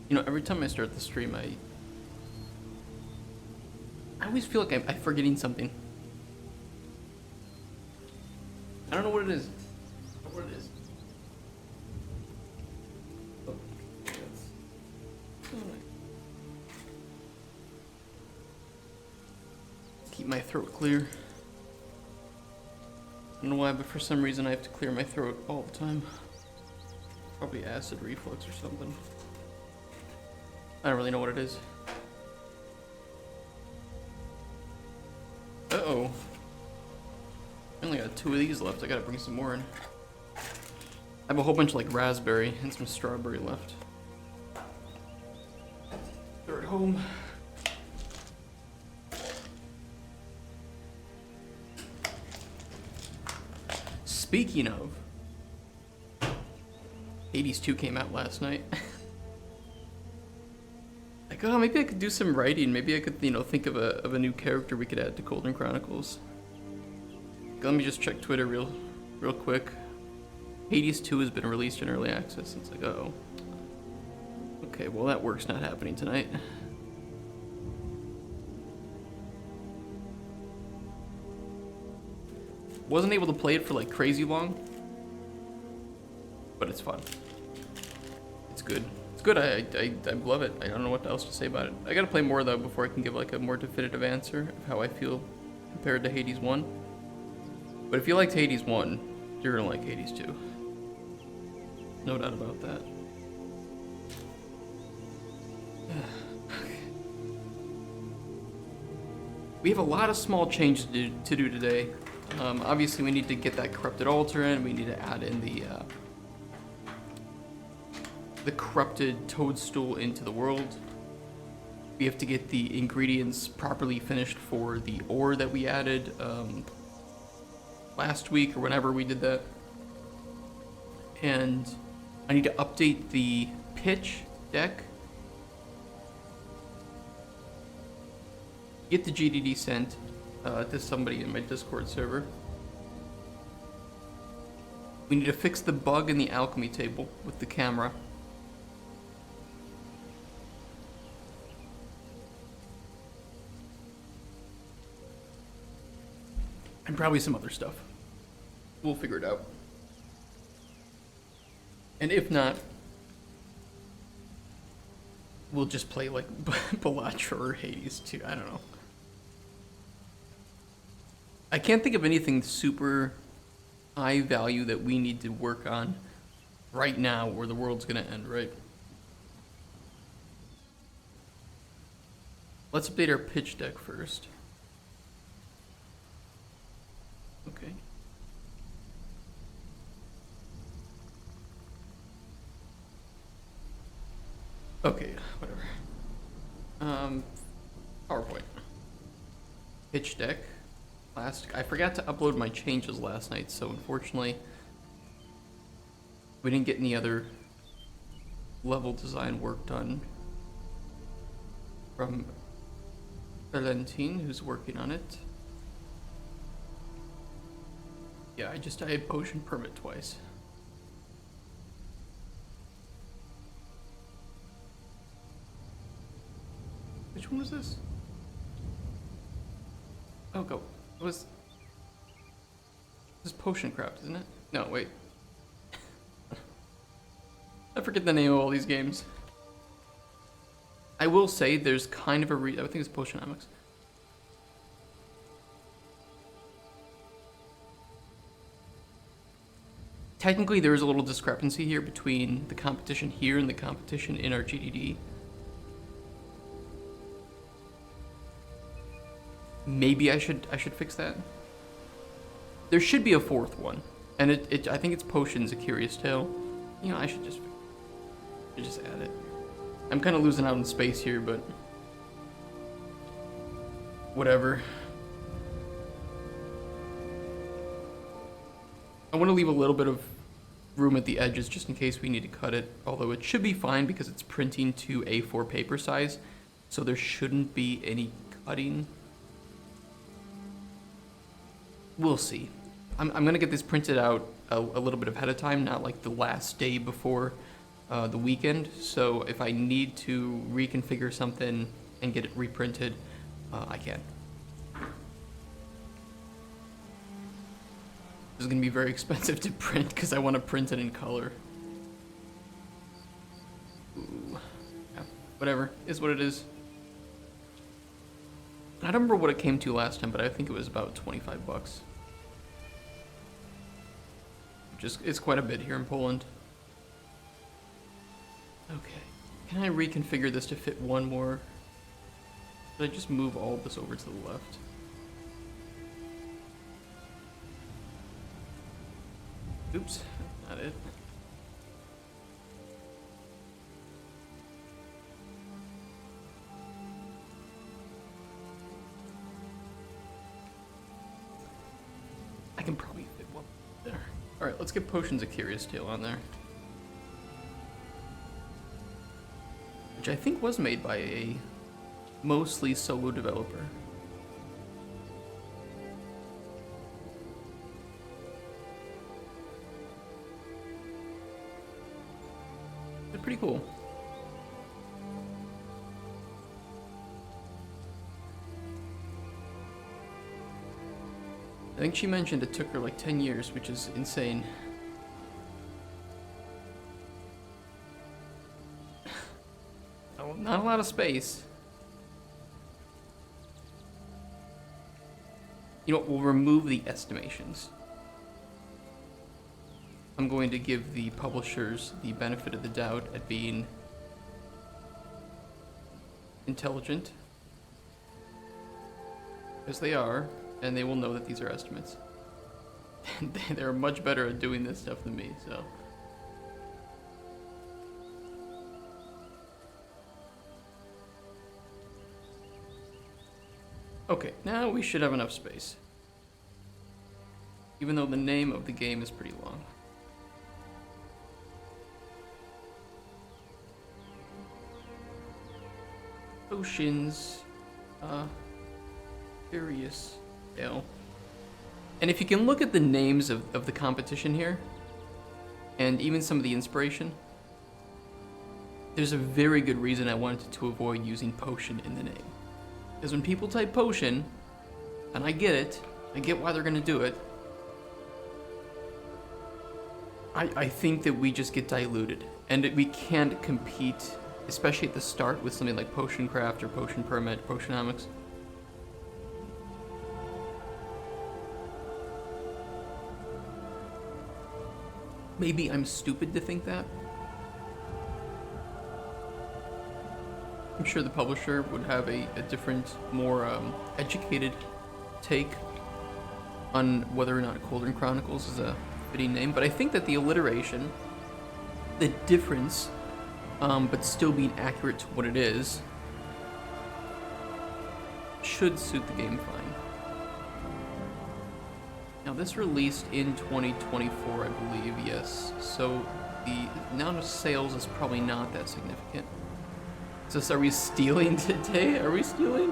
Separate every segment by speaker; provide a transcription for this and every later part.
Speaker 1: You know, every time I start the stream, I always feel like I'm forgetting something. I don't know what it is. I don't know what it is. Oh, keep my throat clear. I don't know why, but for some reason I have to clear my throat all the time. Probably acid reflux or something. I don't really know what it is. Uh-oh. I only got 2 of these left. I gotta bring some more in. I have a whole bunch of like raspberry and some strawberry left. They're at home. Speaking of, Hades 2 came out last night. Like, oh, maybe I could do some writing. Maybe I could, think of a new character we could add to Cauldron Chronicles. Let me just check Twitter real quick. Hades 2 has been released in early access. It's like, uh-oh. Okay, well that work's not happening tonight. Wasn't able to play it for like crazy long, but it's fun. It's good. It's good. I love it. I don't know what else to say about it. I gotta play more though before I can give like a more definitive answer of how I feel compared to Hades 1. But if you liked Hades 1, you're gonna like Hades 2. No doubt about that. We have a lot of small changes to do today. Obviously, we need to get that corrupted altar in. We need to add in the corrupted toadstool into the world. We have to get the ingredients properly finished for the ore that we added last week or whenever we did that. And I need to update the pitch deck. Get the GDD sent to somebody in my Discord server. We need to fix the bug in the alchemy table with the camera. And probably some other stuff. We'll figure it out. And if not, we'll just play like Balatro or Hades 2. I don't know. I can't think of anything super high value that we need to work on right now or the world's gonna end, right? Let's update our pitch deck first. Okay. Okay, whatever. PowerPoint. Pitch deck. I forgot to upload my changes last night, so unfortunately we didn't get any other level design work done from Valentine, who's working on it. Yeah, I had potion permit twice. Which one was this? Oh, go. What was this? Potion craft, isn't it? No, wait. I forget the name of all these games. I will say there's kind of I think it's Potionomics. Technically, there is a little discrepancy here between the competition here and the competition in our GDD. Maybe I should fix that. There should be a fourth one, and I think it's Potions: A Curious Tale. You know, I should just add it. I'm kind of losing out in space here, but whatever. I want to leave a little bit of room at the edges just in case we need to cut it, although it should be fine because it's printing to A4 paper size, so there shouldn't be any cutting. We'll see. I'm gonna get this printed out a little bit ahead of time, not like the last day before the weekend, so if I need to reconfigure something and get it reprinted, I can. This is gonna be very expensive to print because I want to print it in color. Ooh. Yeah, whatever, is what it is. I don't remember what it came to last time, but I think it was about 25 bucks. It's quite a bit here in Poland. Okay, can I reconfigure this to fit one more? Should I just move all of this over to the left? Oops, not it. I can probably fit one there. Alright, let's get Potions of Curious Tale on there. Which I think was made by a mostly solo developer. They're pretty cool. I think she mentioned it took her like 10 years, which is insane. Oh, not a lot of space. You know what, we'll remove the estimations. I'm going to give the publishers the benefit of the doubt at being intelligent. Because they are. And they will know that these are estimates. They're much better at doing this stuff than me, so. Okay, now we should have enough space. Even though the name of the game is pretty long. Oceans. Curious. And if you can look at the names of the competition here, and even some of the inspiration, there's a very good reason I wanted to avoid using potion in the name. Because when people type potion, and I get why they're gonna do it, I think that we just get diluted, and we can't compete, especially at the start, with something like Potion Craft or Potion Permit, Potionomics. Maybe I'm stupid to think that. I'm sure the publisher would have a different, more educated take on whether or not Cauldron Chronicles is a fitting name, but I think that the alliteration, the difference, but still being accurate to what it is, should suit the game fine. Now this released in 2024, I believe, yes. So the amount of sales is probably not that significant. So are we stealing today? Are we stealing?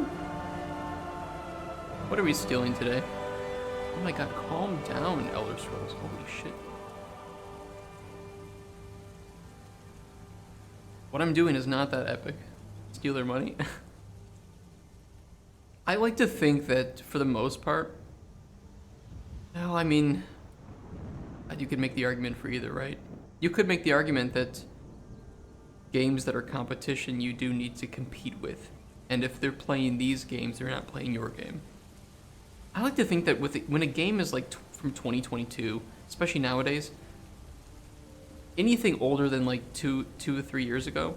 Speaker 1: What are we stealing today? Oh my god, calm down, Elder Scrolls. Holy shit. What I'm doing is not that epic. Steal their money. I like to think that, for the most part, well, I mean, you could make the argument for either, right? You could make the argument that games that are competition you do need to compete with. And if they're playing these games, they're not playing your game. I like to think that when a game is like from 2022, especially nowadays, anything older than like two or 3 years ago,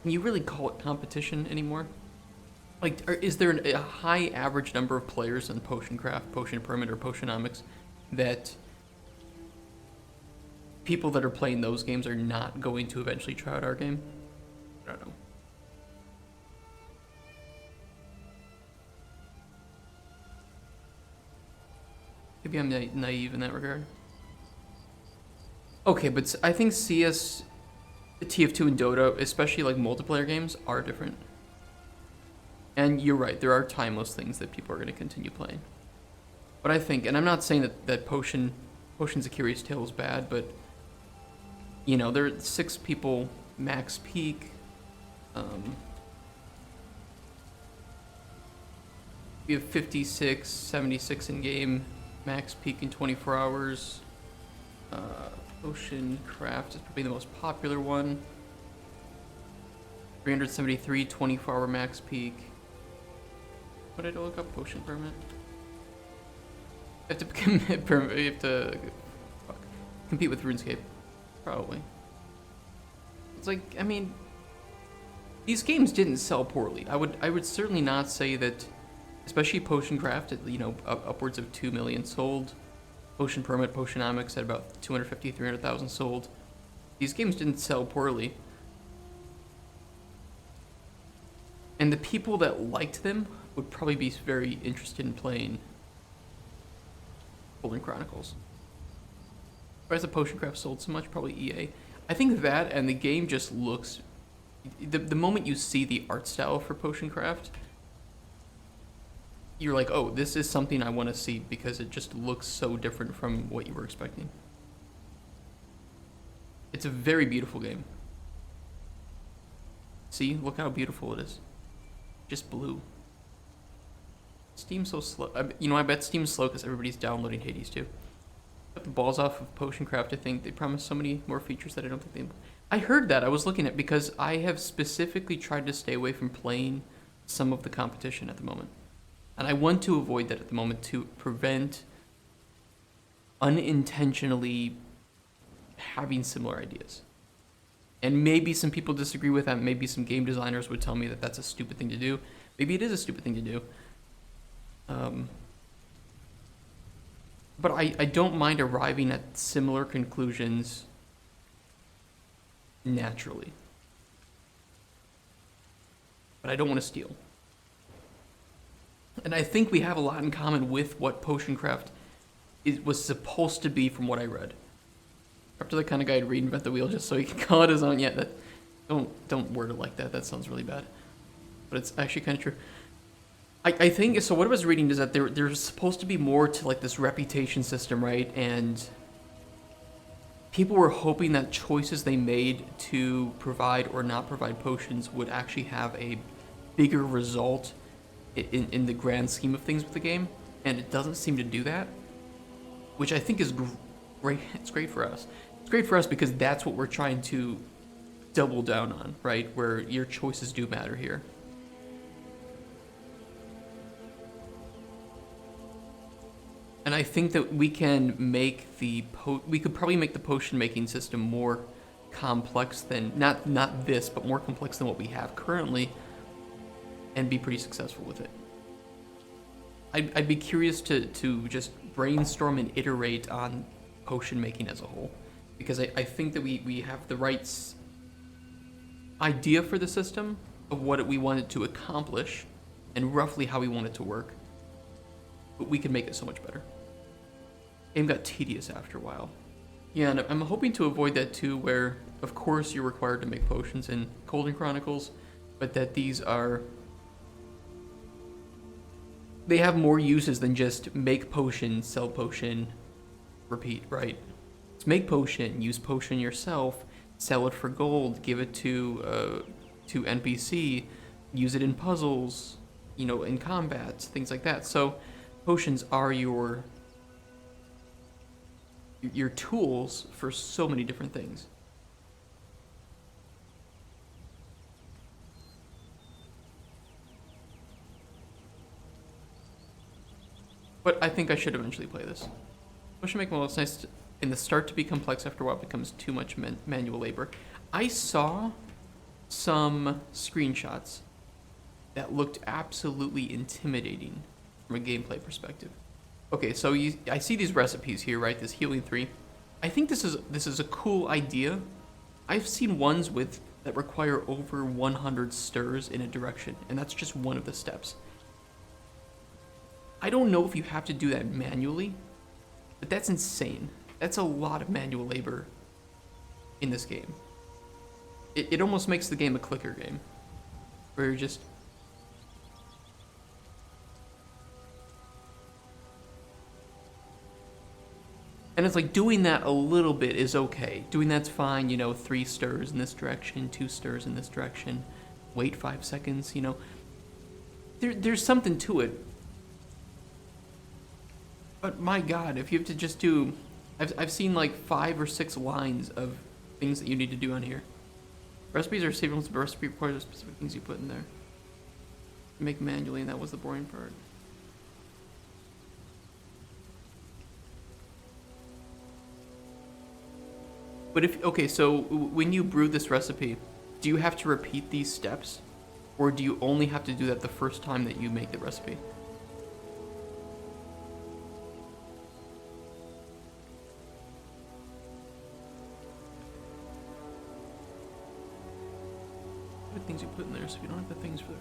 Speaker 1: can you really call it competition anymore? Like, is there a high average number of players in Potion Craft, Potion Permit, or Potionomics that people that are playing those games are not going to eventually try out our game? I don't know. Maybe I'm naive in that regard. Okay, but I think CS, TF2, and Dota, especially like multiplayer games, are different. And you're right, there are timeless things that people are going to continue playing. But I think, and I'm not saying that Potions of Curious Tale is bad, but You know, there are 6 people max peak. We have 56, 76 in game, max peak in 24 hours. Ocean Craft is probably the most popular one. 373, 24-hour max peak. What did I look up? Potion permit. You have to commit permit. You have to compete with RuneScape, probably. It's like, I mean, these games didn't sell poorly. I would certainly not say that, especially Potion Craft, you know, upwards of 2 million sold. Potion Permit, Potionomics at about 250, 300,000 sold. These games didn't sell poorly. And the people that liked them would probably be very interested in playing Cauldron Chronicles. Why has the Potion Craft sold so much? Probably EA. I think that and the game just looks... The moment you see the art style for Potion Craft, you're like, oh, this is something I want to see because it just looks so different from what you were expecting. It's a very beautiful game. See, look how beautiful it is. Just blue. Steam's so slow. You know, I bet Steam's slow because everybody's downloading Hades too. Got the balls off of Potion Craft, I think. They promised so many more features that I don't think they... I heard that. I was looking at because I have specifically tried to stay away from playing some of the competition at the moment. And I want to avoid that at the moment to prevent unintentionally having similar ideas. And maybe some people disagree with that. Maybe some game designers would tell me that that's a stupid thing to do. Maybe it is a stupid thing to do. But I don't mind arriving at similar conclusions naturally. But I don't want to steal. And I think we have a lot in common with what Potion Craft was supposed to be from what I read. Up to the kind of guy to reinvent the wheel just so he can call it his own. Yeah, don't word it like that. That sounds really bad. But it's actually kind of true. I think, so what I was reading is that there's supposed to be more to like this reputation system, right? And people were hoping that choices they made to provide or not provide potions would actually have a bigger result in the grand scheme of things with the game. And it doesn't seem to do that, which I think is great. It's great for us. It's great for us because that's what we're trying to double down on, right? Where your choices do matter here. And I think that we can make we could probably make the potion making system more complex than, not this, but more complex than what we have currently, and be pretty successful with it. I'd be curious to just brainstorm and iterate on potion making as a whole, because I think that we have the right idea for the system of what we want it to accomplish and roughly how we want it to work, but we can make it so much better. Game got tedious after a while. Yeah, and I'm hoping to avoid that too, where of course you're required to make potions in Cauldron Chronicles, but that they have more uses than just make potion, sell potion, repeat, right? It's make potion, use potion yourself, sell it for gold, give it to NPC, use it in puzzles, you know, in combats, things like that. So potions are your tools for so many different things. But I think I should eventually play this. Potion making, well, it's nice in the start to be complex. After a while, it becomes too much manual labor. I saw some screenshots that looked absolutely intimidating from a gameplay perspective. Okay, so I see these recipes here, right? This healing 3. I think this is a cool idea. I've seen ones that require over 100 stirs in a direction, and that's just one of the steps. I don't know if you have to do that manually, but that's insane. That's a lot of manual labor in this game. It almost makes the game a clicker game, where you're just... And it's like doing that a little bit is okay. Doing that's fine, you know, 3 stirs in this direction, 2 stirs in this direction, wait 5 seconds, you know. There's something to it. But my god, if you have to just do... I've seen like 5 or 6 lines of things that you need to do on here. Recipes are saved once the recipe requires the specific things you put in there. Make manually, and that was the boring part. But if, okay, so when you brew this recipe, do you have to repeat these steps? Or do you only have to do that the first time that you make the recipe? What are things you put in there so you don't have the things for there?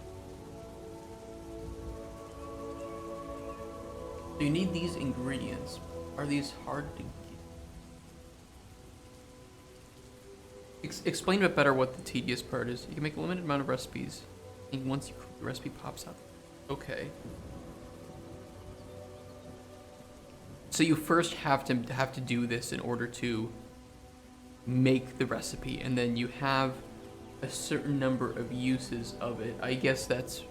Speaker 1: So you need these ingredients. Are these hard to get? Explain a bit better what the tedious part is. You can make a limited amount of recipes, and once you cook, the recipe pops up. Okay. So you first have to do this in order to make the recipe, and then you have a certain number of uses of it. I guess that's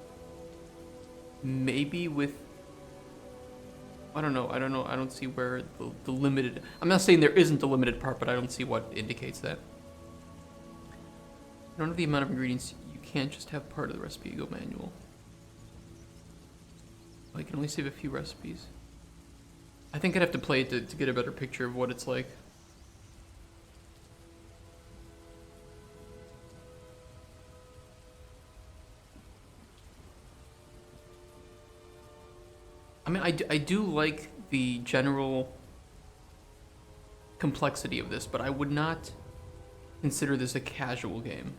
Speaker 1: maybe with... I don't know. I don't see where the limited... I'm not saying there isn't a limited part, but I don't see what indicates that. None of the amount of ingredients, you can't just have part of the recipe, you go manual. I can only save a few recipes. I think I'd have to play it to get a better picture of what it's like. I mean, I do like the general complexity of this, but I would not consider this a casual game.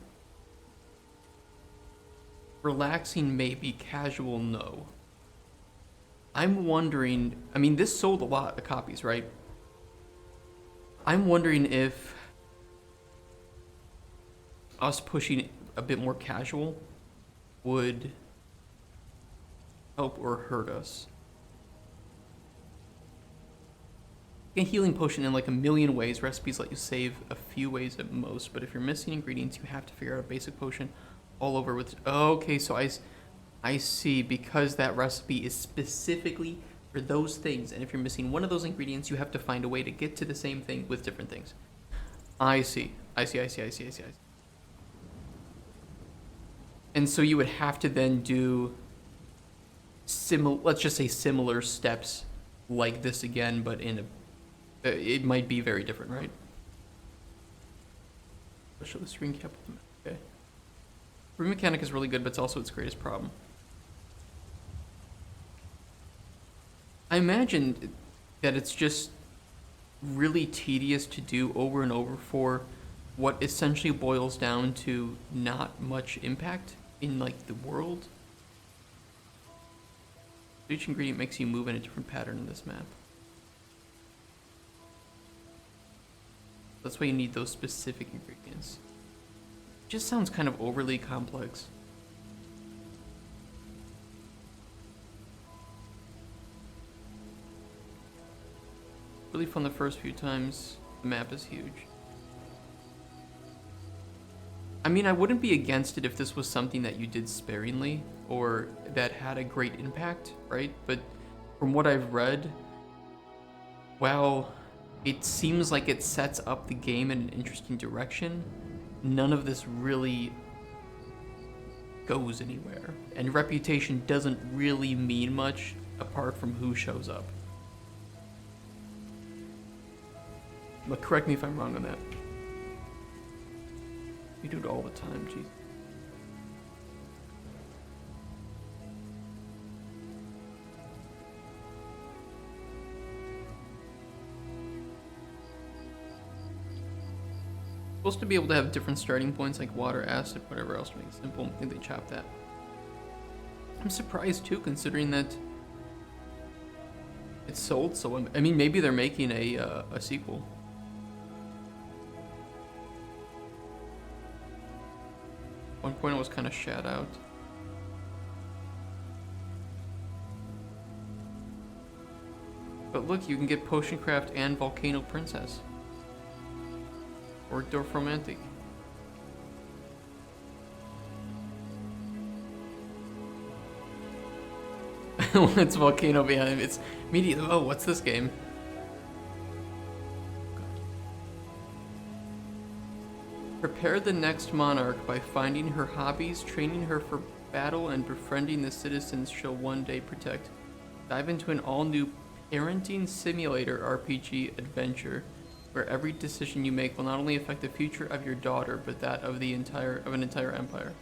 Speaker 1: Relaxing, maybe. Casual, no. I'm wondering... I mean, this sold a lot of copies, right? I'm wondering if us pushing a bit more casual would help or hurt us. A healing potion in like a million ways. Recipes let you save a few ways at most, but if you're missing ingredients, you have to figure out a basic potion all over with... Okay, so I see, because that recipe is specifically for those things, and if you're missing one of those ingredients, you have to find a way to get to the same thing with different things. I see. And so you would have to then do let's just say similar steps like this again, but in a... it might be very different, right? I'll show the screen cap. Okay. Room mechanic is really good, but it's also its greatest problem. I imagine that it's just really tedious to do over and over for what essentially boils down to not much impact in like the world. Each ingredient makes you move in a different pattern in this map. That's why you need those specific ingredients. It just sounds kind of overly complex. Really fun the first few times. The map is huge. I mean, I wouldn't be against it if this was something that you did sparingly or that had a great impact, right? But from what I've read, while it seems like it sets up the game in an interesting direction, none of this really goes anywhere. And reputation doesn't really mean much apart from who shows up. But correct me if I'm wrong on that. You do it all the time, jeez. Supposed to be able to have different starting points like water, acid, whatever else to make it simple. I think they chopped that. I'm surprised too, considering that it's sold so. I mean, maybe they're making a sequel. At one point, it was kind of shat out. But look, you can get Potion Craft and Volcano Princess. Or Dwarf Romantic. When it's Volcano behind him, it's immediately, oh, what's this game? Prepare the next monarch by finding her hobbies, training her for battle, and befriending the citizens she'll one day protect. Dive into an all-new parenting simulator RPG adventure, where every decision you make will not only affect the future of your daughter, but that of an entire empire.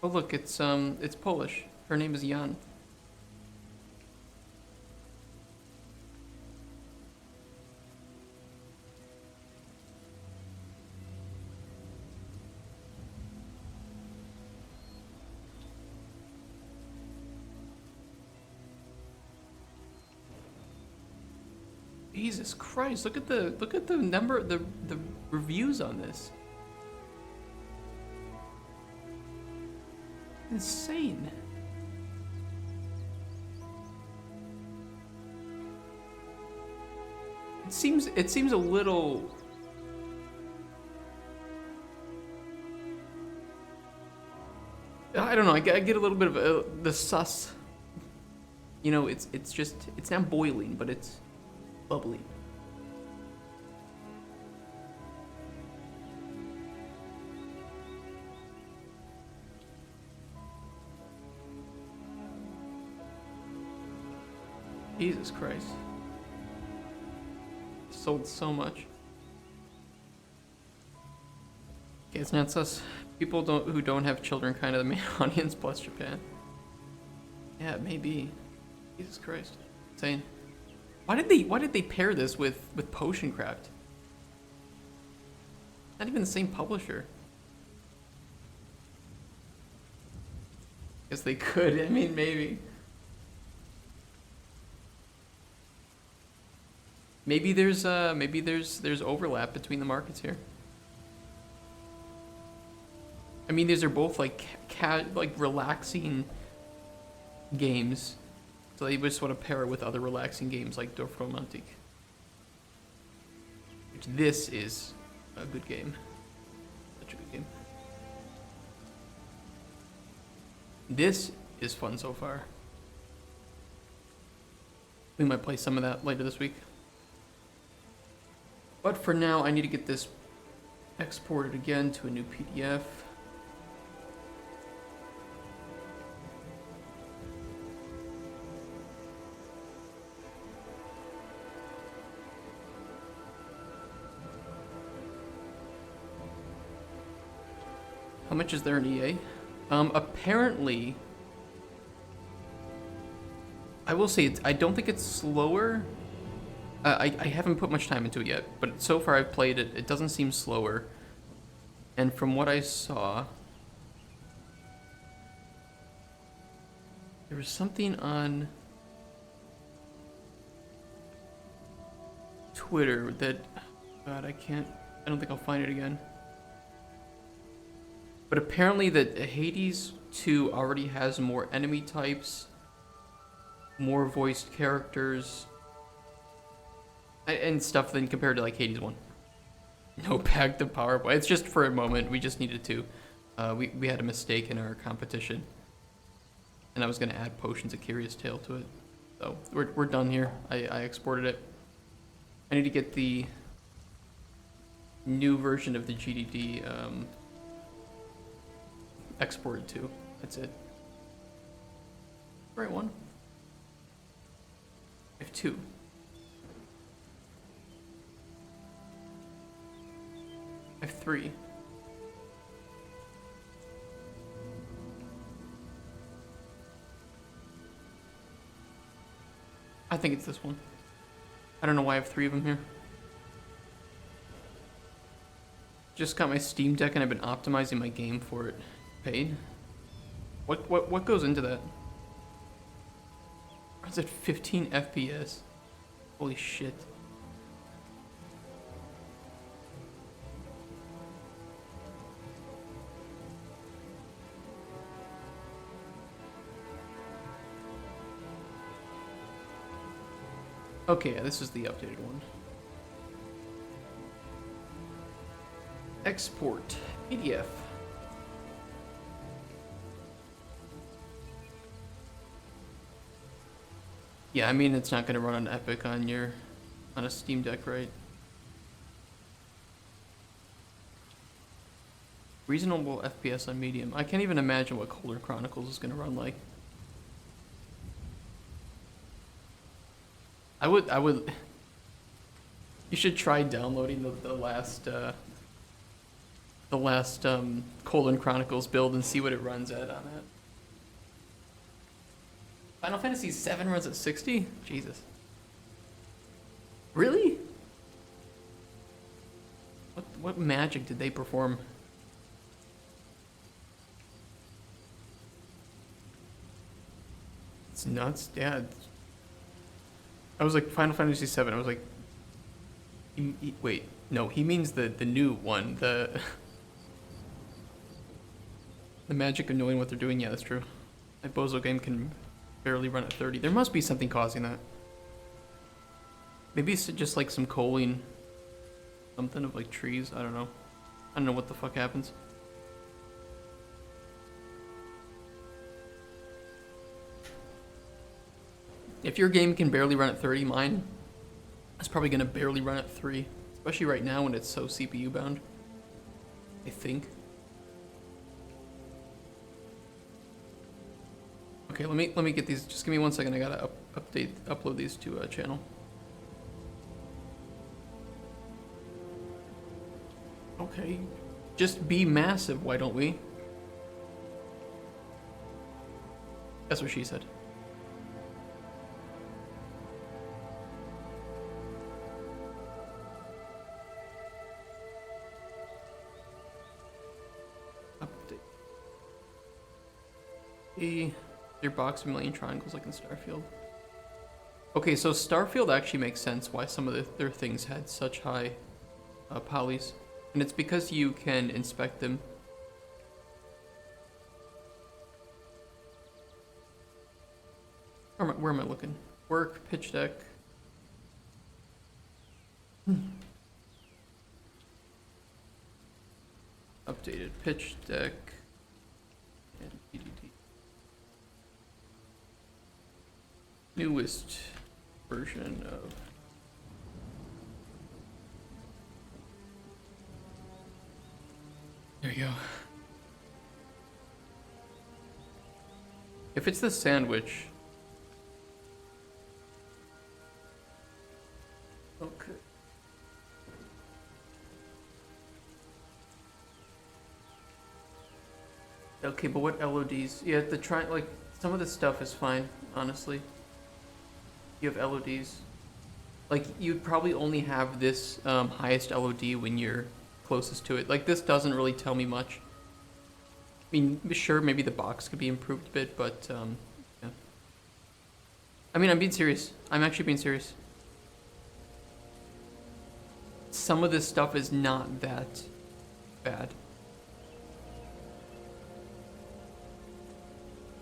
Speaker 1: Oh look, it's Polish. Her name is Jan. Jesus Christ, look at the number, the reviews on this. Insane. It seems a little, I don't know, I get a little bit of the sus. You know, it's not boiling, but it's bubbly. Jesus Christ. Sold so much. Okay, it's not sus. People who don't have children kind of the main audience plus Japan. Yeah, it may be. Jesus Christ. Insane. Why did they pair this with Potion Craft? Not even the same publisher. Guess they could. I mean, maybe. Maybe there's overlap between the markets here. I mean, these are both like relaxing games, so they just want to pair it with other relaxing games like Dorf Romantik. Which this is a good game, such a good game. This is fun so far. We might play some of that later this week. But for now, I need to get this exported again to a new PDF. How much is there in EA? Apparently, I will say I don't think it's slower. I haven't put much time into it yet, but so far I've played it. It doesn't seem slower. And from what I saw, there was something on Twitter that, God, I don't think I'll find it again. But apparently that Hades 2 already has more enemy types, more voiced characters, and stuff than compared to like Hades 1. No pack to PowerPoint. It's just for a moment. We just needed to. We had a mistake in our competition, and I was gonna add Potions of Curious Tale to it. So we're done here. I exported it. I need to get the new version of the GDD exported too. That's it. Right one. I have two. I have three. I think it's this one. I don't know why I have three of them here. Just got my Steam Deck and I've been optimizing my game for it. Paid? What goes into that? Or is it 15 FPS? Holy shit. Okay, yeah, this is the updated one. Export PDF. Yeah, I mean it's not gonna run on Epic on a Steam Deck, right? Reasonable FPS on medium. I can't even imagine what Cauldron Chronicles is gonna run like. I would. You should try downloading the last Cauldron Chronicles build and see what it runs at on it. Final Fantasy VII runs at 60? Jesus. Really? What magic did they perform? It's nuts, yeah. I was like, Final Fantasy VII, I was like, wait, no, he means the new one, the magic of knowing what they're doing. Yeah, that's true. My Bozo game can barely run at 30. There must be something causing that. Maybe it's just like some culling, something of like trees, I don't know. I don't know what the fuck happens. If your game can barely run at 30, mine is probably gonna barely run at 3. Especially right now when it's so CPU bound. I think. Okay, let me get these. Just give me 1 second. I gotta upload these to a channel. Okay, just be massive. Why don't we? That's what she said. Your box of million triangles like in Starfield. Okay, so Starfield actually makes sense why some of their things had such high polys. And it's because you can inspect them. Where am I looking? Work, pitch deck. Updated pitch deck. And PDD. Newest version of there you go. If it's the sandwich. Okay. Okay, but what LODs? Yeah, like some of this stuff is fine, honestly. You have LODs. Like you'd probably only have this highest LOD when you're closest to it. Like this doesn't really tell me much. I mean, sure, maybe the box could be improved a bit, but yeah. I mean, I'm being serious. I'm actually being serious. Some of this stuff is not that bad.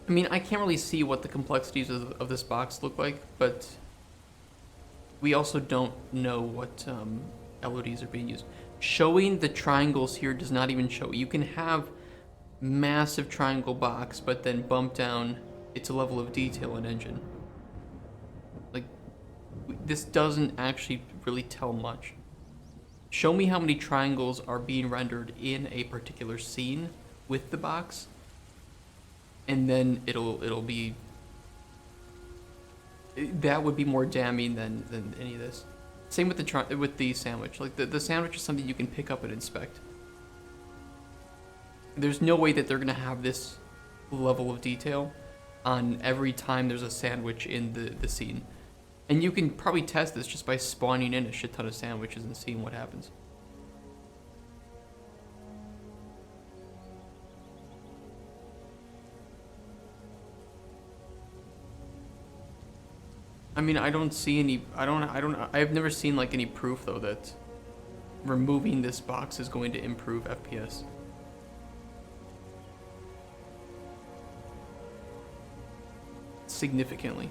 Speaker 1: I mean, I can't really see what the complexities of this box look like, but we also don't know what LODs are being used. Showing the triangles here does not even show. You can have massive triangle box, but then bump down its level of detail in engine. Like, this doesn't actually really tell much. Show me how many triangles are being rendered in a particular scene with the box, and then it'll be, that would be more damning than any of this. Same with the sandwich. Like the sandwich is something you can pick up and inspect. There's no way that they're gonna have this level of detail on every time there's a sandwich in the scene. And you can probably test this just by spawning in a shit ton of sandwiches and seeing what happens. I mean, I don't see any, I've never seen like any proof though that removing this box is going to improve FPS. Significantly.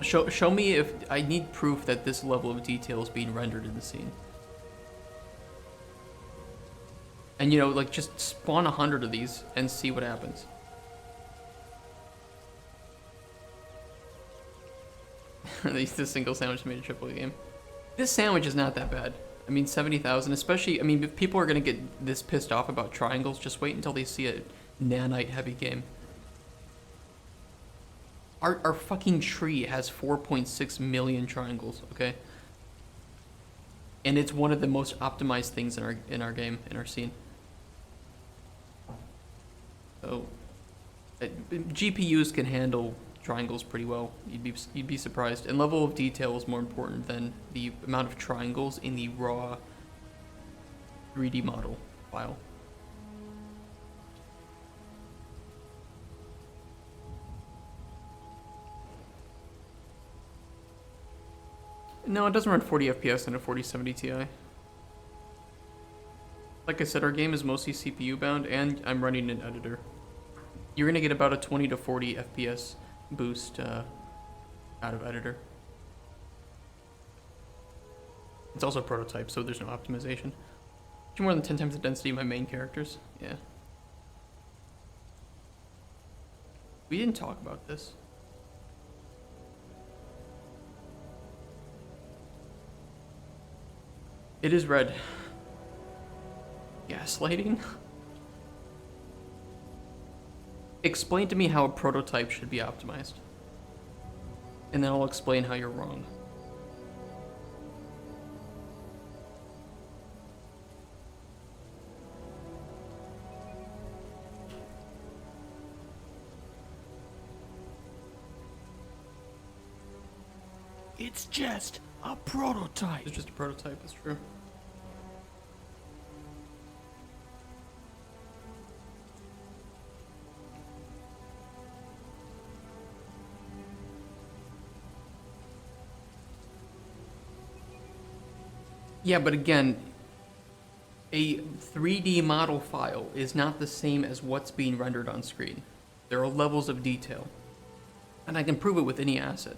Speaker 1: Show me if I need proof that this level of detail is being rendered in the scene. And you know, like just spawn 100 of these and see what happens. The single sandwich made a triple game. This sandwich is not that bad. I mean, 70,000, especially, I mean, if people are gonna get this pissed off about triangles, just wait until they see a nanite heavy game. Our fucking tree has 4.6 million triangles, okay? And it's one of the most optimized things in our game, in our scene. So, GPUs can handle triangles pretty well. You'd be surprised. And level of detail is more important than the amount of triangles in the raw 3D model file. No, it doesn't run 40 FPS in a 4070 Ti. Like I said, our game is mostly CPU bound, and I'm running an editor. You're gonna get about a 20 to 40 FPS boost out of editor. It's also a prototype, so there's no optimization. More than 10 times the density of my main characters. Yeah. We didn't talk about this. It is red. Gaslighting? Explain to me how a prototype should be optimized. And then I'll explain how you're wrong.
Speaker 2: It's just a prototype.
Speaker 1: It's just a prototype, that's true. Yeah, but again, a 3D model file is not the same as what's being rendered on screen. There are levels of detail, and I can prove it with any asset.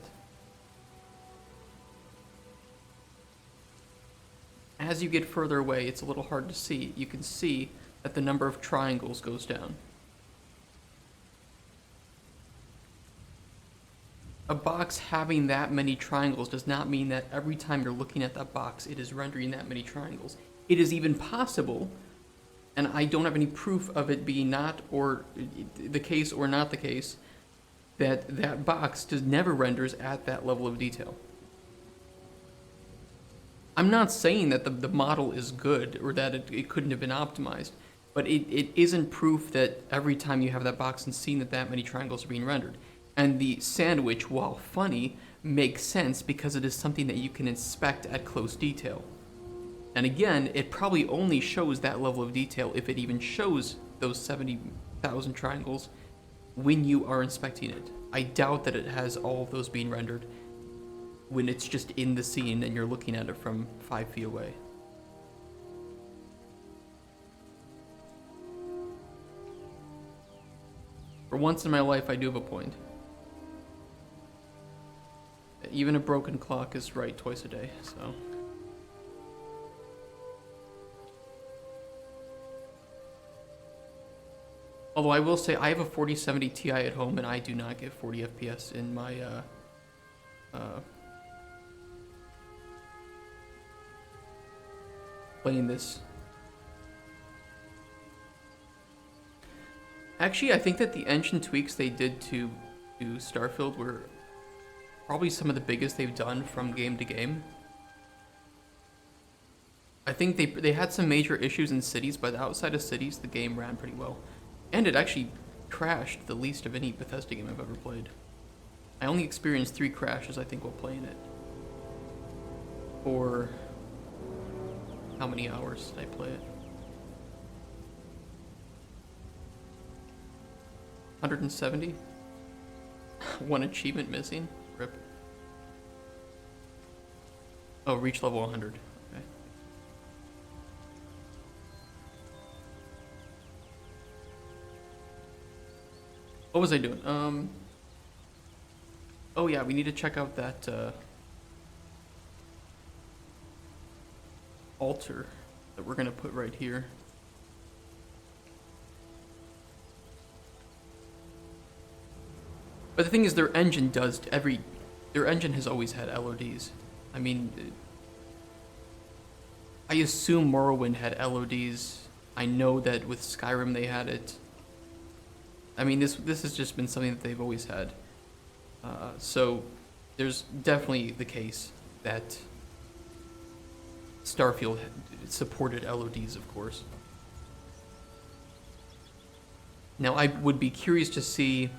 Speaker 1: As you get further away, it's a little hard to see. You can see that the number of triangles goes down. A box having that many triangles does not mean that every time you're looking at that box, it is rendering that many triangles. It is even possible, and I don't have any proof of it being not or the case or not the case, that that box just never renders at that level of detail. I'm not saying that the model is good or that it couldn't have been optimized, but it isn't proof that every time you have that box and seeing that many triangles are being rendered. And the sandwich, while funny, makes sense because it is something that you can inspect at close detail. And again, it probably only shows that level of detail if it even shows those 70,000 triangles when you are inspecting it. I doubt that it has all of those being rendered when it's just in the scene and you're looking at it from 5 feet away. For once in my life, I do have a point. Even a broken clock is right twice a day, so. Although I will say I have a 4070 Ti at home and I do not get 40 FPS in my playing this. Actually, I think that the engine tweaks they did to Starfield were probably some of the biggest they've done from game to game. I think they had some major issues in cities, but outside of cities, the game ran pretty well. And it actually crashed the least of any Bethesda game I've ever played. I only experienced 3 crashes, I think, while playing it. For how many hours did I play it? 170? 1 achievement missing? Rip. Oh, reach level 100. Okay. What was I doing? Oh yeah, we need to check out that altar that we're gonna put right here. But the thing is, their engine has always had LODs. I mean, I assume Morrowind had LODs. I know that with Skyrim they had it. I mean, this has just been something that they've always had. So there's definitely the case that Starfield supported LODs, of course. Now, I would be curious to see,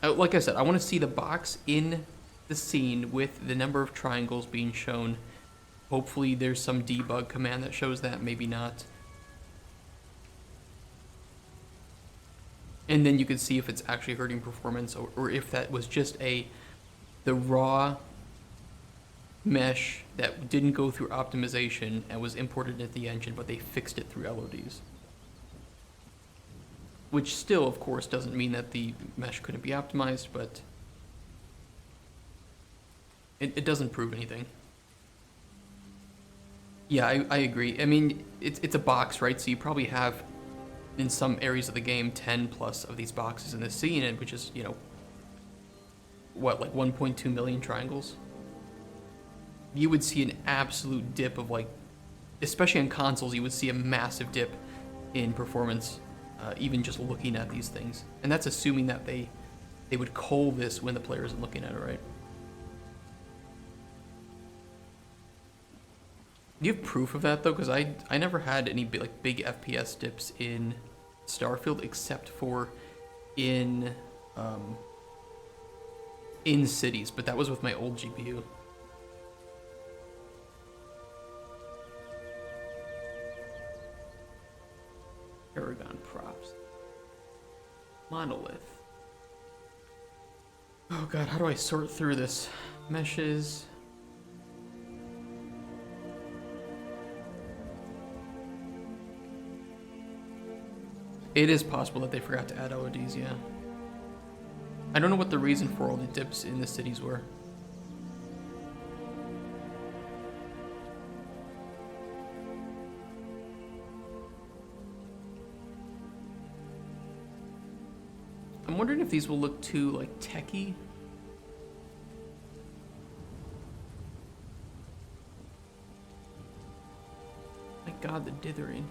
Speaker 1: like I said, I want to see the box in the scene with the number of triangles being shown. Hopefully there's some debug command that shows that, maybe not. And then you can see if it's actually hurting performance, or if that was just the raw mesh that didn't go through optimization and was imported into the engine, but they fixed it through LODs. Which still, of course, doesn't mean that the mesh couldn't be optimized, but it doesn't prove anything. Yeah, I agree. I mean, it's a box, right? So you probably have, in some areas of the game, 10 plus of these boxes in the scene, which is, you know, what, like 1.2 million triangles? You would see an absolute dip of, like, especially on consoles, you would see a massive dip in performance, even just looking at these things. And that's assuming that they would cull this when the player isn't looking at it, right? Do you have proof of that, though? Because I never had any big FPS dips in Starfield, except for in cities, but that was with my old GPU. Paragon props. Monolith. Oh god, how do I sort through this? Meshes. It is possible that they forgot to add LODs, yeah. I don't know what the reason for all the dips in the cities were. I'm wondering if these will look too, like, techie. My god, the dithering.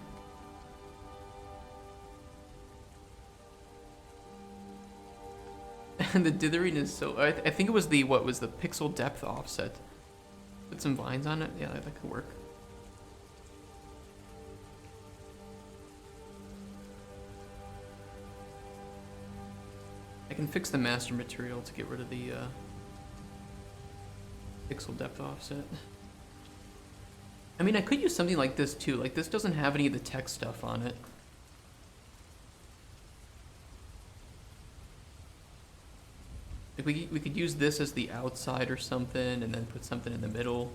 Speaker 1: And the dithering is so... I think it was the pixel depth offset. Put some vines on it? Yeah, that could work. I can fix the master material to get rid of the pixel depth offset. I mean, I could use something like this too. Like, this doesn't have any of the text stuff on it. Like, we could use this as the outside or something, and then put something in the middle.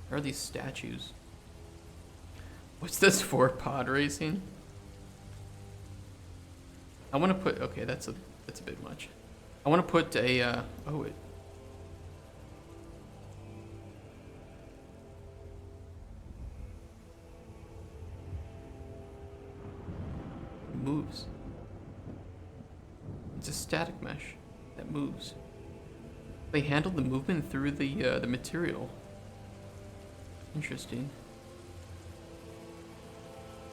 Speaker 1: Where are these statues? What's this for? Pod racing? I want to put... Okay, that's a bit much. I want to put a... oh, it... moves. It's a static mesh that moves. They handled the movement through the material. Interesting.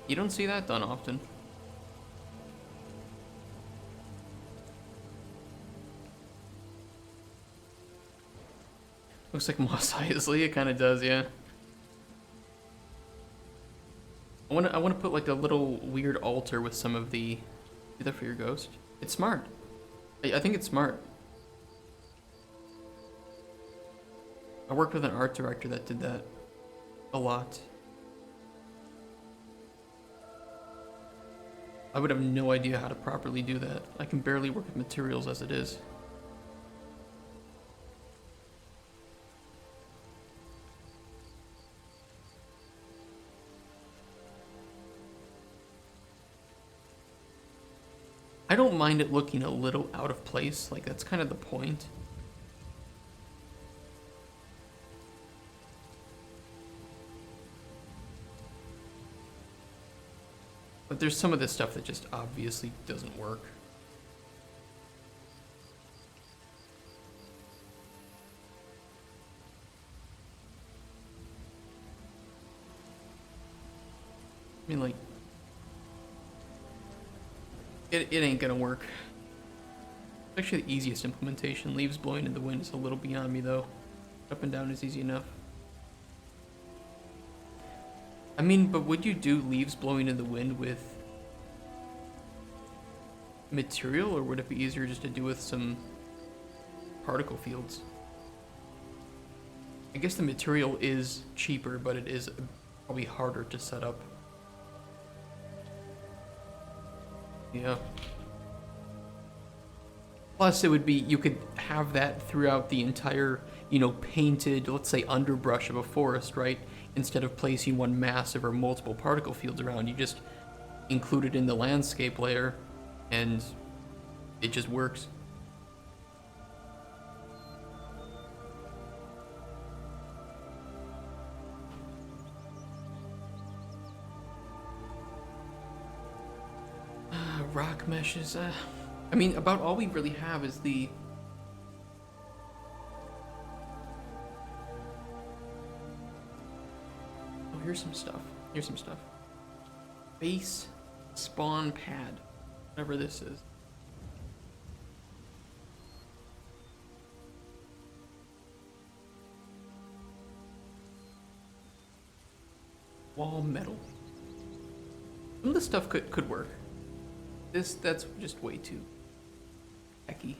Speaker 1: You don't see that done often. Looks like Mos Eisley. It kind of does, yeah. I want to put like a little weird altar with some of the... Do that for your ghost. It's smart. I think it's smart. I worked with an art director that did that a lot. I would have no idea how to properly do that. I can barely work with materials as it is. I don't mind it looking a little out of place, like that's kind of the point. But there's some of this stuff that just obviously doesn't work. I mean, like, it ain't gonna work. Actually, the easiest implementation. Leaves blowing in the wind is a little beyond me, though. Up and down is easy enough. I mean, but would you do leaves blowing in the wind with material, or would it be easier just to do with some particle fields? I guess the material is cheaper, but it is probably harder to set up. Yeah. Plus, it would be, you could have that throughout the entire, you know, painted, let's say, underbrush of a forest, right? Instead of placing one massive or multiple particle fields around, you just include it in the landscape layer, and it just works. Rock meshes, I mean, about all we really have is the... Oh, here's some stuff. Here's some stuff. Base spawn pad. Whatever this is. Wall metal. Some of this stuff could work. That's just way too hecky.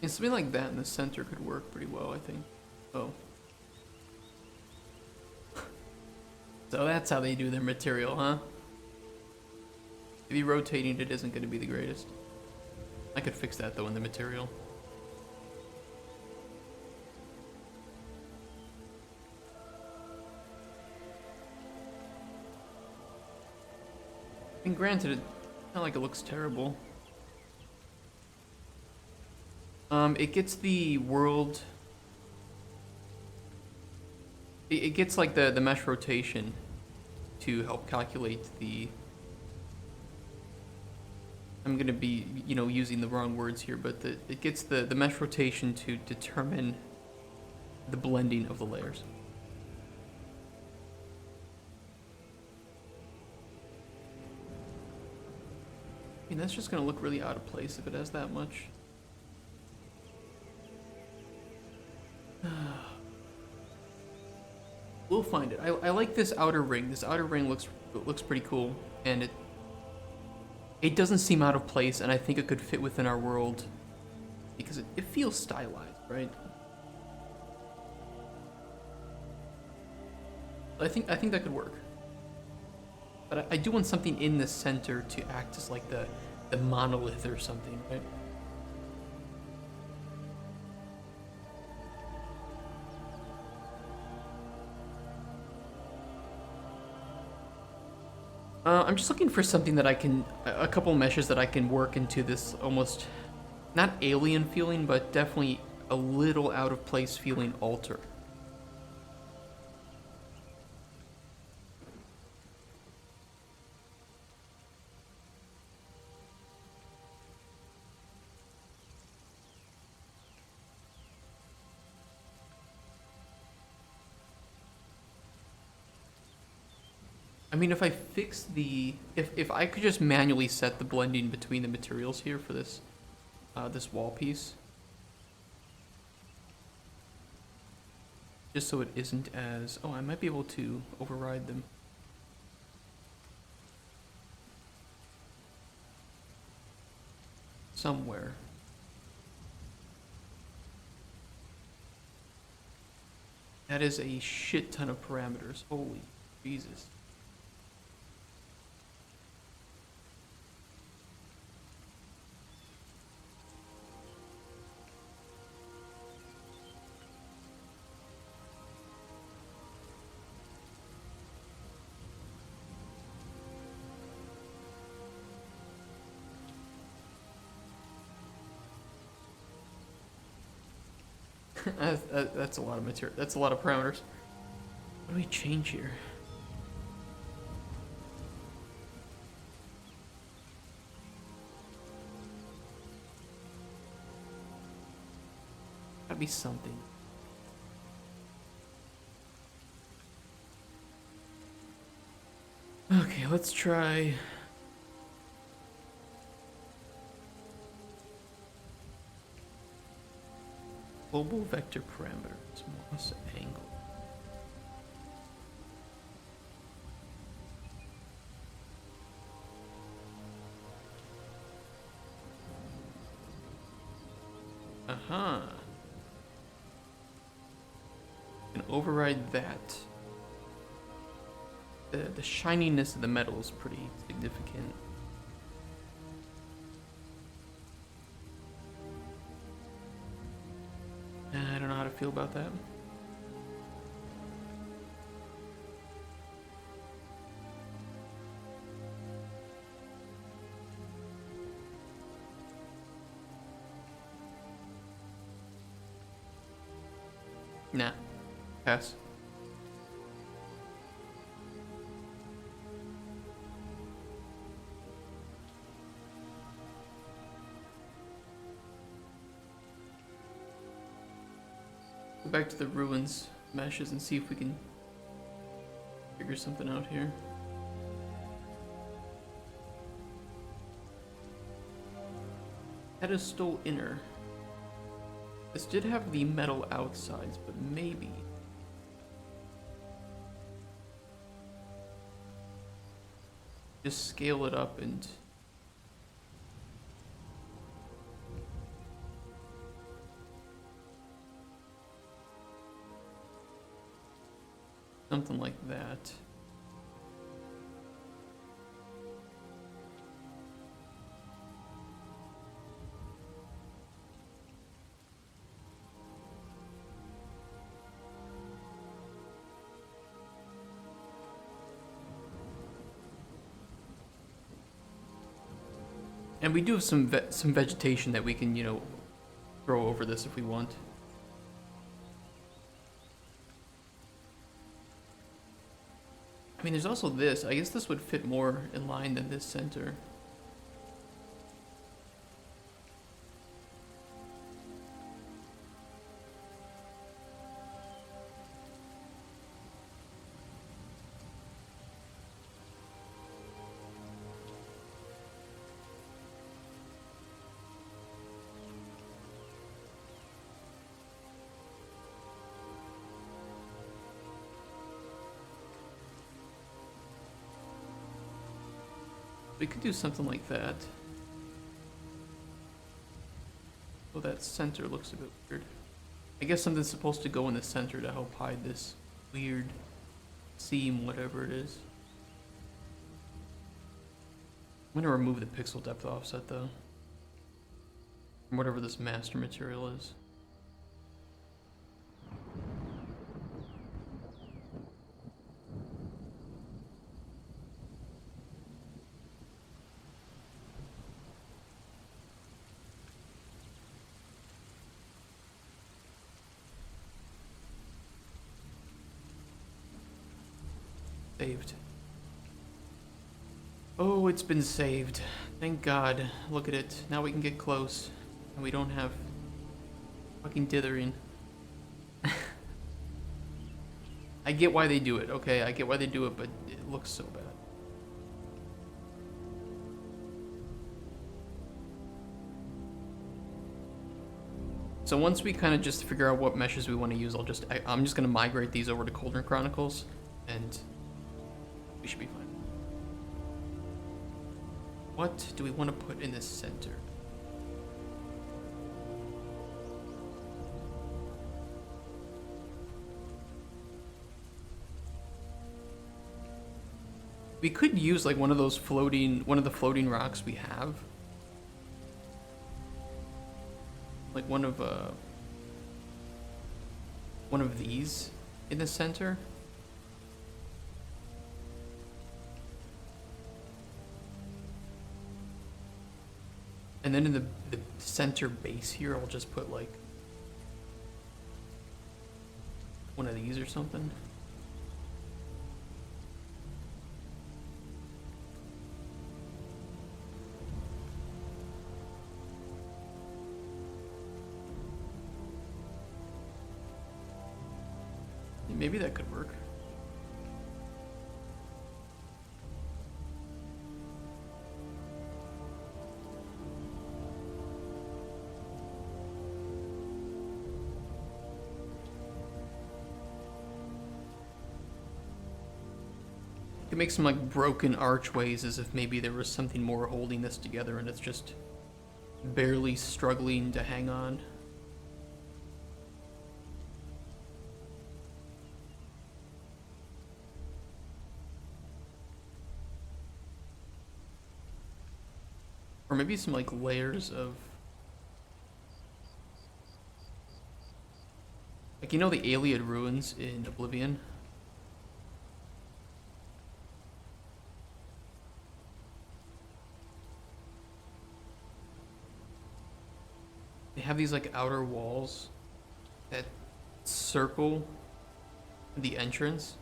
Speaker 1: And something like that in the center could work pretty well, I think. Oh. So that's how they do their material, huh? Maybe rotating it isn't going to be the greatest. I could fix that though in the material. I mean, granted, it's not like it looks terrible. It gets the world... It gets like the mesh rotation to help calculate the... I'm gonna be, you know, using the wrong words here, but it gets the mesh rotation to determine the blending of the layers. I mean, that's just gonna look really out of place if it has that much. We'll find it. I like this outer ring. This outer ring looks pretty cool, and it doesn't seem out of place, and I think it could fit within our world because it feels stylized, right? I think that could work. But I do want something in the center to act as like the monolith or something, right? I'm just looking for something that I can, a couple meshes that I can work into this almost, not alien feeling, but definitely a little out of place feeling altar. I mean, if I fix the, if I could just manually set the blending between the materials here for this, this wall piece, just so it isn't as, oh, I might be able to override them. Somewhere. That is a shit ton of parameters. Holy Jesus. That's a lot of material. That's a lot of parameters. What do we change here? Gotta be something. Okay, let's try. Global vector parameters, mass angle. Uh-huh. Can override that. The shininess of the metal is pretty significant. I don't know how to feel about that. Nah. Pass. Go back to the ruins meshes and see if we can figure something out here. Pedestal inner. This did have the metal outsides, but maybe. Just scale it up and something like that. And we do have some vegetation that we can, you know, throw over this if we want. I mean, there's also this. I guess this would fit more in line than this center. We could do something like that. Oh, that center looks a bit weird. I guess something's supposed to go in the center to help hide this weird seam, whatever it is. I'm gonna remove the pixel depth offset though, from whatever this master material is. Saved. Oh, it's been saved. Thank God. Look at it. Now we can get close. And we don't have fucking dithering. I get why they do it, okay? I get why they do it, but it looks so bad. So once we kind of just figure out what meshes we want to use, I'm just going to migrate these over to Cauldron Chronicles, and we should be fine. What do we want to put in this center? We could use like one of the floating rocks we have. Like one of these in the center. And then in the center base here, I'll just put like one of these or something. Maybe that could work. Could make some like broken archways as if maybe there was something more holding this together and it's just barely struggling to hang on. Or maybe some like layers of, like, you know, the Iliad ruins in Oblivion? They have these like outer walls that circle the entrance.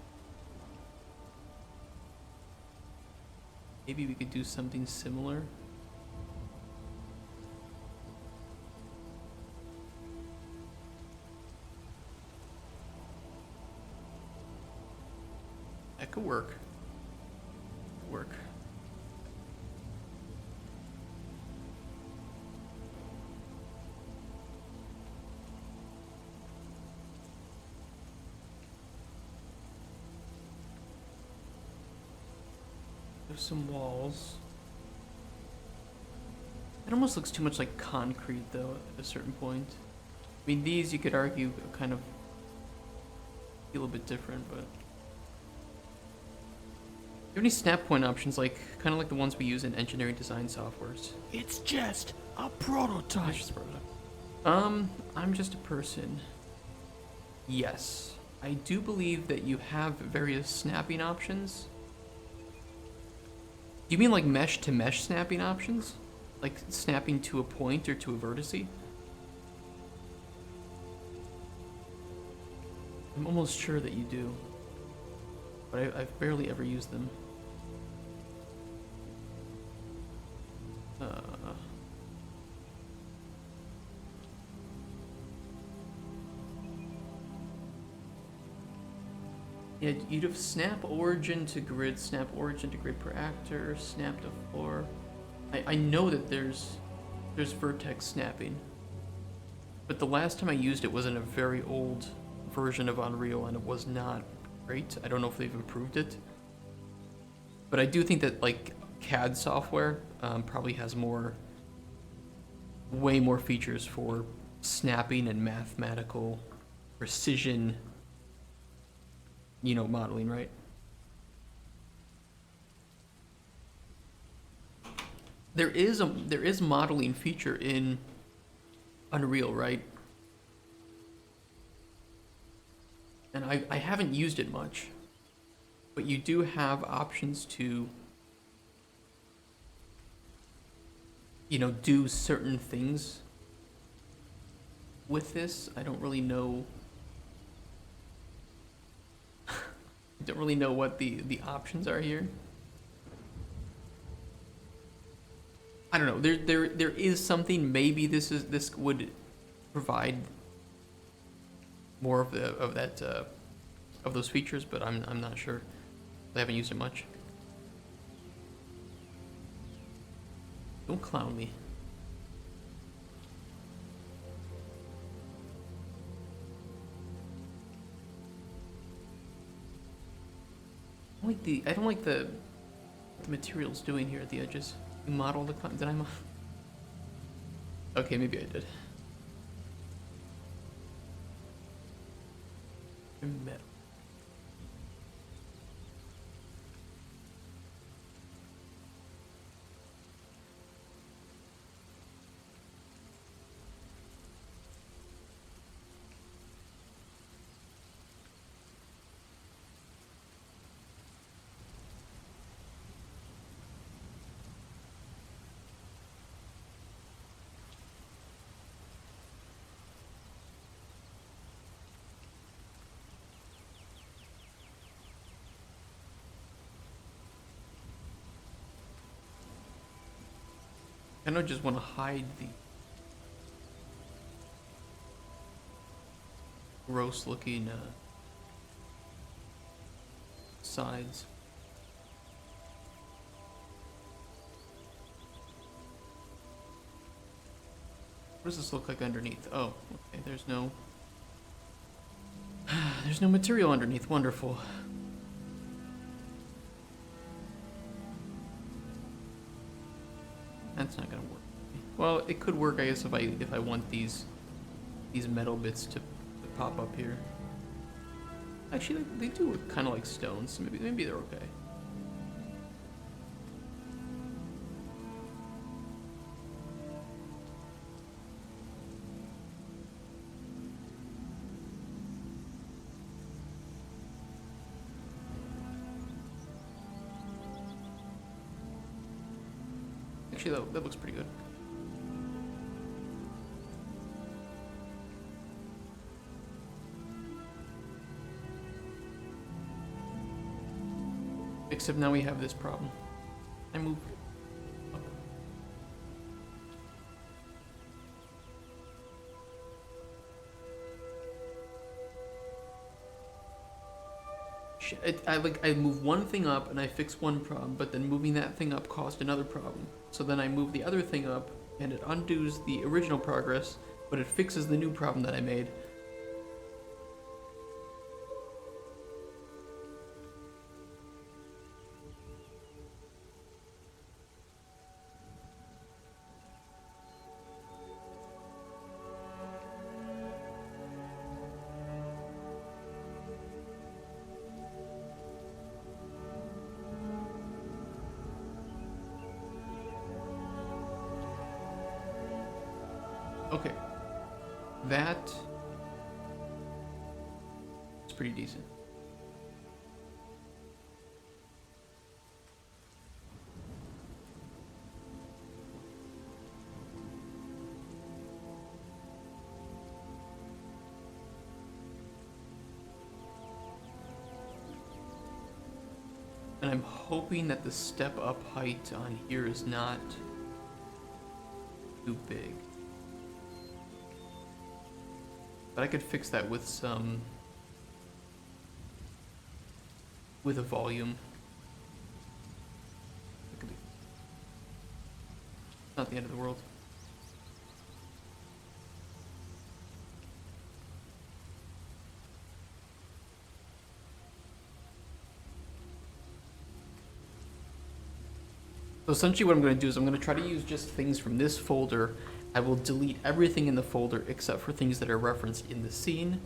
Speaker 1: Maybe we could do something similar. That could work. Work. There's some walls. It almost looks too much like concrete though at a certain point. I mean, these you could argue kind of feel a bit different, but do you have any snap point options, like kind of like the ones we use in engineering design softwares?
Speaker 2: It's just a prototype.
Speaker 1: It's just a prototype. I'm just a person. Yes, I do believe that you have various snapping options. Do you mean like mesh to mesh snapping options? Like snapping to a point or to a vertice? I'm almost sure that you do, but I've barely ever used them. Yeah, you'd have snap origin to grid per actor, snap to floor. I know that there's vertex snapping, but the last time I used it was in a very old version of Unreal and it was not great. I don't know if they've improved it, but I do think that like CAD software probably has way more features for snapping and mathematical precision, you know, modeling, right? There is modeling feature in Unreal, right? And I haven't used it much, but you do have options to, you know, do certain things with this. I don't really know. I don't really know what the options are here. I don't know. There is something. Maybe this would provide more of those features, but I'm not sure. I haven't used it much. Don't clown me. I don't like the materials doing here at the edges. You model the did I model? Okay, maybe I did. Metal. I don't just want to hide the gross looking sides. What does this look like underneath? Oh, okay, there's no material underneath. Wonderful. That's not gonna work. Well, it could work, I guess, if I want these metal bits to pop up here. Actually, they do look kind of like stones, so maybe they're okay. Actually, that looks pretty good. Except now we have this problem. I move up. Shit, I move one thing up and I fix one problem, but then moving that thing up caused another problem. So then I move the other thing up and it undoes the original progress, but it fixes the new problem that I made. Okay, that is pretty decent. And I'm hoping that the step up height on here is not too big. But I could fix that with a volume. That could be not the end of the world. So essentially what I'm going to do is I'm going to try to use just things from this folder. I will delete everything in the folder except for things that are referenced in the scene,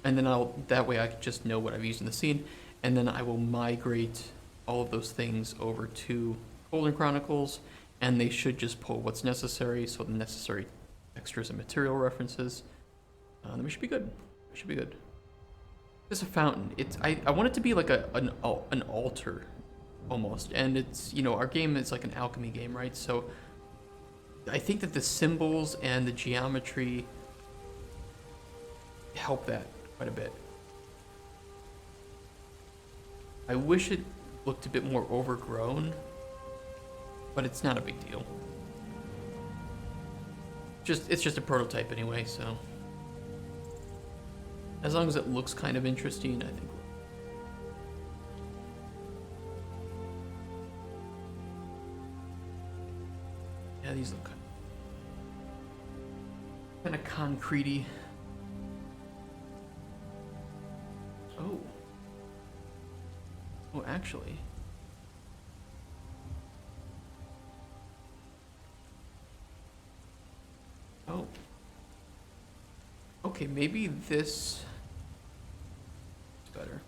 Speaker 1: and then that way I can just know what I've used in the scene, and then I will migrate all of those things over to Cauldron Chronicles, and they should just pull what's necessary, so the necessary extras and material references. Then we should be good. We should be good. It's a fountain. I want it to be like an altar, almost, and it's, you know, our game is like an alchemy game, right? So I think that the symbols and the geometry help that quite a bit. I wish it looked a bit more overgrown, but it's not a big deal. It's just a prototype anyway, so as long as it looks kind of interesting, I think. Yeah, these look kind of concrete-y. Oh. Oh, actually. Oh. Okay, maybe this is better.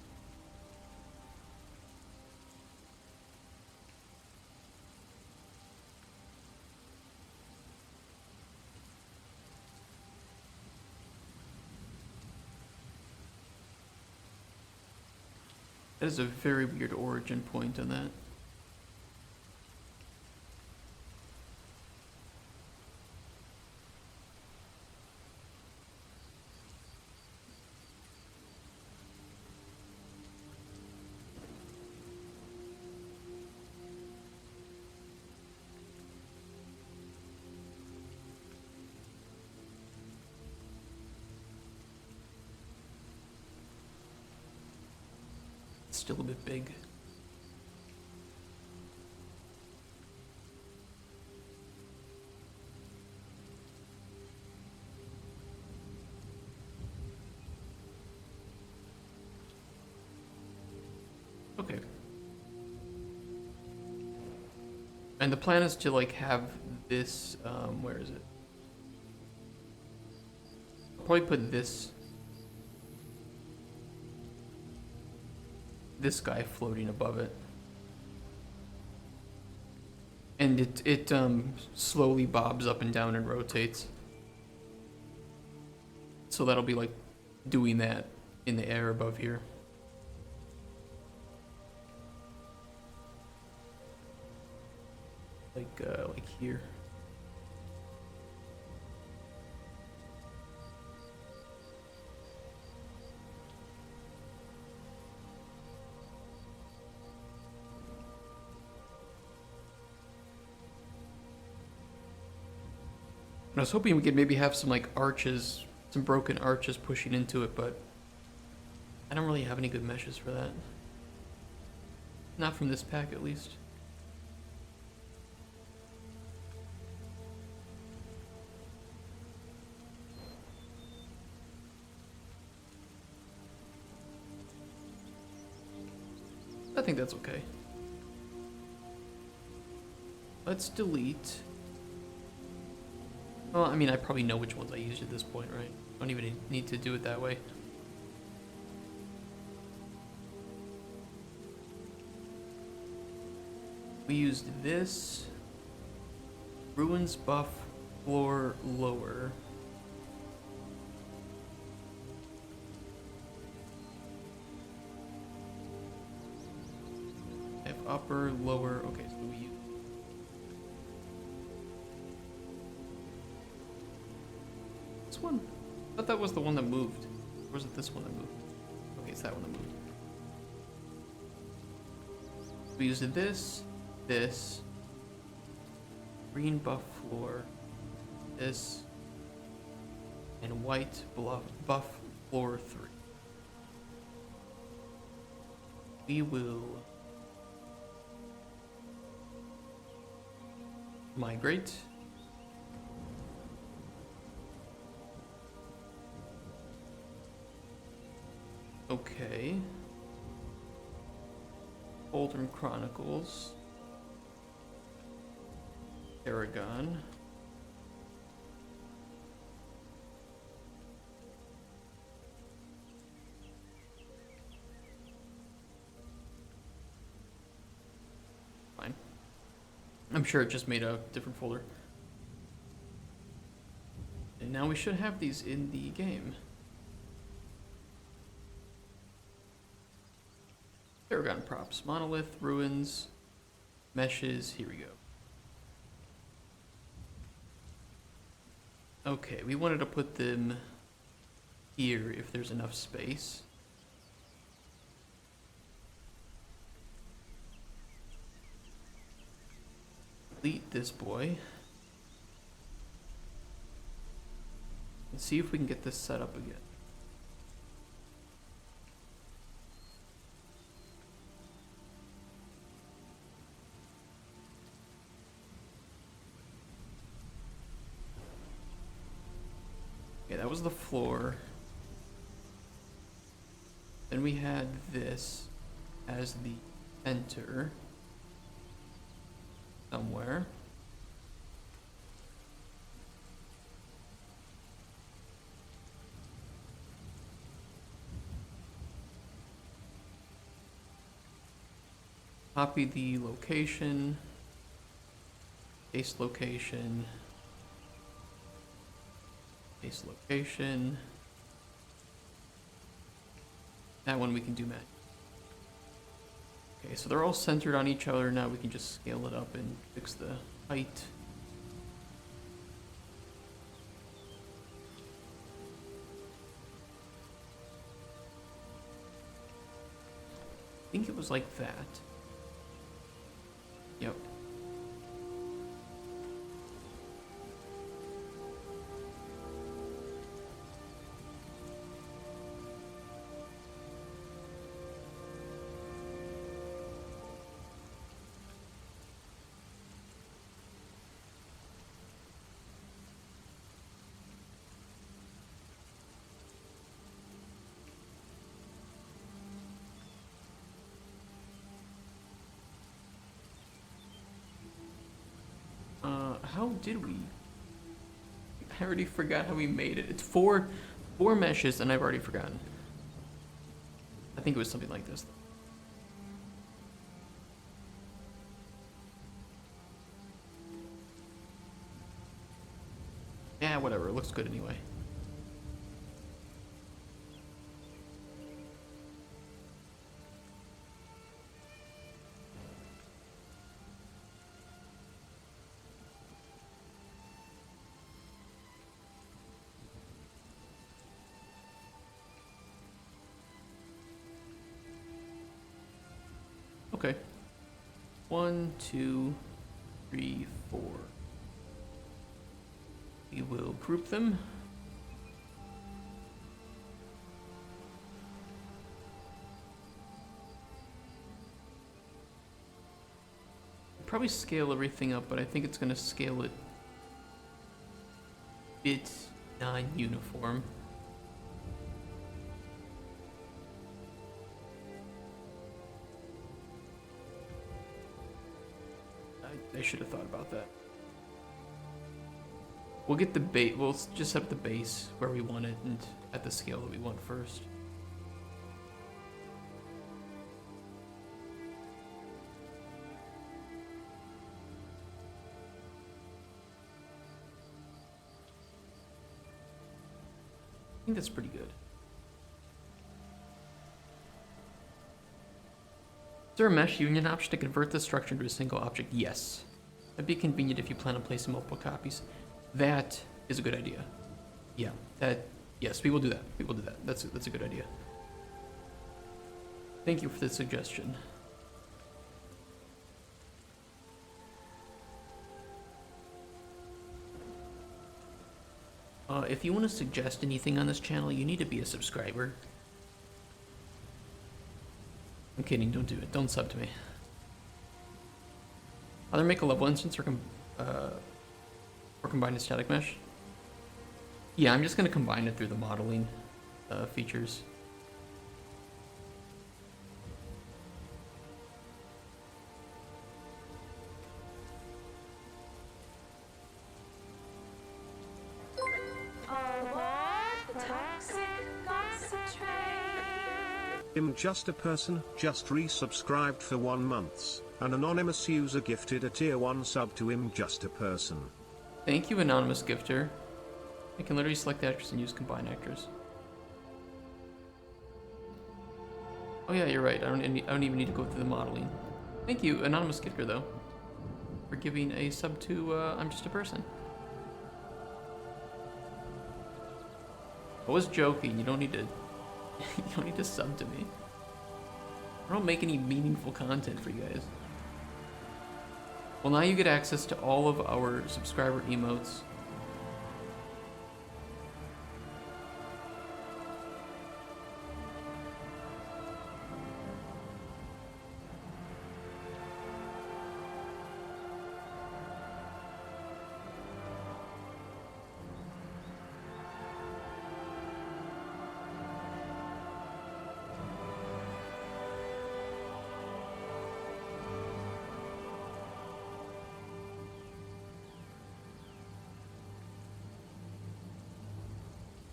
Speaker 1: That is a very weird origin point on that. still a bit big. Okay. And the plan is to like have this, where is it? I'll probably put this guy floating above it. And it slowly bobs up and down and rotates. So that'll be like doing that in the air above here. Like here. I was hoping we could maybe have some like arches, some broken arches pushing into it, but I don't really have any good meshes for that. Not from this pack, at least. I think that's okay. Let's delete. Well, I mean, I probably know which ones I used at this point, right? I don't even need to do it that way. We used this. Ruins buff floor lower. I have upper, lower. Okay, so we use. This one? I thought that was the one that moved. Or was it this one that moved? Okay, it's that one that moved. We used this, green buff floor, this, and white buff floor 3. We will migrate. Okay. Cauldron Chronicles. Aragon. Fine. I'm sure it just made a different folder. And now we should have these in the game. Aragon props, monolith, ruins, meshes, here we go. Okay, we wanted to put them here if there's enough space. Delete this boy. And see if we can get this set up again. Okay, that was the floor. Then we had this as the center somewhere. Copy the location, paste location. Base location. That one we can do manually. Okay, so they're all centered on each other. Now we can just scale it up and fix the height. I think it was like that. Yep. How did we? I already forgot how we made it. It's four meshes, and I've already forgotten. I think it was something like this. Yeah, whatever. It looks good anyway. Okay. 1, 2, 3, 4. We will group them. Probably scale everything up, but I think it's going to scale it a bit non-uniform. I should have thought about that. We'll get the base. We'll just set up the base where we want it and at the scale that we want first. I think that's pretty good. Is there a mesh union option to convert the structure into a single object? Yes. That'd be convenient if you plan on placing multiple copies. That is a good idea. Yeah, yes, we will do that. We will do that. That's a good idea. Thank you for the suggestion. If you want to suggest anything on this channel, you need to be a subscriber. I'm kidding, don't do it. Don't sub to me. Either make a level instance or combine a static mesh. Yeah, I'm just going to combine it through the modeling features.
Speaker 3: I'm just a person, just resubscribed for 1 month. An anonymous user gifted a tier 1 sub to him, just a person.
Speaker 1: Thank you, anonymous gifter. I can literally select the actress and use combine actors. Oh yeah, you're right. I don't even need to go through the modeling. Thank you, anonymous gifter, though, for giving a sub to I'm just a person. I was joking. You don't need to. You don't need to sub to me. I don't make any meaningful content for you guys. Well, now you get access to all of our subscriber emotes.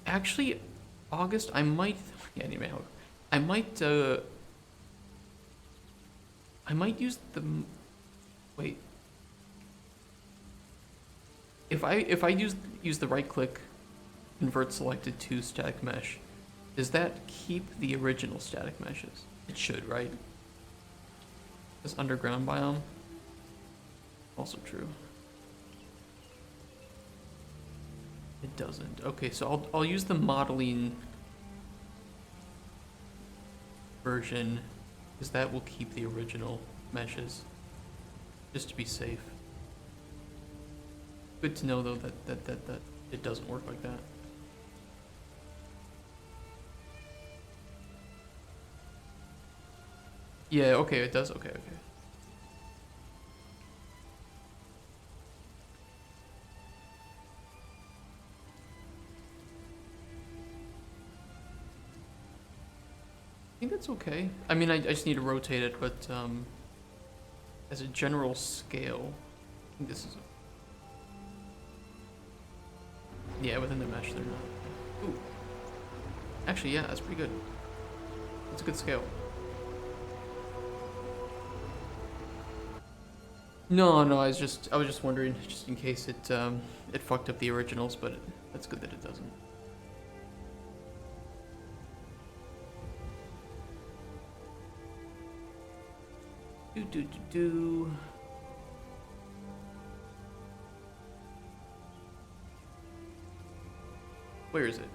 Speaker 1: Actually, August, I might. Yeah, anyway, I might use the. Wait. If I use the right click, convert selected to static mesh, does that keep the original static meshes? It should, right? This underground biome. Also true. It doesn't. Okay, so I'll use the modeling version, because that will keep the original meshes, just to be safe. Good to know though that it doesn't work like that. Yeah. Okay, it does. Okay. I think that's okay. I mean, I just need to rotate it, but as a general scale, I think this is Yeah, within the mesh they're not. Ooh. Actually, yeah, that's pretty good. That's a good scale. No, I was just wondering, just in case it fucked up the originals, but that's good that it doesn't. Do. Where is it?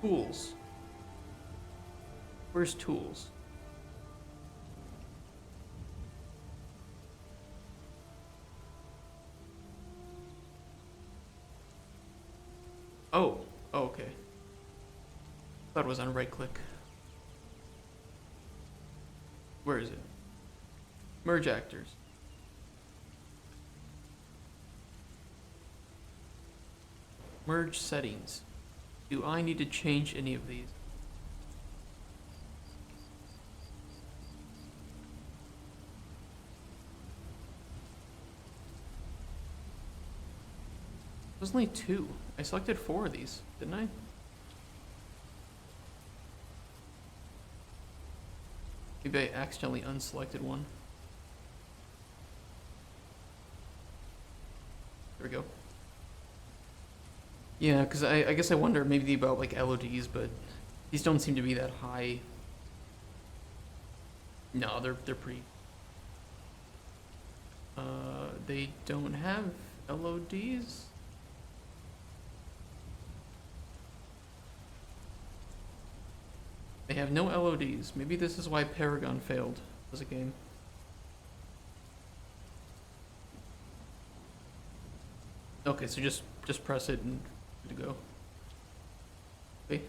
Speaker 1: Tools. Where's tools? Oh, okay. Thought it was on right click. Where is it? Merge actors. Merge settings. Do I need to change any of these? There's only 2. I selected 4 of these, didn't I? Maybe I accidentally unselected one. There we go. Yeah, because I guess I wonder maybe about like LODs, but these don't seem to be that high. No, they're pretty. They don't have LODs. They have no LODs. Maybe this is why Paragon failed as a game. Okay, so just press it and good to go. Okay.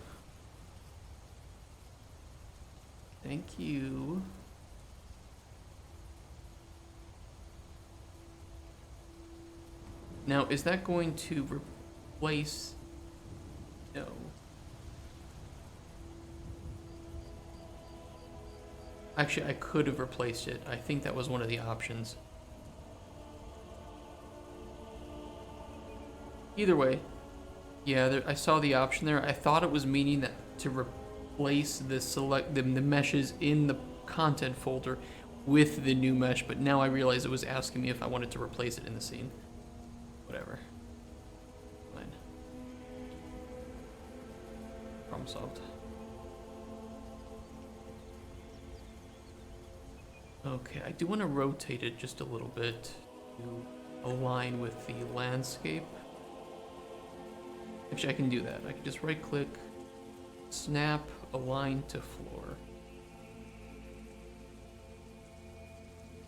Speaker 1: Thank you. Now, is that going to replace... No. Actually, I could have replaced it. I think that was one of the options. Either way, yeah, I saw the option there. I thought it was meaning that to replace the meshes in the content folder with the new mesh, but now I realize it was asking me if I wanted to replace it in the scene. Whatever. Fine. Problem solved. Okay, I do want to rotate it just a little bit to align with the landscape. Actually, I can do that. I can just right click, snap, align to floor.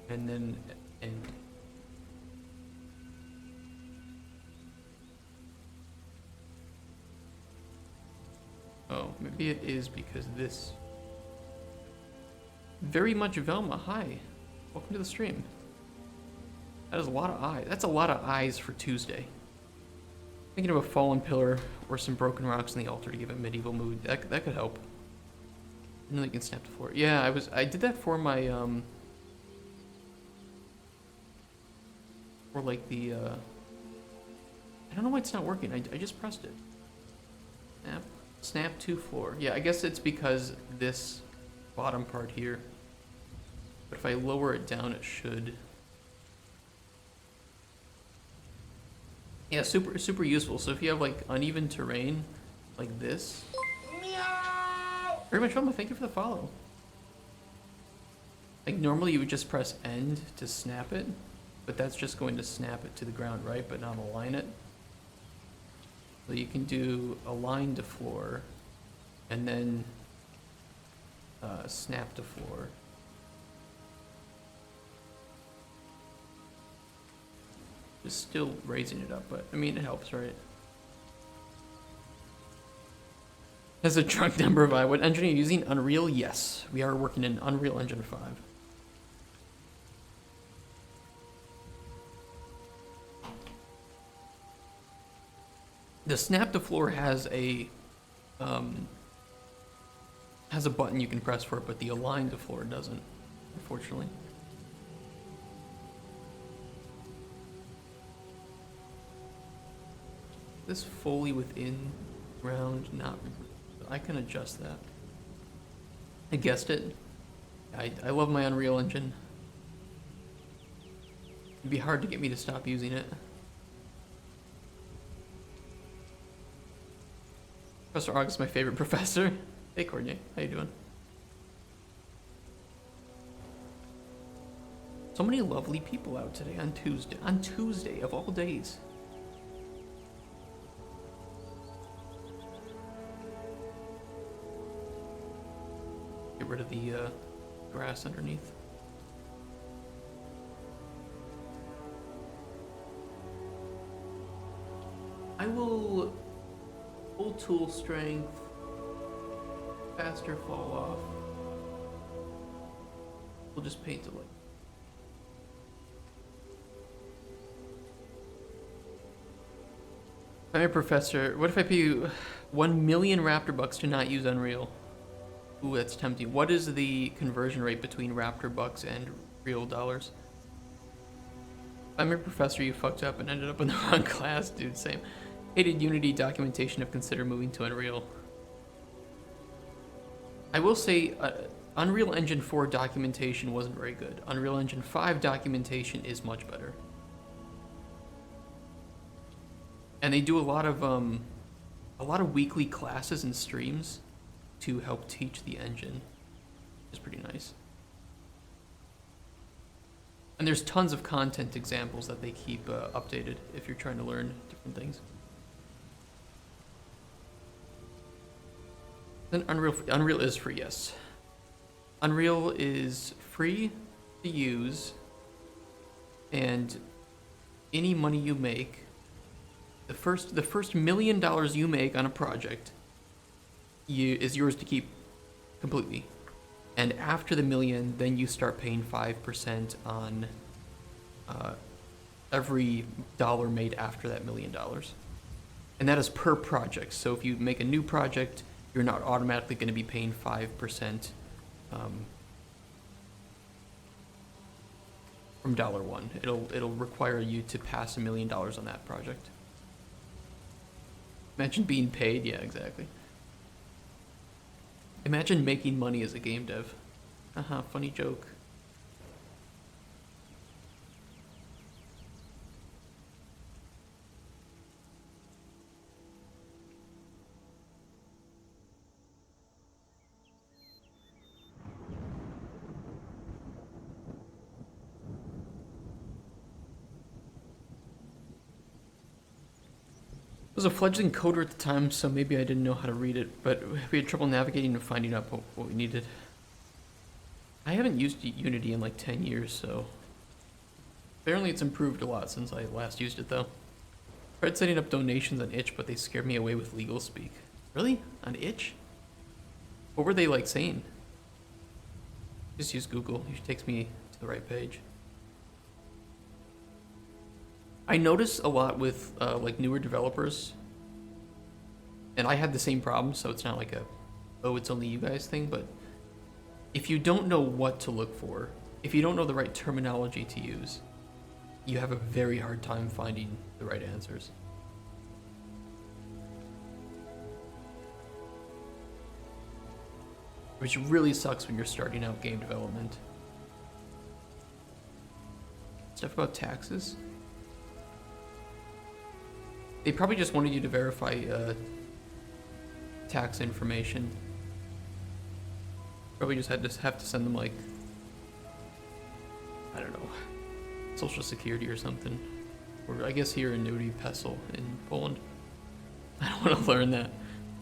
Speaker 1: And then end. Oh, maybe it is because this... Very much Velma, hi. Welcome to the stream. That is a lot of eyes. That's a lot of eyes for Tuesday. Thinking of a fallen pillar or some broken rocks in the altar to give it medieval mood. That could help. And then you can snap the floor. Yeah, I did that for my for like the I don't know why it's not working. I just pressed it. Snap to floor. Yeah, I guess it's because this bottom part here. But if I lower it down, it should. Yeah, super useful. So if you have like uneven terrain, like this. Meow! Very much fun. Thank you for the follow. Like normally you would just press end to snap it, but that's just going to snap it to the ground, right? But not align it. So you can do align to floor, and then snap to floor. Just still raising it up, but I mean it helps, right? Has a drunk number of what engine are you using? Unreal? Yes, we are working in Unreal Engine 5. The snap to floor has a button you can press for it, but the align to floor doesn't, unfortunately. This fully within ground, not... I can adjust that. I guessed it. I love my Unreal Engine. It'd be hard to get me to stop using it. Professor August, my favorite professor. Hey Courtney, how you doing? So many lovely people out today on Tuesday. On Tuesday of all days. Get rid of the grass underneath. I will full tool strength, faster fall off. We'll just paint it like. I'm a professor. What if I pay you 1 million Raptor bucks to not use Unreal? Ooh, that's tempting. What is the conversion rate between Raptor bucks and real dollars? I'm a professor, you fucked up and ended up in the wrong class, dude. Same. Hated Unity documentation of consider moving to Unreal. I will say, Unreal Engine 4 documentation wasn't very good. Unreal Engine 5 documentation is much better. And they do a lot of weekly classes and streams to help teach the engine, which is pretty nice. And there's tons of content examples that they keep updated if you're trying to learn different things. Then Unreal is free, yes. Unreal is free to use, and any money you make, the first $1 million you make on a project is yours to keep completely. And after the million, then you start paying 5% on every dollar made after that $1 million. And that is per project. So if you make a new project, you're not automatically going to be paying 5% from dollar one. It'll require you to pass $1 million on that project. Imagine being paid. Yeah, exactly. Imagine making money as a game dev. Haha, funny joke. I was a fledgling coder at the time, so maybe I didn't know how to read it, but we had trouble navigating and finding out what we needed. I haven't used Unity in like 10 years, so... Apparently it's improved a lot since I last used it, though. Tried setting up donations on itch, but they scared me away with legal speak. Really? On itch? What were they like saying? Just use Google. It takes me to the right page. I notice a lot with like newer developers, and I had the same problem, so it's not like a, oh, it's only you guys thing, but if you don't know what to look for, if you don't know the right terminology to use, you have a very hard time finding the right answers. Which really sucks when you're starting out game development. Stuff about taxes? They probably just wanted you to verify tax information. Probably just have to send them like, I don't know, Social Security or something. Or I guess here in Nudi Pesel in Poland. I don't want to learn that.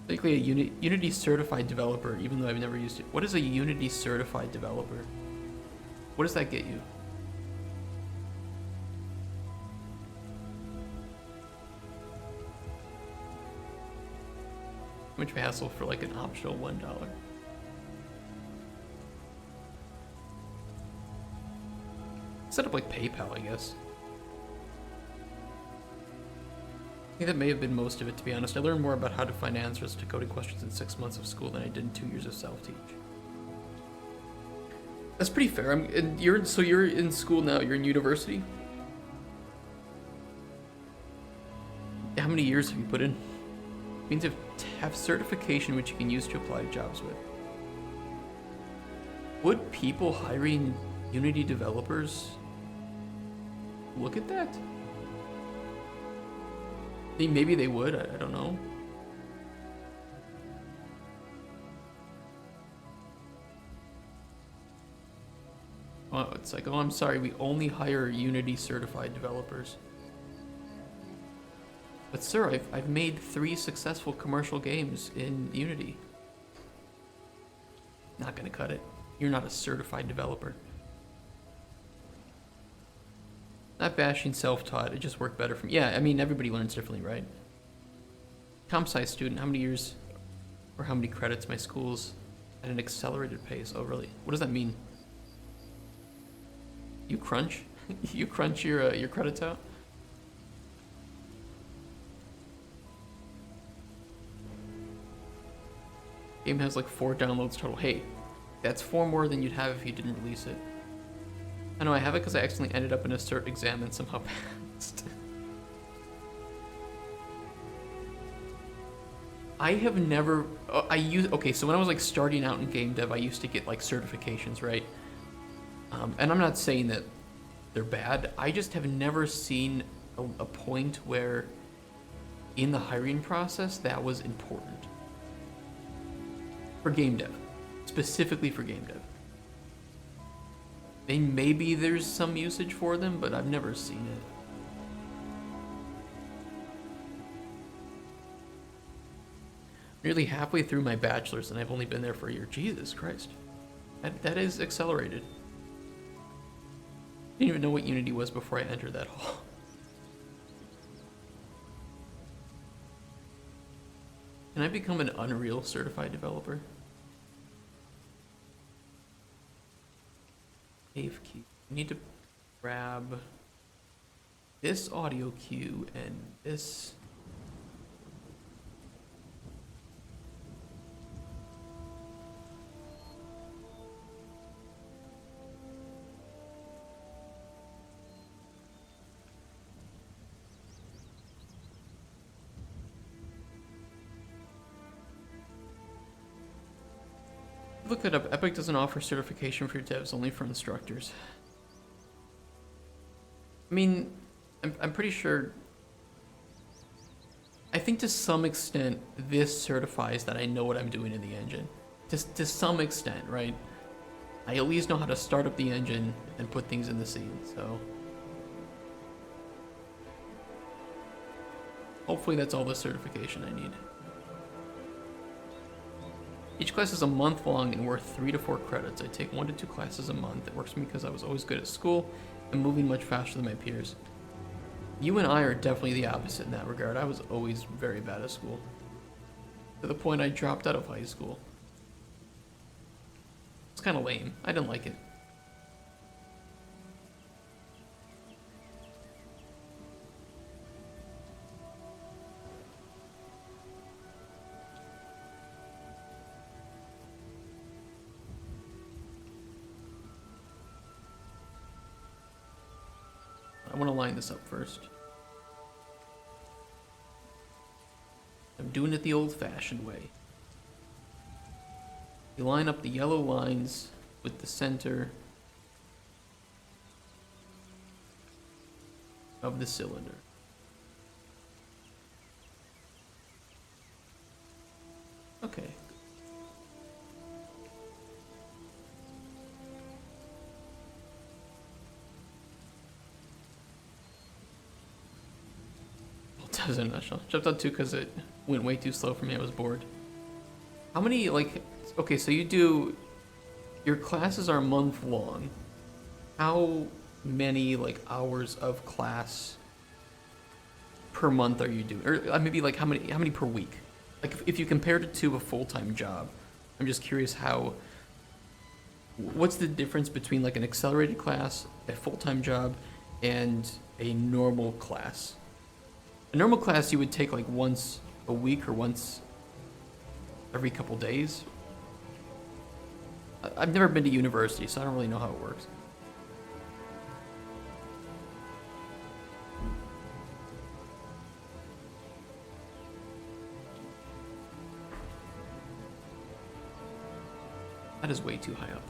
Speaker 1: Basically a Unity certified developer, even though I've never used it. What is a Unity certified developer? What does that get you? How much of a hassle for like an optional $1? Set up like PayPal, I guess. I think that may have been most of it, to be honest. I learned more about how to find answers to coding questions in 6 months of school than I did in 2 years of self-teach. That's pretty fair. So you're in school now. You're in university. How many years have you put in? It means you have certification which you can use to apply to jobs with. Would people hiring Unity developers look at that? I mean, maybe they would, I don't know. Oh, it's like, oh, I'm sorry, we only hire Unity certified developers. But sir, I've made 3 successful commercial games in Unity. Not gonna cut it. You're not a certified developer. Not bashing self-taught, it just worked better for me. Yeah, I mean, everybody learns differently, right? Comp sci student, how many years or how many credits my school's at an accelerated pace? Oh, really? What does that mean? You crunch? You crunch your credits out? Game has like 4 downloads total. Hey, that's 4 more than you'd have if you didn't release it. I know I have it because I accidentally ended up in a cert exam and somehow passed. I have never, okay, so when I was like starting out in game dev, I used to get like certifications, right? And I'm not saying that they're bad. I just have never seen a point where in the hiring process that was important. For game dev, specifically for game dev. And maybe there's some usage for them, but I've never seen it. Nearly halfway through my bachelor's and I've only been there for a year. Jesus Christ. That is accelerated. Didn't even know what Unity was before I entered that hall. Can I become an Unreal certified developer? Save key. I need to grab this audio cue and this. Look it up. Epic doesn't offer certification for devs, only for instructors. I mean, I'm pretty sure. I think to some extent this certifies that I know what I'm doing in the engine. To some extent, right? I at least know how to start up the engine and put things in the scene, so. Hopefully that's all the certification I need. Each class is a month long and worth 3 to 4 credits. I take 1 to 2 classes a month. It works for me because I was always good at school and moving much faster than my peers. You and I are definitely the opposite in that regard. I was always very bad at school. To the point I dropped out of high school. It's kind of lame. I didn't like it. I want to line this up first. I'm doing it the old-fashioned way. You line up the yellow lines with the center of the cylinder. Okay. In a nutshell. Jumped on 2 because it went way too slow for me. I was bored. How many, like, okay, so you do, your classes are a month long. How many, like, hours of class per month are you doing? Or maybe, like, how many per week? Like, if you compared it to a full-time job, I'm just curious what's the difference between, like, an accelerated class, a full-time job, and a normal class? A normal class you would take like once a week or once every couple days. I've never been to university, so I don't really know how it works. That is way too high up.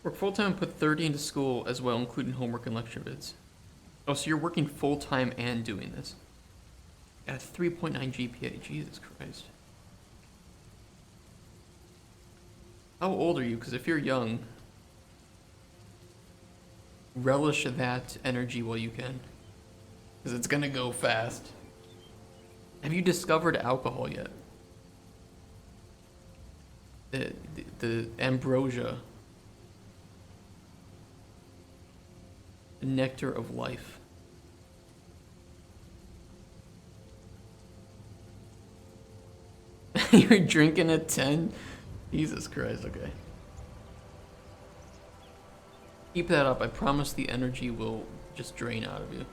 Speaker 1: Work full-time and put 30 into school as well, including homework and lecture vids. Oh, so you're working full-time and doing this. At 3.9 GPA, Jesus Christ. How old are you? Because if you're young, relish that energy while you can. Because it's gonna go fast. Have you discovered alcohol yet? The ambrosia. The nectar of life. You're drinking at 10? Jesus Christ, okay. Keep that up. I promise the energy will just drain out of you.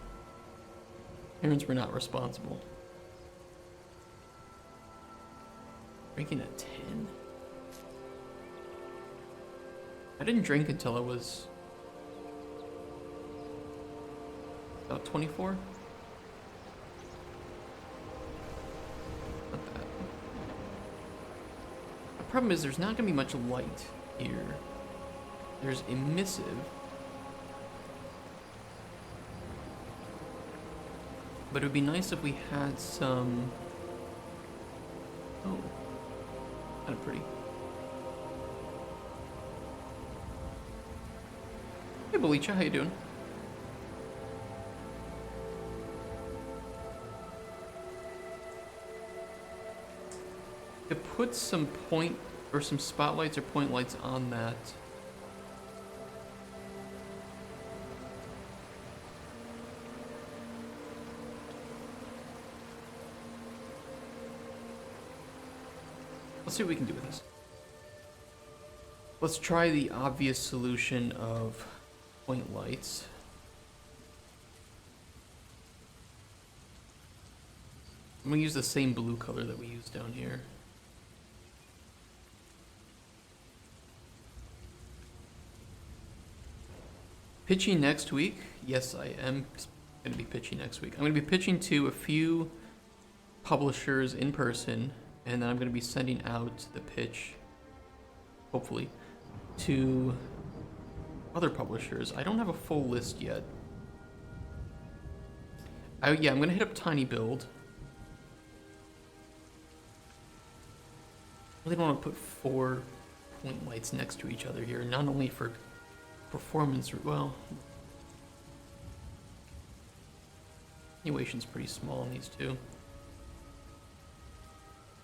Speaker 1: Parents were not responsible. Drinking at 10? I didn't drink until I was about 24? Not bad. The problem is there's not gonna be much light here. There's emissive. But it would be nice if we had some... Oh. Kind of pretty. Hey, Belicha, how you doing? To put some point or some spotlights or point lights on that. Let's see what we can do with this. Let's try the obvious solution of point lights. I'm gonna use the same blue color that we used down here. Pitching next week? Yes, I am going to be pitching next week. I'm going to be pitching to a few publishers in person, and then I'm going to be sending out the pitch, hopefully, to other publishers. I don't have a full list yet. Yeah, I'm going to hit up Tiny Build. I really don't want to put 4 point lights next to each other here, not only for performance, well, attenuation's pretty small on these two.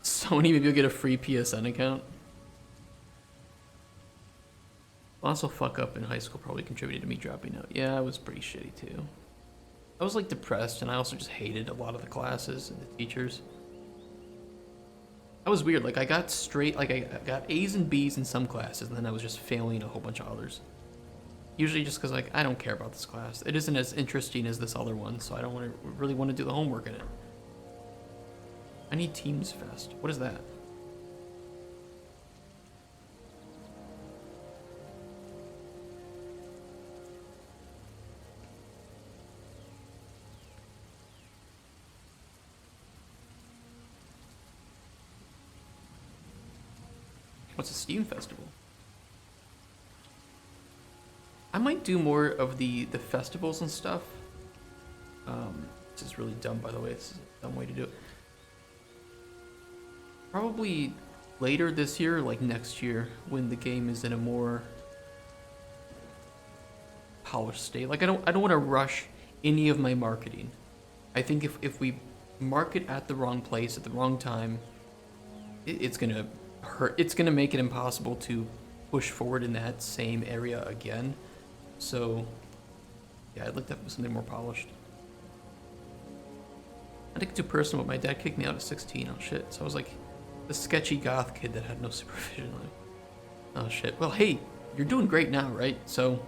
Speaker 1: Sony, maybe you'll get a free PSN account. Also, fuck up in high school probably contributed to me dropping out. Yeah, I was pretty shitty too. I was like depressed, and I also just hated a lot of the classes and the teachers. That was weird. Like I got A's and B's in some classes, and then I was just failing a whole bunch of others. Usually just because, like, I don't care about this class. It isn't as interesting as this other one, so I don't really want to do the homework in it. I need Teams Fest. What is that? What's a Steam Festival? I might do more of the festivals and stuff. This is really dumb, by the way. It's a dumb way to do it. Probably later this year, like next year, when the game is in a more polished state. Like I don't want to rush any of my marketing. I think if we market at the wrong place at the wrong time, it's gonna hurt. It's gonna make it impossible to push forward in that same area again. So, yeah, I'd like that with something more polished. I think it's too personal, but my dad kicked me out at 16. Oh shit! So I was like the sketchy goth kid that had no supervision. Like, oh shit. Well, hey, you're doing great now, right? So,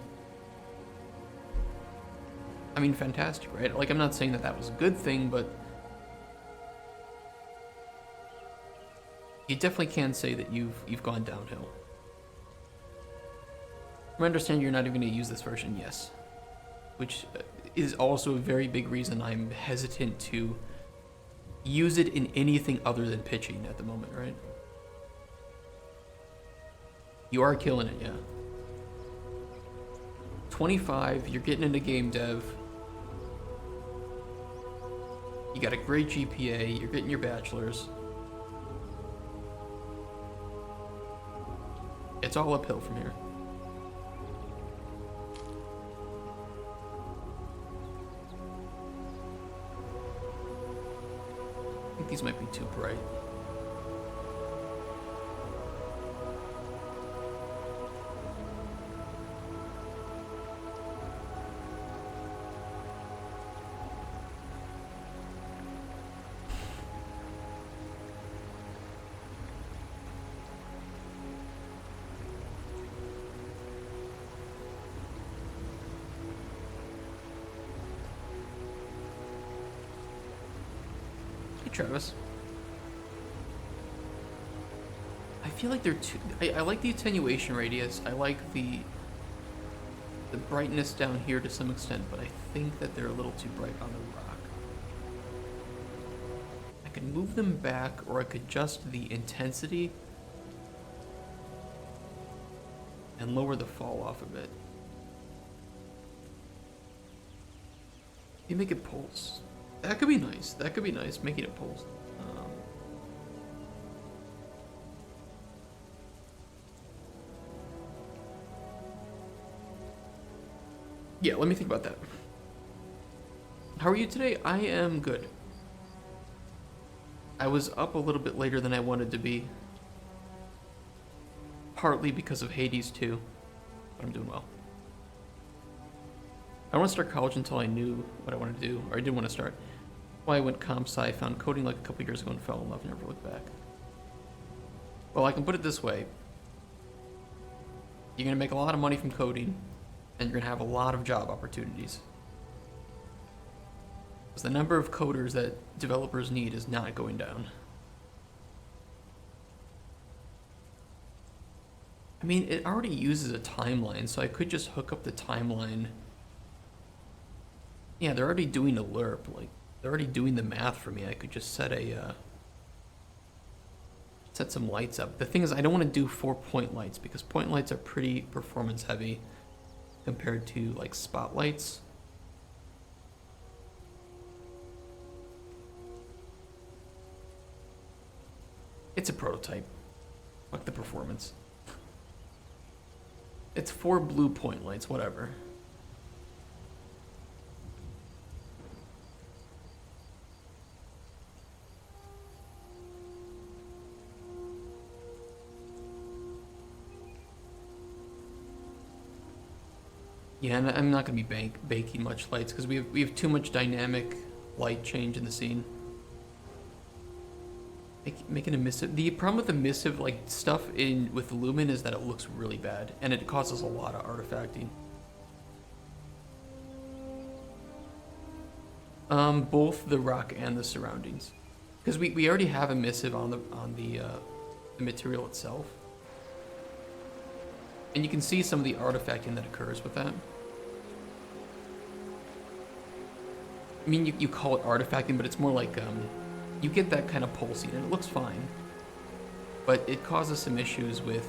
Speaker 1: I mean, fantastic, right? Like, I'm not saying that that was a good thing, but you definitely can say that you've gone downhill. I understand you're not even going to use this version, yes. Which is also a very big reason I'm hesitant to use it in anything other than pitching at the moment, right? You are killing it, yeah. 25, you're getting into game dev. You got a great GPA, you're getting your bachelor's. It's all uphill from here. I think these might be too bright. Travis. I feel like they're too... I like the attenuation radius. I like the brightness down here to some extent, but I think that they're a little too bright on the rock. I could move them back, or I could adjust the intensity and lower the fall off a bit. You make it pulse. That could be nice. That could be nice, making it pulse. Yeah, let me think about that. How are you today? I am good. I was up a little bit later than I wanted to be. Partly because of Hades too, but I'm doing well. I don't want to start college until I knew what I wanted to do, or I did want to start. Well, I went comp sci, found coding like a couple years ago and fell in love and never looked back. Well, I can put it this way. You're going to make a lot of money from coding, and you're going to have a lot of job opportunities. Because the number of coders that developers need is not going down. I mean, it already uses a timeline, so I could just hook up the timeline. Yeah, they're already doing a lerp, like, they're already doing the math for me. I could just set some lights up. The thing is, I don't want to do 4-point lights because point lights are pretty performance heavy compared to like spotlights. It's a prototype. Fuck the performance. It's 4 blue point lights, whatever. Yeah, and I'm not going to be baking much lights because we have too much dynamic light change in the scene. Making emissive. The problem with emissive like stuff with Lumen is that it looks really bad and it causes a lot of artifacting. Both the rock and the surroundings, because we already have emissive on the material itself. And you can see some of the artifacting that occurs with that. I mean, you call it artifacting, but it's more like, you get that kind of pulsing, and it looks fine. But it causes some issues with...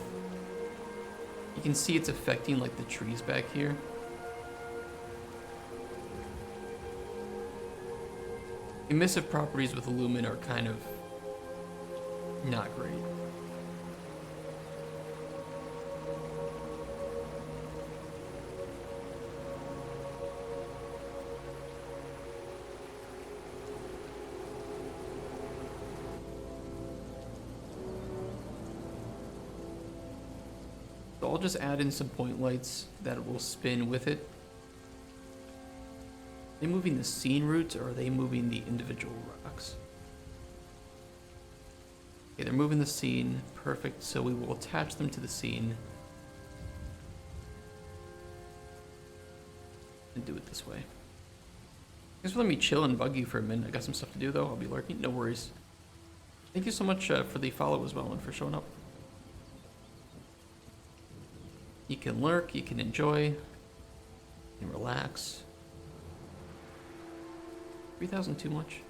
Speaker 1: You can see it's affecting, like, the trees back here. Emissive properties with Lumen are kind of not great. So I'll just add in some point lights that will spin with it. Are they moving the scene roots or are they moving the individual rocks? Okay, they're moving the scene. Perfect. So we will attach them to the scene. And do it this way. Thanks for letting me chill and bug you for a minute. I got some stuff to do though. I'll be lurking. No worries. Thank you so much for the follow as well and for showing up. You can lurk, you can enjoy, you can relax. 3,000 too much?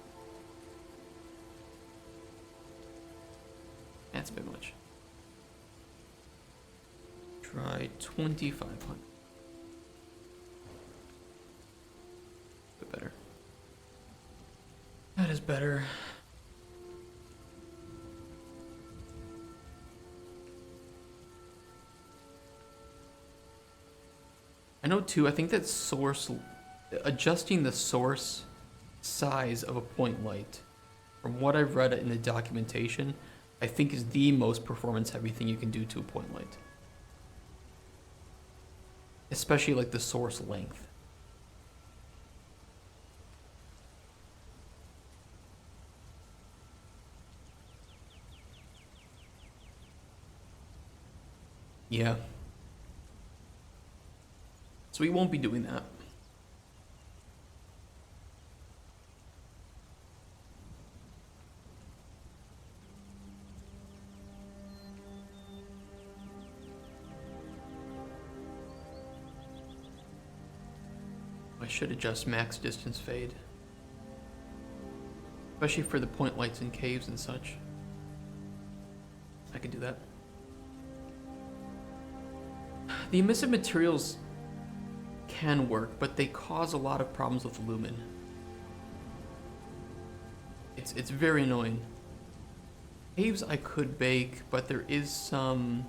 Speaker 1: That's a bit much. Try 2,500. Bit better. That is better. I know too, I think that adjusting the source size of a point light, from what I've read in the documentation, I think is the most performance heavy thing you can do to a point light. Especially like the source length. Yeah. So we won't be doing that. I should adjust max distance fade. Especially for the point lights in caves and such. I can do that. The emissive materials can work, but they cause a lot of problems with lumen. It's very annoying. Caves I could bake, but there is some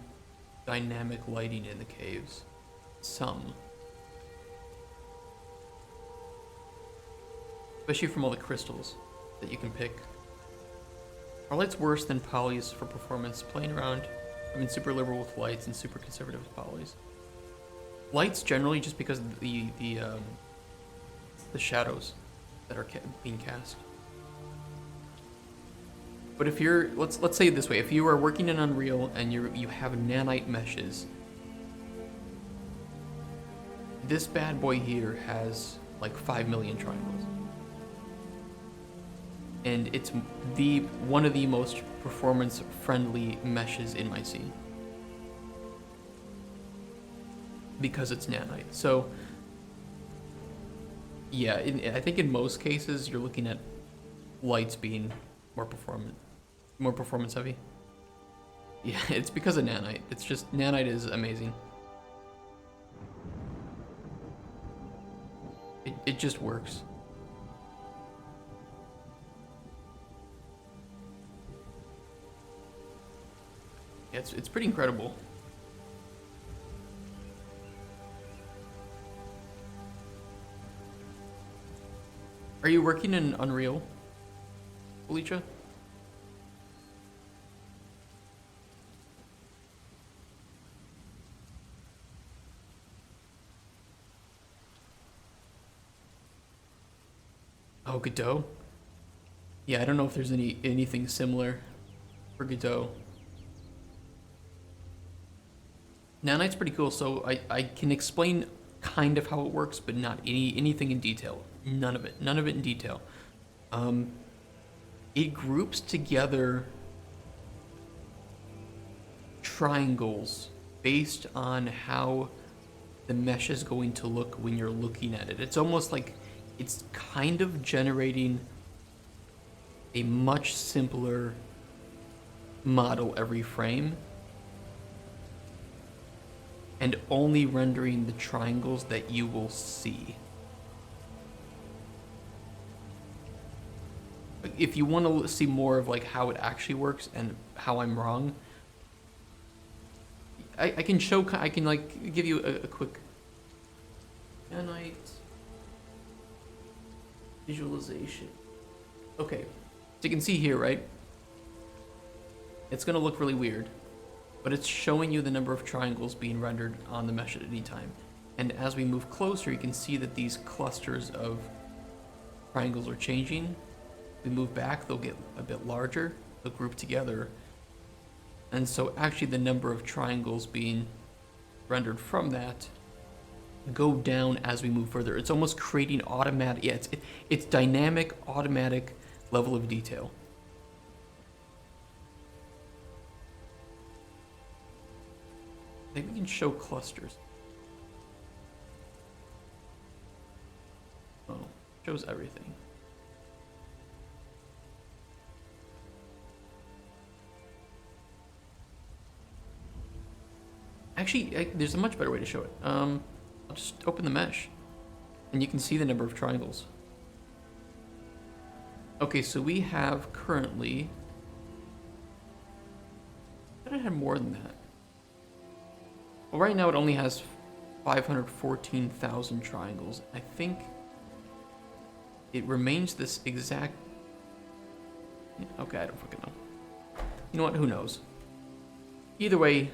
Speaker 1: dynamic lighting in the caves. Some. Especially from all the crystals that you can pick. Are lights worse than polys for performance? Playing around, I've been super liberal with lights and super conservative with polys. Lights generally just because of the shadows that are being cast. But if you're, let's say it this way, if you are working in Unreal and you have nanite meshes, this bad boy here has like 5 million triangles. And it's one of the most performance friendly meshes in my scene. Because it's nanite. So yeah, I think in most cases you're looking at lights being more performance heavy. Yeah, it's because of nanite. It's just, nanite is amazing. It just works. Yeah, it's pretty incredible. Are you working in Unreal, Felicia? Oh, Godot? Yeah, I don't know if there's anything similar for Godot. Nanite's pretty cool, so I can explain kind of how it works, but not anything in detail. None of it in detail. It groups together triangles based on how the mesh is going to look when you're looking at it. It's almost like it's kind of generating a much simpler model every frame and only rendering the triangles that you will see. If you want to see more of like how it actually works and how I'm wrong, I can like give you a quick nanite visualization. Okay, so you can see here, right? It's gonna look really weird, but it's showing you the number of triangles being rendered on the mesh at any time. And as we move closer, you can see that these clusters of triangles are changing. We move back, they'll get a bit larger, they'll group together. And so actually the number of triangles being rendered from that go down as we move further. It's almost creating automatic, yeah, it's dynamic, automatic level of detail. I think we can show clusters. Oh, shows everything. Actually, there's a much better way to show it. I'll just open the mesh, and you can see the number of triangles. Okay, so we have currently... I thought it had more than that. Well, right now it only has 514,000 triangles. I think it remains this exact... Okay, I don't fucking know. You know what? Who knows? Either way,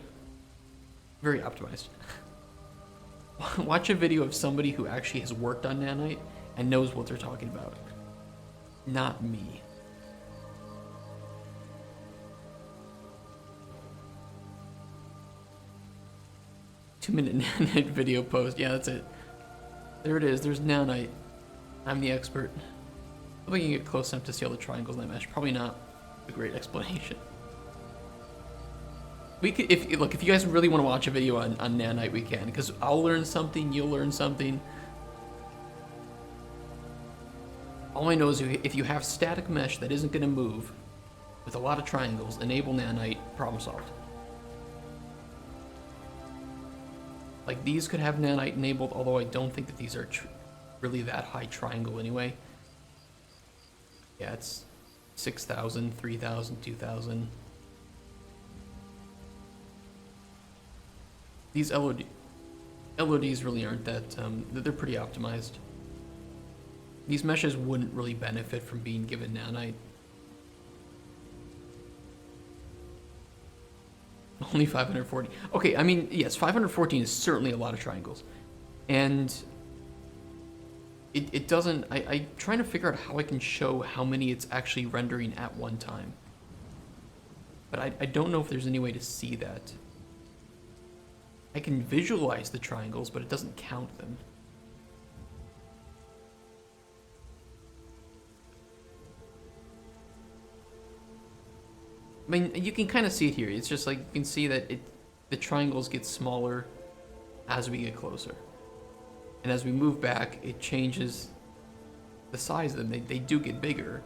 Speaker 1: very optimized. Watch a video of somebody who actually has worked on nanite and knows what they're talking about. Not me. Two-minute nanite video post. Yeah, that's it. There it is. There's nanite. I'm the expert. If we can get close enough to see all the triangles in that mesh. Probably not a great explanation. We could, if you guys really want to watch a video on nanite, we can, because I'll learn something, you'll learn something. All I know is if you have static mesh that isn't going to move, with a lot of triangles, enable nanite, problem solved. Like, these could have nanite enabled, although I don't think that these are really that high triangle anyway. Yeah, it's 6,000, 3,000, 2,000. These LODs really aren't that, they're pretty optimized. These meshes wouldn't really benefit from being given nanite. Only 540. Okay, I mean, yes, 514 is certainly a lot of triangles. And it doesn't, I'm trying to figure out how I can show how many it's actually rendering at one time. But I don't know if there's any way to see that. I can visualize the triangles, but it doesn't count them. I mean, you can kind of see it here. It's just like, you can see that the triangles get smaller as we get closer. And as we move back, it changes the size of them. They do get bigger.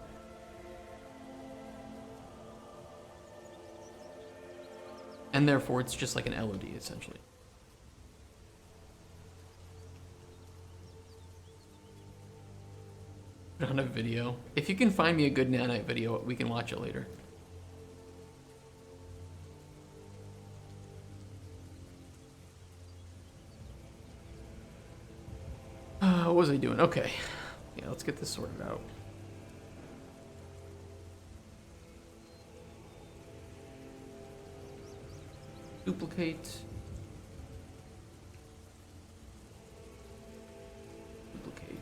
Speaker 1: And therefore, it's just like an LOD, essentially. Put on a video. If you can find me a good nanite video, we can watch it later. What was I doing? Okay. Yeah, let's get this sorted out. Duplicate. Duplicate.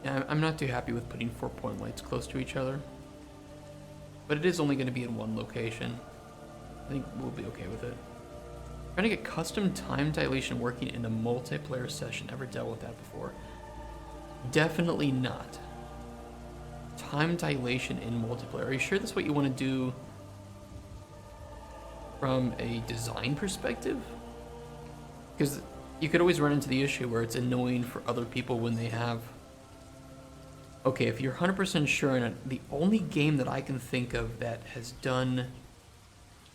Speaker 1: Yeah, I'm not too happy with putting 4-point lights close to each other. But it is only going to be in one location. I think we'll be okay with it. Trying to get custom time dilation working in a multiplayer session. Ever dealt with that before? Definitely not. Time dilation in multiplayer. Are you sure that's what you want to do from a design perspective? Because you could always run into the issue where it's annoying for other people when they have... Okay, if you're 100% sure on it, the only game that I can think of that has done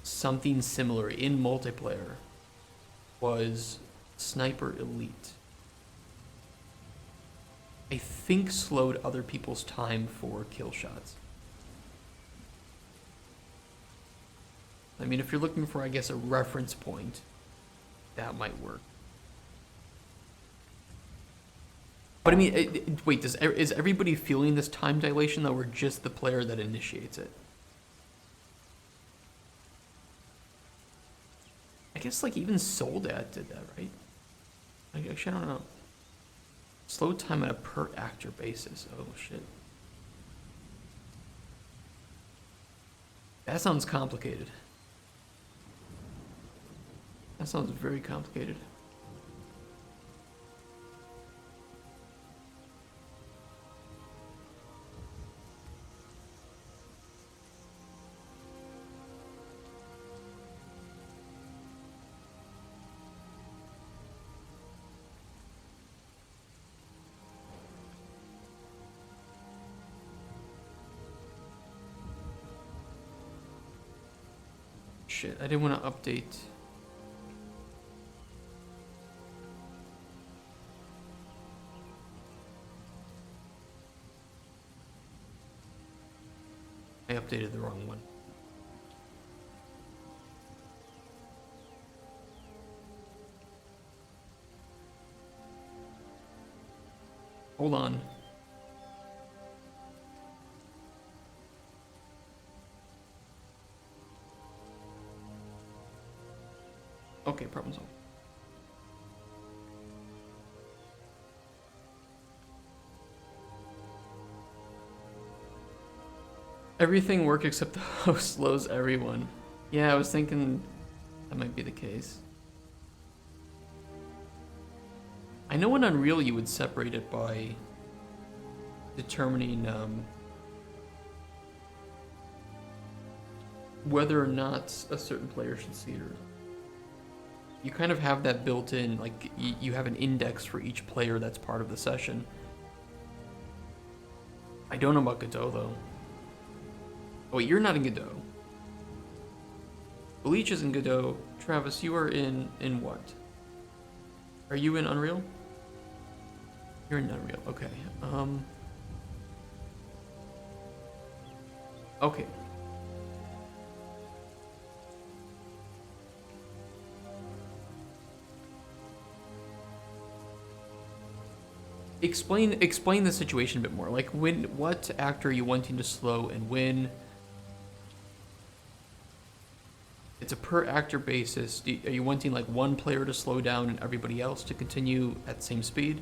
Speaker 1: something similar in multiplayer was Sniper Elite. I think slowed other people's time for kill shots. I mean, if you're looking for, I guess, a reference point, that might work. But I mean, wait, is everybody feeling this time dilation, though, or just the player that initiates it? I guess, like, even Soldat did that, right? Actually, I don't know. Slow time on a per actor basis. Oh, shit. That sounds complicated. That sounds very complicated. Shit, I didn't want to update. I updated the wrong one. Hold on. Okay, problem solved. Everything worked except the host slows everyone. Yeah, I was thinking that might be the case. I know in Unreal you would separate it by determining whether or not a certain player should see it. You kind of have that built in, like you have an index for each player that's part of the session. I don't know about Godot though. Oh wait, you're not in Godot. Bleach is in Godot. Travis, you are in what? Are you in Unreal? You're in Unreal, okay. Okay. Explain the situation a bit more. Like what actor are you wanting to slow and when? It's a per actor basis. Are you wanting like one player to slow down and everybody else to continue at the same speed?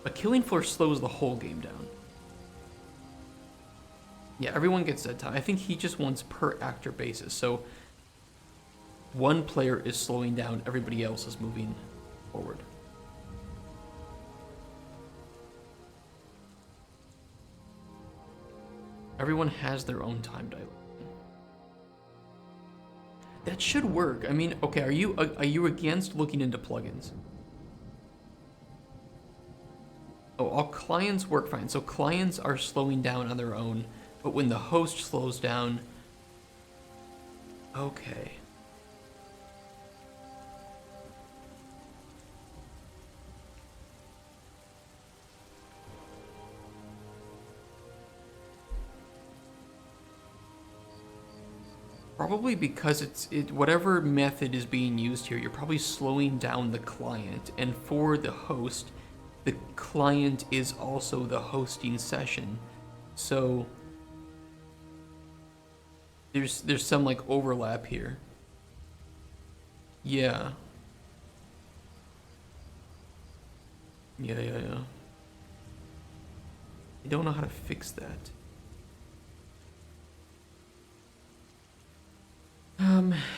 Speaker 1: A killing floor slows the whole game down. Yeah, everyone gets dead time. I think he just wants per actor basis. So one player is slowing down, everybody else is moving forward. Everyone has their own time dilation. That should work. I mean, okay, are you against looking into plugins? Oh, all clients work fine. So clients are slowing down on their own, but when the host slows down, okay. Probably because whatever method is being used here, you're probably slowing down the client, and for the host, the client is also the hosting session. So there's some like overlap here. Yeah. Yeah. I don't know how to fix that.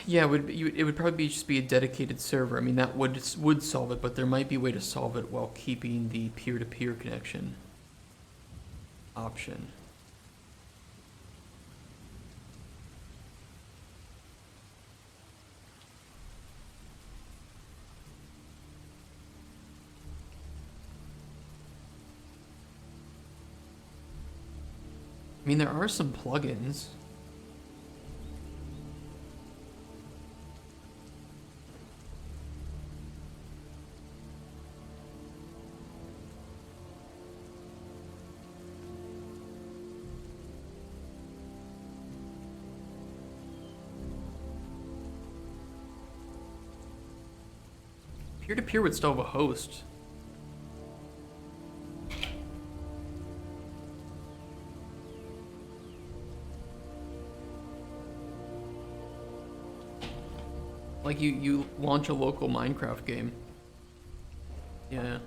Speaker 1: Yeah, it would probably just be a dedicated server. I mean, that would solve it, but there might be a way to solve it while keeping the peer-to-peer connection option. I mean, there are some plugins. Peer-to-peer would still have a host. Like you launch a local Minecraft game. Yeah.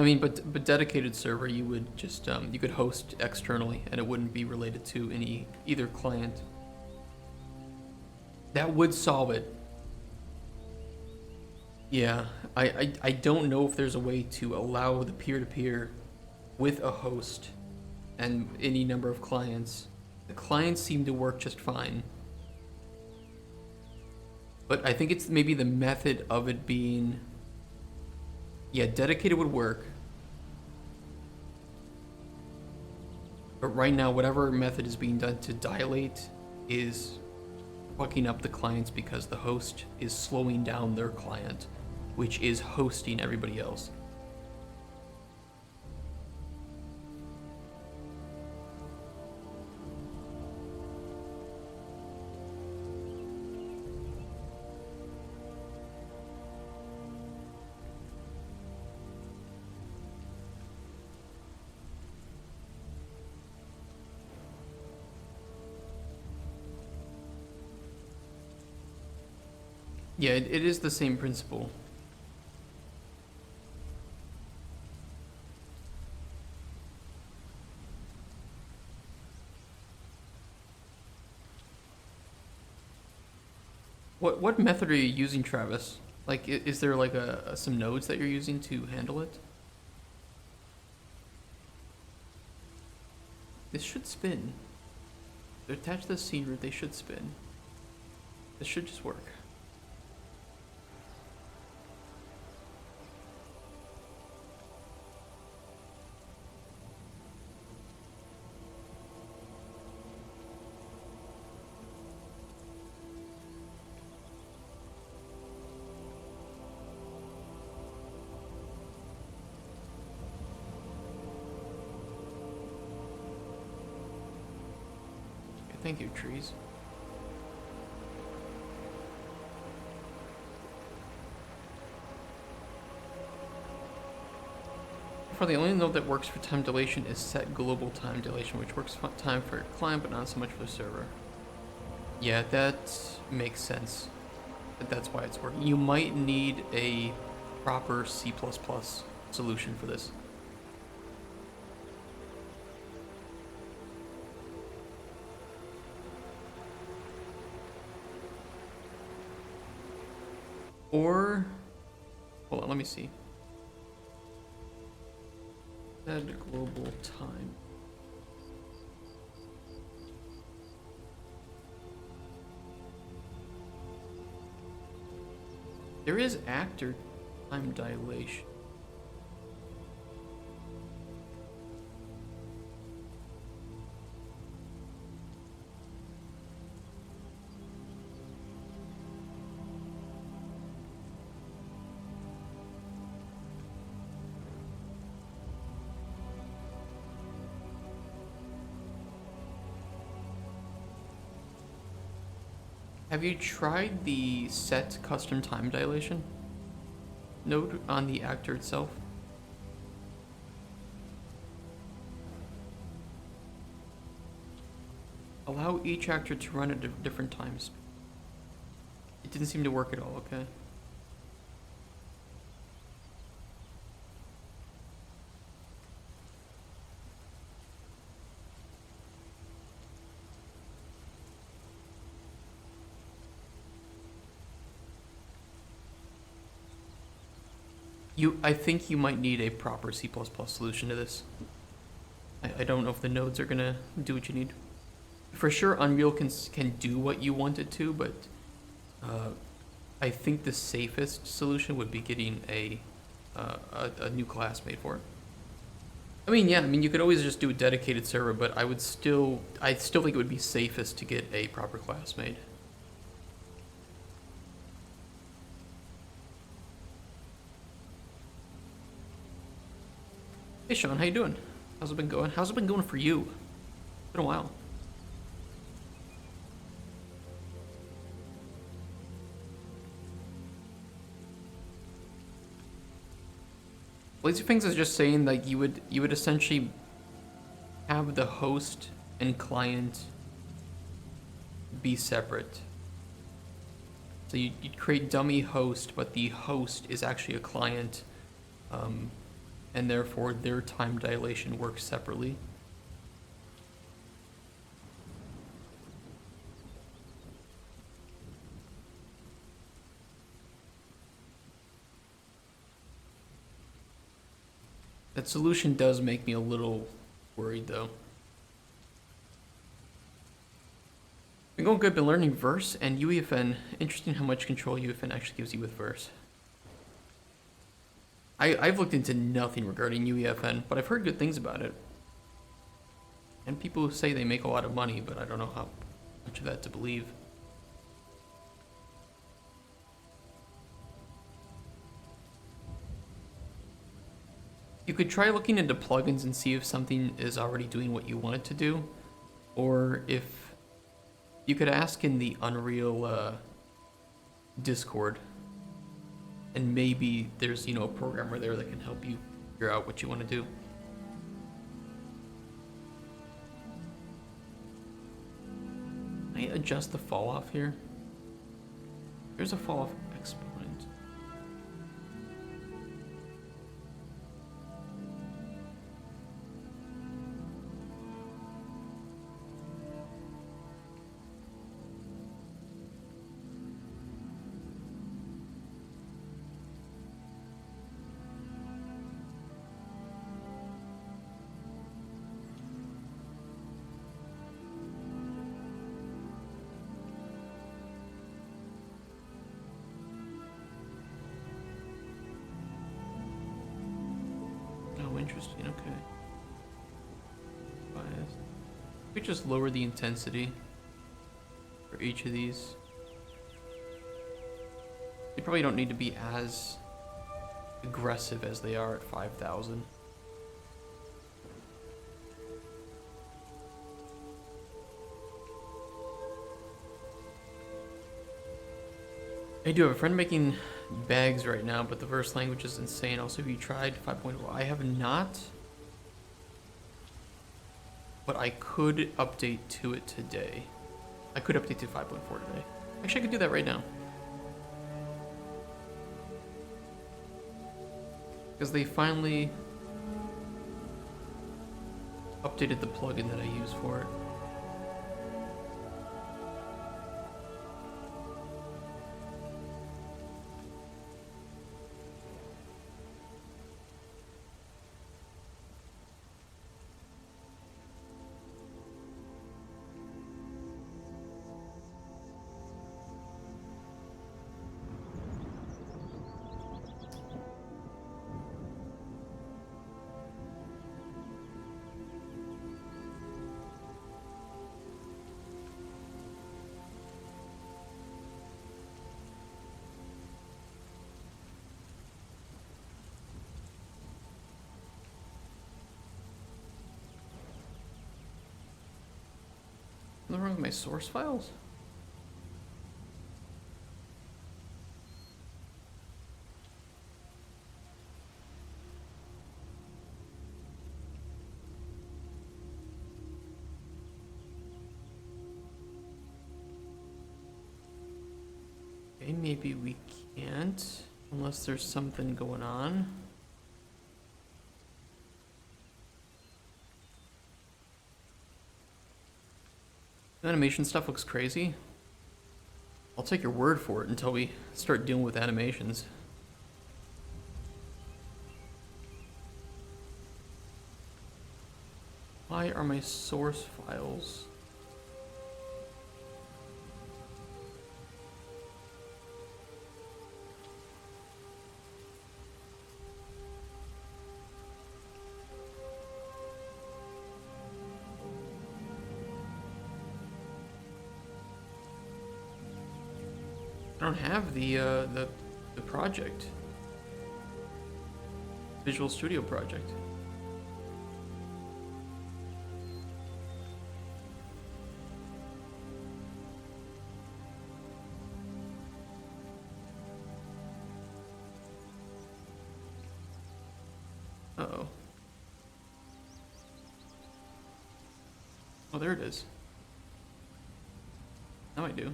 Speaker 1: I mean, but dedicated server, you would just you could host externally, and it wouldn't be related to either client. That would solve it. Yeah, I don't know if there's a way to allow the peer-to-peer with a host and any number of clients. The clients seem to work just fine. But I think it's maybe the method of it being... Yeah, dedicated would work. But right now, whatever method is being done to dilate is fucking up the clients because the host is slowing down their client, which is hosting everybody else. Yeah, it is the same principle. What method are you using, Travis? Like, is there like some nodes that you're using to handle it? This should spin. They're attached to the seed root, they should spin. This should just work. Thank you, trees. For the only node that works for time dilation is set global time dilation, which works time for client but not so much for the server. Yeah, that makes sense. That's why it's working. You might need a proper C++ solution for this. Or, hold on, let me see. Add global time. There is actor time dilation. Have you tried the set custom time dilation node on the actor itself? Allow each actor to run at different times. It didn't seem to work at all, okay? I think you might need a proper C++ solution to this. I don't know if the nodes are gonna do what you need. For sure, Unreal can do what you want it to, but I think the safest solution would be getting a new class made for it. I mean, yeah, I mean you could always just do a dedicated server, but I still think it would be safest to get a proper class made. Hey Sean, how you doing? How's it been going? How's it been going for you? It's been a while. Lazy Fangs is just saying like you would essentially have the host and client be separate. So you'd create dummy host, but the host is actually a client. and therefore their time dilation works separately. That solution does make me a little worried, though. Been going good, been learning verse and UEFN. Interesting how much control UEFN actually gives you with verse. I've looked into nothing regarding UEFN, but I've heard good things about it. And people say they make a lot of money, but I don't know how much of that to believe. You could try looking into plugins and see if something is already doing what you want it to do, or if you could ask in the Unreal Discord, and maybe there's, you know, a programmer there that can help you figure out what you want to do. Can I adjust the fall off here? There's a fall off exponent. Interesting, okay. Bias. We just lower the intensity for each of these. They probably don't need to be as aggressive as they are at 5,000. I do have a friend making bags right now, but the verse language is insane. Also, have you tried 5.0? I have not, but I could update to it today. I could update to 5.4 today. Actually, I could do that right now. Because they finally updated the plugin that I use for it. Nothing wrong with my source files? Okay, maybe we can't, unless there's something going on. The animation stuff looks crazy. I'll take your word for it until we start dealing with animations. Why are my source files? I don't have the project. Visual Studio project. Uh-oh. Oh, there it is. Now I do.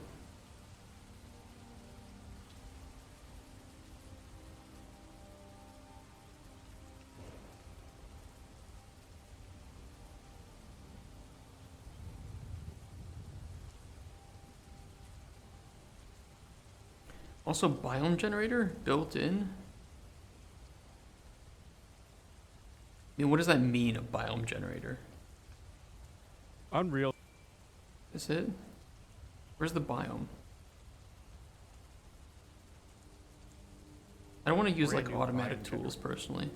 Speaker 1: Also, biome generator built in. I mean, what does that mean, a biome generator?
Speaker 4: Unreal.
Speaker 1: Is it? Where's the biome? I don't want to use
Speaker 4: Brand
Speaker 1: like
Speaker 4: new
Speaker 1: automatic
Speaker 4: biome
Speaker 1: tools personally.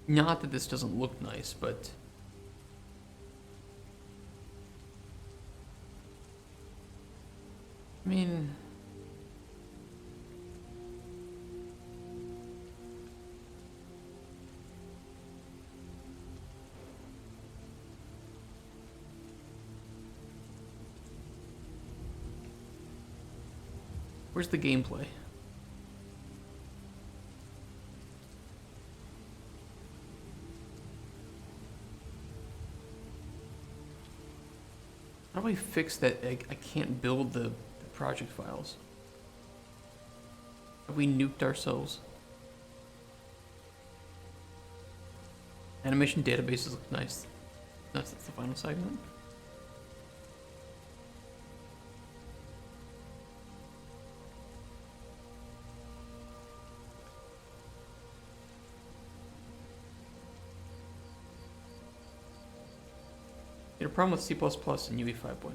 Speaker 1: Not that this doesn't look nice, but I mean, where's the gameplay? How do I fix that? I can't build the project files. Have we nuked ourselves? Animation databases look nice. That's the final segment. You had a problem with C++ and UE 5.4.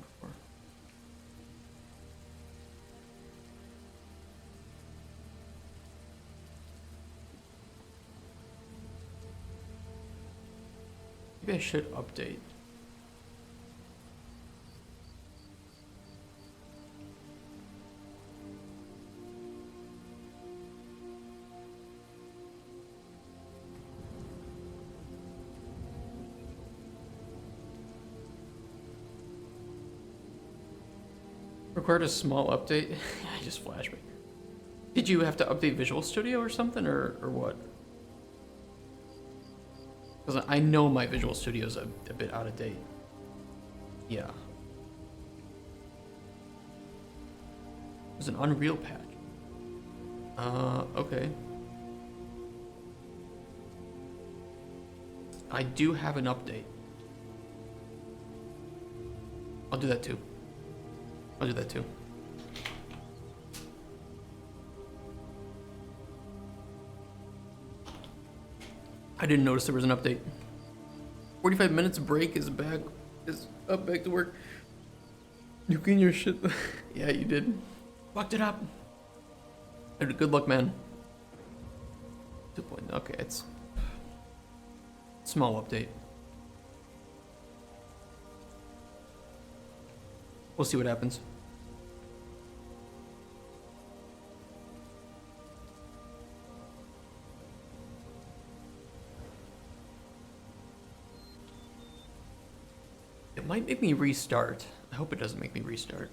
Speaker 1: Maybe I should update. Required a small update. I just flashed me. Did you have to update Visual Studio or something, or what? Because I know my Visual Studio is a bit out of date. Yeah. It was an Unreal patch. Okay. I do have an update. I'll do that too. I'll do that too. I didn't notice there was an update. 45 minutes break is back. Is up back to work. You clean your shit. Yeah, you did. Fucked it up. Good luck, man. 2 point. Okay, it's small update. We'll see what happens. It might make me restart. I hope it doesn't make me restart.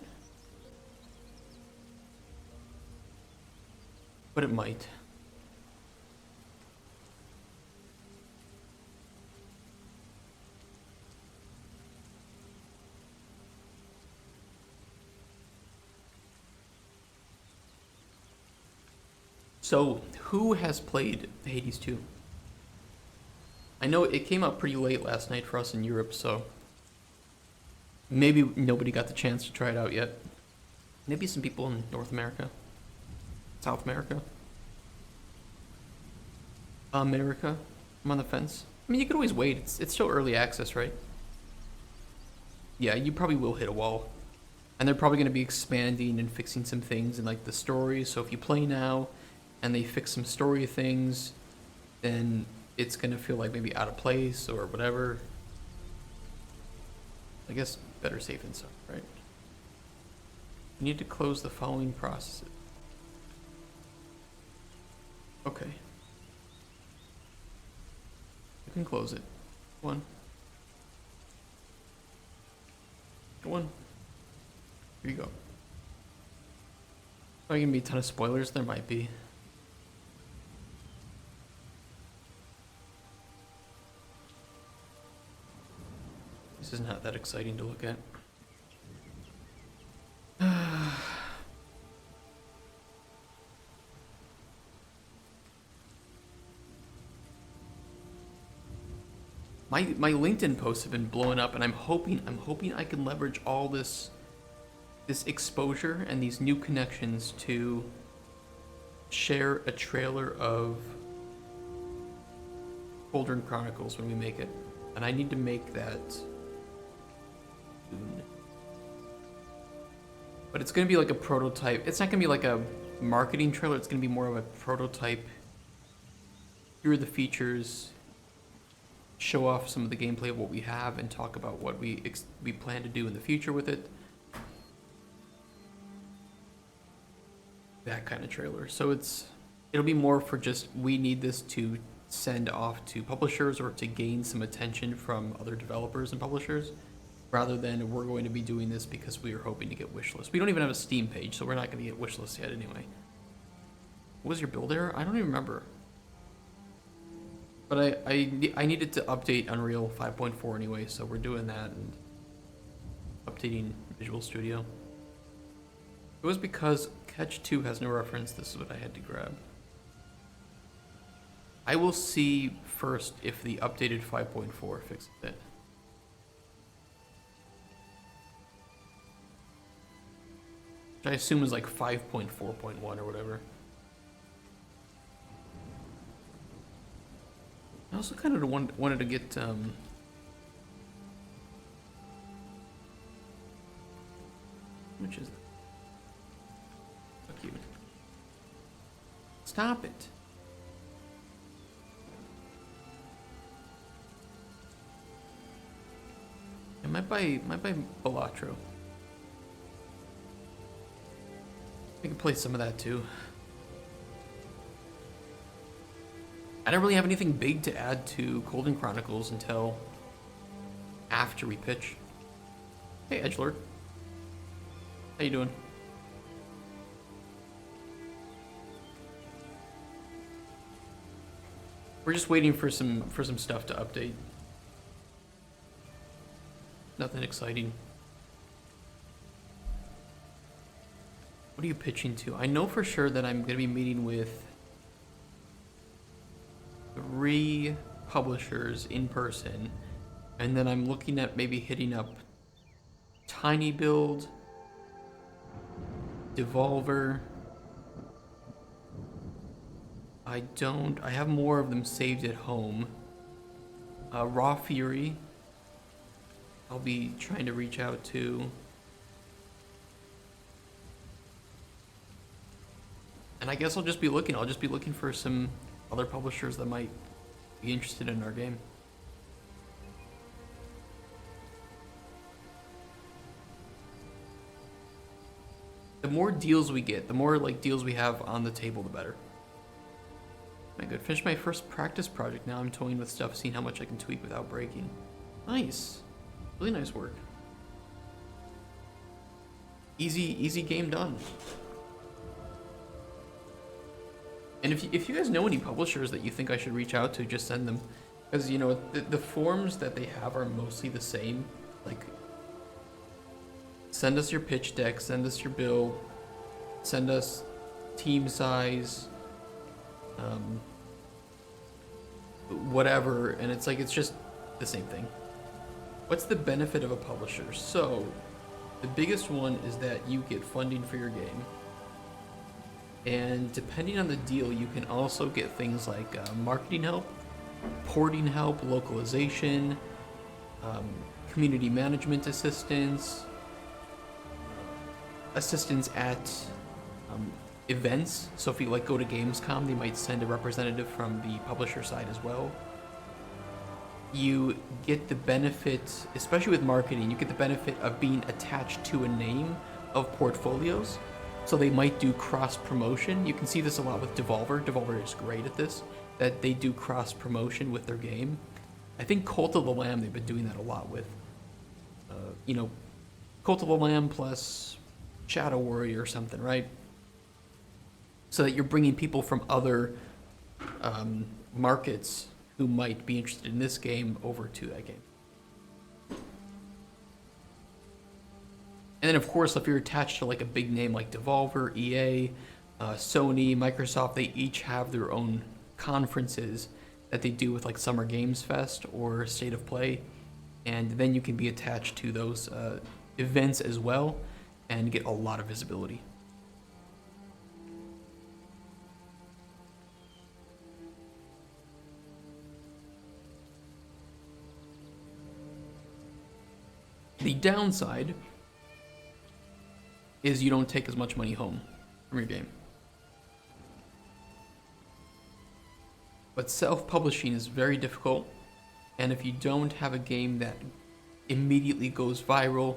Speaker 1: But it might. So, who has played Hades 2? I know it came out pretty late last night for us in Europe, so maybe nobody got the chance to try it out yet. Maybe some people in North America, South America, America. I'm on the fence. I mean, you could always wait. It's still early access, right? Yeah, you probably will hit a wall. And they're probably going to be expanding and fixing some things in like the story. So if you play now and they fix some story things, then it's going to feel like maybe out of place or whatever. I guess better safe than sorry, right? You need to close the following processes. Okay. You can close it. One. One. Here you go. Are there gonna be a ton of spoilers? There might be. This is not that exciting to look at. my LinkedIn posts have been blowing up, and I'm hoping I can leverage all this exposure and these new connections to share a trailer of Cauldron Chronicles when we make it. And I need to make that soon. But it's going to be like a prototype. It's not going to be like a marketing trailer. It's going to be more of a prototype. Here are the features. Show off some of the gameplay of what we have and talk about what we plan to do in the future with it. That kind of trailer. So it'll be more for just, we need this to send off to publishers or to gain some attention from other developers and publishers, rather than we're going to be doing this because we are hoping to get wishlist. We don't even have a Steam page, so we're not going to get wishlist yet anyway. What was your build error? I don't even remember. But I needed to update Unreal 5.4 anyway, so we're doing that and updating Visual Studio. It was because Catch 2 has no reference. This is what I had to grab. I will see first if the updated 5.4 fixes it. Which I assume is like 5.4.1 or whatever. I also kind of wanted to get which is that? Fuck you. Stop it. I might buy Balatro. I can play some of that too. I don't really have anything big to add to Cauldron Chronicles until after we pitch. Hey, Edgelord. How you doing? We're just waiting for some stuff to update. Nothing exciting. What are you pitching to? I know for sure that I'm going to be meeting with 3 publishers in person, and then I'm looking at maybe hitting up Tiny Build, Devolver. I have more of them saved at home. Raw Fury, I'll be trying to reach out to. And I guess I'll just be looking for some other publishers that might be interested in our game. The more deals we get, the more like deals we have on the table, the better. I could finish my first practice project. Now I'm toying with stuff, seeing how much I can tweak without breaking. Nice. Really nice work. Easy game done. And if you guys know any publishers that you think I should reach out to, just send them. Because, you know, the forms that they have are mostly the same. Like, send us your pitch deck, send us your bill, send us team size, whatever. And it's like, it's just the same thing. What's the benefit of a publisher? So, the biggest one is that you get funding for your game. And depending on the deal, you can also get things like marketing help, porting help, localization, community management assistance, assistance at events. So if you like go to Gamescom, they might send a representative from the publisher side as well. You get the benefit, especially with marketing, you get the benefit of being attached to a name of portfolios. So they might do cross promotion. You can see this a lot with Devolver. Devolver is great at this, that they do cross promotion with their game. I think Cult of the Lamb, they've been doing that a lot with. You know, Cult of the Lamb plus Shadow Warrior or something, right? So that you're bringing people from other markets who might be interested in this game over to that game. And then, of course, if you're attached to like a big name like Devolver, EA, Sony, Microsoft, they each have their own conferences that they do with like Summer Games Fest or State of Play, and then you can be attached to those events as well and get a lot of visibility. The downside is you don't take as much money home from your game. But self-publishing is very difficult, and if you don't have a game that immediately goes viral,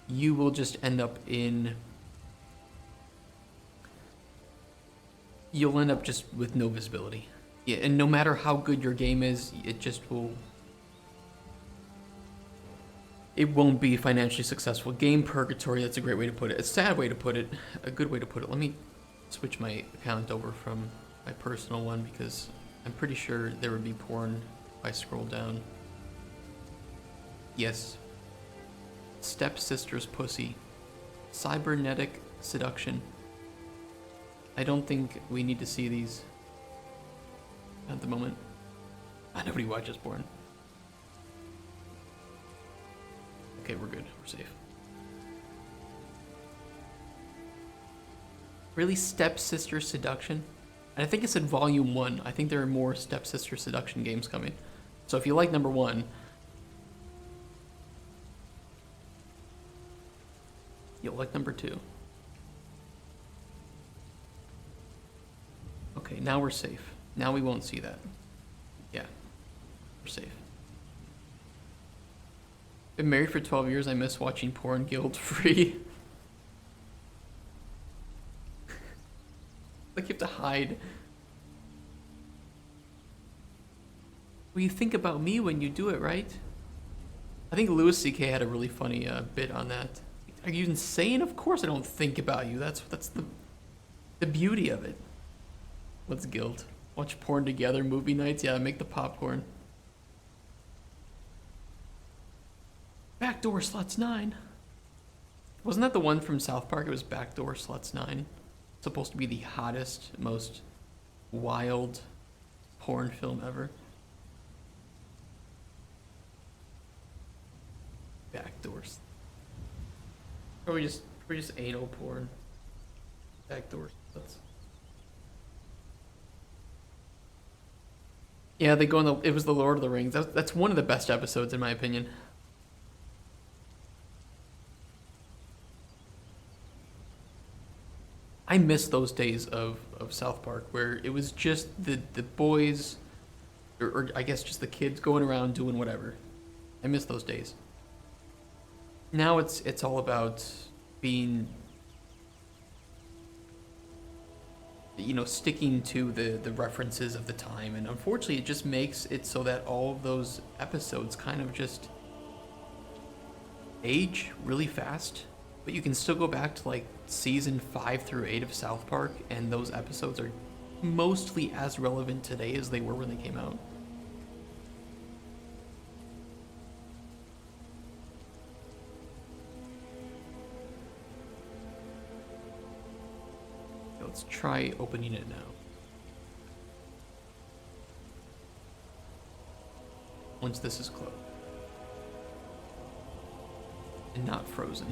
Speaker 1: you will just end up in... You'll end up just with no visibility. Yeah, and no matter how good your game is, it just will... It won't be financially successful. Game purgatory, that's a great way to put it. A sad way to put it, a good way to put it. Let me switch my account over from my personal one because I'm pretty sure there would be porn if I scroll down. Yes. Stepsister's pussy. Cybernetic seduction. I don't think we need to see these at the moment. Nobody watches porn. Okay, we're good. We're safe. Really? Stepsister seduction? And I think it said volume 1. I think there are more stepsister seduction games coming. So if you like number 1, you'll like number 2. Okay, now we're safe. Now we won't see that. Yeah, we're safe. Been married for 12 years. I miss watching porn guilt free. Like you have to hide. Well, you think about me when you do it, right? I think Louis C.K. had a really funny bit on that. Are you insane? Of course I don't think about you. That's the beauty of it. What's guilt? Watch porn together, movie nights. Yeah, make the popcorn. Backdoor Sluts 9. Wasn't that the one from South Park? It was Backdoor Sluts 9. Supposed to be the hottest, most wild porn film ever. Backdoors. Probably just anal porn. Backdoor sluts. Yeah, they go in the. It was the Lord of the Rings. That's one of the best episodes in my opinion. I miss those days of South Park where it was just the boys, or I guess just the kids going around doing whatever. I miss those days. Now it's all about being, you know, sticking to the references of the time, and unfortunately it just makes it so that all of those episodes kind of just age really fast. But you can still go back to like season 5 through 8 of South Park, and those episodes are mostly as relevant today as they were when they came out. Let's try opening it now. Once this is closed. And not frozen.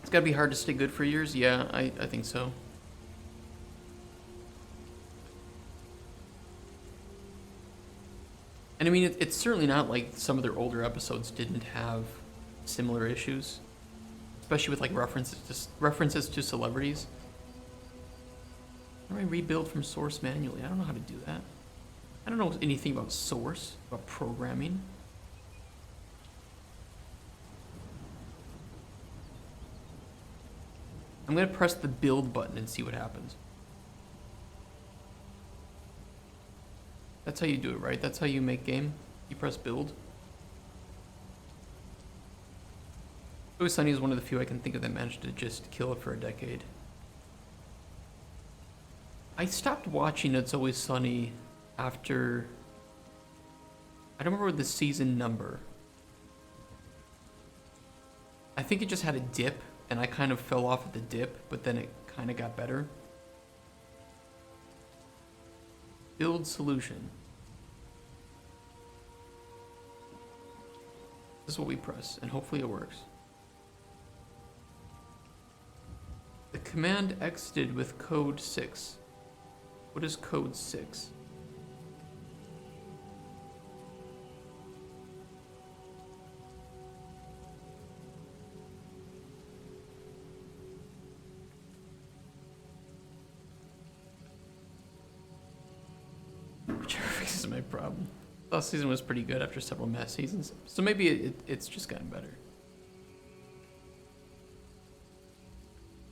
Speaker 1: It's gotta be hard to stay good for years? Yeah, I think so. And I mean, it's certainly not like some of their older episodes didn't have similar issues. Especially with like references to celebrities. How do I rebuild from source manually? I don't know how to do that. I don't know anything about source, about programming. I'm gonna press the build button and see what happens. That's how you do it, right? That's how you make game. You press build. Always Sunny is one of the few I can think of that managed to just kill it for a decade. I stopped watching It's Always Sunny after... I don't remember the season number. I think it just had a dip, and I kind of fell off at the dip, but then it kind of got better. Build solution. This is what we press, and hopefully it works. The command exited with code 6. What is code 6? Whichever fixes my problem. Last season was pretty good after several mess seasons, so maybe it's just gotten better.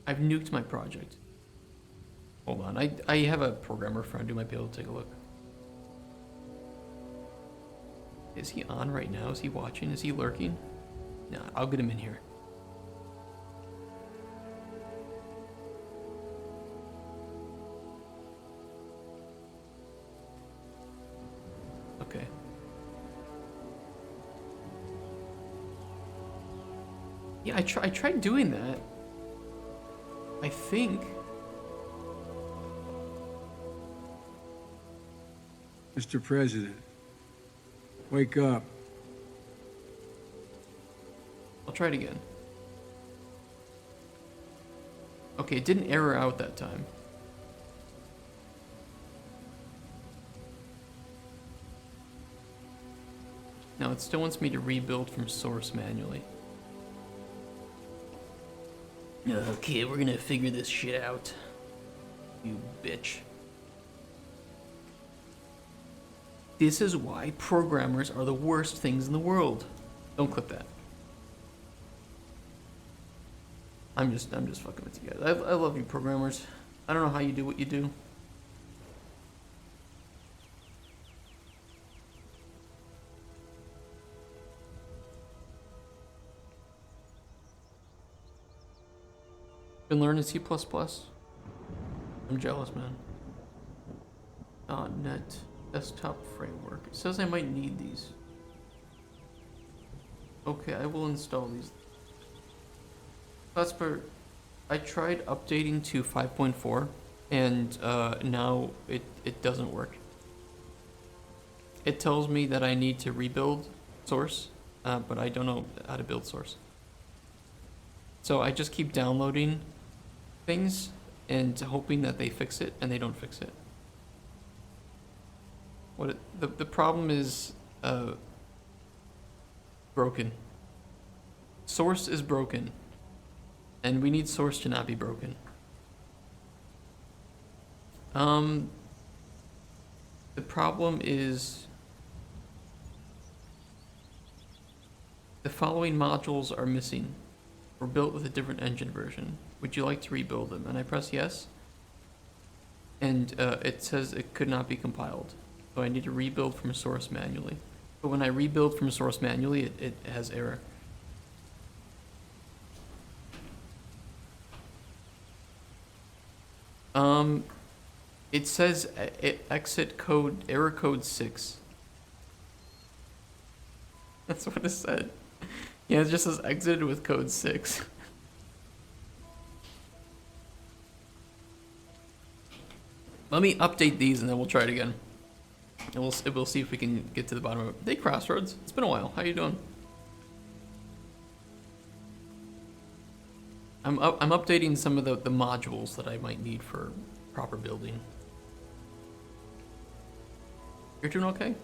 Speaker 1: I've nuked my project. Hold on, I have a programmer friend who might be able to take a look. Is he on right now? Is he watching? Is he lurking? Nah, I'll get him in here. Okay. Yeah, I tried doing that. I think.
Speaker 4: Mr. President, wake up.
Speaker 1: I'll try it again. Okay, it didn't error out that time. Now it still wants me to rebuild from source manually. Okay, we're gonna figure this shit out. You bitch. This is why programmers are the worst things in the world. Don't clip that. I'm just fucking with you guys. I love you programmers. I don't know how you do what you do. Been learning C++? I'm jealous, man. .NET desktop framework. It says I might need these. Okay, I will install these. That's for... I tried updating to 5.4 and now it doesn't work. It tells me that I need to rebuild source, but I don't know how to build source. So I just keep downloading things and hoping that they fix it, and they don't fix it. The problem is broken. Source is broken, and we need source to not be broken. The problem is the following modules are missing. Were built with a different engine version. Would you like to rebuild them? And I press yes. And it says it could not be compiled. So I need to rebuild from source manually. But when I rebuild from source manually, it has error. It says exit code, error code 6. That's what it said. Yeah, it just says exited with code 6. Let me update these and then we'll try it again. And we'll see if we can get to the bottom of it. Hey, Crossroads. It's been a while. How you doing? I'm updating some of the modules that I might need for proper building. You're doing okay?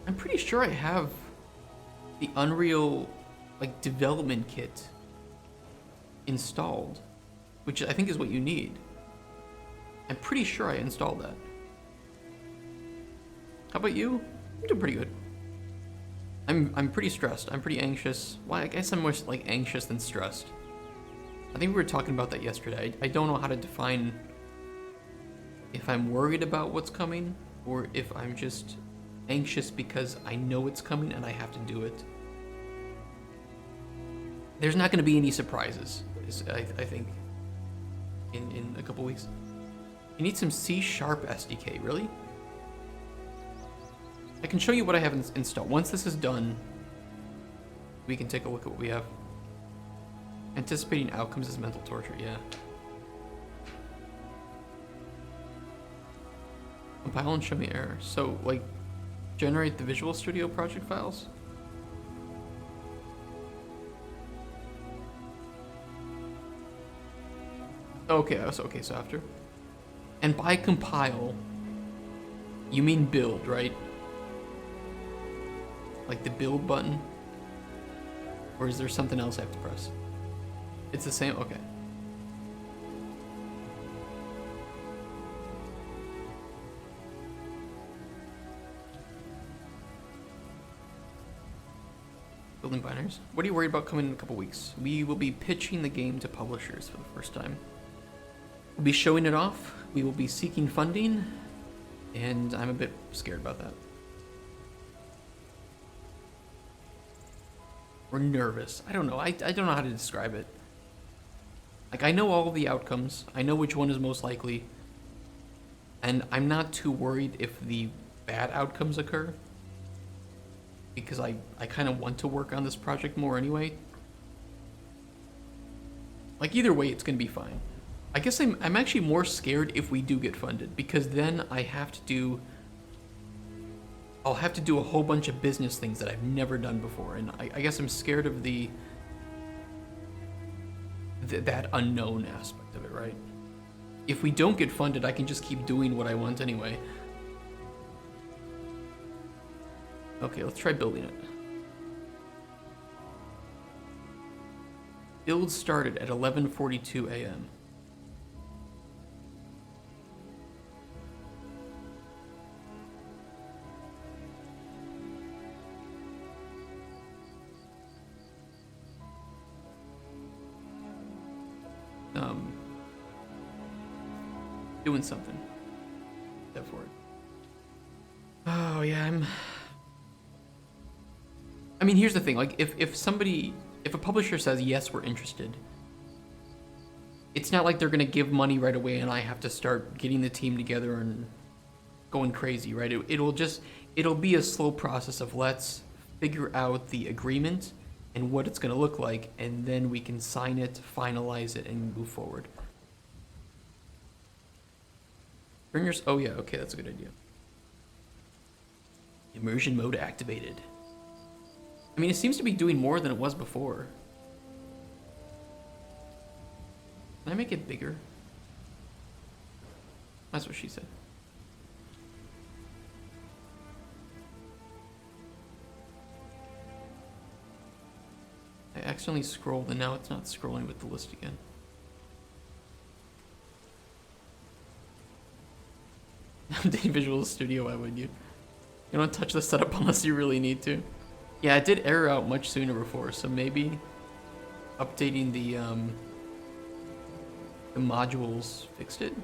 Speaker 1: I'm pretty sure I have the Unreal development kit installed, which I think is what you need. I'm pretty sure I installed that. How about you? I'm doing pretty good. I'm pretty stressed. I'm pretty anxious. Well, I guess I'm more anxious than stressed. I think we were talking about that yesterday. I don't know how to define if I'm worried about what's coming or if I'm just anxious because I know it's coming and I have to do it. There's not going to be any surprises, I think, in a couple weeks. You need some C# SDK, really? I can show you what I have installed. Once this is done, we can take a look at what we have. Anticipating outcomes is mental torture, yeah. Compile and show me error. So, like, generate the Visual Studio project files? Okay, so after. And by compile, you mean build, right? Like the build button? Or is there something else I have to press? It's the same? Okay. Building binaries. What are you worried about coming in a couple weeks? We will be pitching the game to publishers for the first time. We'll be showing it off. We will be seeking funding. And I'm a bit scared about that. We're nervous. I don't know. I don't know how to describe it. Like, I know all of the outcomes. I know which one is most likely. And I'm not too worried if the bad outcomes occur. Because I kind of want to work on this project more anyway. Like, either way, it's going to be fine. I guess I'm actually more scared if we do get funded. Because then I'll have to do a whole bunch of business things that I've never done before. And I guess I'm scared of that unknown aspect of it, right? If we don't get funded, I can just keep doing what I want anyway. Okay, let's try building it. Build started at 11:42 a.m. Doing something. Step forward. Oh yeah, I mean, here's the thing. Like, if a publisher says yes, we're interested, it's not like they're gonna give money right away, and I have to start getting the team together and going crazy, right? It'll be a slow process of let's figure out the agreement and what it's gonna look like, and then we can sign it, finalize it, and move forward. Bringers, oh yeah, okay, that's a good idea. Immersion mode activated. I mean, it seems to be doing more than it was before. Can I make it bigger? That's what she said. I accidentally scrolled and now it's not scrolling with the list again. Update Visual Studio, why would you? You don't touch the setup unless you really need to. Yeah, it did error out much sooner before, so maybe updating the modules fixed it?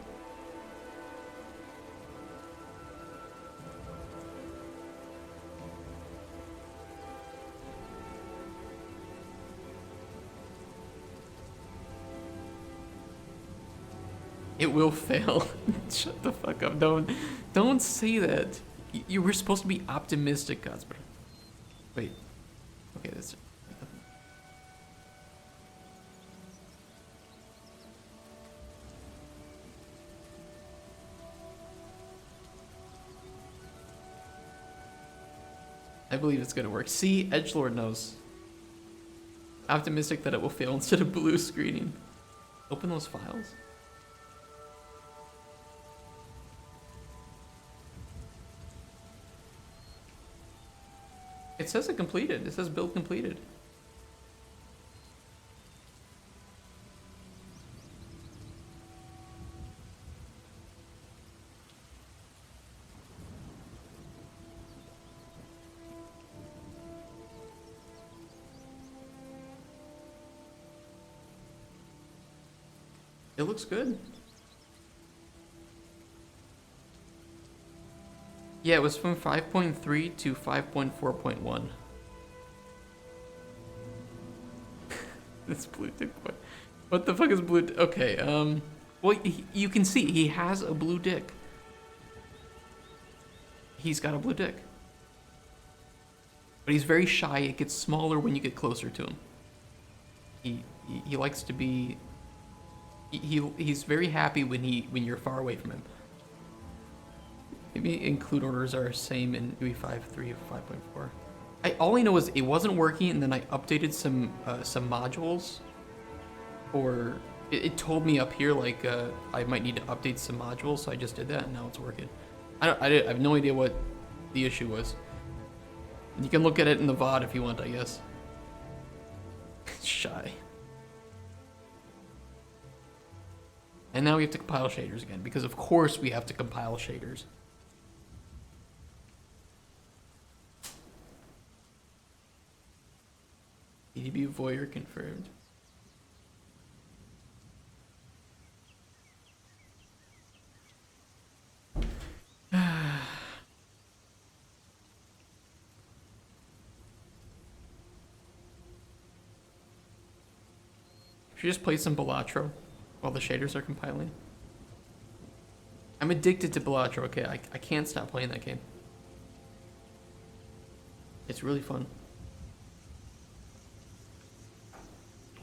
Speaker 1: It will fail. Shut the fuck up. Don't say that. You were supposed to be optimistic, Cosper. Wait. Okay, that's it. I believe it's gonna work. See, Edgelord knows. Optimistic that it will fail instead of blue screening. Open those files. It says it completed. It says build completed. It looks good. Yeah, it was from 5.3 to 5.4.1. This blue dick boy. What the fuck is blue? Okay, well, you can see he has a blue dick. He's got a blue dick. But he's very shy. It gets smaller when you get closer to him. He likes to be. He's very happy when you're far away from him. Maybe include orders are same in maybe 5.3 or 5.4. All I know is it wasn't working, and then I updated some modules. Or it told me up here like I might need to update some modules, so I just did that, and now it's working. I have no idea what the issue was. You can look at it in the VOD if you want, I guess. Shy. And now we have to compile shaders again, because of course we have to compile shaders. EDB voyeur confirmed. Should we just play some Balatro while the shaders are compiling? I'm addicted to Balatro, okay? I can't stop playing that game. It's really fun.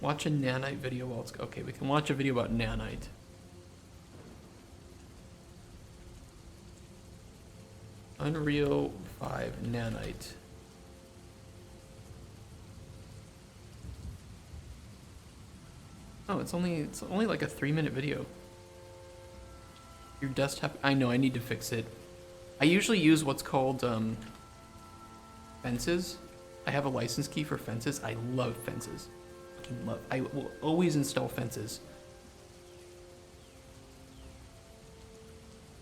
Speaker 1: Watch a nanite video while it's... Okay, we can watch a video about nanite. Unreal 5 nanite. Oh, it's only like a 3-minute video. Your desktop... I know, I need to fix it. I usually use what's called fences. I have a license key for fences. I love fences. I will always install fences.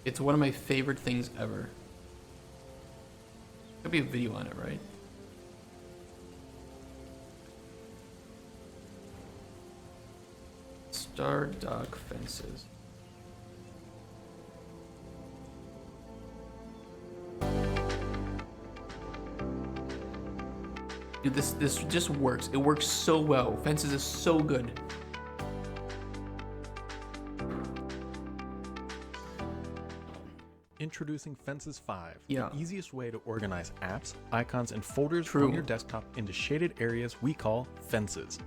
Speaker 1: It's one of my favorite things ever. There'll be a video on it, right? Star Dock fences. Dude, this just works. It works so well. Fences is so good.
Speaker 5: Introducing Fences 5,
Speaker 1: Yeah.
Speaker 5: the easiest way to organize apps, icons, and folders
Speaker 1: True.
Speaker 5: on your desktop into shaded areas we call fences.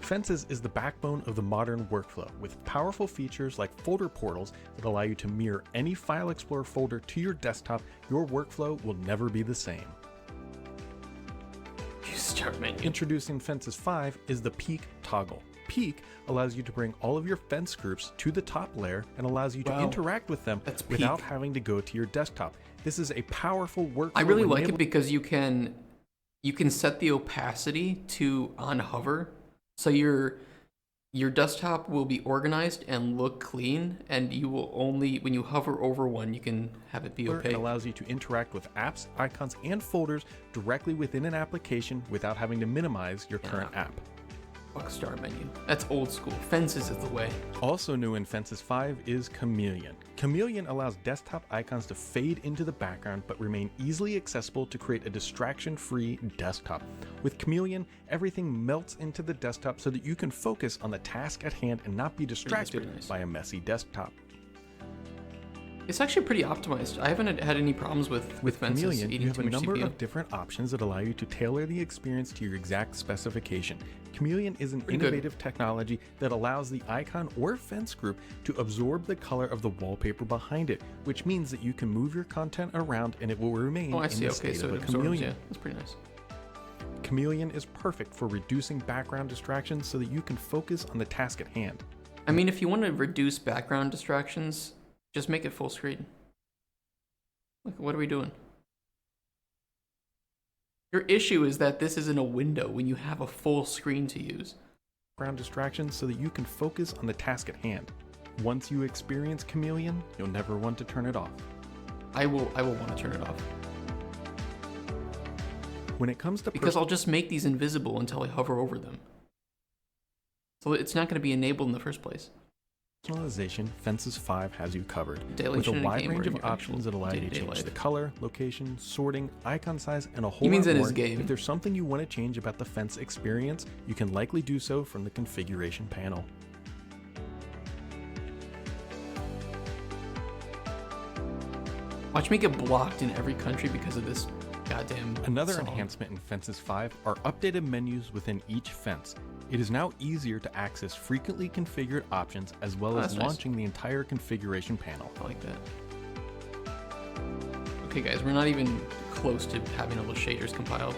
Speaker 5: Fences is the backbone of the modern workflow, with powerful features like folder portals that allow you to mirror any File Explorer folder to your desktop. Your workflow will never be the same.
Speaker 1: You start menu.
Speaker 5: Introducing Fences 5 is the Peak toggle. Peak allows you to bring all of your fence groups to the top layer and allows you to
Speaker 1: Wow.
Speaker 5: interact with them
Speaker 1: That's
Speaker 5: without
Speaker 1: peak.
Speaker 5: having to go to your desktop. This is a powerful workflow.
Speaker 1: I really like it
Speaker 5: enabling-
Speaker 1: because you can set the opacity to on hover, so your desktop will be organized and look clean, and you will only, when you hover over one, you can have it be
Speaker 5: It
Speaker 1: opaque.
Speaker 5: allows you to interact with apps, icons, and folders directly within an application without having to minimize your current app.
Speaker 1: Fuck start menu. That's old school. Fences is the way.
Speaker 5: Also new in Fences 5 is Chameleon. Chameleon allows desktop icons to fade into the background but remain easily accessible to create a distraction-free desktop. With Chameleon, everything melts into the desktop so that you can focus on the task at hand and not be distracted
Speaker 1: pretty nice.
Speaker 5: by a messy desktop.
Speaker 1: It's actually pretty optimized. I haven't had any problems with fences
Speaker 5: Chameleon,
Speaker 1: eating
Speaker 5: you have
Speaker 1: too
Speaker 5: a
Speaker 1: much
Speaker 5: number
Speaker 1: CPU.
Speaker 5: of different options that allow you to tailor the experience to your exact specification. Chameleon is an
Speaker 1: Pretty good.
Speaker 5: innovative technology that allows the icon or fence group to absorb the color of the wallpaper behind it, which means that you can move your content around and it will remain
Speaker 1: Oh, I
Speaker 5: in
Speaker 1: see.
Speaker 5: the
Speaker 1: Okay,
Speaker 5: state
Speaker 1: so
Speaker 5: of
Speaker 1: it
Speaker 5: a
Speaker 1: absorbs.
Speaker 5: chameleon.
Speaker 1: Yeah, that's pretty nice.
Speaker 5: Chameleon is perfect for reducing background distractions so that you can focus on the task at hand.
Speaker 1: I mean, if you want to reduce background distractions, just make it full screen. Look, what are we doing? Your issue is that this isn't a window when you have a full screen to use.
Speaker 5: Background distractions so that you can focus on the task at hand. Once you experience Chameleon, you'll never want to turn it off.
Speaker 1: I will want to turn it off.
Speaker 5: When it comes to
Speaker 1: Because I'll just make these invisible until I hover over them. So it's not going to be enabled in the first place.
Speaker 5: Personalization, Fences 5 has you covered. With
Speaker 1: Dilation
Speaker 5: a
Speaker 1: in a
Speaker 5: wide
Speaker 1: game or
Speaker 5: range
Speaker 1: in
Speaker 5: of
Speaker 1: your actual
Speaker 5: options that allow you to
Speaker 1: day-to-day
Speaker 5: change
Speaker 1: life.
Speaker 5: the color, location, sorting, icon size, and a whole
Speaker 1: He means
Speaker 5: lot
Speaker 1: in
Speaker 5: more.
Speaker 1: his game.
Speaker 5: If there's something you want to change about the fence experience, you can likely do so from the configuration panel.
Speaker 1: Watch me get blocked in every country because of this goddamn
Speaker 5: Another
Speaker 1: song.
Speaker 5: enhancement in Fences 5 are updated menus within each fence. It is now easier to access frequently configured options as well as
Speaker 1: that's nice.
Speaker 5: launching the entire configuration panel.
Speaker 1: I like that. Okay, guys, we're not even close to having all the shaders compiled.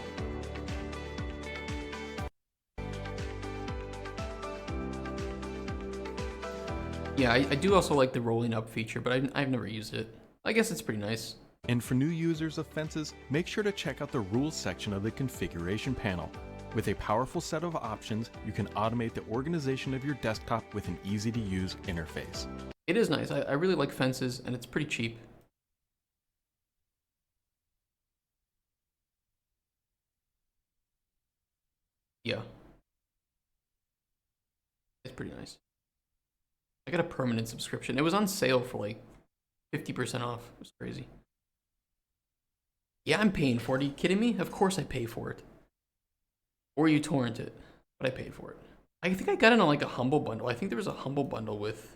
Speaker 1: Yeah, I do also like the rolling up feature, but I've never used it. I guess it's pretty nice.
Speaker 5: And for new users of Fences, make sure to check out the rules section of the configuration panel. With a powerful set of options, you can automate the organization of your desktop with an easy-to-use interface.
Speaker 1: It is nice. I really like Fences, and it's pretty cheap. Yeah. It's pretty nice. I got a permanent subscription. It was on sale for like 50% off. It was crazy. Yeah, I'm paying for it. Are you kidding me? Of course I pay for it. Or you torrent it, but I paid for it. I think I got it on like a Humble bundle. I think there was a Humble bundle with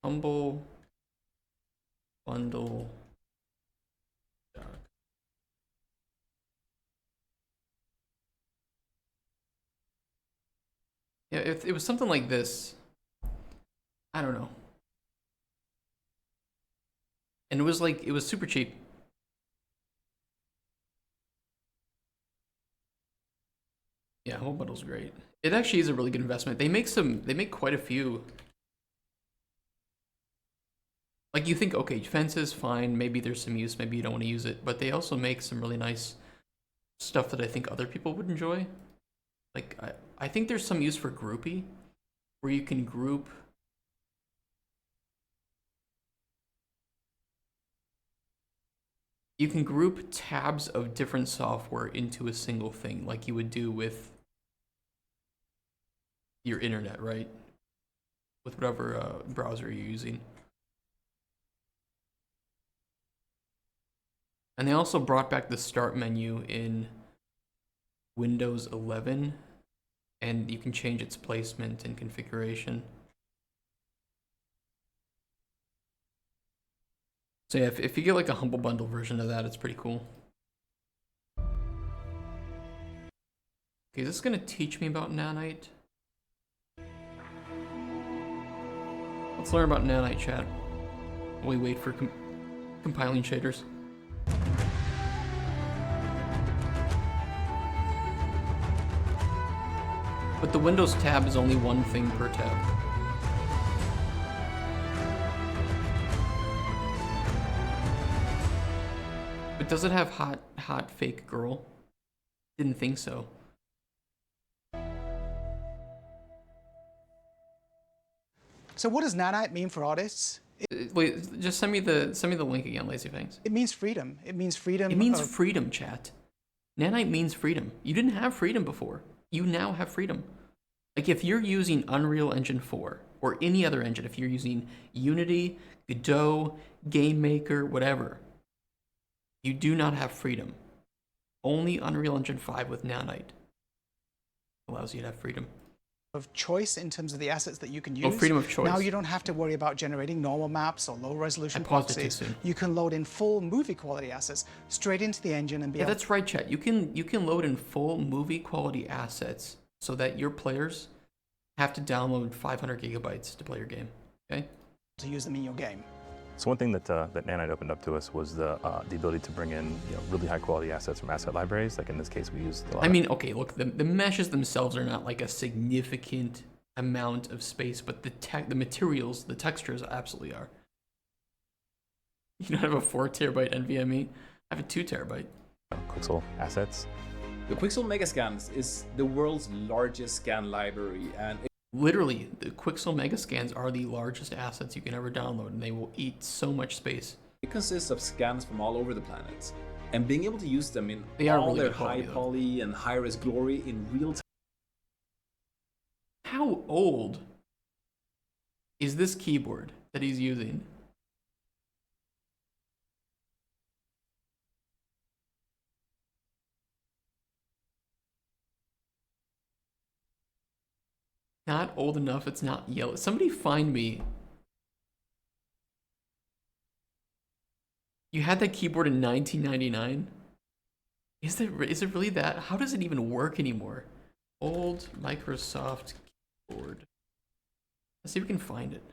Speaker 1: Humble bundle. Yeah, if it was something like this, I don't know. And it was like, it was super cheap. Yeah, Humble bundle's great. It actually is a really good investment. They make quite a few. Like you think, okay, Fences, fine, maybe there's some use, maybe you don't want to use it, but they also make some really nice stuff that I think other people would enjoy. Like, I think there's some use for groupie, where you can group tabs of different software into a single thing, like you would do with your internet, right? With whatever browser you're using. And they also brought back the start menu in Windows 11, and you can change its placement and configuration. So yeah, if you get like a Humble Bundle version of that, it's pretty cool. Okay, is this gonna teach me about Nanite? Let's learn about Nanite, chat. While we wait for compiling shaders. But the Windows tab is only one thing per tab. But does it have hot fake girl? Didn't think so.
Speaker 6: So what does Nanite mean for artists?
Speaker 1: Wait, just send me the link again, Lazy Fangs.
Speaker 6: It means freedom. It means freedom.
Speaker 1: It means freedom, chat. Nanite means freedom. You didn't have freedom before. You now have freedom. Like if you're using Unreal Engine 4 or any other engine, if you're using Unity, Godot, Game Maker, whatever, you do not have freedom. Only Unreal Engine 5 with Nanite allows you to have freedom.
Speaker 6: Of choice in terms of the assets that you can use.
Speaker 1: Oh, freedom of choice.
Speaker 6: Now you don't have to worry about generating normal maps or low resolution
Speaker 1: I paused it too
Speaker 6: proxies.
Speaker 1: soon.
Speaker 6: You can load in full movie quality assets straight into the engine and be
Speaker 1: Yeah,
Speaker 6: able
Speaker 1: that's right, chat. You can load in full movie quality assets so that your players have to download 500 gigabytes to play your game. Okay?
Speaker 6: to use them in your game.
Speaker 7: So one thing that Nanite opened up to us was the ability to bring in really high quality assets from asset libraries. Like in this case, we used a lot.
Speaker 1: I mean, okay, look, the meshes themselves are not like a significant amount of space, but the materials, the textures absolutely are. You don't have a 4 terabyte NVMe. I have a 2 terabyte.
Speaker 7: Quixel assets.
Speaker 8: The Quixel Megascans is the world's largest scan library, and
Speaker 1: Literally, the Quixel Megascans are the largest assets you can ever download, and they will eat so much space.
Speaker 8: it consists of scans from all over the planet. And being able to use them in
Speaker 1: They are
Speaker 8: all
Speaker 1: really
Speaker 8: their
Speaker 1: good
Speaker 8: high
Speaker 1: quality, though.
Speaker 8: poly and high res glory in real time.
Speaker 1: old is this keyboard that he's using? Not old enough, it's not yellow. Somebody find me. You had that keyboard in 1999? Is it really that? How does it even work anymore? Old Microsoft keyboard. Let's see if we can find it.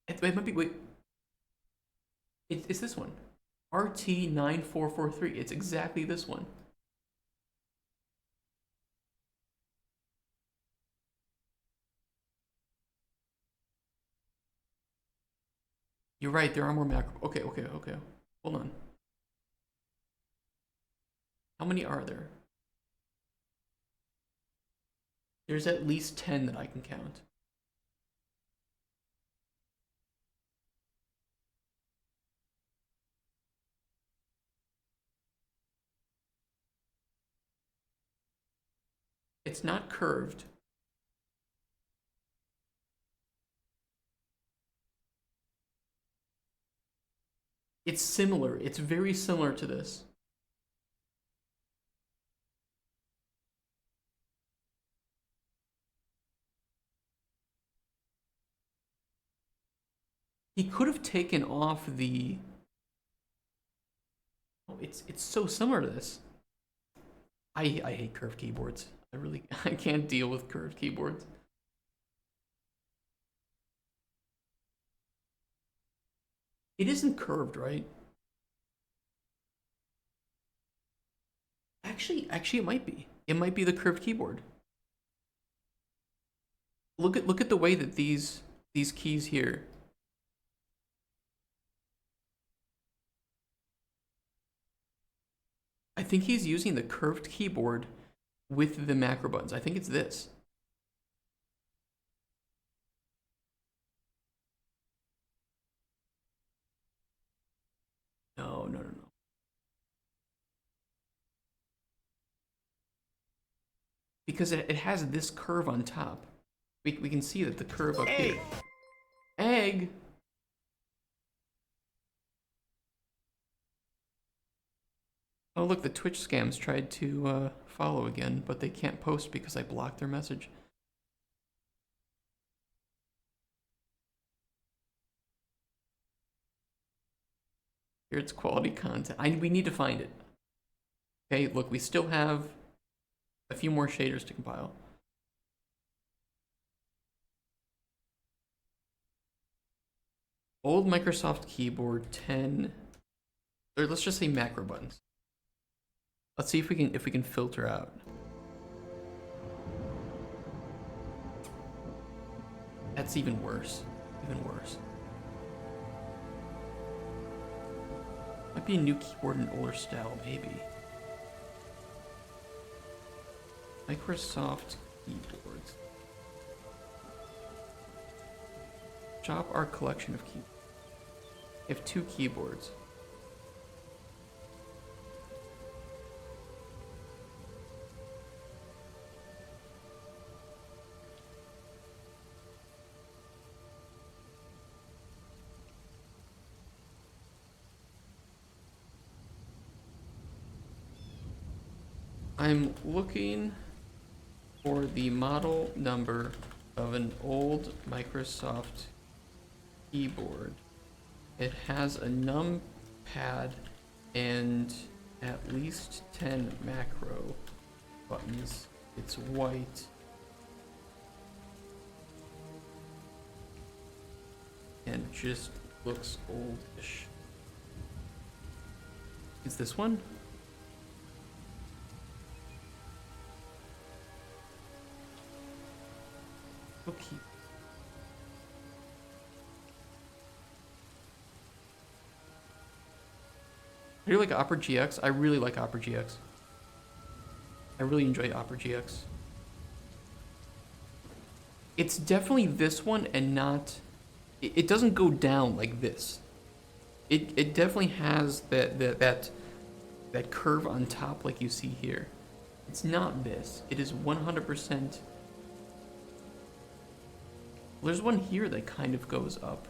Speaker 1: It might be, wait. It's this one. RT9443. It's exactly this one. You're right, there are more macro. Okay. Hold on. How many are there? There's at least 10 that I can count. It's not curved. It's similar. It's very similar to this. He could have taken off the... Oh, it's so similar to this. I hate curved keyboards. I can't deal with curved keyboards. It isn't curved, right? Actually, it might be. It might be the curved keyboard. Look at the way that these keys here. I think he's using the curved keyboard with the macro buttons. I think it's this. No. Because it has this curve on top. We can see that the curve up here. Egg! Oh look, the Twitch scams tried to follow again, but they can't post because I blocked their message. Here it's quality content. We need to find it. Okay, look, we still have a few more shaders to compile. Old Microsoft keyboard 10, or let's just say macro buttons. Let's see if we can filter out. That's even worse. Even worse. Might be a new keyboard in older style, maybe. Microsoft keyboards. Shop our collection of keyboards. We have 2 keyboards. I'm looking for the model number of an old Microsoft keyboard. It has a numpad and at least 10 macro buttons. It's white. And just looks oldish. Is this one? Okay. Do you like Opera GX? I really like Opera GX. I really enjoy Opera GX. It's definitely this one and not... It doesn't go down like this. It definitely has that curve on top like you see here. It's not this. It is 100%... There's one here that kind of goes up.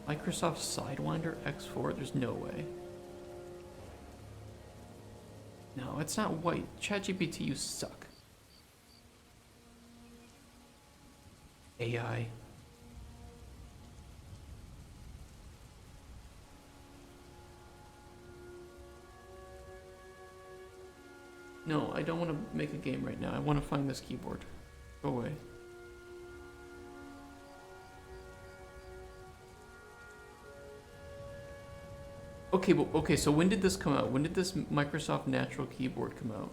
Speaker 1: Microsoft Sidewinder X4? There's no way. No, it's not white. ChatGPT, you suck. AI. No, I don't want to make a game right now. I want to find this keyboard. Go away. Okay, well, okay, so when did this come out? When did this Microsoft Natural Keyboard come out?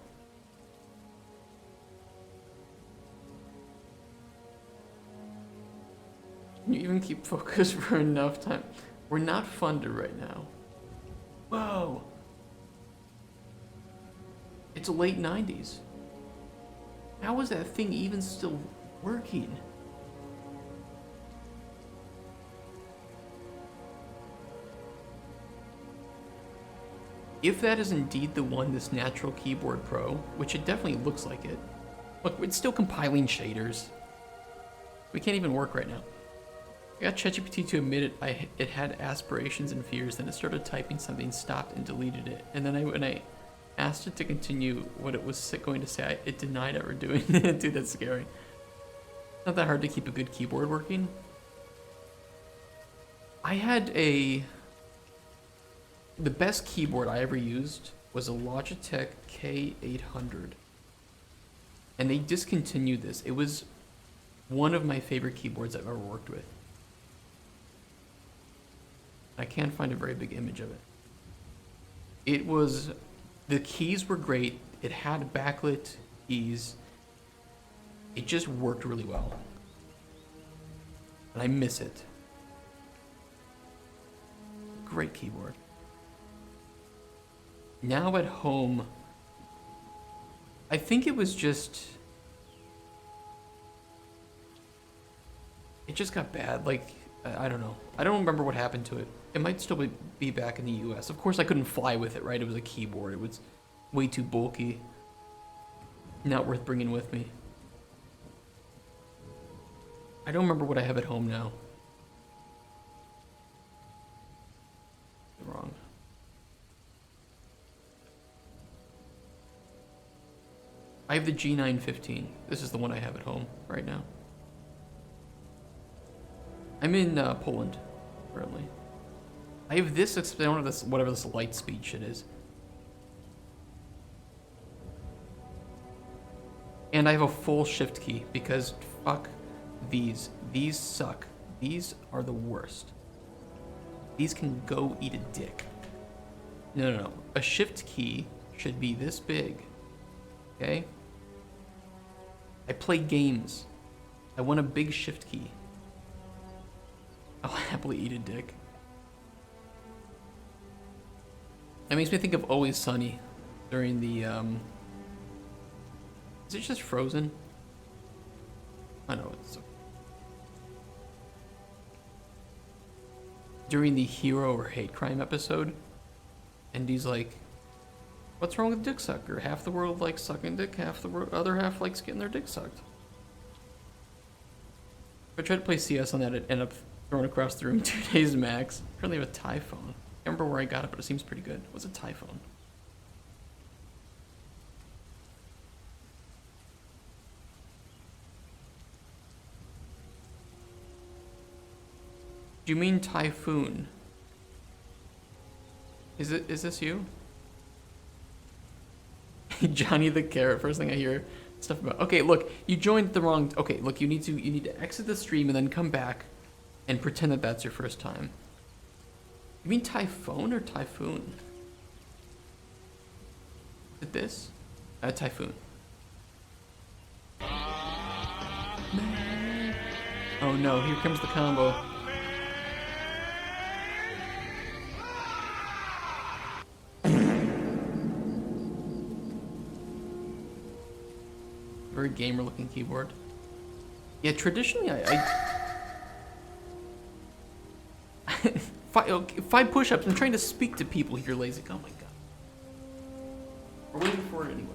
Speaker 1: Can you even keep focus for enough time? We're not funded right now. Whoa. It's late 90s. How is that thing even still working? If that is indeed the one, this Natural Keyboard Pro, which it definitely looks like it. Look, it's still compiling shaders. We can't even work right now. I got ChatGPT to admit it had aspirations and fears, then it started typing something, stopped and deleted it. And then when I asked it to continue what it was going to say, it denied ever doing it. Dude, that's scary. Not that hard to keep a good keyboard working. I had the best keyboard I ever used was a Logitech K800. And they discontinued this. It was one of my favorite keyboards I've ever worked with. I can't find a very big image of it. It was, the keys were great. It had backlit keys. It just worked really well. And I miss it. Great keyboard. Now at home, I think it was just, it just got bad. Like, I don't know. I don't remember what happened to it. It might still be back in the US. Of course, I couldn't fly with it, right? It was a keyboard. It was way too bulky. Not worth bringing with me. I don't remember what I have at home now. Wrong. I have the G915. This is the one I have at home right now. I'm in Poland currently. I have this, I don't have this, whatever this light speed shit is. And I have a full shift key because fuck these. These suck. These are the worst. These can go eat a dick. No. A shift key should be this big. Okay? I play games. I want a big shift key. I'll happily eat a dick. That makes me think of Always Sunny during the, is it just Frozen? I know it's... During the hero or hate crime episode, and he's like, what's wrong with dick sucker? Half the world likes sucking dick, half the other half likes getting their dick sucked. If I tried to play CS on that, it'd end up thrown across the room 2 days max. I currently have a Typhone. I can't remember where I got it, but it seems pretty good. What's a Typhone? Do you mean Typhoon? Is this you? Johnny the Carrot, first thing I hear stuff about. Okay, look, you joined the wrong, okay, look, you need to exit the stream and then come back and pretend that that's your first time. You mean Typhoon or Typhoon? Is it this? Typhoon. Oh no, here comes the combo. Very gamer looking keyboard. Yeah, traditionally I 5 push-ups. I'm trying to speak to people here, Lazy. Oh my god. We're waiting for it anyway.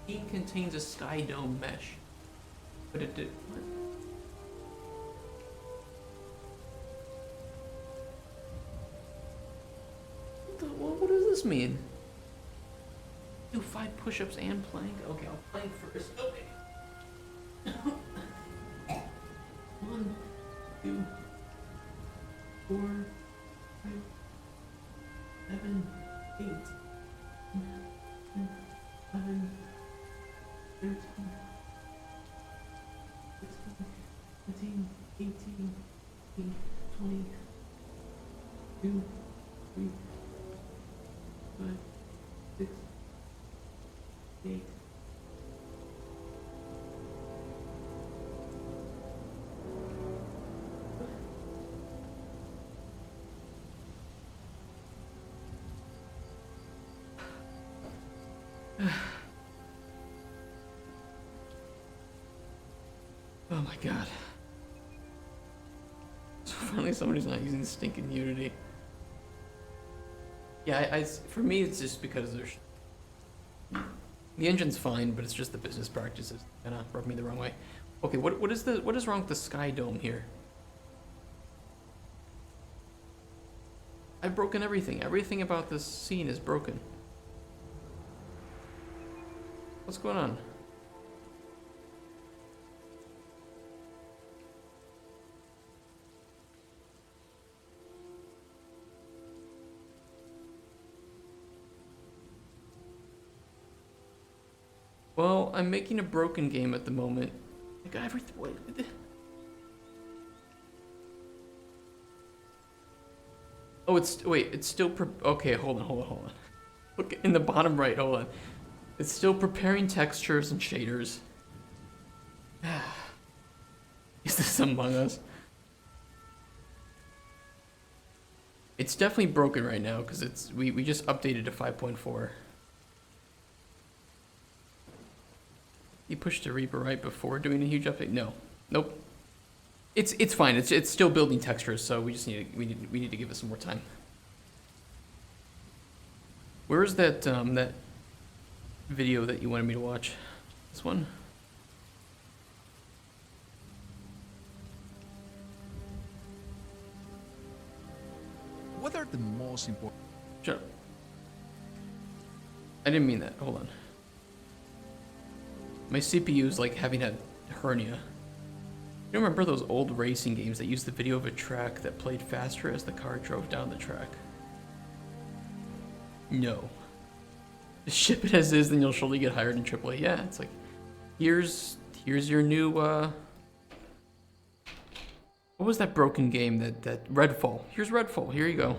Speaker 1: Heat contains a sky dome mesh. But it did. What does this mean? Do 5 push-ups and plank? Okay, I'll plank first. Okay. 1, 2, 4, 5, 7, 8, 9, 10, 11, 13, 16, 17, 18, 19, 20, 2, 3, 5, 6, 8. Oh my god. So finally somebody's not using stinking Unity. Yeah, for me it's just because there's... The engine's fine, but it's just the business practices kind of rub me the wrong way. Okay, what is wrong with the sky dome here? I've broken everything. Everything about this scene is broken. What's going on? Well, I'm making a broken game at the moment. I got everything. Wait. Oh, it's still okay, hold on. Look in the bottom right, hold on. It's still preparing textures and shaders. Is this Among Us? It's definitely broken right now because we just updated to 5.4. You pushed the Reaper right before doing a huge update? No. Nope. It's fine. It's still building textures, so we just need to give it some more time. Where is that that video that you wanted me to watch? This one?
Speaker 2: What are the most important?
Speaker 1: Shut up. I didn't mean that. Hold on. My CPU is like having a hernia. You remember those old racing games that used the video of a track that played faster as the car drove down the track? No. Just ship it as is, then you'll surely get hired in AAA. Yeah, it's like, here's your new, what was that broken game that Redfall? Here's Redfall, here you go.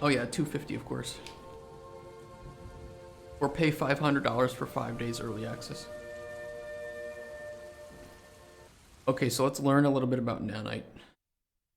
Speaker 1: Oh yeah, $250 of course. Or pay $500 for 5 days early access. Okay, so let's learn a little bit about Nanite.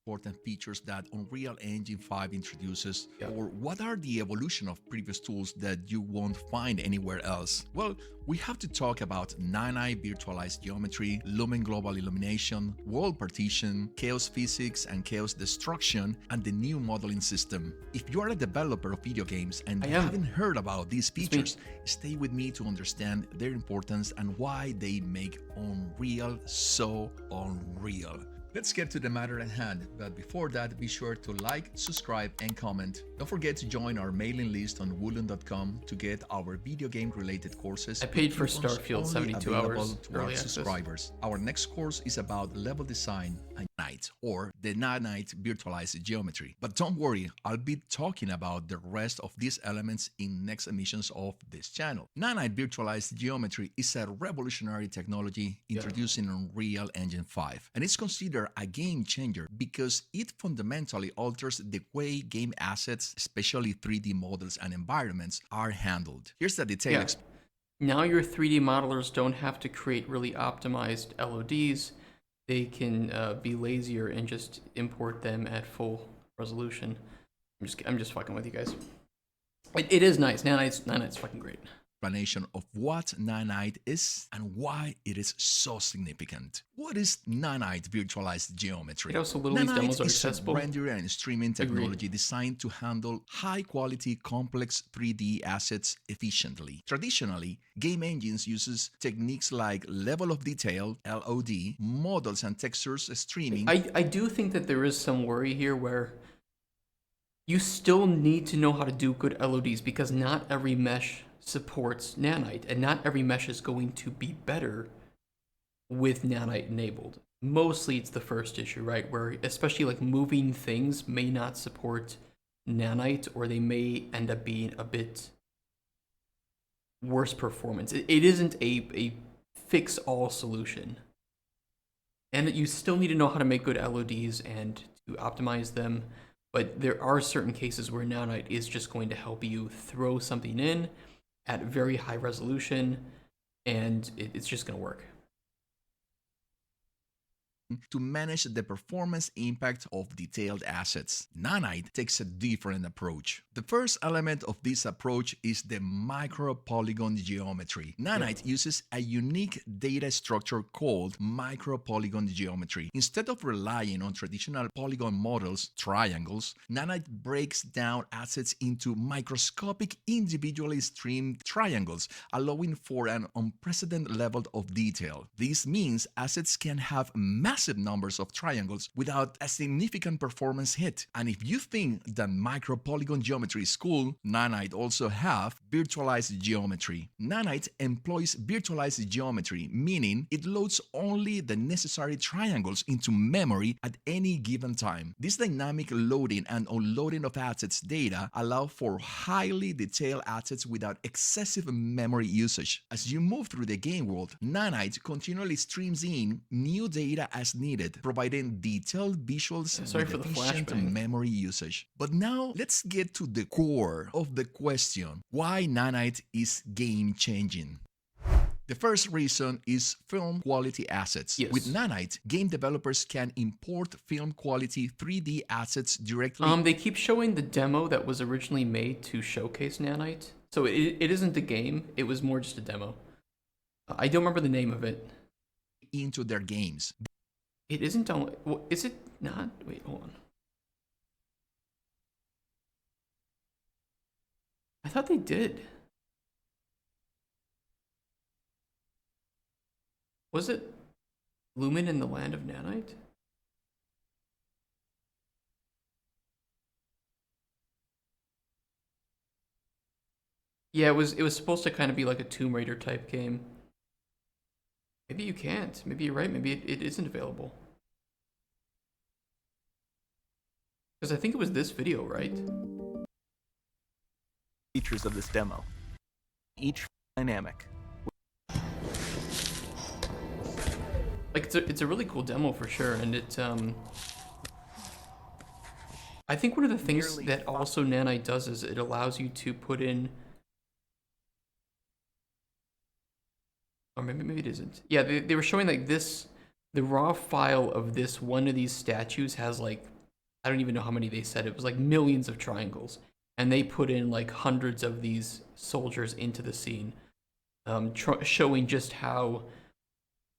Speaker 2: Important features that Unreal Engine 5 introduces, or what are the evolution of previous tools that you won't find anywhere else? Well, we have to talk about Nanite virtualized geometry, lumen global illumination, world partition, chaos physics and chaos destruction, and the new modeling system. If you are a developer of video games and you haven't heard about these features, stay with me to understand their importance and why they make Unreal so unreal. Let's get to the matter at hand, but before that, be sure to like, subscribe, and comment. Don't forget to join our mailing list on woolen.com to get our video game related courses.
Speaker 1: I paid for Starfield 72 hours
Speaker 2: to our subscribers. Our next course is about level design and Nanite, or the Nanite virtualized geometry. But don't worry, I'll be talking about the rest of these elements in next emissions of this channel. Nanite virtualized geometry is a revolutionary technology introduced in Unreal Engine 5, and it's considered a game changer because it fundamentally alters the way game assets, especially 3D models and environments, are handled. Here's the detail.
Speaker 1: Now your 3D modelers don't have to create really optimized LODs. They can be lazier and just import them at full resolution. I'm just fucking with you guys. It is nice. Nanite's fucking great.
Speaker 2: explanation of what nanite is and why it is so significant. What is nanite virtualized geometry?
Speaker 1: You know, so little these
Speaker 2: Nanite
Speaker 1: demos are
Speaker 2: is
Speaker 1: accessible.
Speaker 2: a render and streaming technology designed to handle high-quality, complex 3D assets efficiently. Traditionally, game engines uses techniques like level of detail (LOD), models and textures streaming.
Speaker 1: I do think that there is some worry here where you still need to know how to do good LODs because not every mesh supports nanite, and not every mesh is going to be better with nanite enabled. Mostly it's the first issue, right? Where especially like moving things may not support nanite, or they may end up being a bit worse performance. It isn't a fix-all solution. And you still need to know how to make good LODs and to optimize them. But there are certain cases where nanite is just going to help you throw something in at very high resolution, and it's just going to work.
Speaker 2: To manage the performance impact of detailed assets. Nanite takes a different approach. The first element of this approach is the micro-polygon geometry. Nanite uses a unique data structure called micro-polygon geometry. Instead of relying on traditional polygon models, triangles, Nanite breaks down assets into microscopic, individually streamed triangles, allowing for an unprecedented level of detail. This means assets can have massive numbers of triangles without a significant performance hit. And if you think that micro-polygon geometry is cool, Nanite also have virtualized geometry. Nanite employs virtualized geometry, meaning it loads only the necessary triangles into memory at any given time. This dynamic loading and unloading of assets data allow for highly detailed assets without excessive memory usage. As you move through the game world, Nanite continually streams in new data as needed, providing detailed visuals with efficient memory usage. But now, let's get to the core of the question, why Nanite is game-changing. The first reason is film quality assets.
Speaker 1: Yes.
Speaker 2: With Nanite, game developers can import film quality 3D assets directly.
Speaker 1: They keep showing the demo that was originally made to showcase Nanite. So it isn't a game, it was more just a demo. I don't remember the name of it.
Speaker 2: Into their games.
Speaker 1: It isn't on. Well, is it not? Wait, hold on. I thought they did. Was it Lumen in the Land of Nanite? Yeah, it was supposed to kind of be like a Tomb Raider type game. Maybe you can't. Maybe you're right. Maybe it isn't available. Because I think it was this video, right?
Speaker 9: Features of this demo. Each dynamic.
Speaker 1: Like it's a really cool demo for sure, and it I think one of the things that also Nanite does is it allows you to put in, or maybe it isn't. Yeah, they were showing like this, the raw file of this one of these statues has like, I don't even know how many they said, it was like millions of triangles, and they put in like hundreds of these soldiers into the scene, showing just how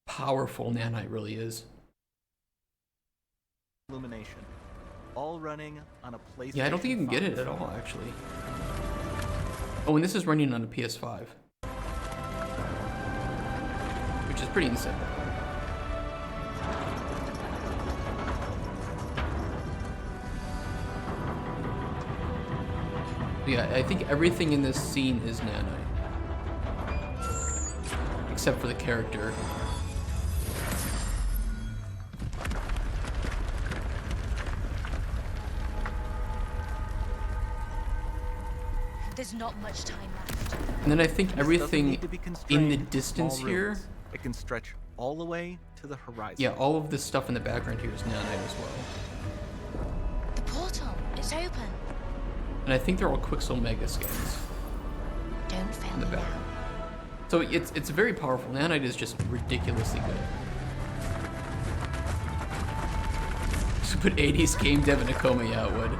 Speaker 1: powerful Nanite really is.
Speaker 9: Illumination. All running on a PlayStation.
Speaker 1: Yeah, I don't think you can get it at all, actually. Oh, and this is running on a PS5. Which is pretty insane. Yeah, I think everything in this scene is Nanite. Except for the character.
Speaker 10: There's not much time left.
Speaker 1: And then I think everything in the distance here.
Speaker 9: It can stretch all the way to the horizon.
Speaker 1: Yeah, all of this stuff in the background here is Nanite as well.
Speaker 10: The portal, it's open.
Speaker 1: And I think they're all Quixel Mega scans.
Speaker 10: Don't fail
Speaker 1: in the background. So it's very powerful. Nanite is just ridiculously good. To put 80s game dev in a coma, yeah, it would.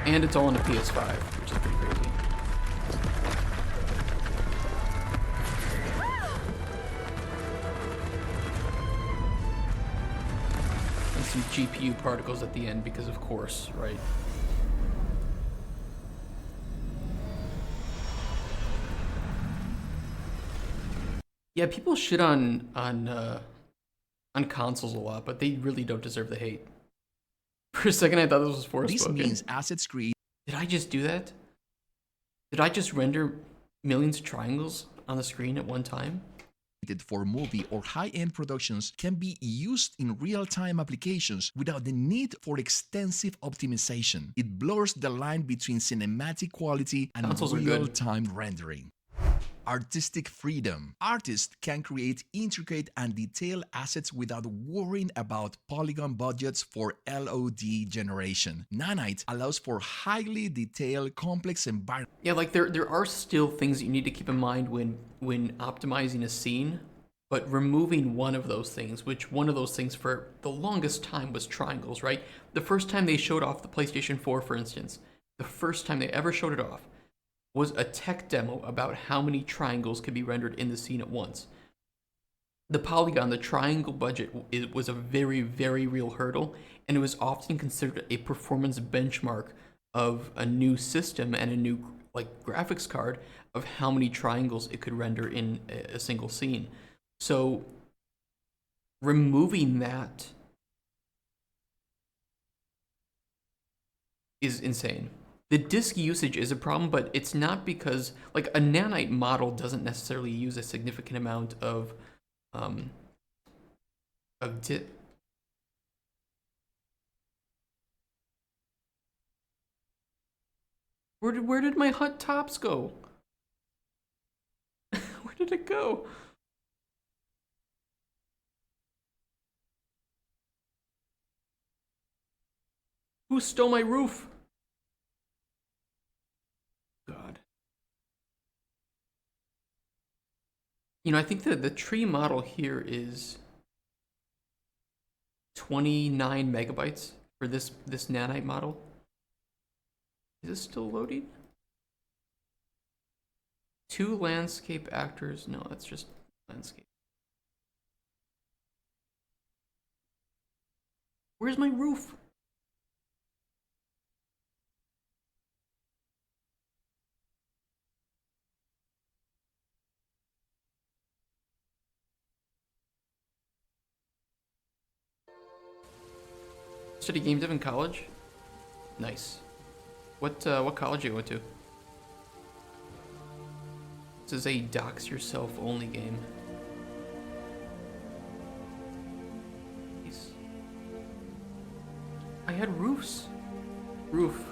Speaker 1: And it's all on a PS5, which is pretty crazy. And some GPU particles at the end because of course, right? Yeah, people shit on consoles a lot, but they really don't deserve the hate. For a second, I thought this was Forspoken.
Speaker 2: This means assets created.
Speaker 1: Did I just do that? Did I just render millions of triangles on the screen at one time?
Speaker 2: For movie or high-end productions can be used in real-time applications without the need for extensive optimization. It blurs the line between cinematic quality and real-time rendering. Artistic freedom. Artists can create intricate and detailed assets without worrying about polygon budgets for LOD generation. Nanite allows for highly detailed, complex environments.
Speaker 1: Yeah, like there are still things you need to keep in mind when optimizing a scene, but removing one of those things, which one of those things for the longest time was triangles, right? The first time they showed off the PlayStation 4, for instance, the first time they ever showed it off, was a tech demo about how many triangles could be rendered in the scene at once. The polygon, the triangle budget, it was a very, very real hurdle, and it was often considered a performance benchmark of a new system and a new graphics card of how many triangles it could render in a single scene. So removing that is insane. The disk usage is a problem, but it's not because, like, a nanite model doesn't necessarily use a significant amount of Where did my hut tops go? Where did it go? Who stole my roof? God. You know, I think that the tree model here is 29 megabytes for this nanite model. Is this still loading? 2 landscape actors. No, that's just landscape. Where's my roof? Study game dev in college? Nice. What college you went to? This is a dox yourself only game. Nice. I had roofs. Roof.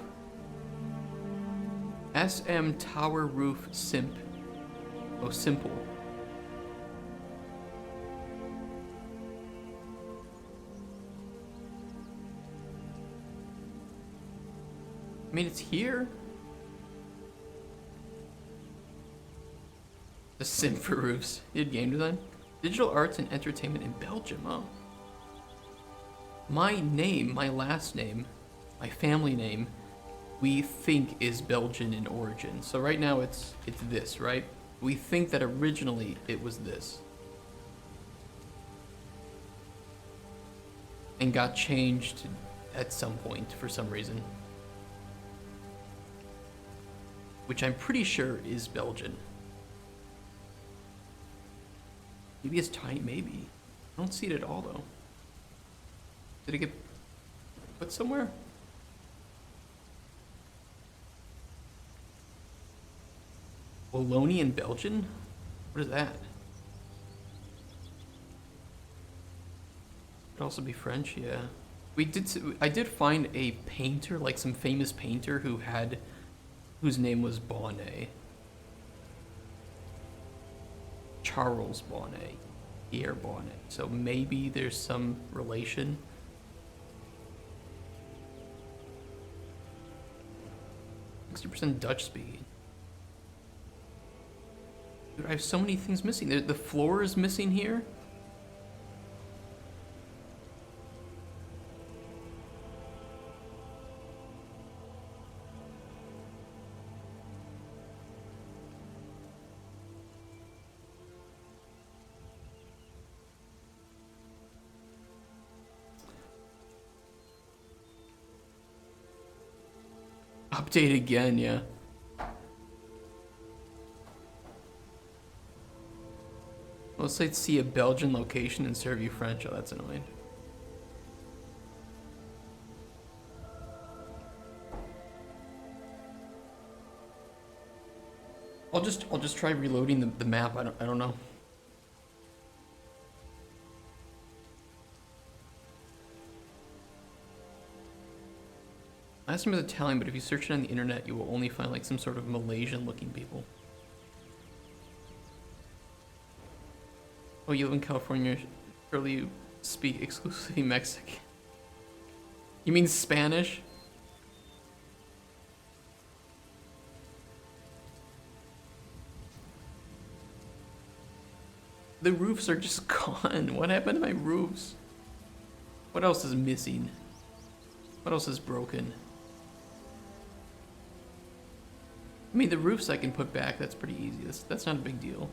Speaker 1: SM Tower Roof Simp. Oh, simple. I mean, it's here. The sim for roofs. You did game design? Digital arts and entertainment in Belgium, oh. My name, my last name, my family name, we think is Belgian in origin. So right now it's this, right? We think that originally it was this. And got changed at some point for some reason. Which I'm pretty sure is Belgian. Maybe it's tiny, maybe. I don't see it at all though. Did it get put somewhere? Wallonia in Belgian? What is that? Could also be French, yeah. I did find a painter, like some famous painter whose name was Bonnet. Charles Bonnet. Pierre Bonnet. So maybe there's some relation. %60 Dutch speaking. Dude, I have so many things missing. The floor is missing here. Update again, yeah. Let's say see a Belgian location and serve you French. Oh, that's annoying. I'll just try reloading the map. I don't know. I asked him as Italian, but if you search it on the internet, you will only find like some sort of Malaysian-looking people. Oh, you live in California. Surely you speak exclusively Mexican. You mean Spanish? The roofs are just gone. What happened to my roofs? What else is missing? What else is broken? I mean, the roofs I can put back. That's pretty easy. That's not a big deal.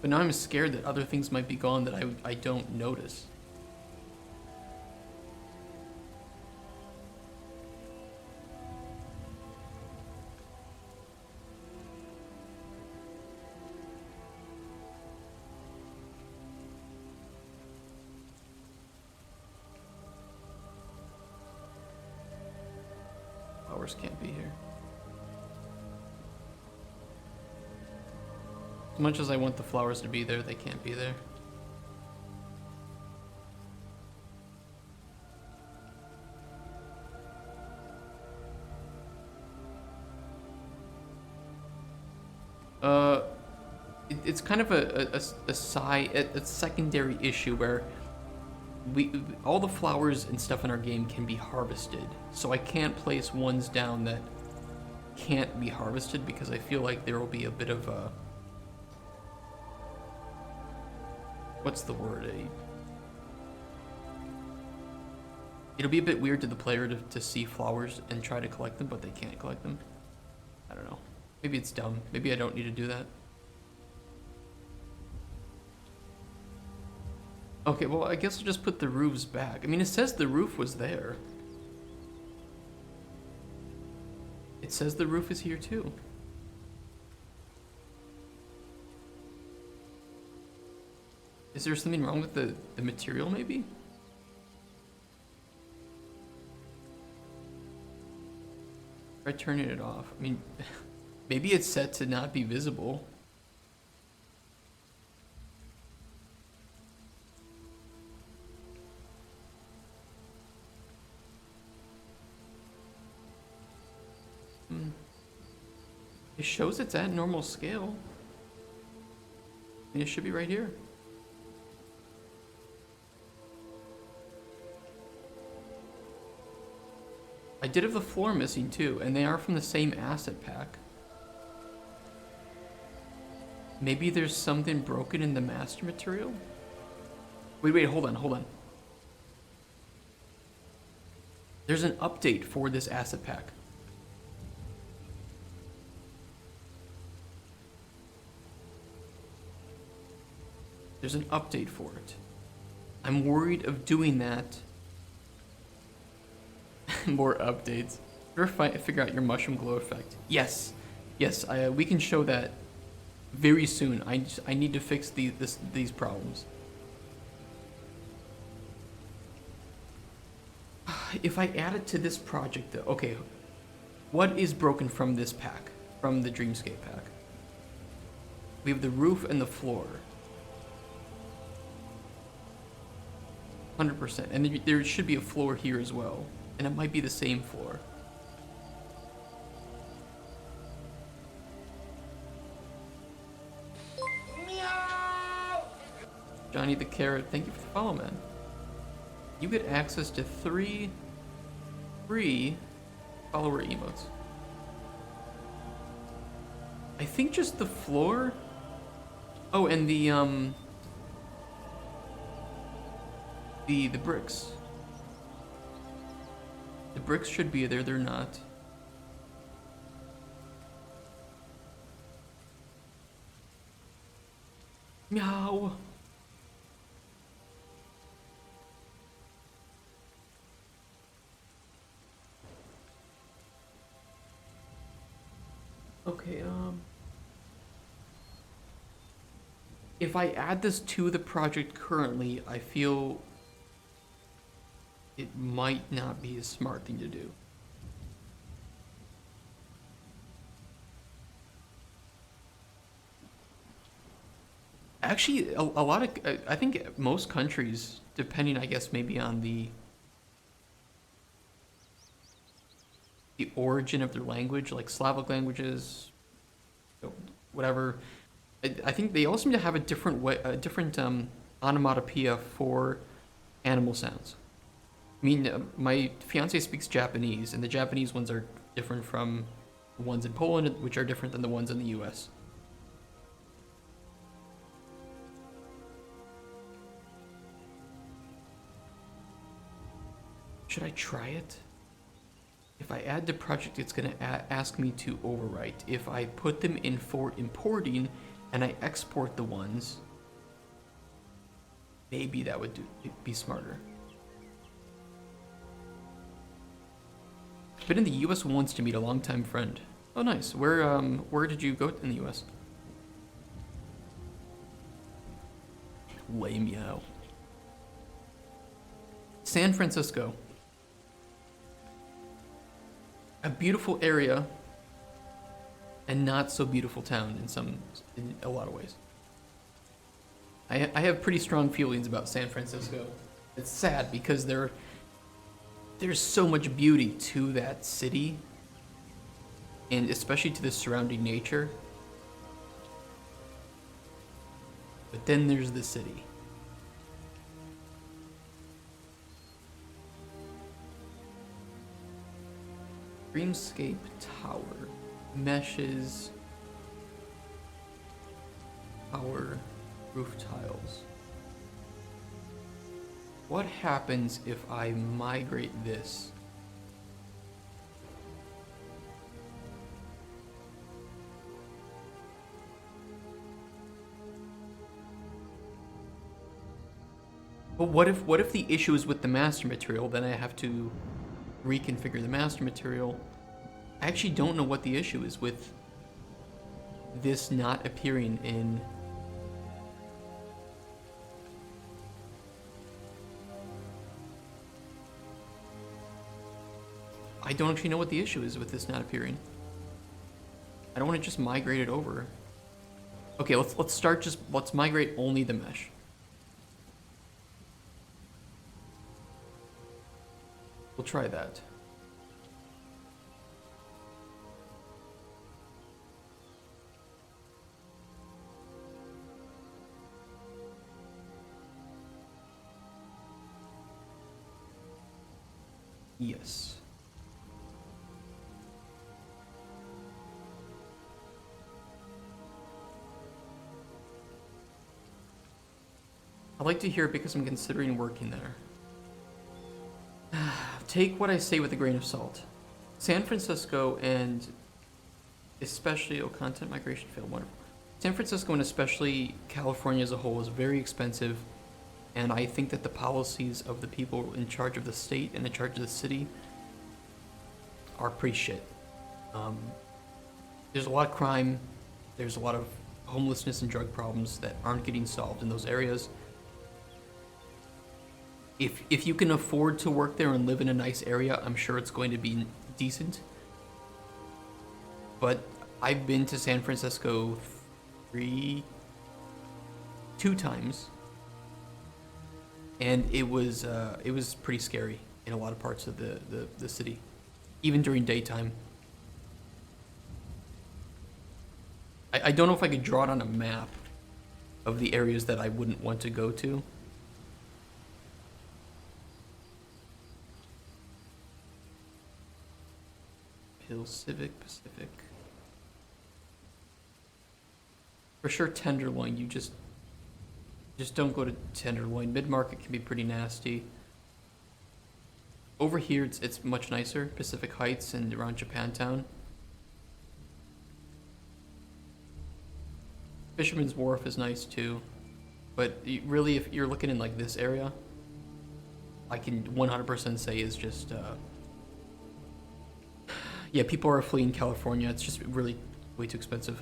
Speaker 1: But now I'm scared that other things might be gone that I don't notice. Flowers can't be here. As much as I want the flowers to be there, they can't be there. It's kind of a secondary issue where all the flowers and stuff in our game can be harvested. So I can't place ones down that can't be harvested because I feel like there will be a bit of a... What's the word? It'll be a bit weird to the player to see flowers and try to collect them, but they can't collect them. I don't know. Maybe it's dumb. Maybe I don't need to do that. Okay, well, I guess I'll just put the roofs back. I mean, it says the roof was there. It says the roof is here too. Is there something wrong with the material, maybe? Try turning it off. I mean, maybe it's set to not be visible. It shows it's at normal scale. And it should be right here. I did have the floor missing too, and they are from the same asset pack. Maybe there's something broken in the master material? Wait, hold on. There's an update for this asset pack. There's an update for it. I'm worried of doing that. More updates. Figure out your mushroom glow effect. Yes, we can show that very soon. I need to fix these problems. If I add it to this project though, okay, what is broken from this pack, from the Dreamscape pack? We have the roof and the floor. 100%, and there should be a floor here as well, and it might be the same floor. Johnny the Carrot, thank you for the follow, man. You get access to 3 free follower emotes. I think just the floor. Oh, and the bricks. The bricks should be there, they're not. Meow. Okay, if I add this to the project currently, I feel it might not be a smart thing to do. Actually, a lot of, I think most countries, depending, I guess, maybe on the origin of their language, like Slavic languages, whatever, I think they all seem to have a different way, a different onomatopoeia for animal sounds. I mean, my fiance speaks Japanese, and the Japanese ones are different from the ones in Poland, which are different than the ones in the US. Should I try it? If I add the project, it's going to ask me to overwrite. If I put them in for importing and I export the ones, maybe that would be smarter. Been in the US once to meet a longtime friend. Oh, nice. Where did you go in the US? Lame meow. San Francisco. A beautiful area and not so beautiful town in a lot of ways. I have pretty strong feelings about San Francisco. It's sad because there's so much beauty to that city, and especially to the surrounding nature. But then there's the city. Dreamscape Tower. Meshes. Tower. Roof tiles. What happens if I migrate this? But what if the issue is with the master material? Then I have to reconfigure the master material. I actually don't know what the issue is with this not appearing in I don't actually know what the issue is with this not appearing. I don't want to just migrate it over. Okay, let's migrate only the mesh. We'll try that. Yes. I'd like to hear it because I'm considering working there. Take what I say with a grain of salt. San Francisco and especially, content migration failed, wonderful. San Francisco and especially California as a whole is very expensive, and I think that the policies of the people in charge of the state and in charge of the city are pretty shit. There's a lot of crime, there's a lot of homelessness and drug problems that aren't getting solved in those areas. If you can afford to work there and live in a nice area, I'm sure it's going to be decent. But I've been to San Francisco 2 times, and it was pretty scary in a lot of parts of the city, even during daytime. I don't know if I could draw it on a map of the areas that I wouldn't want to go to. Hill Civic Pacific. For sure Tenderloin, you just don't go to Tenderloin. Mid-market can be pretty nasty. Over here it's much nicer. Pacific Heights and around Japantown. Fisherman's Wharf is nice too. But really, if you're looking in like this area, I can 100% say is just yeah, people are fleeing California. It's just really Way too expensive.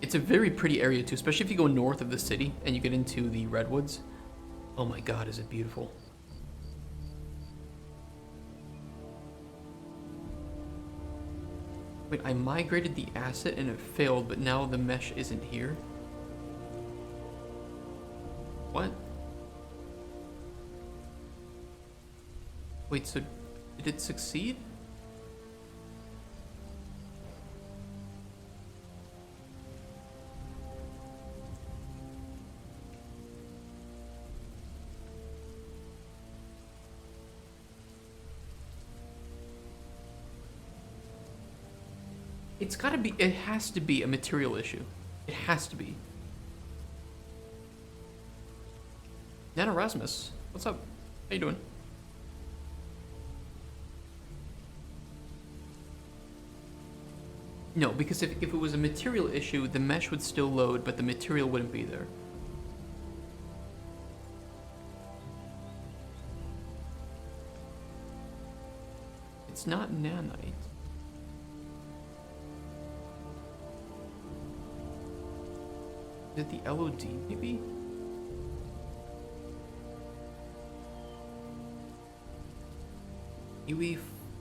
Speaker 1: It's a very pretty area too, especially if you go north of the city and you get into the redwoods. Oh my god, is it beautiful. Wait, I migrated the asset and it failed, but now the mesh isn't here? What? Wait, so did it succeed? It's gotta be, it has to be a material issue. It has to be. Nana Rasmus, what's up? How you doing? No, because if it was a material issue, the mesh would still load, but the material wouldn't be there. It's not nanite. Is it the LOD, maybe? UE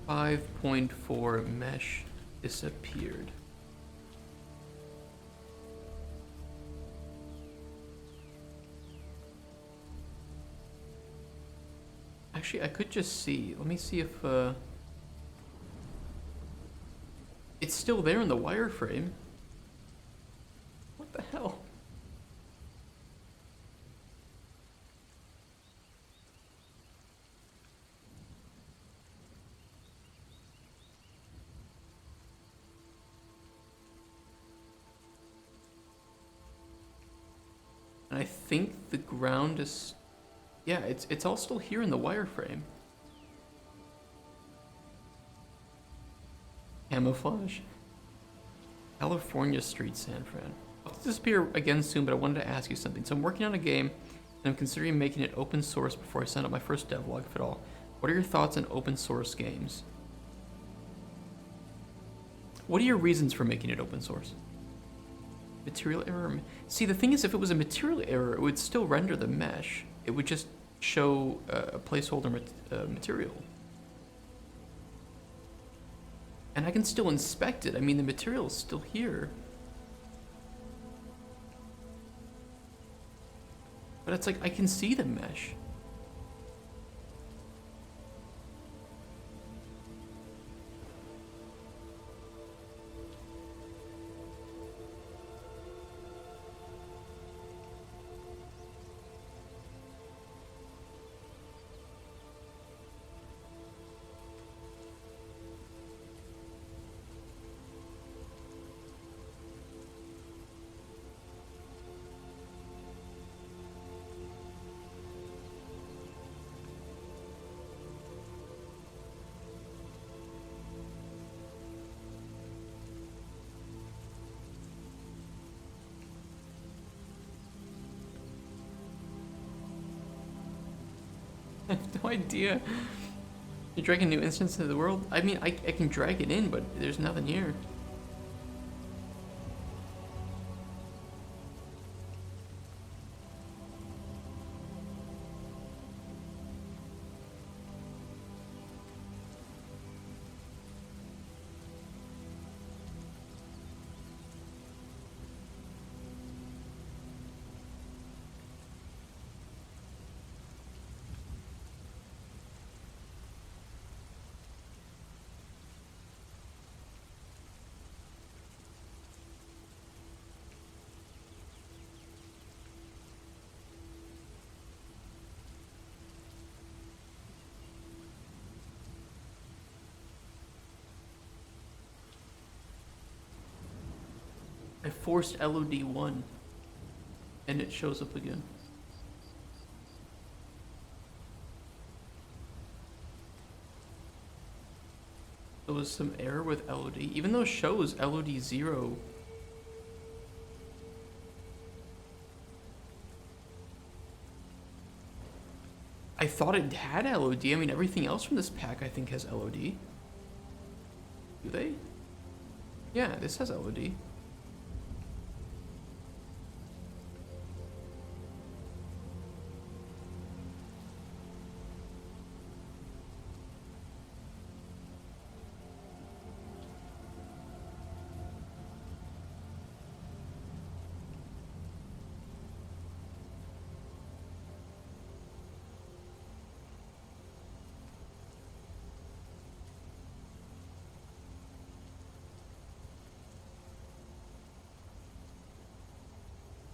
Speaker 1: 5.4 mesh disappeared. Actually, I could just see. Let me see if it's still there in the wireframe. What the hell? And I think the ground is, yeah, it's all still here in the wireframe. Camouflage. California Street, San Fran. I'll disappear again soon, but I wanted to ask you something. So I'm working on a game, and I'm considering making it open source before I send out my first devlog, if at all. What are your thoughts on open source games? What are your reasons for making it open source? Material error. See, the thing is, if it was a material error, it would still render the mesh. It would just show a placeholder material. And I can still inspect it. I mean, the material is still here. But it's like, I can see the mesh. I have no idea. You drag a new instance into the world? I mean, I can drag it in, but there's nothing here. I forced LOD 1 and it shows up again. There was some error with LOD, even though it shows LOD 0. I thought it had LOD. I mean, everything else from this pack I think has LOD. Do they? Yeah, this has LOD.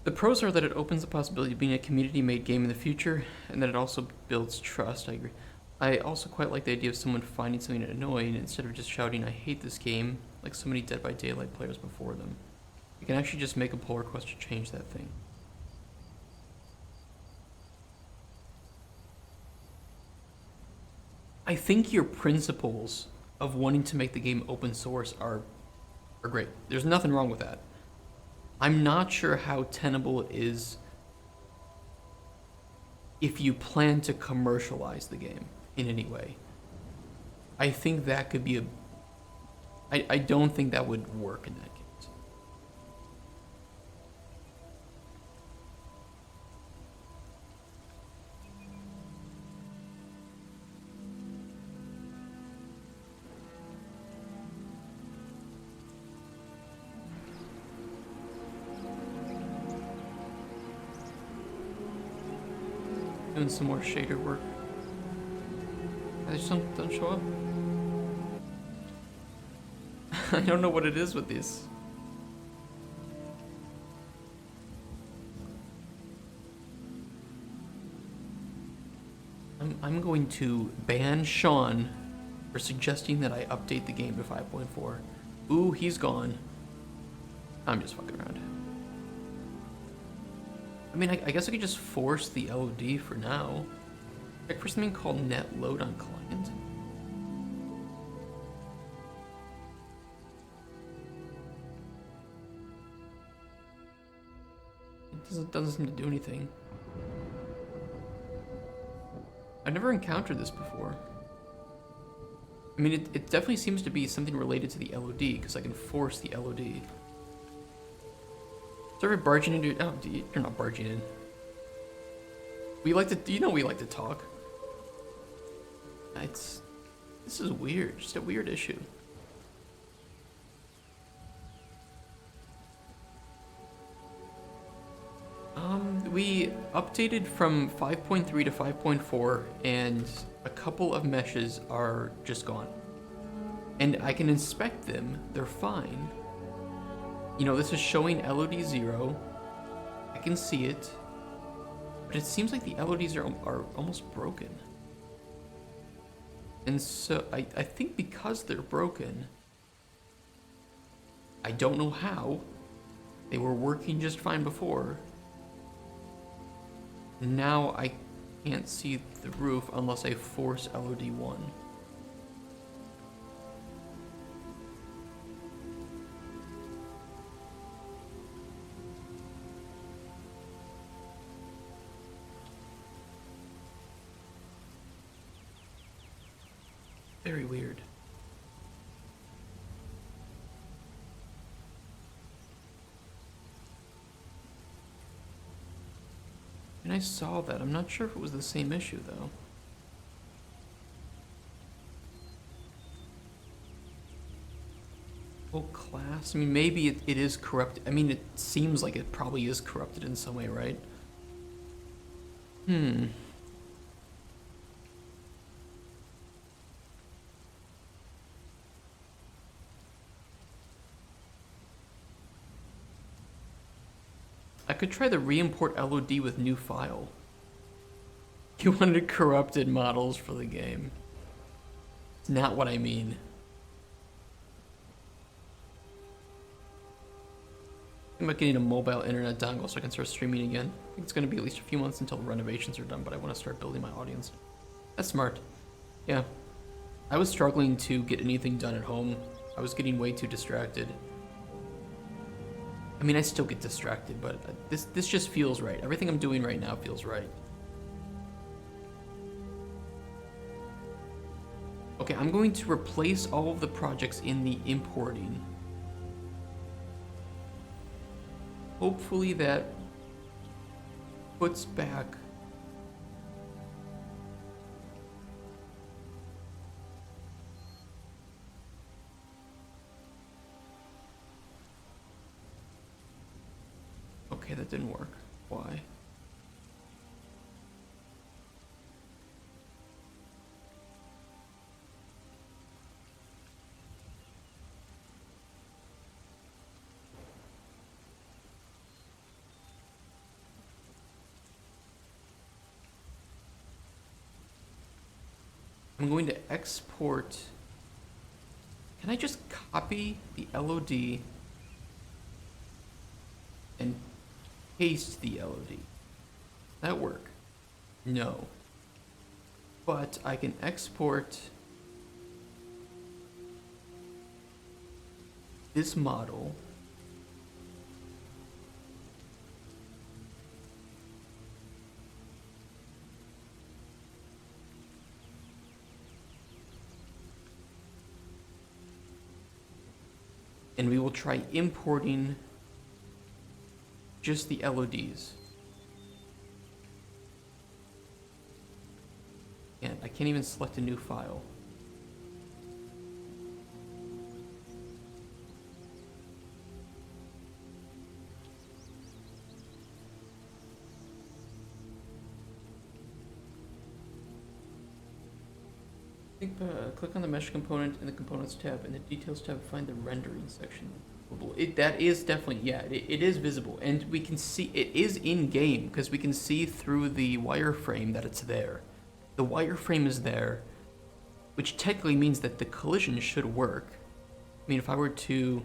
Speaker 1: The pros are that it opens the possibility of being a community-made game in the future, and that it also builds trust. I agree. I also quite like the idea of someone finding something annoying instead of just shouting, "I hate this game," like so many Dead by Daylight players before them. You can actually just make a pull request to change that thing. I think your principles of wanting to make the game open source are great. There's nothing wrong with that. I'm not sure how tenable it is if you plan to commercialize the game in any way. I think that could be I don't think that would work in that case. Doing some more shader work. They just don't show up. I don't know what it is with these. I'm going to ban Sean for suggesting that I update the game to 5.4. Ooh, he's gone. I'm just fucking around. I mean, I guess I could just force the LOD for now. Check for something called net load on client. It doesn't seem to do anything. I've never encountered this before. I mean, it definitely seems to be something related to the LOD, because I can force the LOD. Sorry, barging into. Oh, you're not barging in. We like to. You know, we like to talk. This is weird. Just a weird issue. We updated from 5.3 to 5.4, and a couple of meshes are just gone. And I can inspect them. They're fine. You know, this is showing LOD 0. I can see it. But it seems like the LODs are almost broken. And so I think because they're broken, I don't know how. They were working just fine before. Now I can't see the roof unless I force LOD 1. Very weird. And I saw that. I'm not sure if it was the same issue, though. Full class? I mean, maybe it is corrupted. I mean, it seems like it probably is corrupted in some way, right? I could try the re-import LOD with new file. You wanted corrupted models for the game. It's not what I mean. I'm about getting a mobile internet dongle so I can start streaming again. I think it's going to be at least a few months until the renovations are done, but I want to start building my audience. That's smart. Yeah. I was struggling to get anything done at home. I was getting way too distracted. I mean, I still get distracted, but this just feels right. Everything I'm doing right now feels right. Okay, I'm going to replace all of the projects in the importing. Hopefully that puts back okay, that didn't work. Why? I'm going to export. Can I just copy the LOD and paste the LOD? That work? No. But I can export this model and we will try importing just the LODs. And I can't even select a new file. Click on the mesh component in the components tab. In the details tab, find the rendering section. That is definitely, yeah, it is visible, and we can see it is in game because we can see through the wireframe that it's there. The wireframe is there, which technically means that the collision should work. I mean, if I were to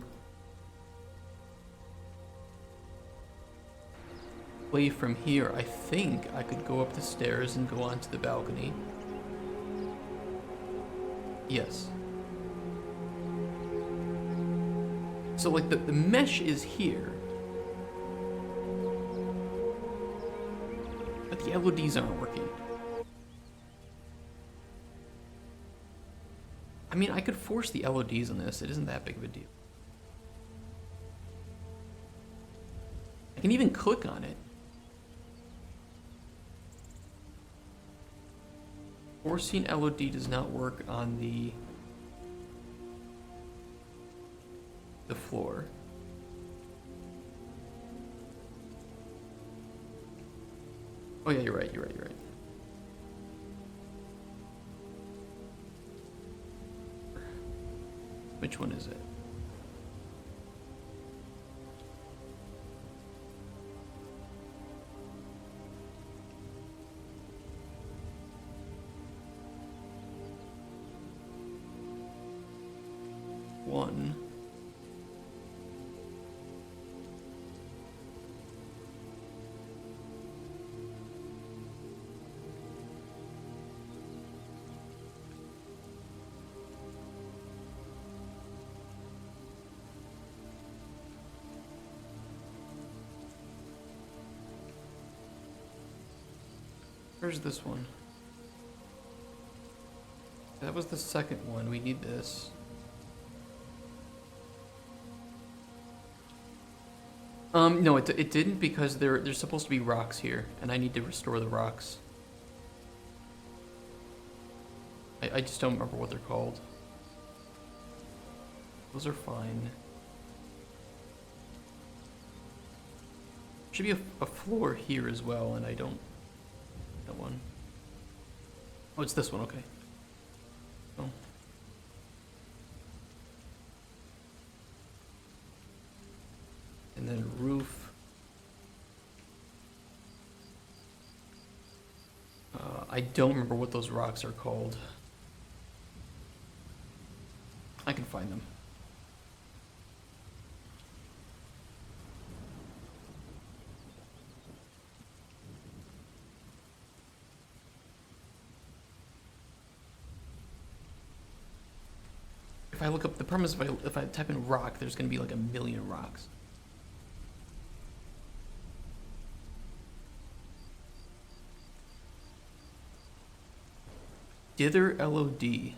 Speaker 1: play from here, I think I could go up the stairs and go onto the balcony. Yes. So like the mesh is here, but the LODs aren't working. I mean, I could force the LODs on this. It isn't that big of a deal. I can even click on it. Forcing LOD does not work on the floor. Oh yeah, you're right. Which one is it? One. Where's this one? That was the second one. We need this. No, it didn't because there's supposed to be rocks here, and I need to restore the rocks. I just don't remember what they're called. Those are fine. Should be a floor here as well, and I don't. That one. Oh, it's this one. Okay. Oh. And then roof. I don't remember what those rocks are called. I can find them. If I look up, the problem is if I type in rock, there's going to be like a million rocks. Dither LOD.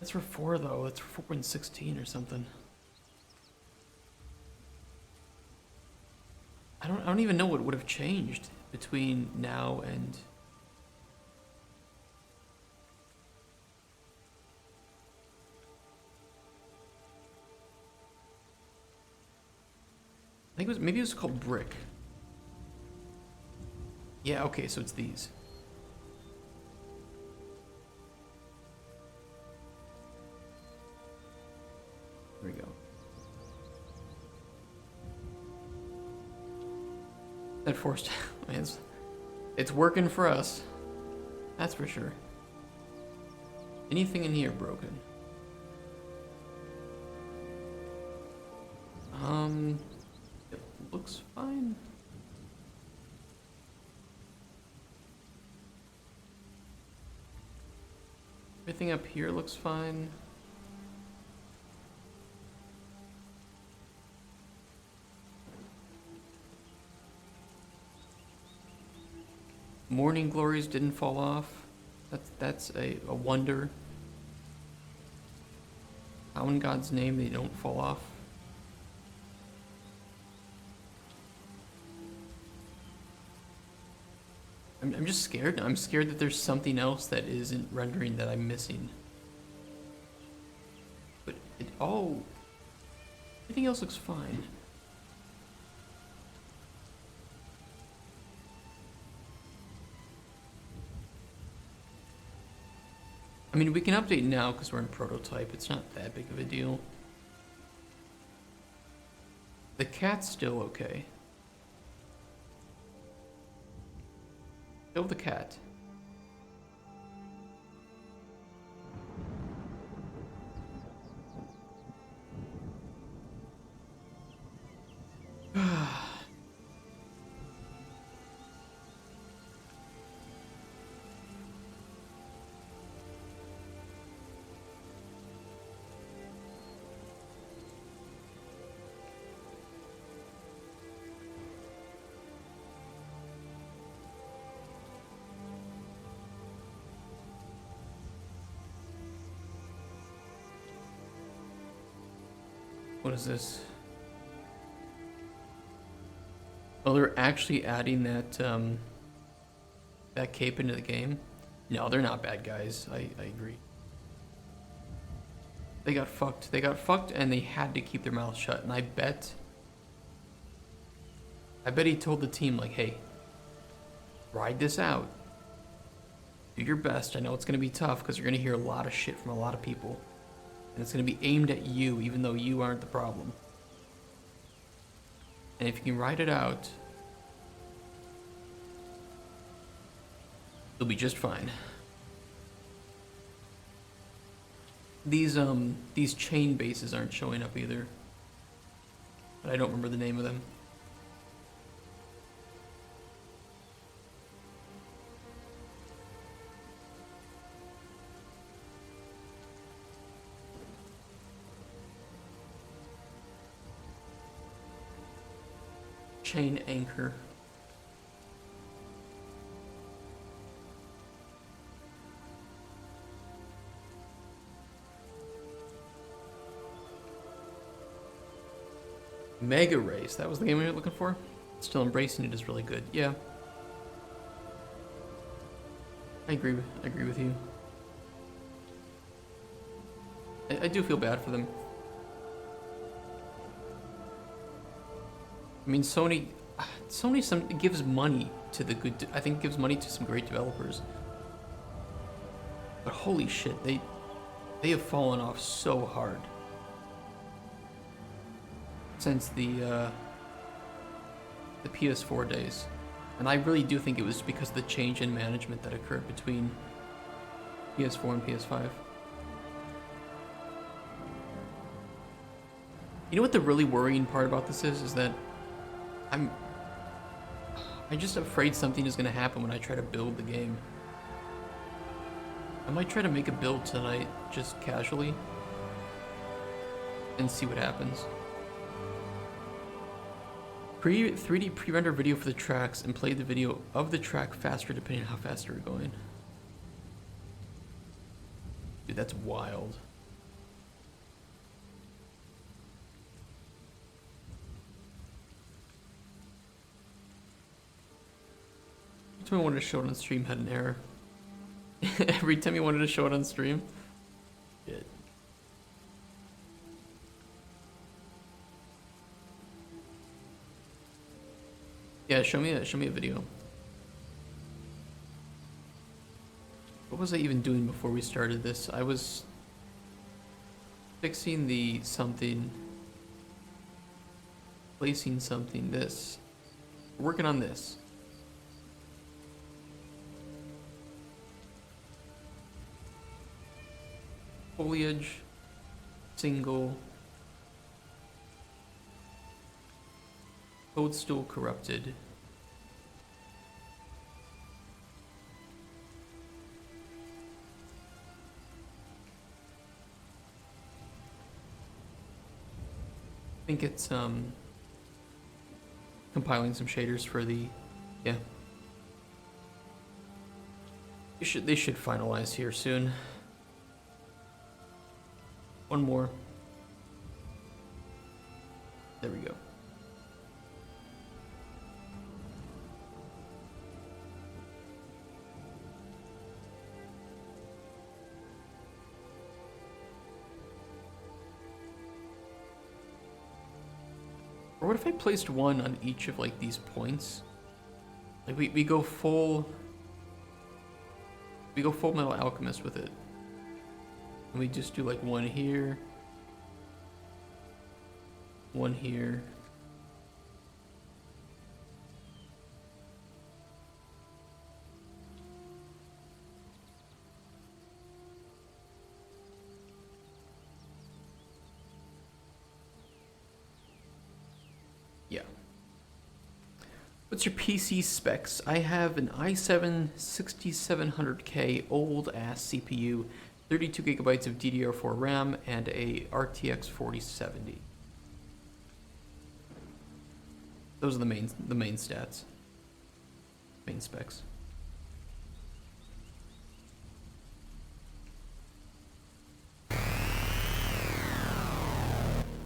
Speaker 1: That's for 4 though. That's for 4.16 or something. I don't even know what would have changed between now and. I think maybe it was called brick. Yeah, okay, so it's these. There we go. That forced, man, it's working for us. That's for sure. Anything in here broken? It looks fine. Everything up here looks fine. Morning glories didn't fall off. That's a wonder. How in God's name they don't fall off? I'm just scared. I'm scared that there's something else that isn't rendering that I'm missing. But everything else looks fine. I mean, we can update now because we're in prototype. It's not that big of a deal. The cat's still okay. Kill the cat. What is this? Oh, they're actually adding that that cape into the game? No, they're not bad guys. I agree. They got fucked. They got fucked and they had to keep their mouth shut. And I bet he told the team like, hey, ride this out. Do your best. I know it's going to be tough because you're going to hear a lot of shit from a lot of people. And it's going to be aimed at you, even though you aren't the problem. And if you can ride it out, you'll be just fine. These chain bases aren't showing up either. But I don't remember the name of them. Chain anchor. Mega Race, that was the game we were looking for? Still embracing it is really good. Yeah. I agree with you. I do feel bad for them. I mean, Sony gives money to the good. I think gives money to some great developers. But holy shit, they have fallen off so hard since the PS4 days, and I really do think it was because of the change in management that occurred between PS4 and PS5. You know what the really worrying part about this is that I'm just afraid something is going to happen when I try to build the game. I might try to make a build tonight, just casually, and see what happens. 3D pre-render video for the tracks and play the video of the track faster depending on how fast you're going. Dude, that's wild. time I wanted to show it on stream had an error. Every time you wanted to show it on stream. Shit. Yeah, show me a video. What was I even doing before we started this? I was fixing the something, placing something, this. Working on this. Foliage, single, toadstool corrupted. I think it's compiling some shaders for the, yeah. They should finalize here soon. One more. There we go. Or what if I placed one on each of like these points? Like we go full Metal Alchemist with it. And we just do like one here, one here. Yeah. What's your PC specs? I have an i7 6700K old ass CPU, 32 gigabytes of DDR4 RAM, and a RTX 4070. Those are the main stats. Main specs.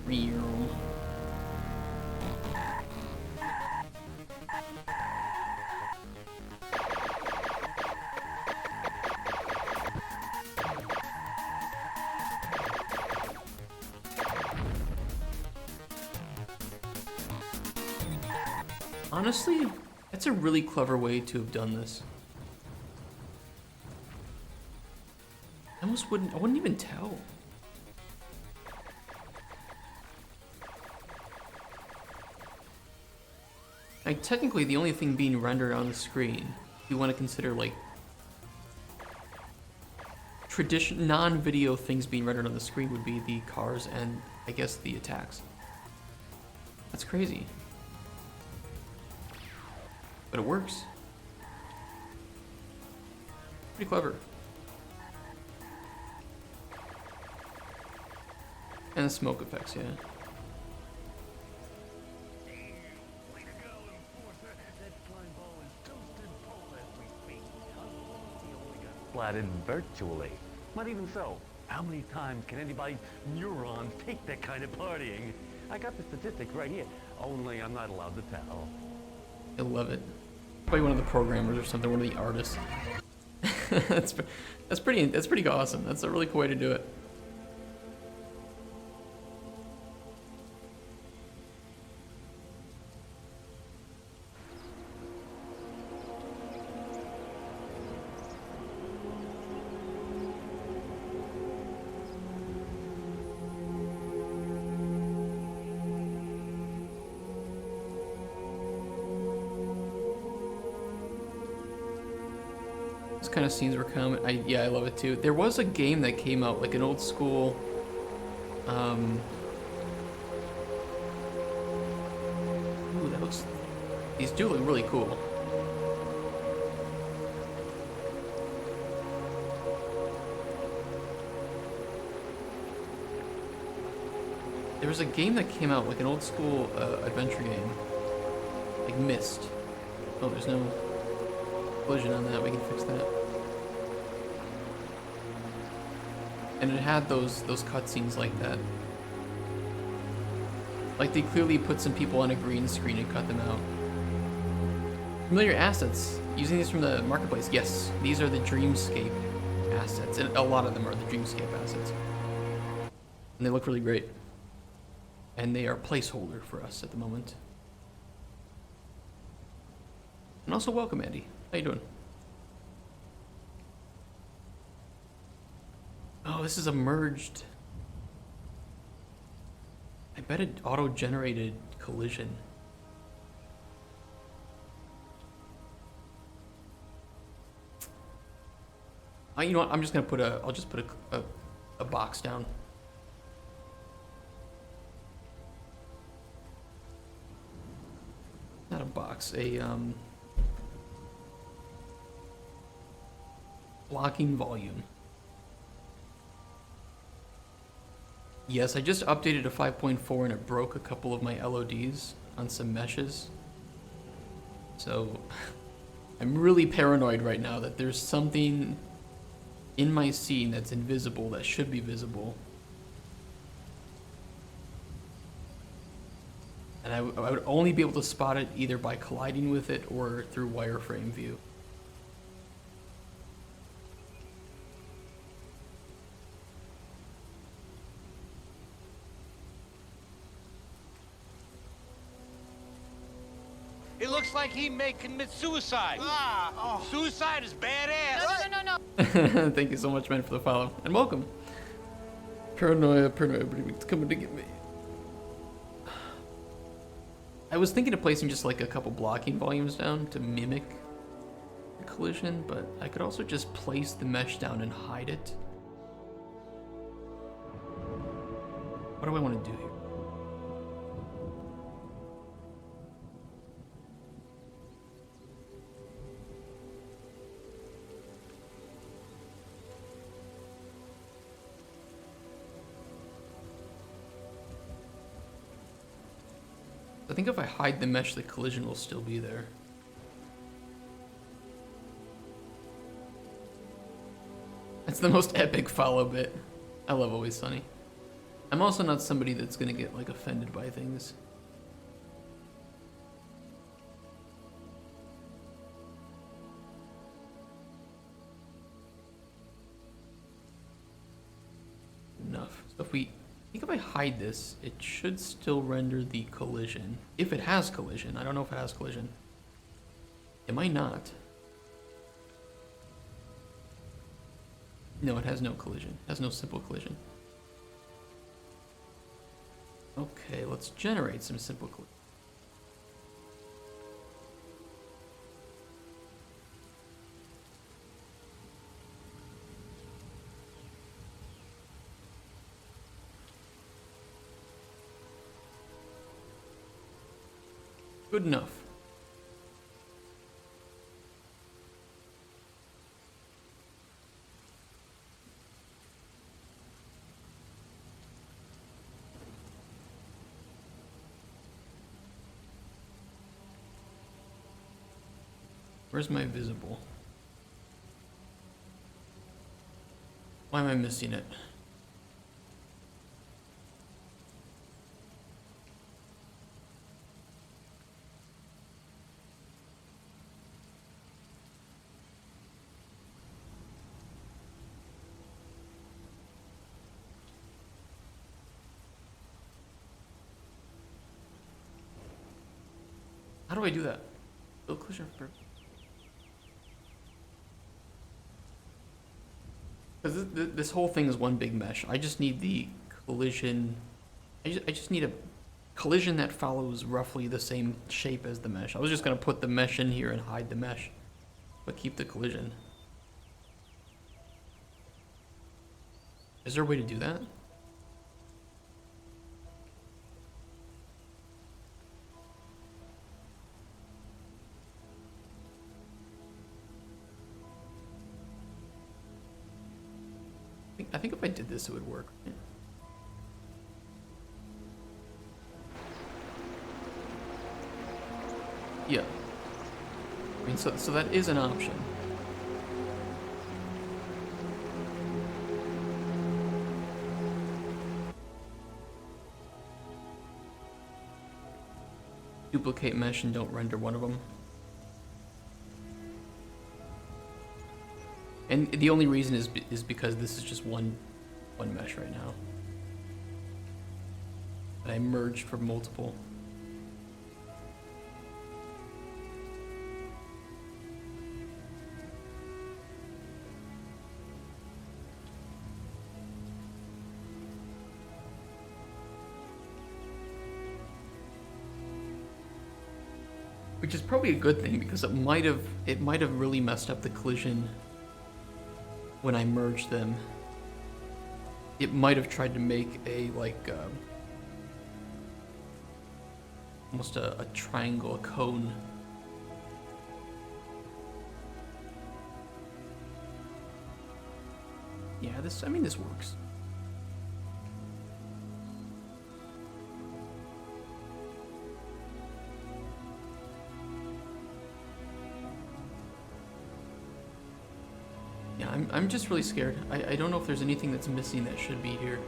Speaker 1: Real. Honestly, that's a really clever way to have done this. I wouldn't even tell. Like, technically the only thing being rendered on the screen, if you want to consider like non-video things being rendered on the screen, would be the cars and I guess the attacks. That's crazy. But it works. Pretty clever. And the smoke effects, yeah.
Speaker 11: Flattened virtually. Not even so. How many times can anybody's neurons take that kind of partying? I got the statistics right here. Only I'm not allowed to tell.
Speaker 1: I love it. Probably one of the programmers or something, one of the artists. that's pretty awesome. That's a really cool way to do it. Kind of scenes were coming. Yeah, I love it too. There was a game that came out, like an old school ooh, these do look really cool. There was a game that came out, like an old school adventure game, like Myst. Oh, there's no collision on that. We can fix that. And it had those cutscenes like that. Like they clearly put some people on a green screen and cut them out. Familiar assets. Using these from the marketplace. Yes, these are the Dreamscape assets. And a lot of them are the Dreamscape assets. And they look really great. And they are placeholder for us at the moment. And also welcome, Andy. How you doing? Oh, this is a merged. I bet it auto-generated collision. You know what? I'm just gonna put I'll just put a box down. Not a box, a blocking volume. Yes, I just updated to 5.4 and it broke a couple of my LODs on some meshes. So I'm really paranoid right now that there's something in my scene that's invisible that should be visible. And I would only be able to spot it either by colliding with it or through wireframe view.
Speaker 12: It looks like he may commit suicide. Suicide is badass.
Speaker 10: No.
Speaker 1: Thank you so much, man, for the follow. And welcome. Paranoia, it's coming to get me. I was thinking of placing just like a couple blocking volumes down to mimic the collision, but I could also just place the mesh down and hide it. What do I want to do here? I think if I hide the mesh, the collision will still be there. That's the most epic follow bit. I love Always Sunny. I'm also not somebody that's gonna get like offended by things. Enough. So I think if I hide this, it should still render the collision. If it has collision. I don't know if it has collision. It might not. No, it has no collision. It has no simple collision. Okay, let's generate some simple collision. Good enough. Where's my visible? Why am I missing it? How do I do that? Build collision for... Because this whole thing is one big mesh. I just need the collision... I just need a collision that follows roughly the same shape as the mesh. I was just going to put the mesh in here and hide the mesh, but keep the collision. Is there a way to do that? I think if I did this, it would work. Yeah. I mean, so that is an option. Duplicate mesh and don't render one of them. And the only reason is because this is just one mesh right now. And I merged for multiple. Which is probably a good thing because it might have really messed up the collision when I merged them. It might have tried to make a almost a triangle, a cone. Yeah, this works. Yeah, I'm just really scared. I don't know if there's anything that's missing that should be here.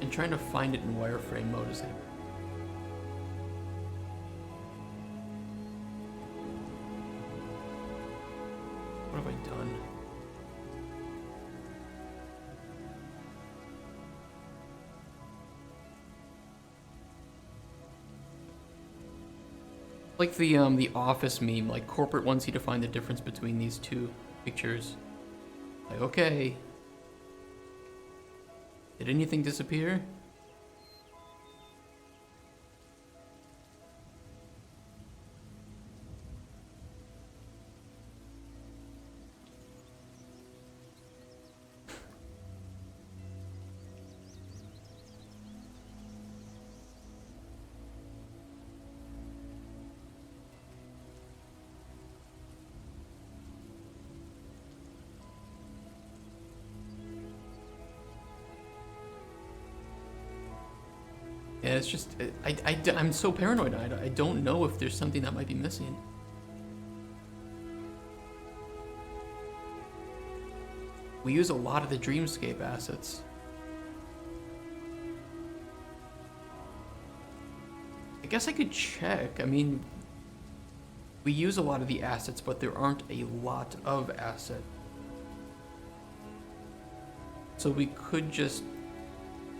Speaker 1: And trying to find it in wireframe mode is it. What have I done? Like the Office meme, like corporate wants you to find the difference between these two pictures. Like, okay. Did anything disappear? Yeah, it's just, I'm so paranoid. I don't know if there's something that might be missing. We use a lot of the Dreamscape assets. I guess I could check. I mean, we use a lot of the assets, but there aren't a lot of assets. So we could just,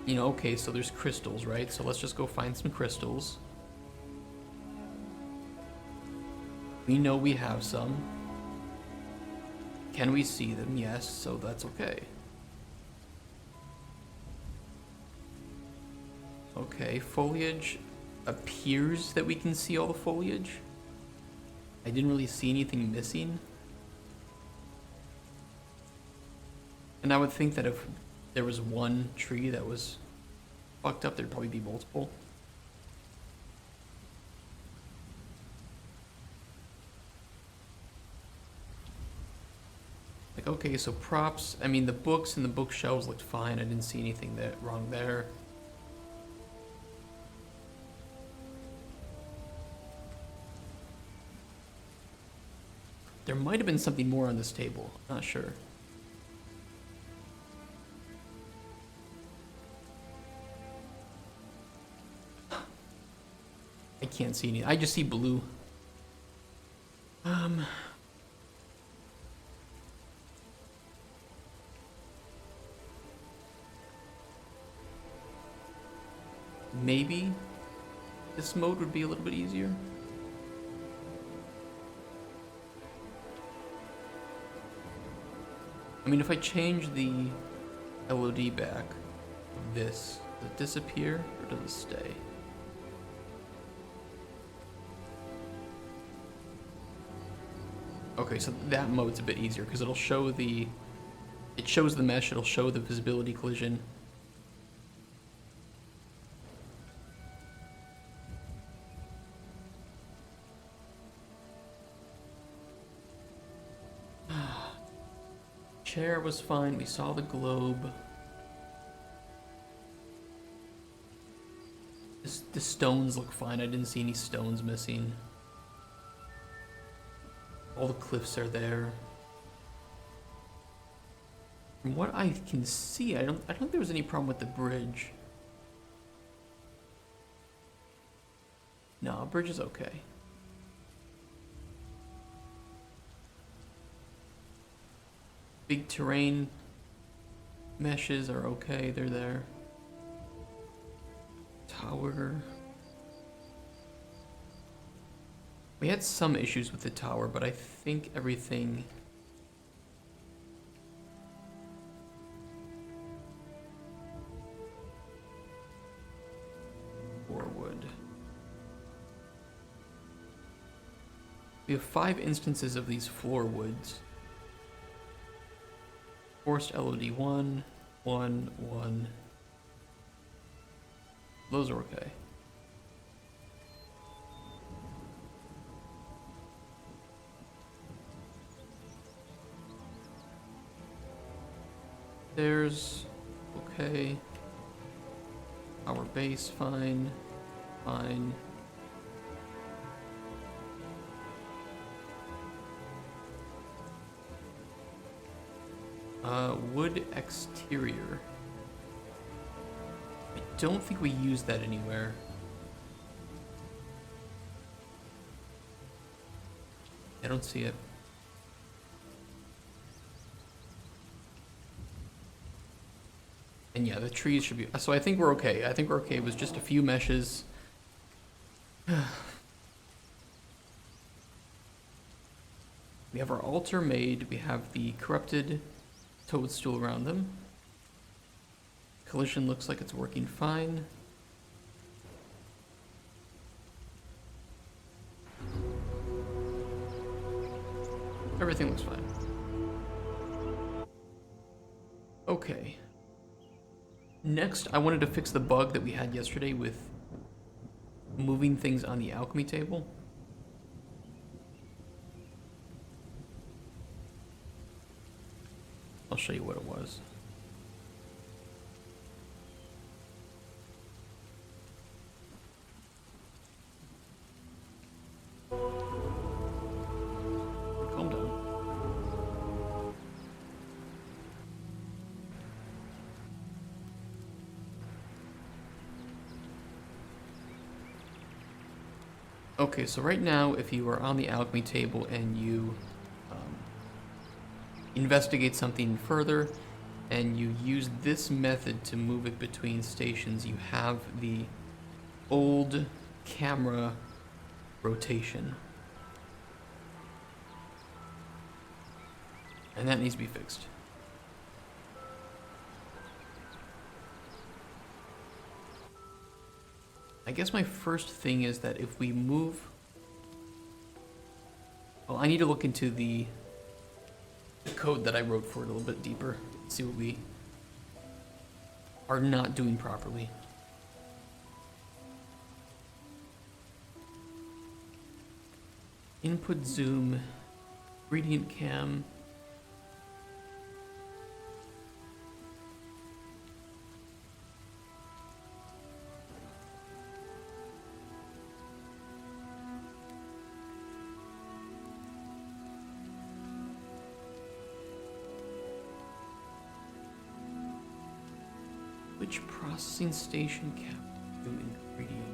Speaker 1: you know, okay, so there's crystals, right? So let's just go find some crystals. We know we have some. Can we see them? Yes, so that's okay. Okay, foliage. Appears that we can see all the foliage. I didn't really see anything missing. And I would think that if there was one tree that was fucked up, there'd probably be multiple. Like, okay, so props. I mean, the books and the bookshelves looked fine. I didn't see anything wrong there. There might have been something more on this table. Not sure. I can't see any. I just see blue. Maybe this mode would be a little bit easier. I mean, if I change the LOD back of this, does it disappear or does it stay? Okay, so that mode's a bit easier because it'll show the, it shows the mesh, it'll show the visibility collision. Chair was fine, we saw the globe. The stones look fine, I didn't see any stones missing. All the cliffs are there. From what I can see, I don't think there was any problem with the bridge. No, bridge is okay. Big terrain meshes are okay, they're there. Tower. We had some issues with the tower, but I think everything... Wood. We have 5 instances of these floor woods. Forced LOD 1, 1, 1. Those are okay. There's okay. Our base, fine. Fine. Wood exterior. I don't think we use that anywhere. I don't see it. And yeah, the trees should be... So I think we're okay. I think we're okay. It was just a few meshes. We have our altar made. We have the corrupted toadstool around them. Collision looks like it's working fine. Everything looks fine. Okay. Next, I wanted to fix the bug that we had yesterday with moving things on the alchemy table. I'll show you what it was. Calm down. Okay, so right now, if you are on the alchemy table and you investigate something further, and you use this method to move it between stations, you have the old camera rotation. And that needs to be fixed. I guess my first thing is that if we move... Well, I need to look into the code that I wrote for it a little bit deeper. See what we are not doing properly. Input zoom, gradient cam. Which processing station cap to ingredient?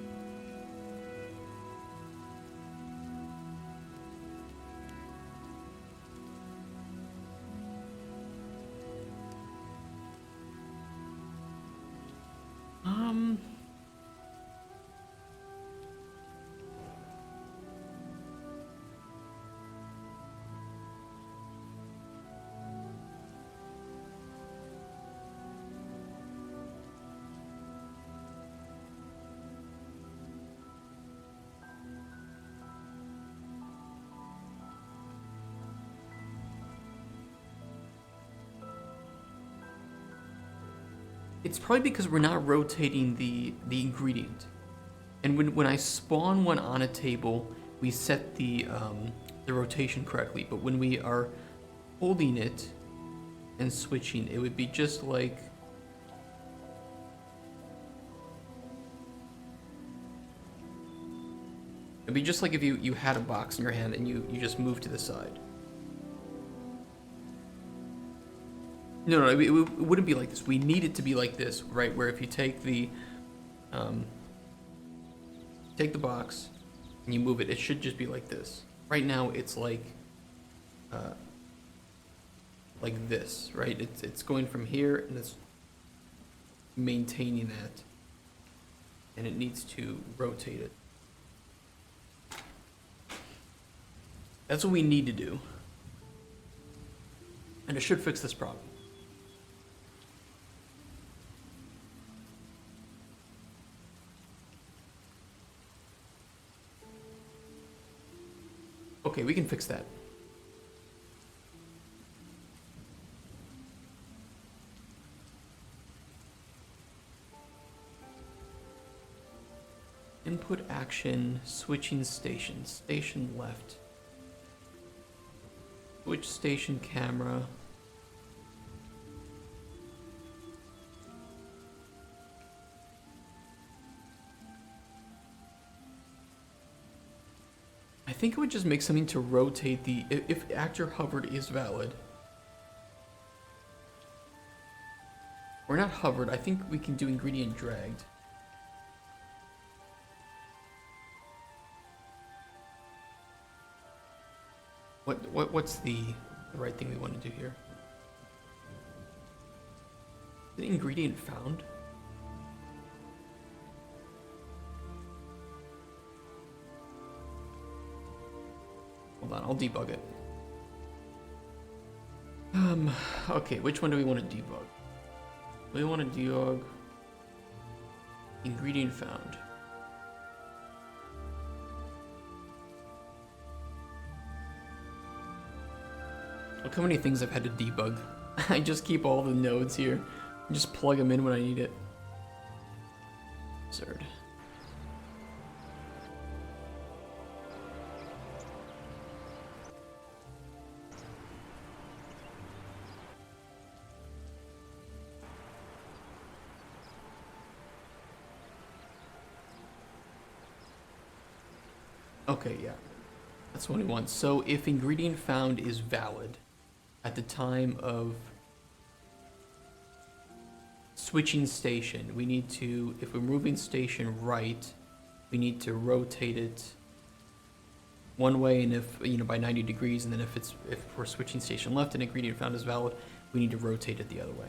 Speaker 1: It's probably because we're not rotating the ingredient. And when I spawn one on a table, we set the rotation correctly. But when we are holding it and switching, it would be just like... It'd be just like if you had a box in your hand and you just move to the side. No, it wouldn't be like this. We need it to be like this, right? Where if you take the box and you move it, it should just be like this. Right now, it's like like this, right? It's going from here and it's maintaining that, and it needs to rotate it. That's what we need to do, and it should fix this problem. Okay, we can fix that. Input action, switching station, station left. Switch station camera. I think it would just make something to rotate the, if actor hovered is valid. Or not hovered, I think we can do ingredient dragged. What's the right thing we want to do here? The ingredient found? Hold on, I'll debug it. Okay, which one do we want to debug? We want to debug ingredient found. Look how many things I've had to debug. I just keep all the nodes here and just plug them in when I need it. Absurd. Okay, yeah. That's what we want. So if ingredient found is valid at the time of switching station, we need to, if we're moving station right, we need to rotate it one way, and if, you know, by 90 degrees, and then if we're switching station left and ingredient found is valid, we need to rotate it the other way.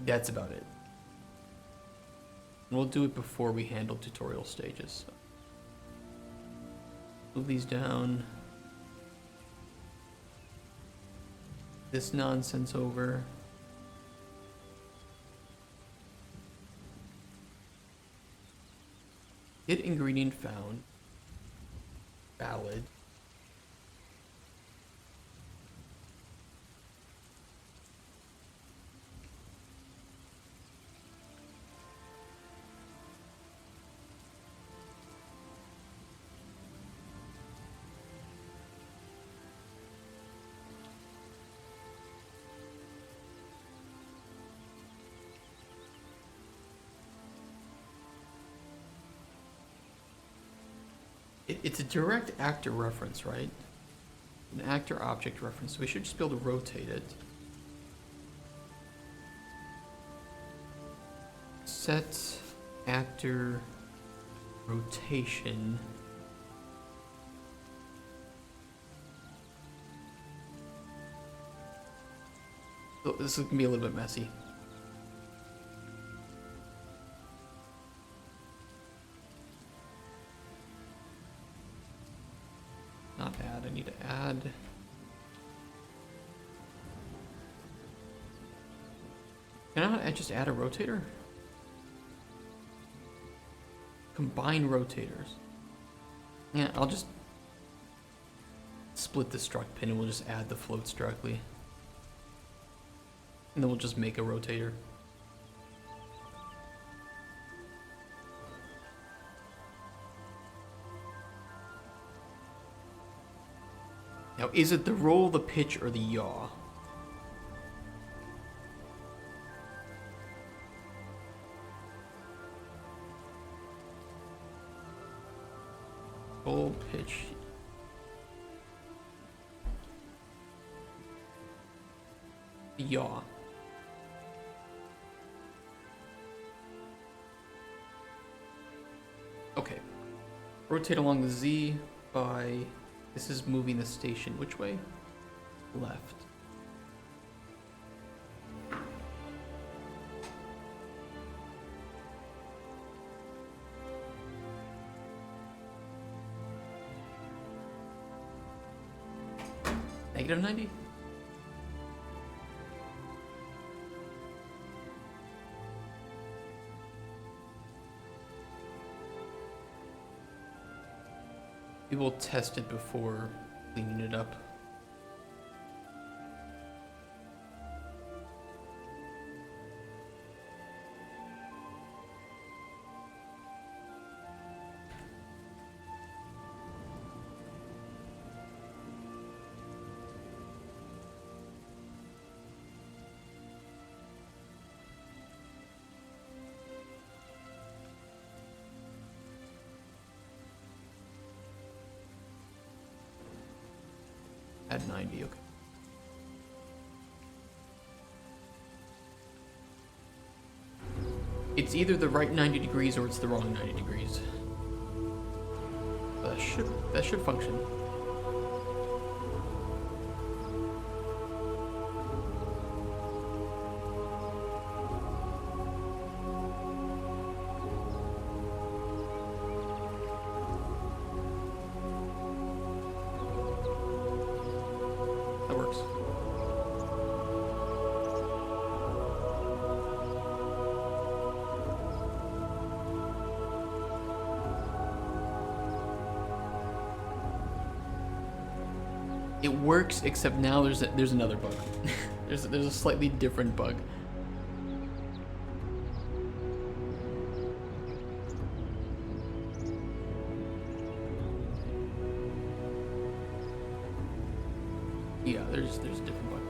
Speaker 1: That's about it. And we'll do it before we handle tutorial stages. So. Move these down. This nonsense over. Get ingredient found. Valid. It's a direct actor reference, right? An actor object reference. So we should just be able to rotate it. Set actor rotation. So this is gonna be a little bit messy. Not add, I need to add. Can I just add a rotator? Combine rotators. Yeah, I'll just split the struct pin and we'll just add the floats directly. And then we'll just make a rotator. Now, is it the roll, the pitch, or the yaw? Roll, pitch. Yaw. Okay. Rotate along the Z by... This is moving the station which way? left. Negative 90? We will test it before cleaning it up. At 90, okay. It's either the right 90 degrees or it's the wrong 90 degrees. That should function. That works. It works, except now there's another bug. there's a slightly different bug. Yeah, there's a different bug.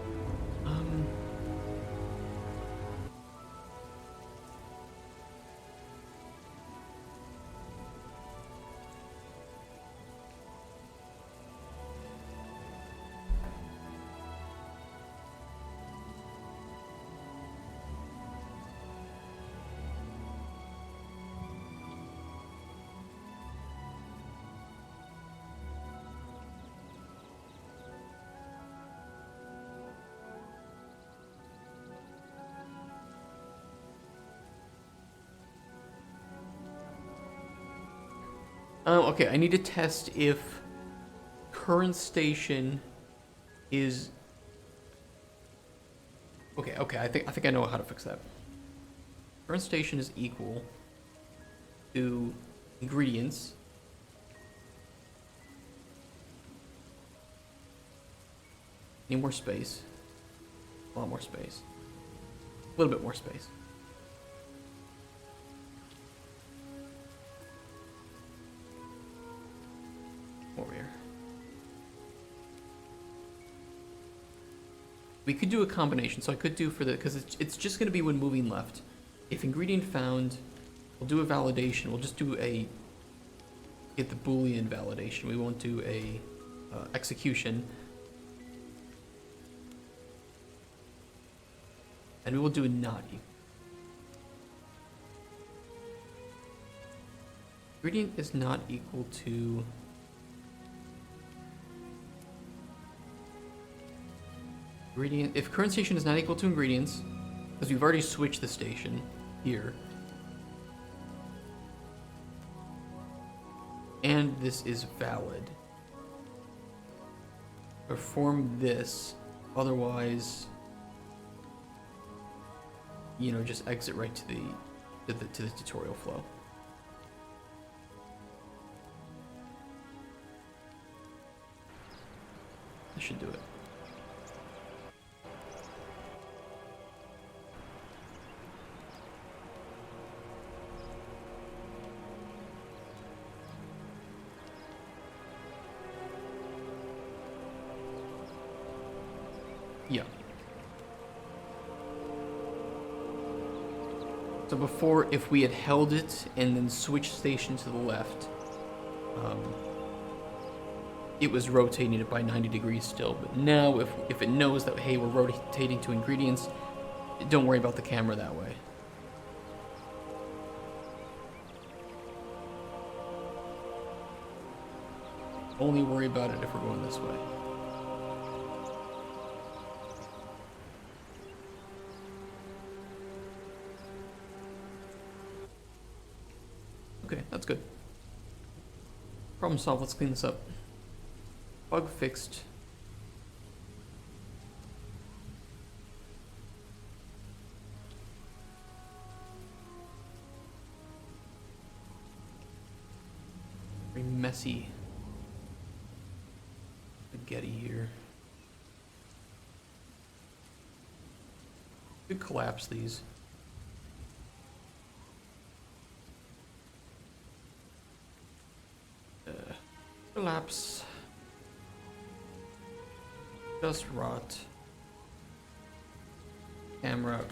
Speaker 1: Okay, I need to test if current station is... Okay, I think I know how to fix that. Current station is equal to ingredients. Need more space. A lot more space. A little bit more space. Over here. We could do a combination, so I could do for the, because it's just going to be when moving left. If ingredient found, we'll do a validation. We'll just do a, get the Boolean validation. We won't do a execution. And we will do a not equal. Ingredient is not equal to... Ingredient, if current station is not equal to ingredients, because we've already switched the station here, and this is valid, perform this, otherwise, you know, just exit right to the tutorial flow. That should do it. Yeah. So before, if we had held it and then switched station to the left, it was rotating it by 90 degrees still. But now, if it knows that, hey, we're rotating to ingredients, don't worry about the camera that way. Only worry about it if we're going this way. Okay, that's good. Problem solved. Let's clean this up. Bug fixed. Very messy spaghetti here. Could collapse these. Collapse. Just rot. Camera right.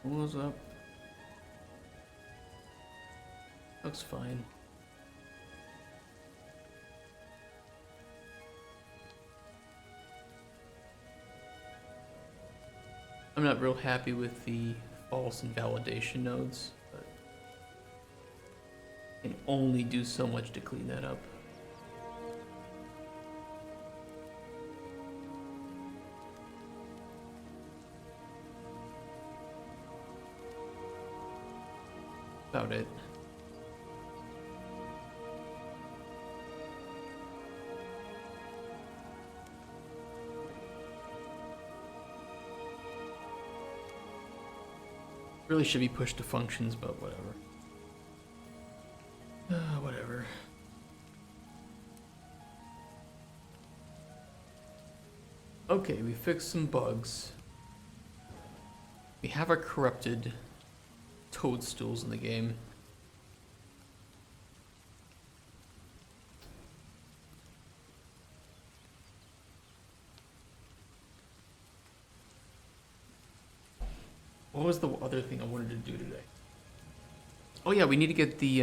Speaker 1: Close up. Looks fine. I'm not real happy with the false invalidation nodes, but I can only do so much to clean that up. About it. Really should be pushed to functions, but whatever. Whatever. Okay, we fixed some bugs. We have our corrupted toadstools in the game. What was the other thing I wanted to do today? Oh yeah, we need to get the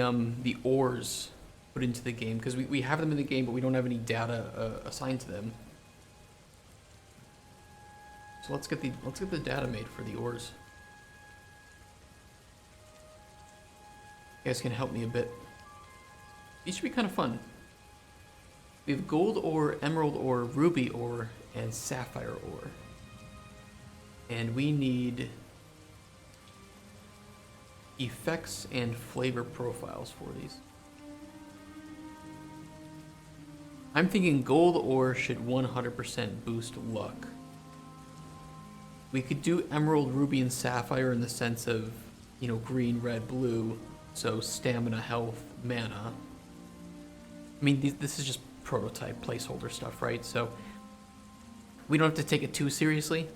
Speaker 1: ores put into the game because we have them in the game, but we don't have any data assigned to them. So let's get the data made for the ores. You guys can help me a bit. These should be kind of fun. We have gold ore, emerald ore, ruby ore, and sapphire ore. And we need effects and flavor profiles for these. I'm thinking gold ore should 100% boost luck. We could do emerald, ruby, and sapphire in the sense of, you know, green, red, blue. So stamina, health, mana. I mean, this is just prototype placeholder stuff, right? So we don't have to take it too seriously.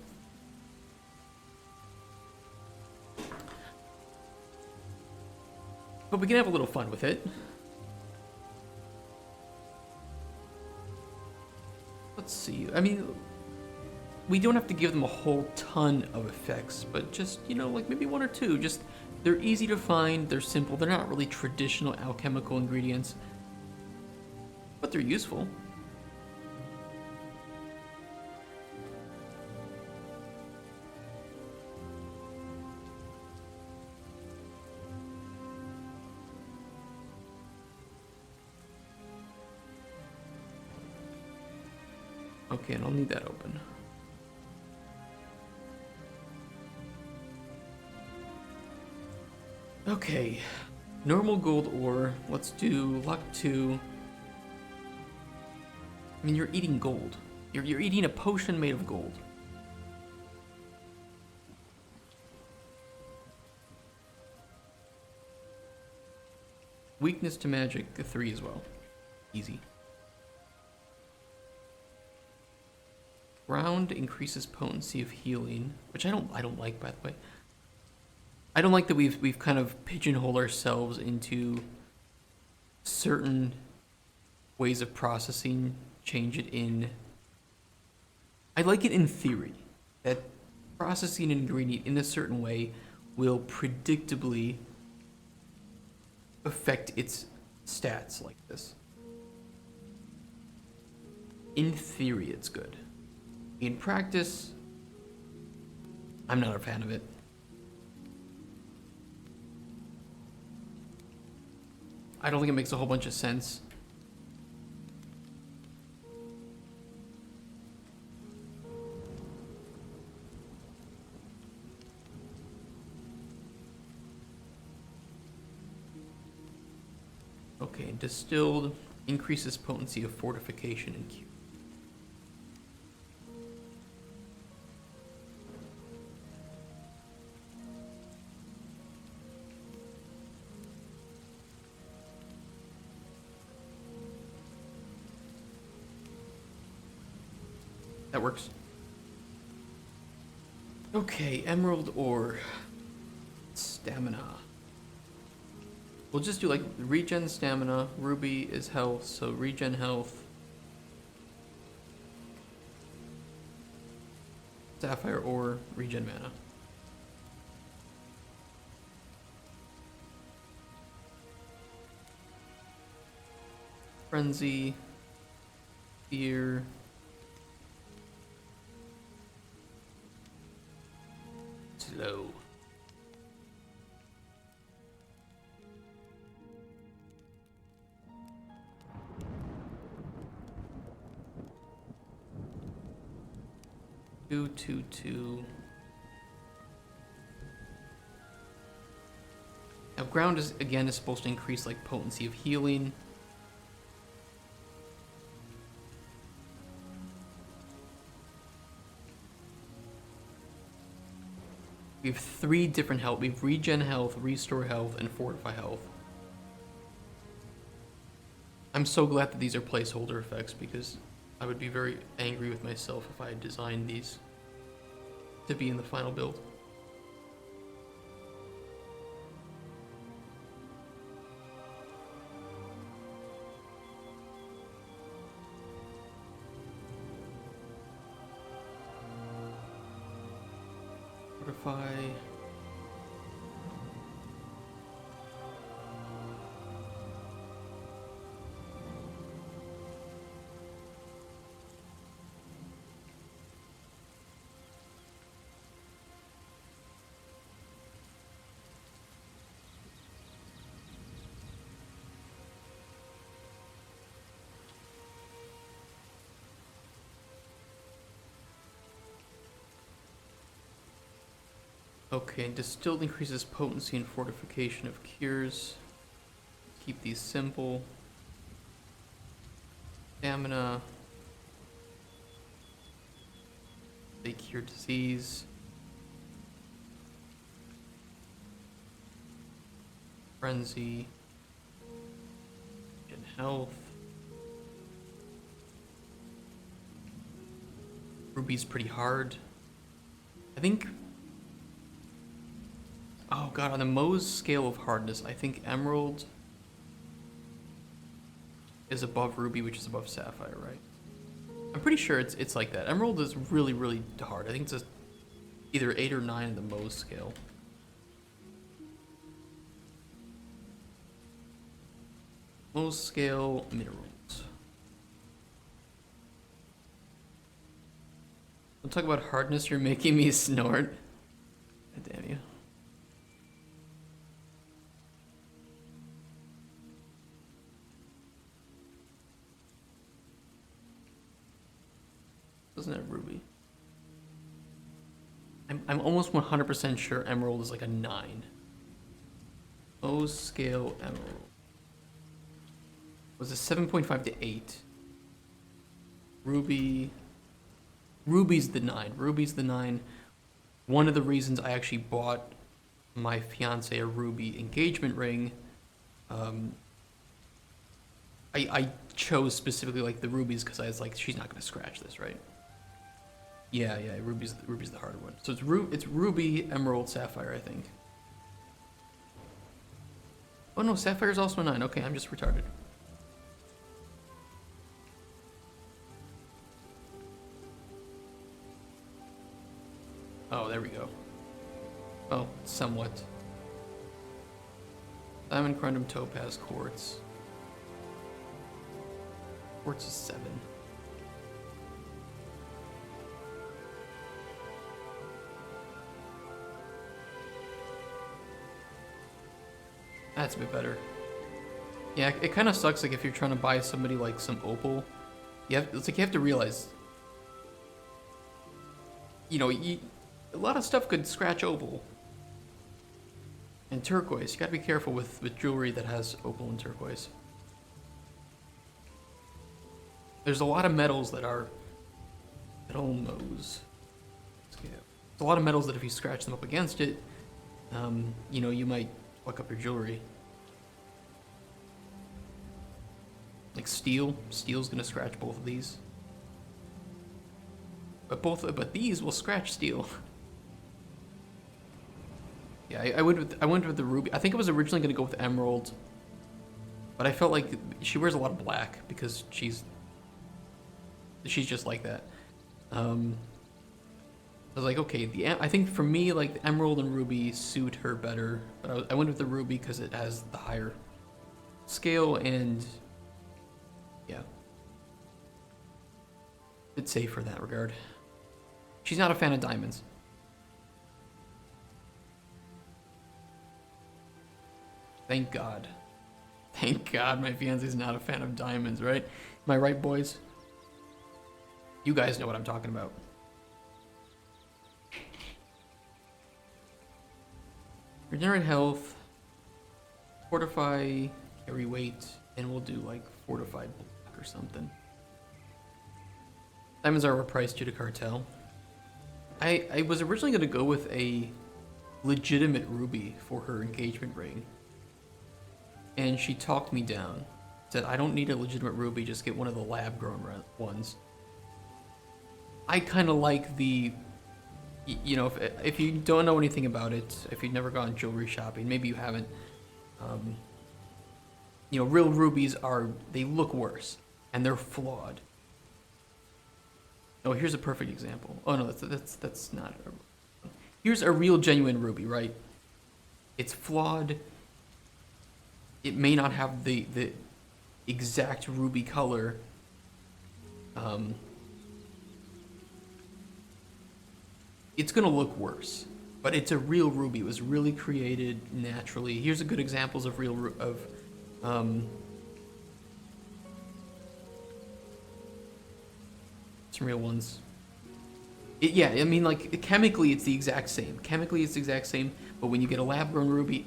Speaker 1: But we can have a little fun with it. Let's see. I mean, we don't have to give them a whole ton of effects, but just, you know, like maybe one or two. Just, they're easy to find, they're simple, they're not really traditional alchemical ingredients, but they're useful. Okay, and I'll need that open. Okay, normal gold ore. Let's do luck 2. I mean, you're eating gold. You're eating a potion made of gold. Weakness to magic, a 3 as well. Easy. Ground increases potency of healing, which I don't like, by the way. I don't like that we've kind of pigeonholed ourselves into certain ways of processing change it in. I like it in theory that processing an ingredient in a certain way will predictably affect its stats like this. In theory, it's good. In practice, I'm not a fan of it. I don't think it makes a whole bunch of sense. Okay, distilled increases potency of fortification and cure. That works. Okay, emerald ore. Stamina. We'll just do like regen stamina. Ruby is health, so regen health. Sapphire ore, regen mana. Frenzy. Fear. Slow. Two. Now ground is supposed to increase like potency of healing. We have 3 different health. We have regen health, restore health, and fortify health. I'm so glad that these are placeholder effects because I would be very angry with myself if I had designed these to be in the final build. Fortify. Okay, distilled increases potency and fortification of cures. Keep these simple. Stamina. They cure disease. Frenzy. And health. Ruby's pretty hard. I think... Oh god, on the Mohs scale of hardness, I think Emerald is above Ruby, which is above Sapphire, right? I'm pretty sure it's like that. Emerald is really, really hard. I think it's either 8 or 9 in the Mohs scale. Mohs scale minerals. Don't talk about hardness, you're making me snort. God damn you. Doesn't have Ruby. I'm almost 100% sure Emerald is like a 9. Mohs scale Emerald. Was a 7.5 to 8. Ruby's the 9. Ruby's the 9. One of the reasons I actually bought my fiance a Ruby engagement ring, I chose specifically like the rubies because I was like, she's not gonna scratch this, right? Yeah, Ruby's the hard one. So it's Ruby, Emerald, Sapphire, I think. Oh no, Sapphire's also a 9. Okay, I'm just retarded. somewhat. Diamond, corundum, topaz, quartz. Quartz is 7. That's a bit better. Yeah, it kind of sucks, like, if you're trying to buy somebody, like, some opal. It's like you have to realize, you know, a lot of stuff could scratch opal. And turquoise. You gotta be careful with jewelry that has opal and turquoise. There's a lot of metals that are metal nose. There's a lot of metals that if you scratch them up against it, you know, you might fuck up your jewelry. Like steel. Steel's gonna scratch both of these. But these will scratch steel. Yeah, I went with the ruby. I think I was originally gonna go with emerald, but I felt like she wears a lot of black because she's just like that. I was like, okay, I think for me, like, the emerald and ruby suit her better, but I went with the ruby because it has the higher scale and yeah, it's safe in that regard. She's not a fan of diamonds. Thank God. Thank God my fiance's not a fan of diamonds, right? Am I right, boys? You guys know what I'm talking about. Regenerate health, fortify, carry weight, and we'll do like fortified black or something. Diamonds are overpriced due to cartel. I was originally going to go with a legitimate ruby for her engagement ring. And she talked me down. Said, I don't need a legitimate ruby, just get one of the lab-grown ones. I kind of like the, you know, if you don't know anything about it, if you've never gone jewelry shopping, maybe you haven't, you know, real rubies they look worse, and they're flawed. Oh, here's a perfect example. Oh no, that's not. Here's a real genuine ruby, right? It's flawed. It may not have the exact ruby color. It's gonna look worse, but it's a real ruby. It was really created naturally. Here's a good examples of some real ones. Yeah, I mean, like, chemically it's the exact same. Chemically it's the exact same, but when you get a lab-grown ruby,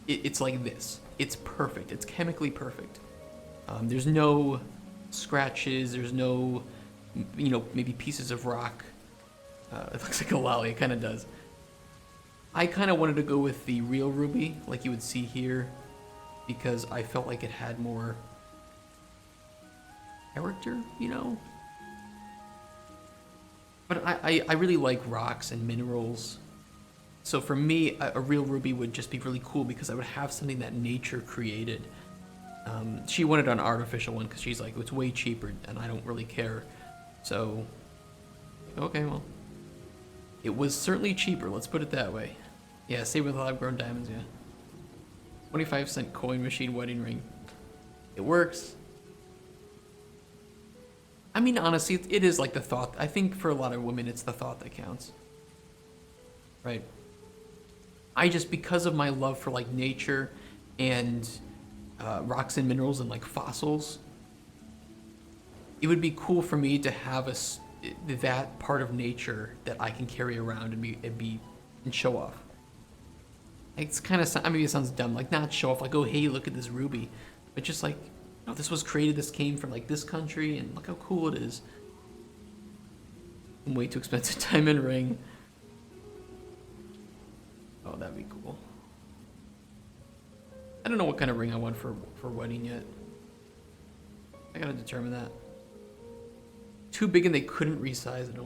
Speaker 1: it's like this. It's perfect. It's chemically perfect. There's no scratches. There's no, you know, maybe pieces of rock. It looks like a lolly. It kind of does. I kind of wanted to go with the real ruby, like you would see here, because I felt like it had more character, you know? But I really like rocks and minerals. So for me, a real ruby would just be really cool because I would have something that nature created. She wanted an artificial one because she's like, it's way cheaper and I don't really care. So, okay, well, it was certainly cheaper, let's put it that way. Yeah, same with lab-grown diamonds, yeah. 25-cent coin machine wedding ring. It works. I mean, honestly, it is like the thought. I think for a lot of women, it's the thought that counts. Right? I just, because of my love for, like, nature and rocks and minerals and, like, fossils, it would be cool for me to have that part of nature that I can carry around and show off. It's kind of, I mean, it sounds dumb, like, not show off, like, oh, hey, look at this ruby, but just like, oh, this was created, this came from, like, this country, and look how cool it is. Way too expensive diamond ring. Oh, that'd be cool. I don't know what kind of ring I want for wedding yet. I gotta determine that. Too big and they couldn't resize it.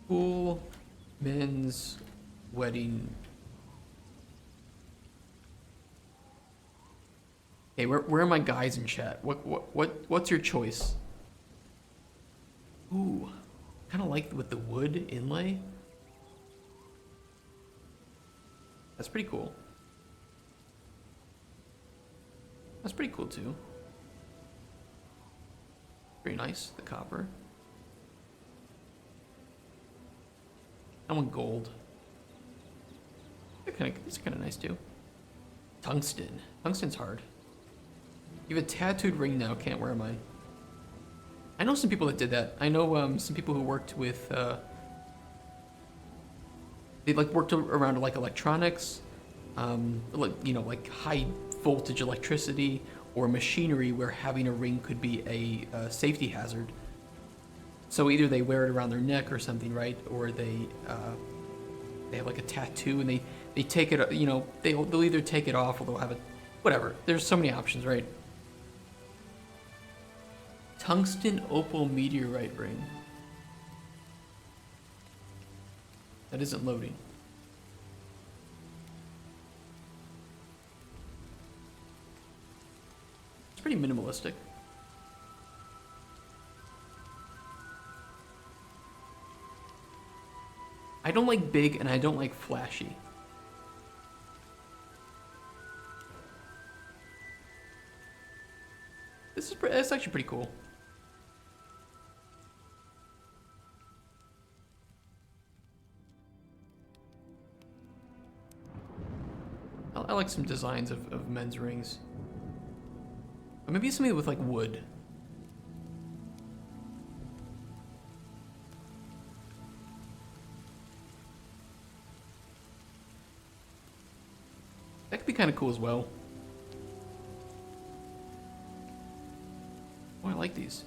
Speaker 1: Cool men's wedding. Hey, where are my guys in chat? What's your choice? Ooh, kind of like with the wood inlay. That's pretty cool. That's pretty cool too. Very nice, the copper. I want gold. These are kind of nice too. Tungsten. Tungsten's hard. You have a tattooed ring now, can't wear mine. I know some people that did that. I know some people who worked with, they like worked around like electronics, like, you know, like high voltage electricity or machinery where having a ring could be a safety hazard. So either they wear it around their neck or something, right? Or they have like a tattoo and they take it, you know, they'll either take it off or they'll have it, whatever. There's so many options, right? Tungsten opal meteorite ring. That isn't loading. It's pretty minimalistic. I don't like big and I don't like flashy. It's actually pretty cool. I like some designs of men's rings. Or maybe something with like wood. That could be kind of cool as well. Oh, I like these.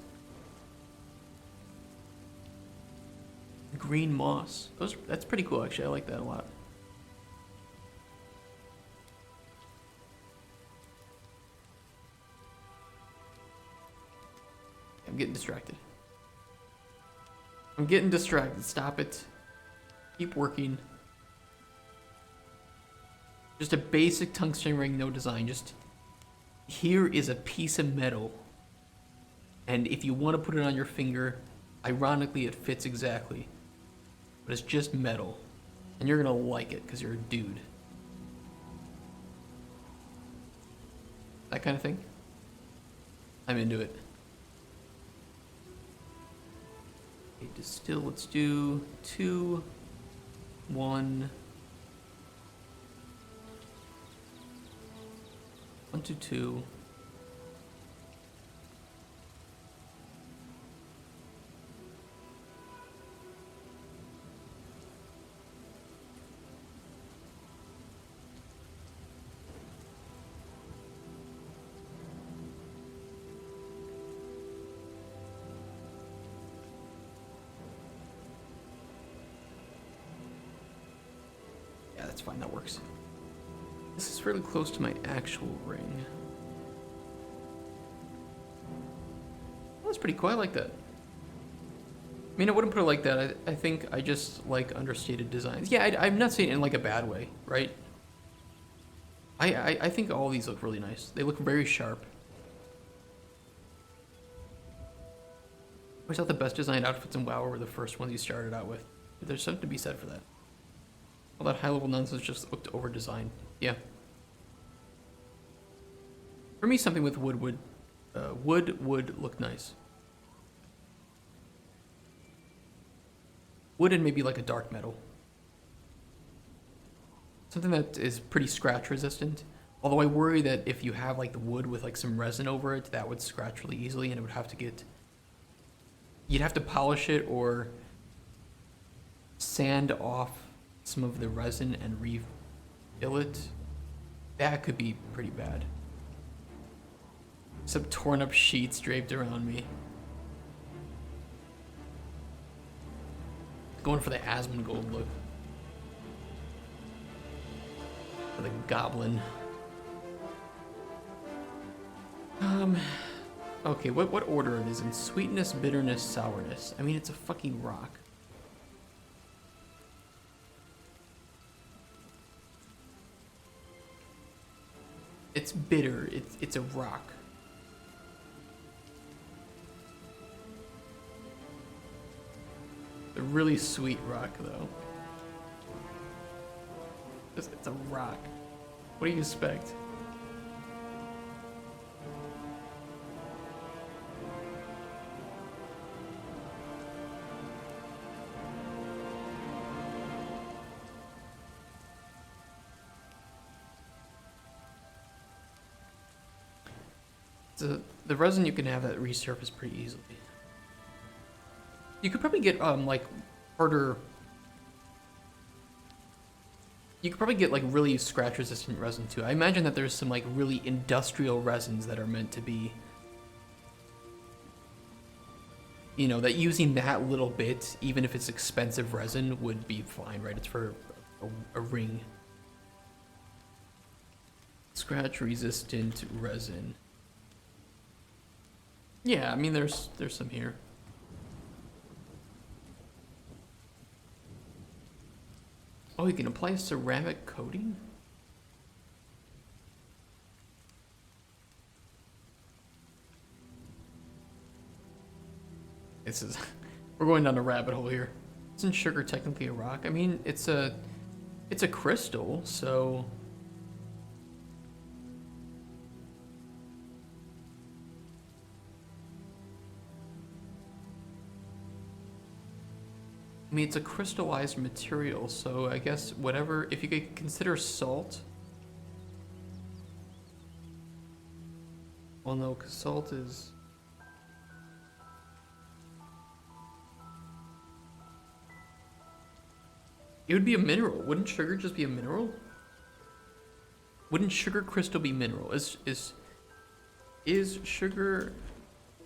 Speaker 1: Green moss. That's pretty cool actually. I like that a lot. I'm getting distracted. I'm getting distracted. Stop it. Keep working. Just a basic tungsten ring, no design. Just here is a piece of metal. And if you want to put it on your finger, ironically it fits exactly. But it's just metal. And you're gonna like it because you're a dude. That kind of thing. I'm into it. Okay, distill, let's do 2, 1. 1 to 2. Yeah, that's fine, that works. This is really close to my actual ring. That's pretty cool, I like that. I mean, I wouldn't put it like that. I think I just like understated designs. Yeah, I'm not saying it in like a bad way, right? I think all these look really nice. They look very sharp. I always thought the best designed outfits in WoW were the first ones you started out with. There's something to be said for that. All that high-level nonsense just looked over-designed. Yeah. For me, something with wood would look nice. Wood and maybe like a dark metal. Something that is pretty scratch resistant. Although I worry that if you have like the wood with like some resin over it, that would scratch really easily and it would have to get... You'd have to polish it or sand off some of the resin and refill it. That could be pretty bad. Some torn up sheets draped around me. Going for the Asmongold look. For the goblin. Okay, what order it is in? Sweetness, bitterness, sourness. I mean, it's a fucking rock. It's bitter. It's a rock. a really sweet rock, though. It's a rock. What do you expect? The resin you can have that resurface pretty easily. You could probably get like harder. You could probably get like really scratch resistant resin too. I imagine that there's some like really industrial resins that are meant to be, you know, that using that little bit, even if it's expensive resin, would be fine, right? It's for a ring. Scratch resistant resin. Yeah, I mean there's some here. Oh, you can apply a ceramic coating? This is we're going down a rabbit hole here. Isn't sugar technically a rock? I mean, it's a crystal, so I mean, it's a crystallized material, so I guess whatever, if you could consider salt. Well, no, because salt is... It would be a mineral. Wouldn't sugar just be a mineral? Wouldn't sugar crystal be mineral? Is sugar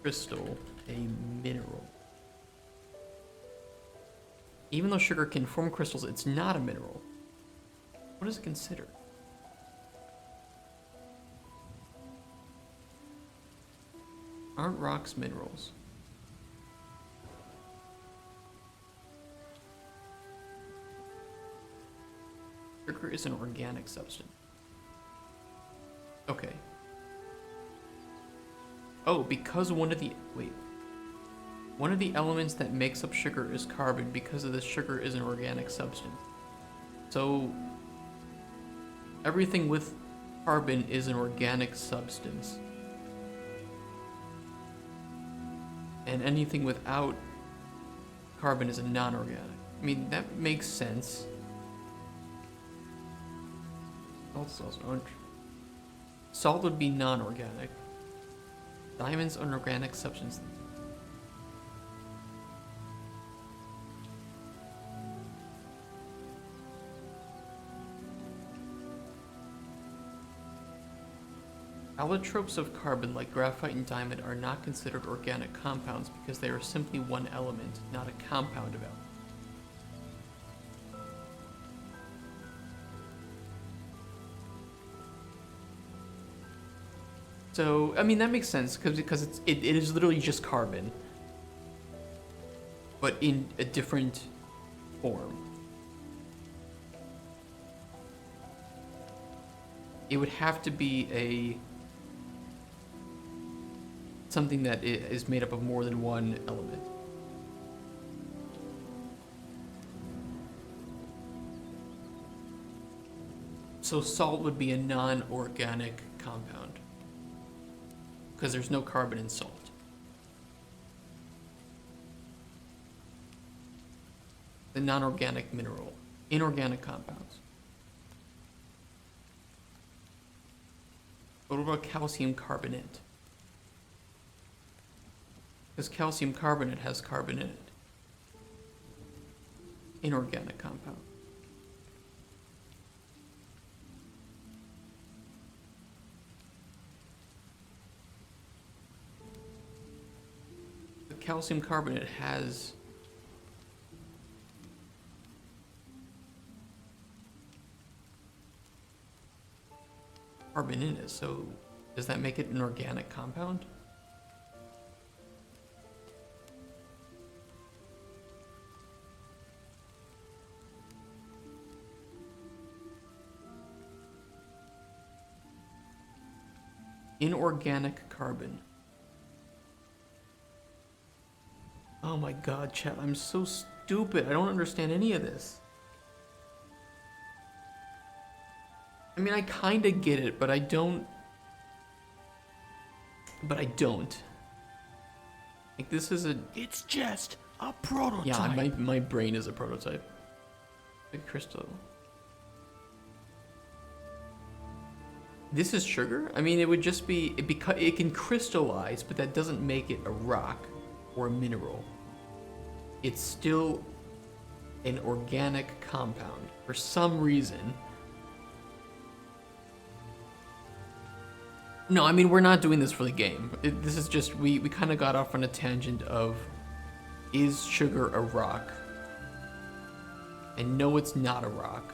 Speaker 1: crystal a mineral? Even though sugar can form crystals, it's not a mineral. What is it considered? Aren't rocks minerals? Sugar is an organic substance. Okay. Oh, because one of the elements that makes up sugar is carbon. Because of this, sugar is an organic substance. So everything with carbon is an organic substance. And anything without carbon is a non-organic. I mean, that makes sense. Salt's orange. Salt would be non-organic. Diamond's an organic substance. Allotropes of carbon, like graphite and diamond, are not considered organic compounds because they are simply one element, not a compound of elements. So, I mean, that makes sense because it is literally just carbon, but in a different form. It would have to be something that is made up of more than one element. So salt would be a non-organic compound because there's no carbon in salt. The non-organic mineral, inorganic compounds. What about calcium carbonate? Because calcium carbonate has carbon in it. Inorganic compound. The calcium carbonate has carbon in it, so does that make it an organic compound? Inorganic carbon. Oh my god, chat, I'm so stupid. I don't understand any of this. I mean, I kind of get it, but I don't. But I don't. Like, this is a...
Speaker 9: It's just a prototype.
Speaker 1: Yeah, my brain is a prototype. Big crystal. This is sugar? I mean, it would just be... It can crystallize, but that doesn't make it a rock or a mineral. It's still an organic compound. For some reason... No, I mean, we're not doing this for the game. This is just, we kind of got off on a tangent of, is sugar a rock? And no, it's not a rock.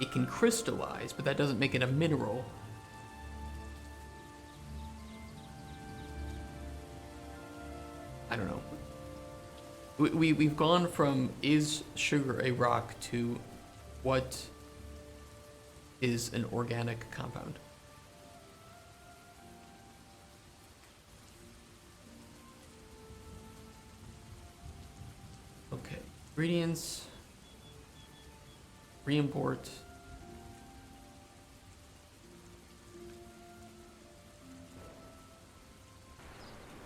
Speaker 1: It can crystallize, but that doesn't make it a mineral. I don't know. We've gone from, is sugar a rock, to what is an organic compound? Okay, ingredients, re-import.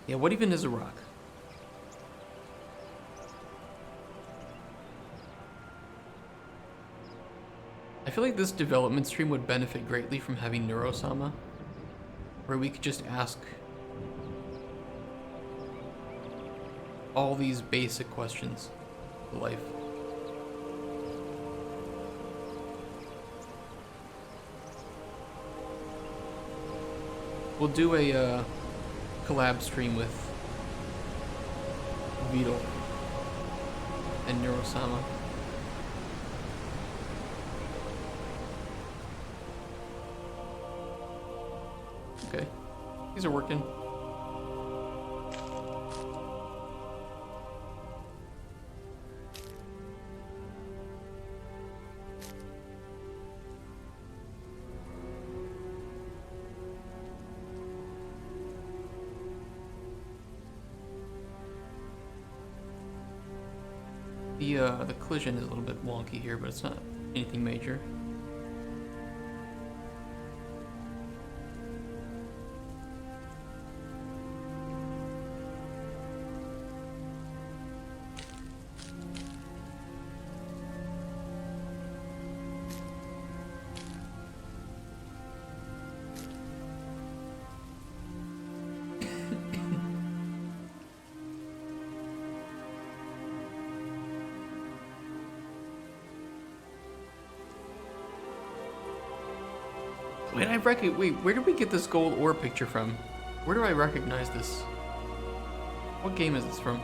Speaker 1: Yeah, what even is a rock? I feel like this development stream would benefit greatly from having Neurosama, where we could just ask all these basic questions of life. We'll do a collab stream with Beetle and Neurosama. Okay, these are working. The collision is a little bit wonky here, but it's not anything major. Wait, where did we get this gold ore picture from? Where do I recognize this? What game is this from?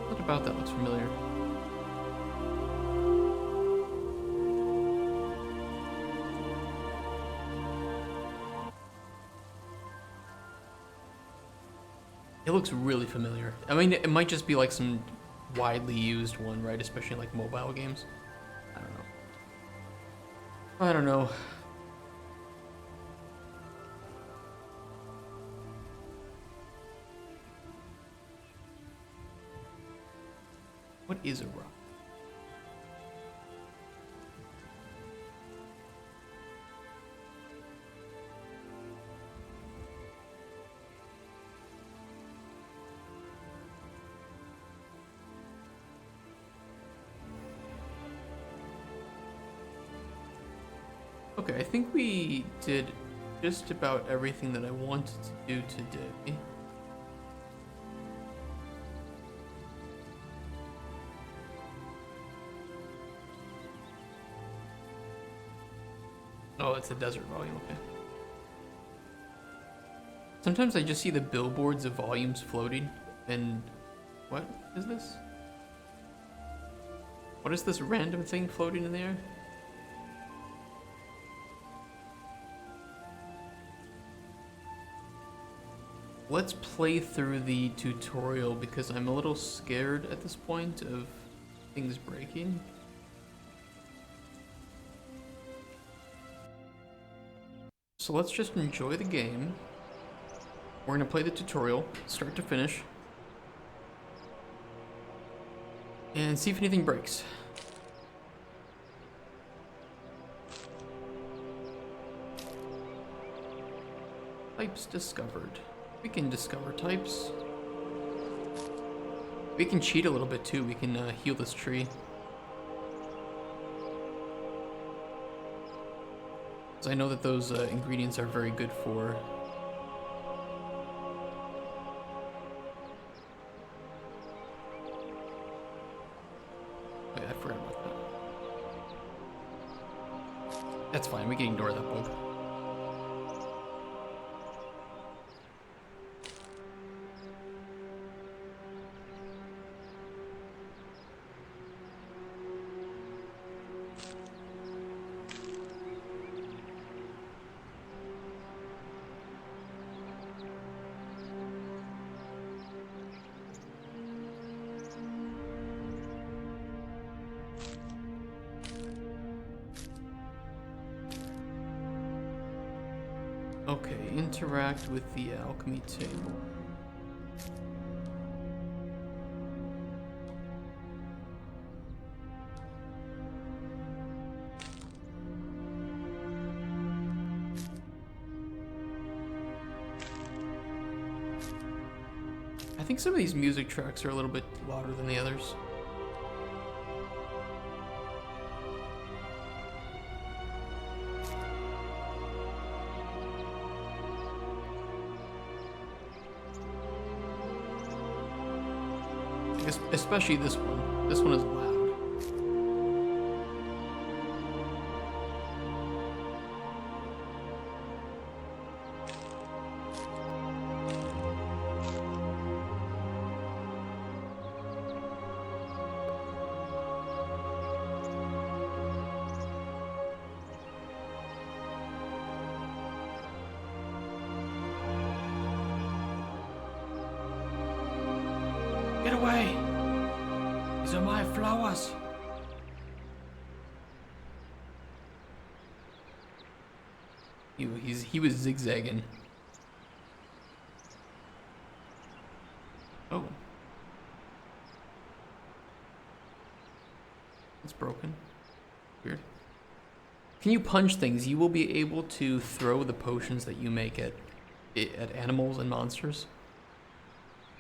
Speaker 1: What about that looks familiar? It looks really familiar. I mean, it might just be like some widely used one, right? Especially in like mobile games. I don't know. What is a rock? Okay, I think we did just about everything that I wanted to do today. Oh, it's a desert volume, okay. Sometimes I just see the billboards of volumes floating, and what is this? What is this random thing floating in the air? Let's play through the tutorial because I'm a little scared at this point of things breaking. So let's just enjoy the game. We're gonna play the tutorial, start to finish. And see if anything breaks. Types discovered. We can discover types. We can cheat a little bit too. We can heal this tree. Because I know that those ingredients are very good for... Oh yeah, I forgot about that. That's fine, we can ignore that bug. Okay, interact with the alchemy table. I think some of these music tracks are a little bit louder than the others. Especially this one. This one is loud. Get away! These are my flowers. He was zigzagging. Oh. It's broken. Weird. Can you punch things? You will be able to throw the potions that you make at animals and monsters.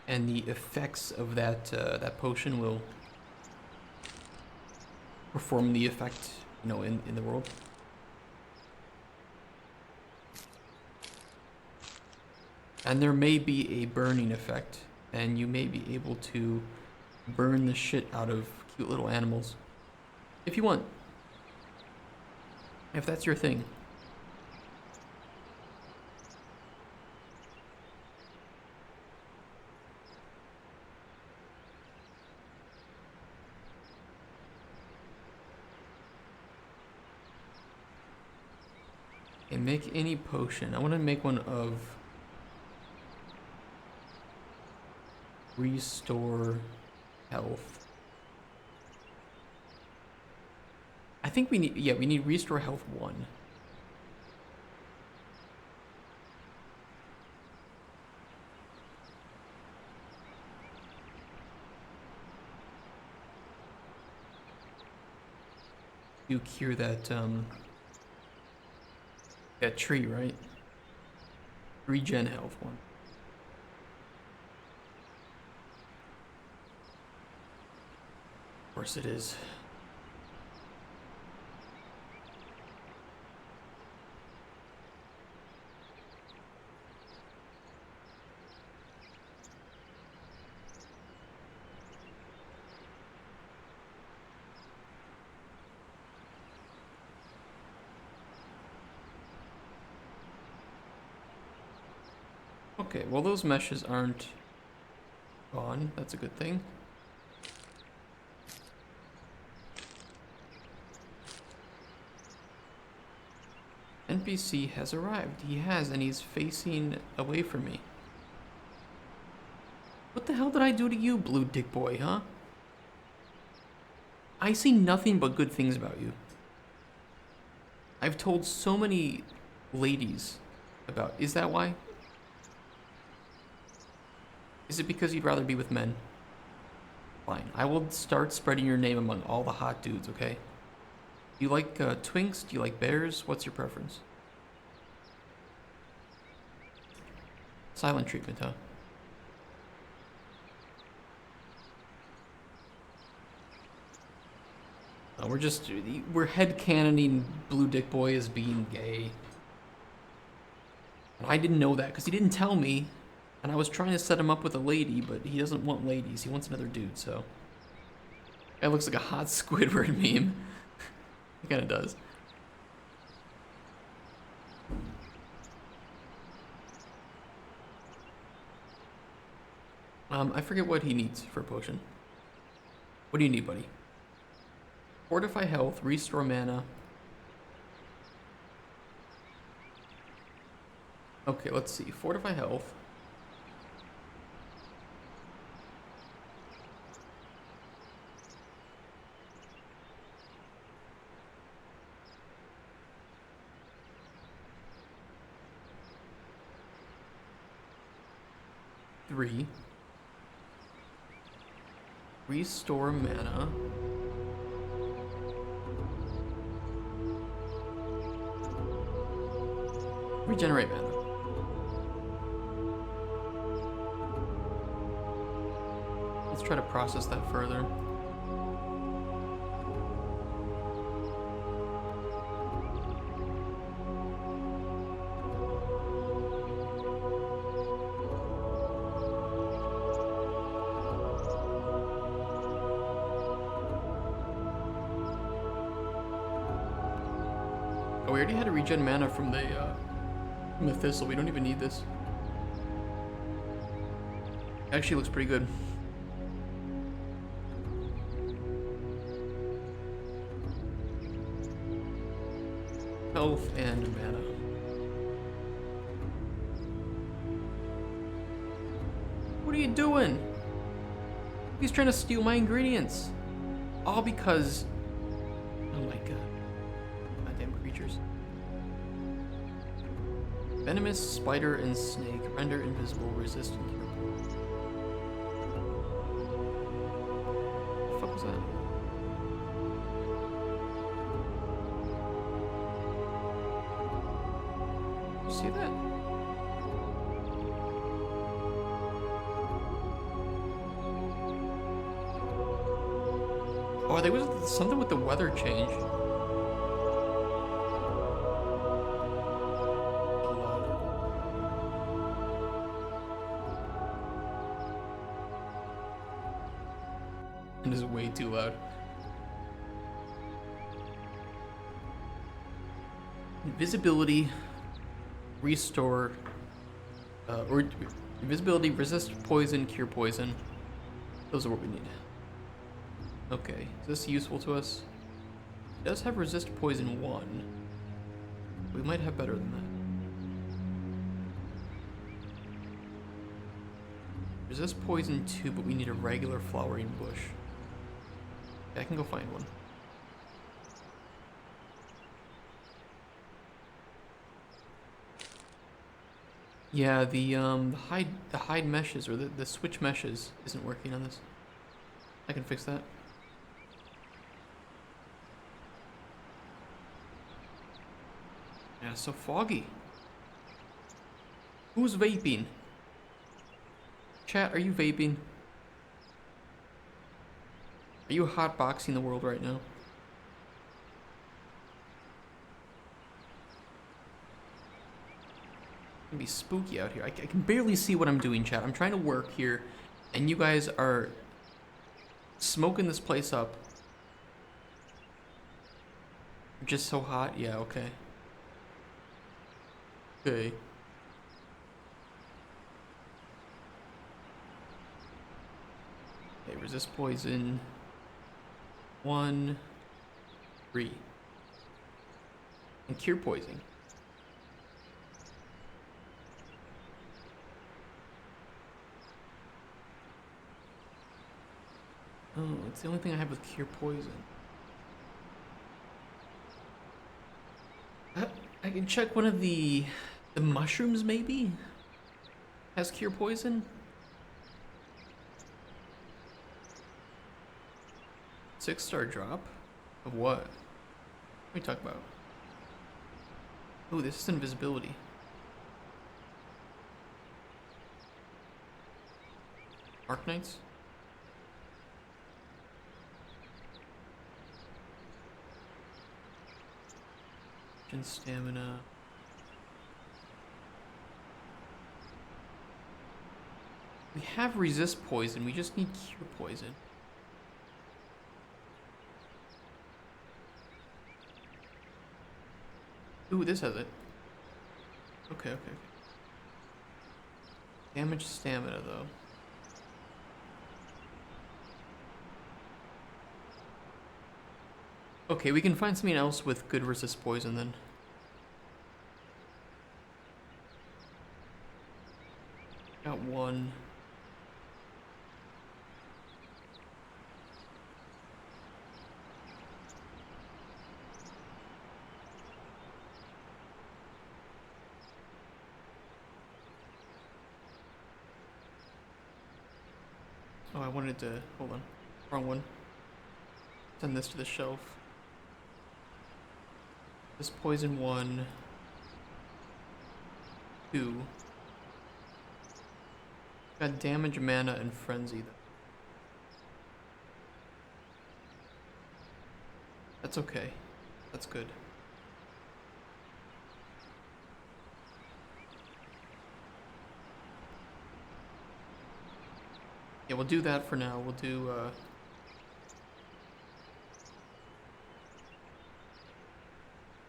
Speaker 1: And the effects of that potion will perform the effect, you know, in the world. And there may be a burning effect, and you may be able to burn the shit out of cute little animals. If you want. If that's your thing. And make any potion. I want to make one of restore health. I think we need restore health 1. You cure that tree, right? Regen health 1. Of course it is. Okay, well those meshes aren't gone. That's a good thing. NPC has arrived. He has, and he's facing away from me. What the hell did I do to you, blue dick boy, huh? I see nothing but good things about you. I've told so many ladies about... Is that why? Is it because you'd rather be with men? Fine. I will start spreading your name among all the hot dudes, okay? Do you like twinks? Do you like bears? What's your preference? Silent treatment, huh? No, we're headcanoning Blue Dick Boy as being gay. And I didn't know that because he didn't tell me. And I was trying to set him up with a lady, but he doesn't want ladies. He wants another dude, so. Guy looks like a hot Squidward meme. He kind of does. I forget what he needs for a potion. What do you need, buddy? Fortify health, restore mana. Okay, let's see. Fortify health. Three. Restore mana. Regenerate mana. Let's try to process that further. Oh, we already had a regen mana from the Thistle. We don't even need this. Actually looks pretty good. Health and mana. What are you doing? He's trying to steal my ingredients. All because... Oh my god. Goddamn creatures. Venomous, spider, and snake. Render invisible, resistant. What the fuck was that? You see that? Oh, I think it was something with the weather change. It is way too loud. Invisibility, restore, or invisibility, resist poison, cure poison. Those are what we need. Okay, is this useful to us? It does have resist poison 1. We might have better than that. Resist poison 2, but we need a regular flowering bush. Okay, I can go find one. Yeah, the hide meshes, or the switch meshes isn't working on this. I can fix that. Yeah, it's so foggy. Who's vaping? Chat, are you vaping? Are you hotboxing the world right now? It's gonna be spooky out here. I can barely see what I'm doing, chat. I'm trying to work here, and you guys are smoking this place up. Just so hot? Yeah, okay. Okay. Okay, resist poison. 1, 3. And cure poison. Oh, it's the only thing I have with cure poison. I can check one of the mushrooms, maybe? Has cure poison? 6-star drop? Of what? What are we talking about? Oh, this is invisibility. Arknights? And stamina. We have resist poison, we just need cure poison. Ooh, this has it. Okay. Damage stamina though. Okay, we can find something else with good resist poison then. Got one. Oh, I wanted to, hold on, wrong one. Send this to the shelf. This poison 1, 2. Got damage, mana, and frenzy. That's okay. That's good. Yeah, we'll do that for now. We'll do,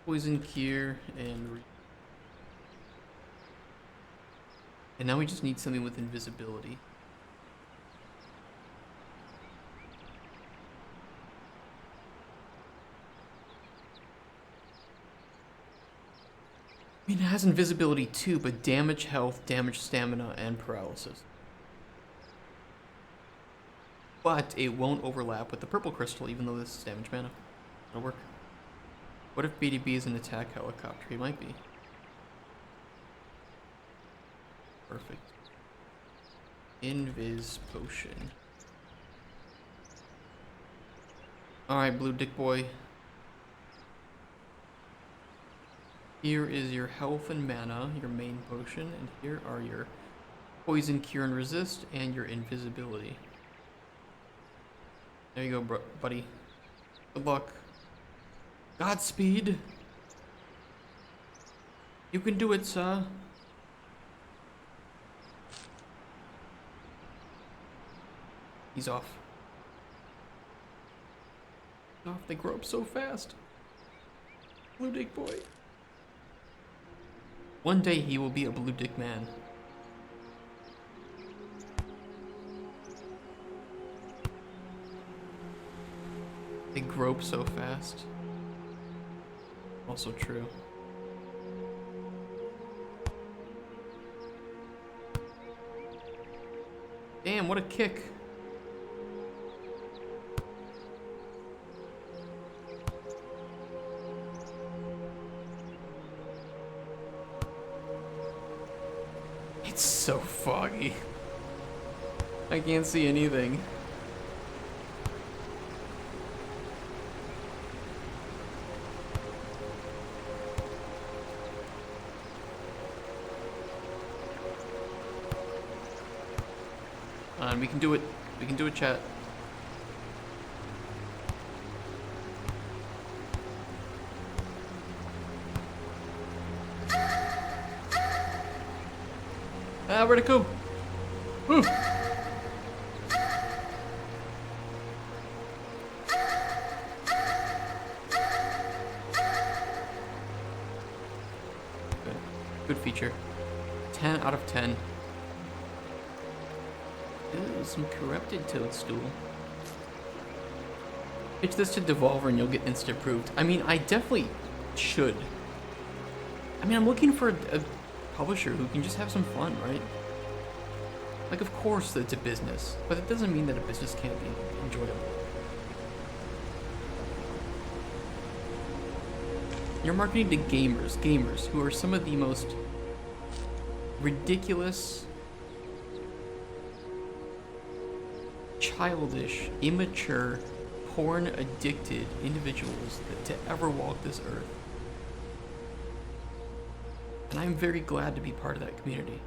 Speaker 1: poison cure and now we just need something with invisibility. I mean, it has invisibility too, but damage, health, damage, stamina, and paralysis. But it won't overlap with the purple crystal, even though this is damage mana. It'll work. What if BDB is an attack helicopter? He might be. Perfect. Invis potion. Alright, blue dick boy. Here is your health and mana, your main potion, and here are your poison, cure, and resist, and your invisibility. There you go, buddy. Good luck. Godspeed. You can do it, sir. He's off. He's off. They grow up so fast. Blue dick boy. One day he will be a blue dick man. They grope so fast. Also true. Damn, what a kick. It's so foggy. I can't see anything. We can do it. We can do it, chat. Ah, where'd it go? Woo. Good. Good feature. 10 out of 10. Ooh, some corrupted toadstool. Pitch this to Devolver and you'll get insta-approved. I mean, I definitely should. I mean, I'm looking for a publisher who can just have some fun, right? Like, of course it's a business, but it doesn't mean that a business can't be enjoyable. You're marketing to gamers who are some of the most ridiculous, childish, immature, porn-addicted individuals to ever walk this earth. And I'm very glad to be part of that community.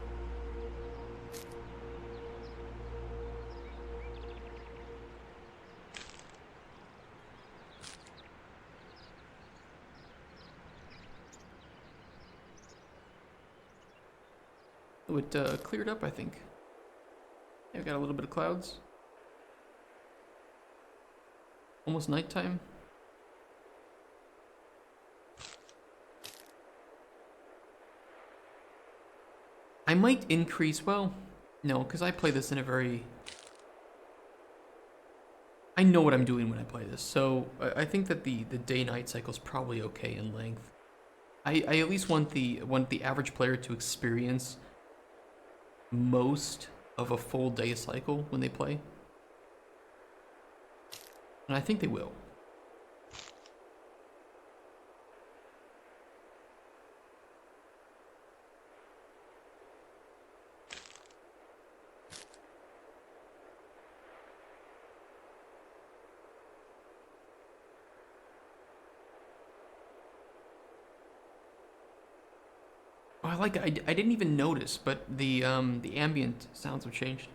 Speaker 1: Oh, it cleared up, I think. Yeah, we got a little bit of clouds. Almost nighttime. I might increase, well, no, because I play this in a very... I know what I'm doing when I play this, so I think that the day-night cycle is probably okay in length. I at least want the average player to experience most of a full day cycle when they play. And I think they will. Oh, I didn't even notice, but the ambient sounds have changed.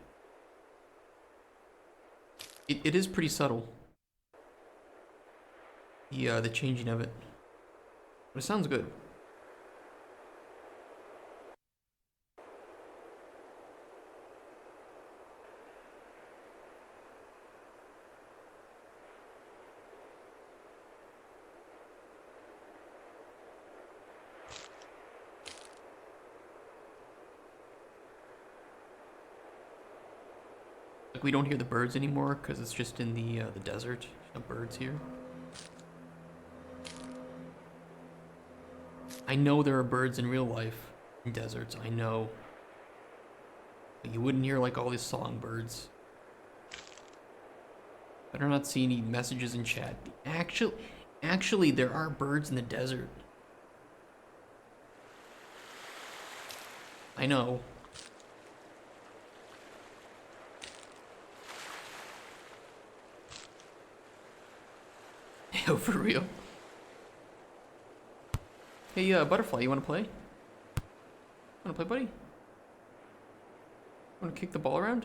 Speaker 1: It is pretty subtle. The changing of it. But it sounds good. Like, we don't hear the birds anymore because it's just in the desert. There's no birds here. I know there are birds in real life in deserts. I know. But you wouldn't hear like all these songbirds. Better not see any messages in chat. Actually, there are birds in the desert. I know. Yo, for real. Hey, Butterfly, you wanna play? Wanna play, buddy? Wanna kick the ball around?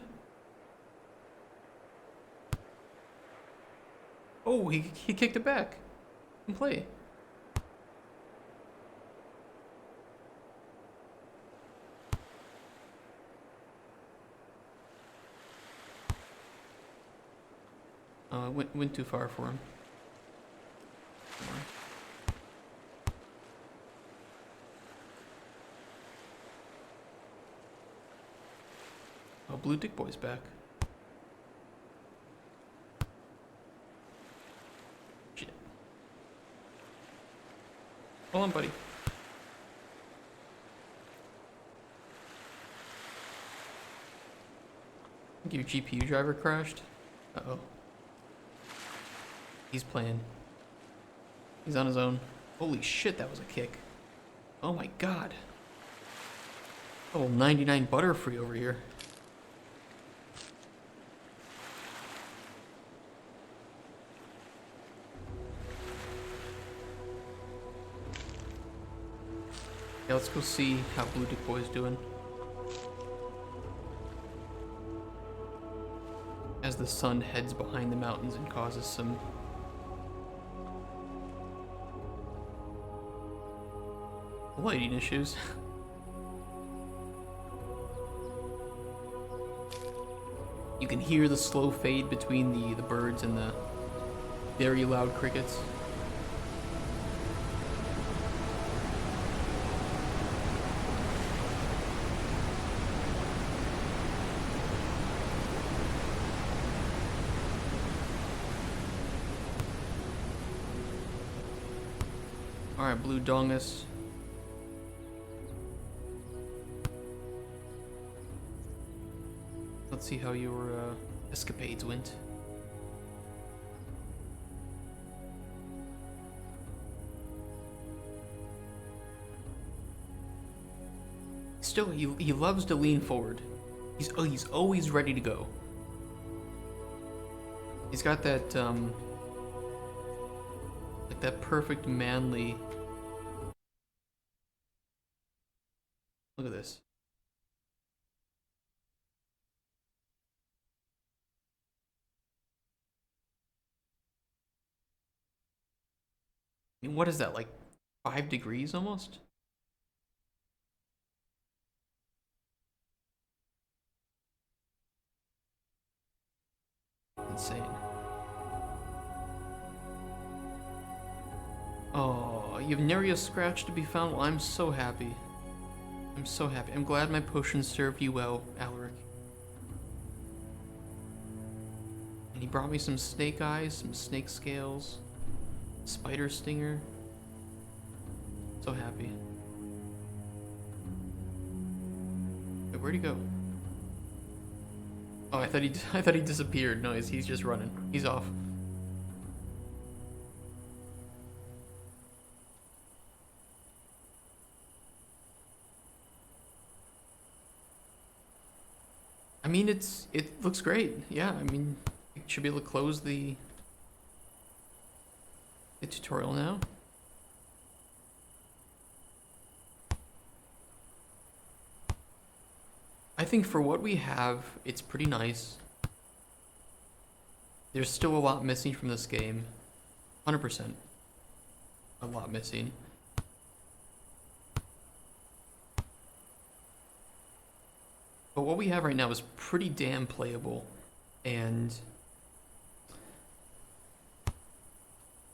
Speaker 1: Oh, he kicked it back. Come play. Went too far for him. Oh, Blue Dick Boy's back. Shit. Hold on, buddy. I think your GPU driver crashed. Uh-oh. He's playing. He's on his own. Holy shit, that was a kick. Oh my god. Oh, 99 Butterfree over here. Yeah, let's go see how Blue Dick Boy's doing. As the sun heads behind the mountains and causes some lighting issues. You can hear the slow fade between the birds and the very loud crickets. Alright, Blue Dongus. Let's see how your escapades went. Still, he loves to lean forward. He's always ready to go. He's got that Like that perfect manly. Look at this. I mean, what is that, like 5 degrees almost? Insane. Oh, you've nary a scratch to be found? Well, I'm so happy. I'm so happy. I'm glad my potion served you well, Alaric. And he brought me some snake eyes, some snake scales, spider stinger. So happy. Wait, where'd he go? Oh, I thought he disappeared. No, he's just running. He's off. I mean, it looks great. Yeah, I mean, you should be able to close the tutorial now. I think for what we have, it's pretty nice. There's still a lot missing from this game. 100%. A lot missing. But what we have right now is pretty damn playable. And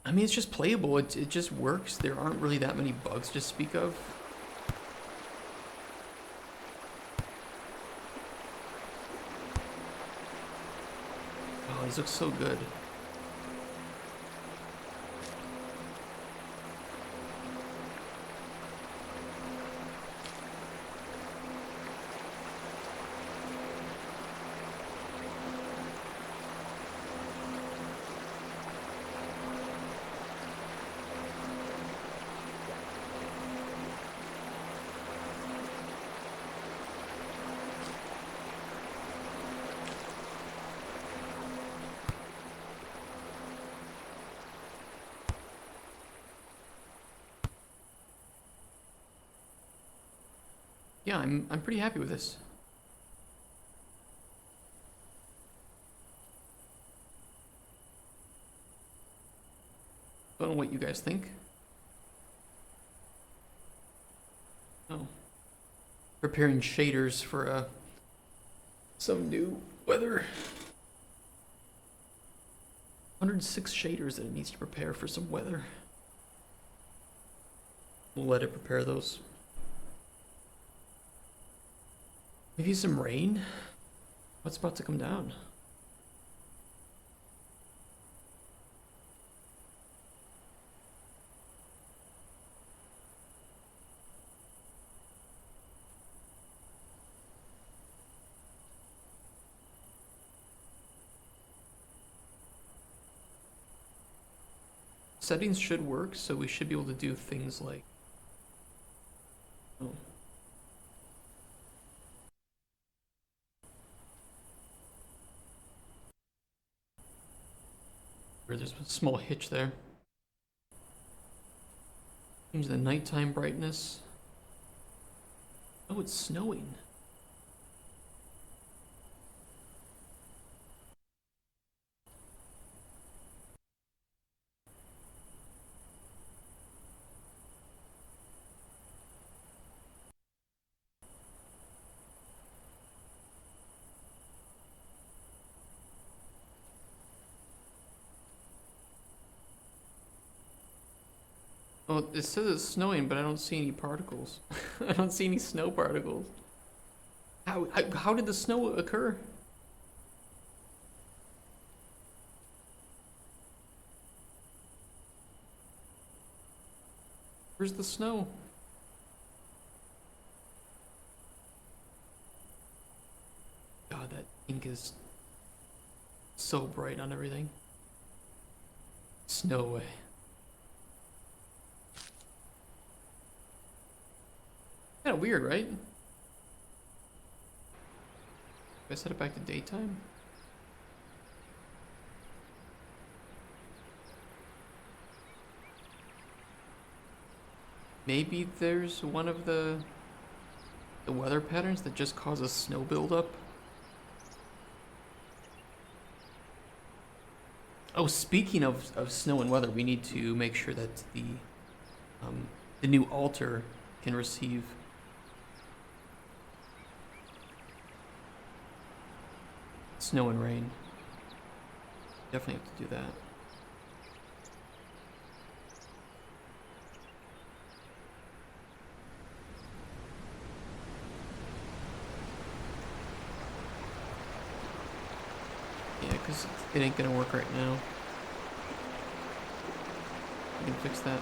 Speaker 1: I mean, it's just playable. It just works. There aren't really that many bugs to speak of. Oh, these look so good. Yeah, I'm pretty happy with this. Don't know what you guys think. Oh. Preparing shaders for some new weather. 106 shaders that it needs to prepare for some weather. We'll let it prepare those. Maybe some rain? What's about to come down? Settings should work, so we should be able to do things like... Oh. There's a small hitch there. Change the nighttime brightness. Oh, it's snowing. Oh, it says it's snowing, but I don't see any particles. I don't see any snow particles. How did the snow occur? Where's the snow? God, that ink is so bright on everything. Snow away. Kind of weird, right? If I set it back to daytime? Maybe there's one of the weather patterns that just causes snow buildup. Oh, speaking of snow and weather, we need to make sure that the new altar can receive snow and rain. Definitely have to do that. Yeah, because it ain't gonna work right now. I can fix that.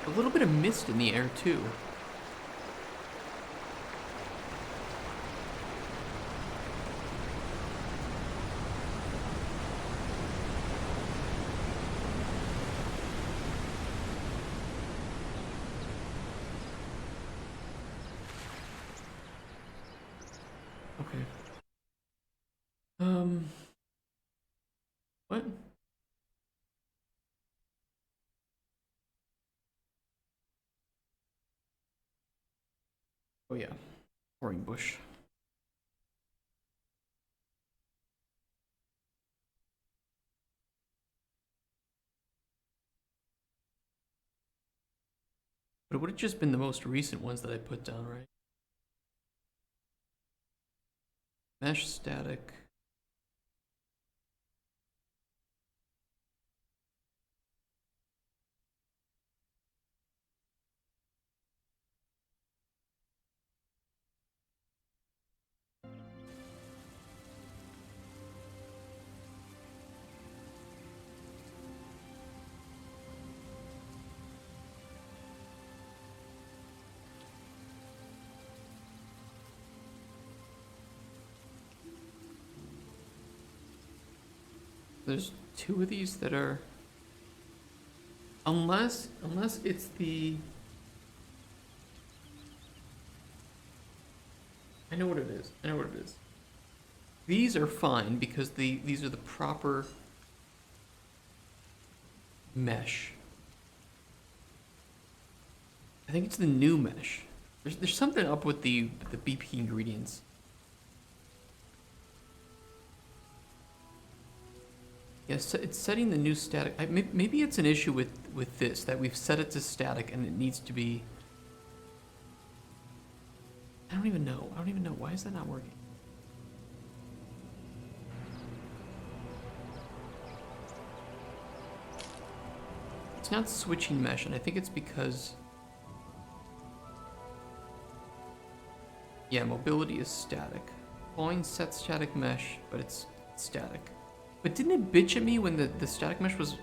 Speaker 1: A little bit of mist in the air too. Okay. What? Oh yeah, orange bush. But it would have just been the most recent ones that I put down, right? Mesh static. There's two of these that are, unless it's the, I know what it is. I know what it is. These are fine because these are the proper mesh. I think it's the new mesh. There's something up with the BP ingredients. Yes, it's setting the new static. Maybe it's an issue with this, that we've set it to static and it needs to be. I don't even know. Why is that not working? It's not switching mesh, and I think it's because. Yeah, mobility is static. Deploying set static mesh, but it's static. But didn't it bitch at me when the static mesh was...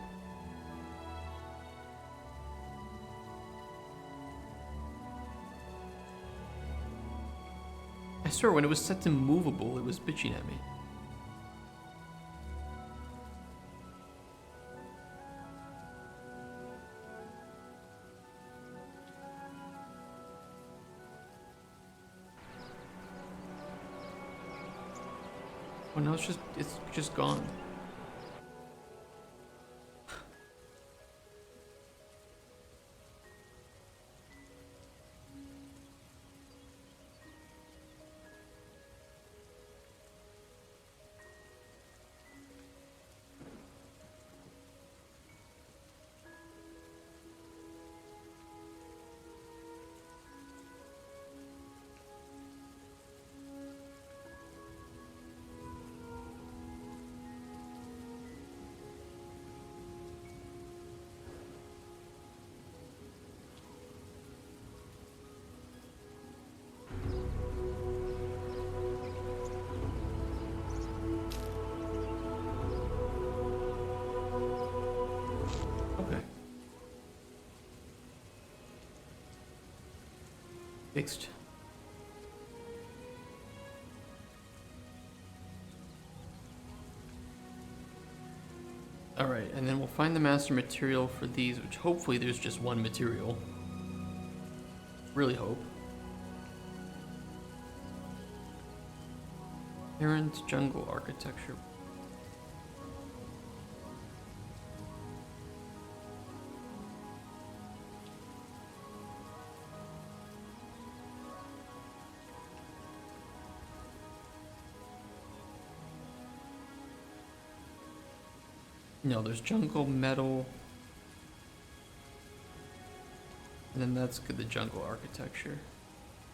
Speaker 1: I swear, when it was set to movable, it was bitching at me. Oh no, it's just gone. Fixed. Alright, and then we'll find the master material for these, which hopefully there's just one material. Really hope. Parent jungle architecture. No, there's jungle, metal. And then that's good, the jungle architecture.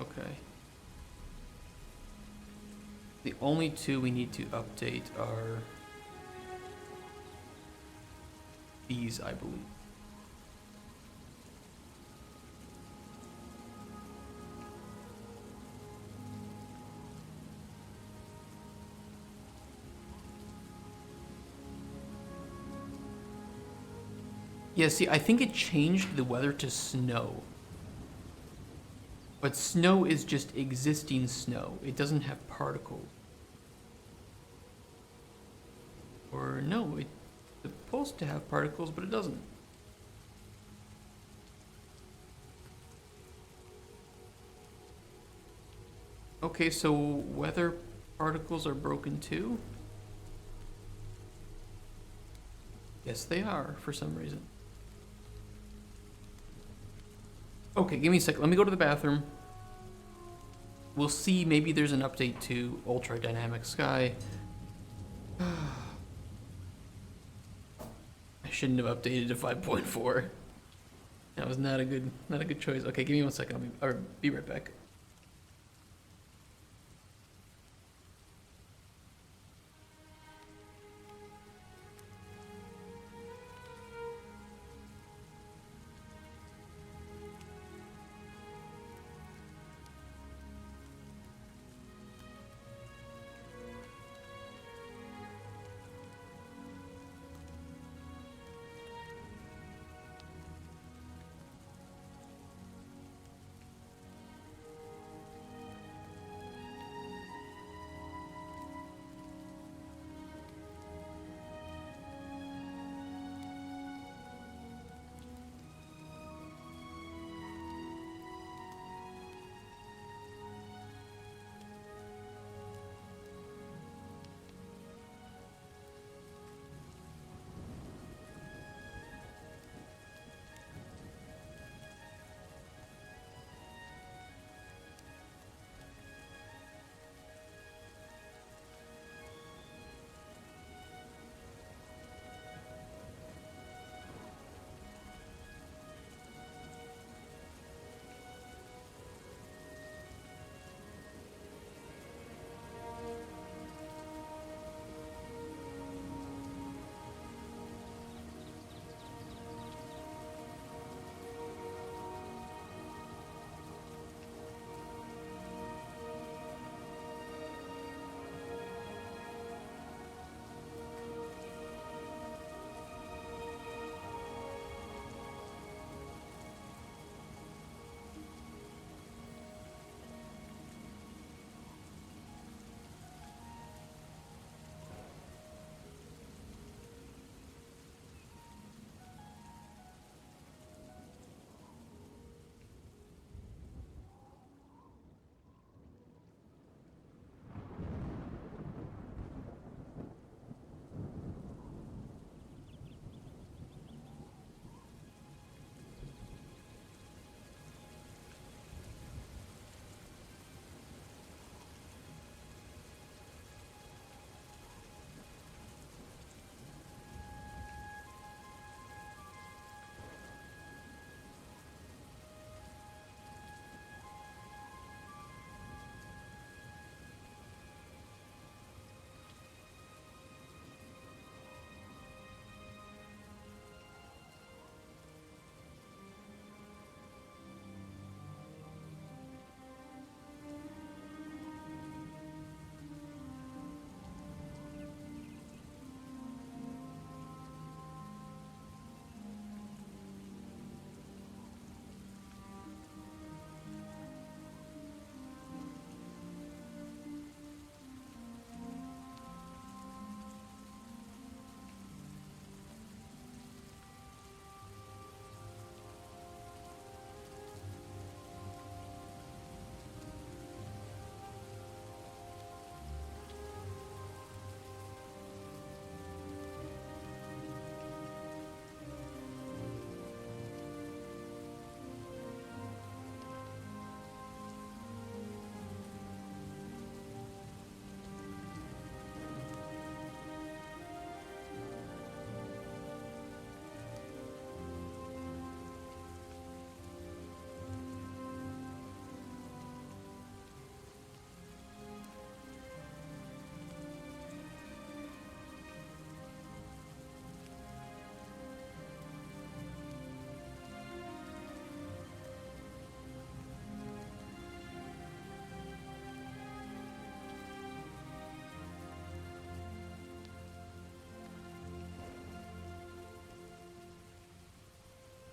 Speaker 1: Okay. The only two we need to update are these, I believe. Yeah, see, I think it changed the weather to snow. But snow is just existing snow. It doesn't have particles. Or no, it's supposed to have particles, but it doesn't. Okay, so weather particles are broken too? Yes, they are, for some reason. Okay, give me a sec. Let me go to the bathroom. We'll see. Maybe there's an update to Ultra Dynamic Sky. I shouldn't have updated to 5.4. That was not a good choice. Okay, give me 1 second. I'll be right back.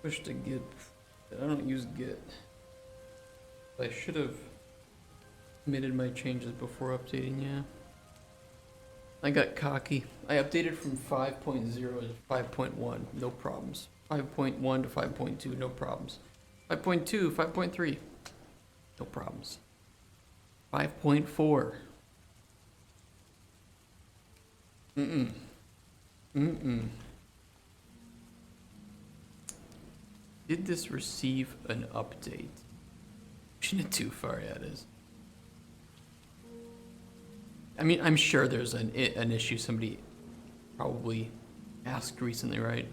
Speaker 1: Push to Git. I don't use Git. I should have committed my changes before updating, yeah. I got cocky. I updated from 5.0 to 5.1, no problems. 5.1 to 5.2, no problems. 5.2, 5.3, no problems. 5.4. Did this receive an update? Pushing it too far, yeah, it is. I mean, I'm sure there's an issue somebody probably asked recently, right?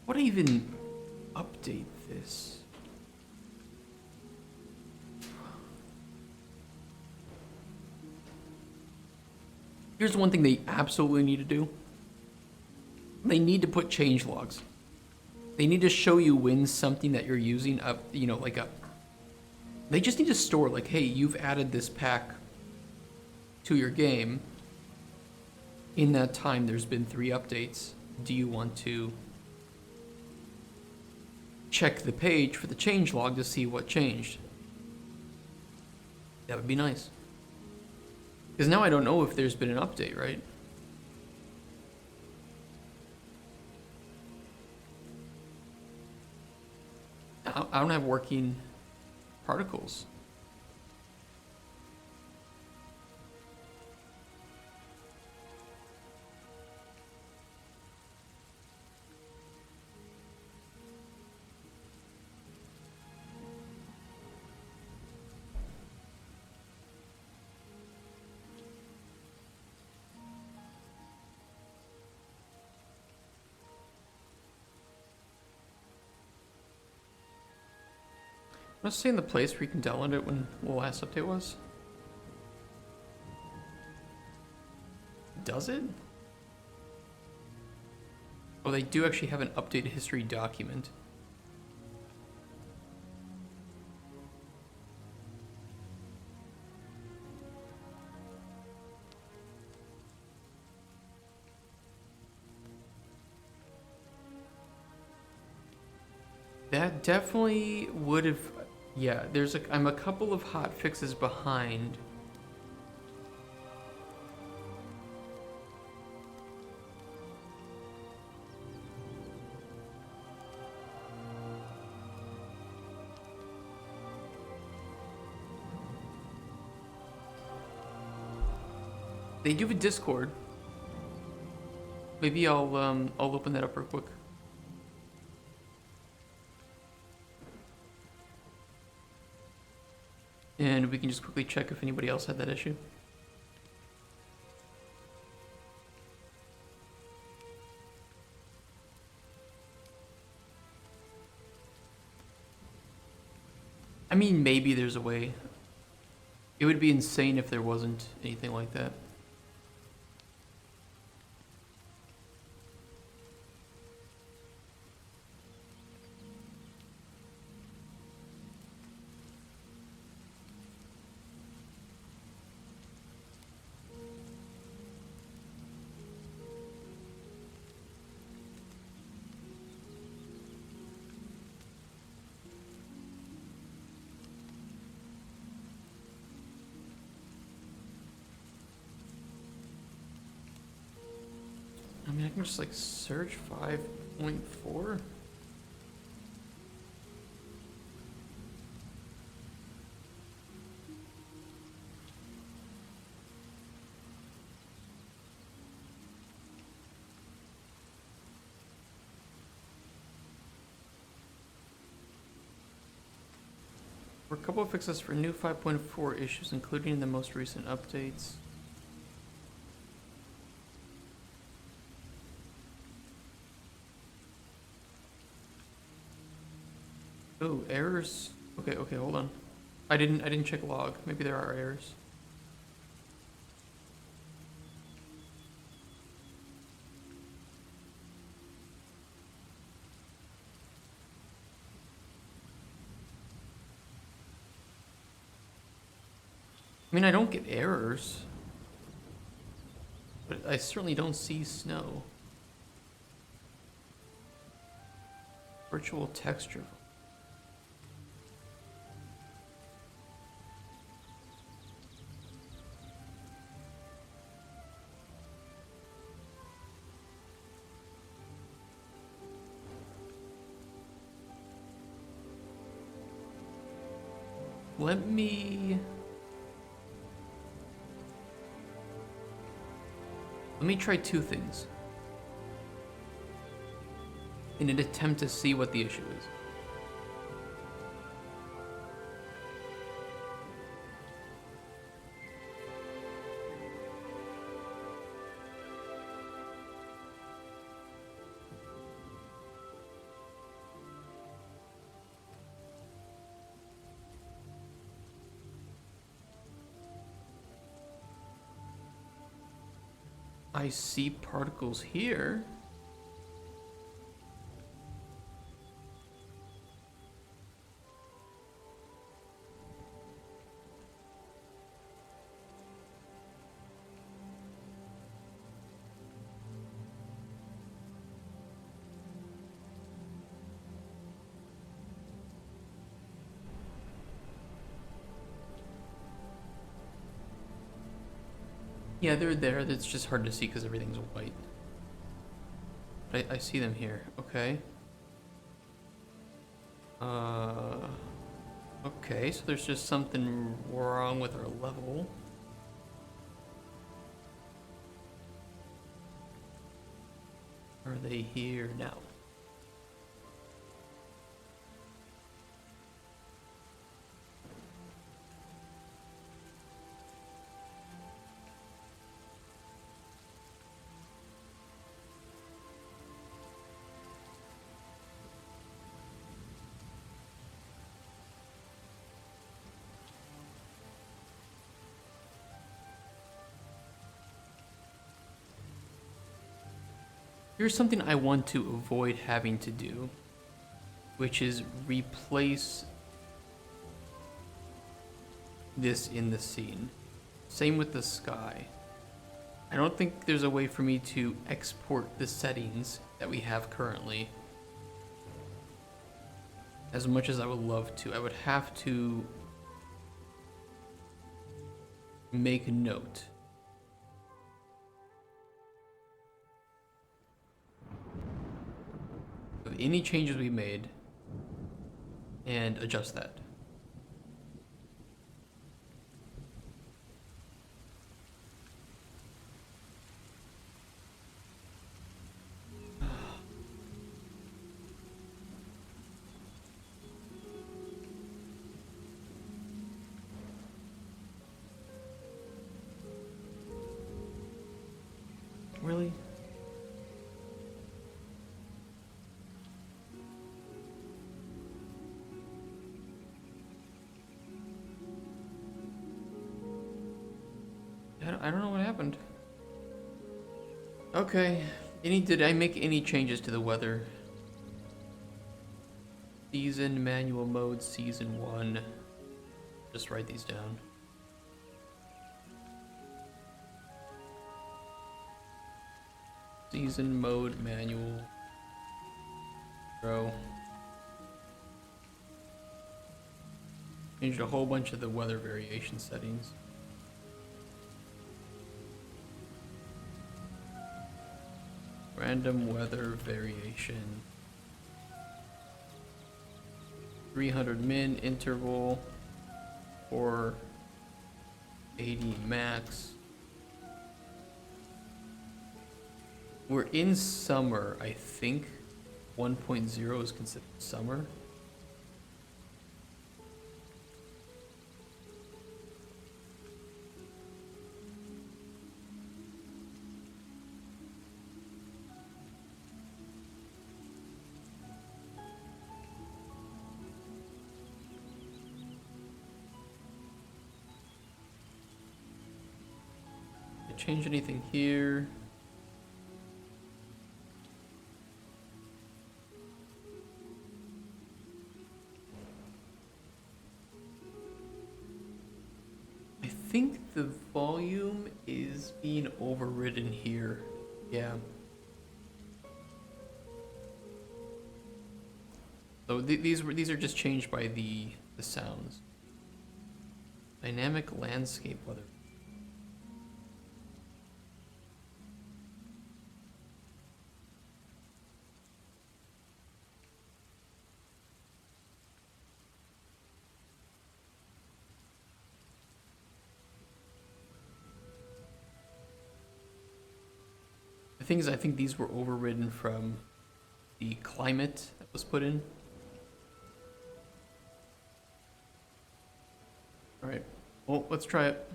Speaker 1: What do I even update this? Here's one thing they absolutely need to do. They need to put change logs. They need to show you when something that you're using up, you know, like they just need to store like, hey, you've added this pack to your game. In that time, there's been 3 updates. Do you want to check the page for the change log to see what changed? That would be nice. Because now I don't know if there's been an update, right? I don't have working particles. Let's see in the place where you can download it when the last update was. Does it? Oh, they do actually have an updated history document. That definitely would have. Yeah, I'm a couple of hot fixes behind. They do have a Discord. Maybe I'll open that up real quick. And we can just quickly check if anybody else had that issue. I mean, maybe there's a way. It would be insane if there wasn't anything like that. I mean, I can just like search 5.4. For a couple of fixes for new 5.4 issues, including the most recent updates. Oh, errors. Okay, hold on. I didn't check log. Maybe there are errors. I mean, I don't get errors, but I certainly don't see snow. Virtual texture. Let me try two things in an attempt to see what the issue is. I see particles here. Yeah, they're there. It's just hard to see because everything's white. But I see them here. Okay. Okay, so there's just something wrong with our level. Are they here now? Here's something I want to avoid having to do, which is replace this in the scene. Same with the sky. I don't think there's a way for me to export the settings that we have currently. As much as I would love to, I would have to make a note. Of any changes we made and adjust that. Really? I don't know what happened. Okay. Did I make any changes to the weather? Season, manual mode, season 1. Just write these down. Season mode, manual. Row. Changed a whole bunch of the weather variation settings. Random weather variation. 300 min interval. 480 max. We're in summer, I think. 1.0 is considered summer. Change anything here? I think the volume is being overridden here. Yeah. So these are just changed by the sounds. Dynamic landscape weather. The thing is, I think these were overridden from the climate that was put in. All right, well, let's try it.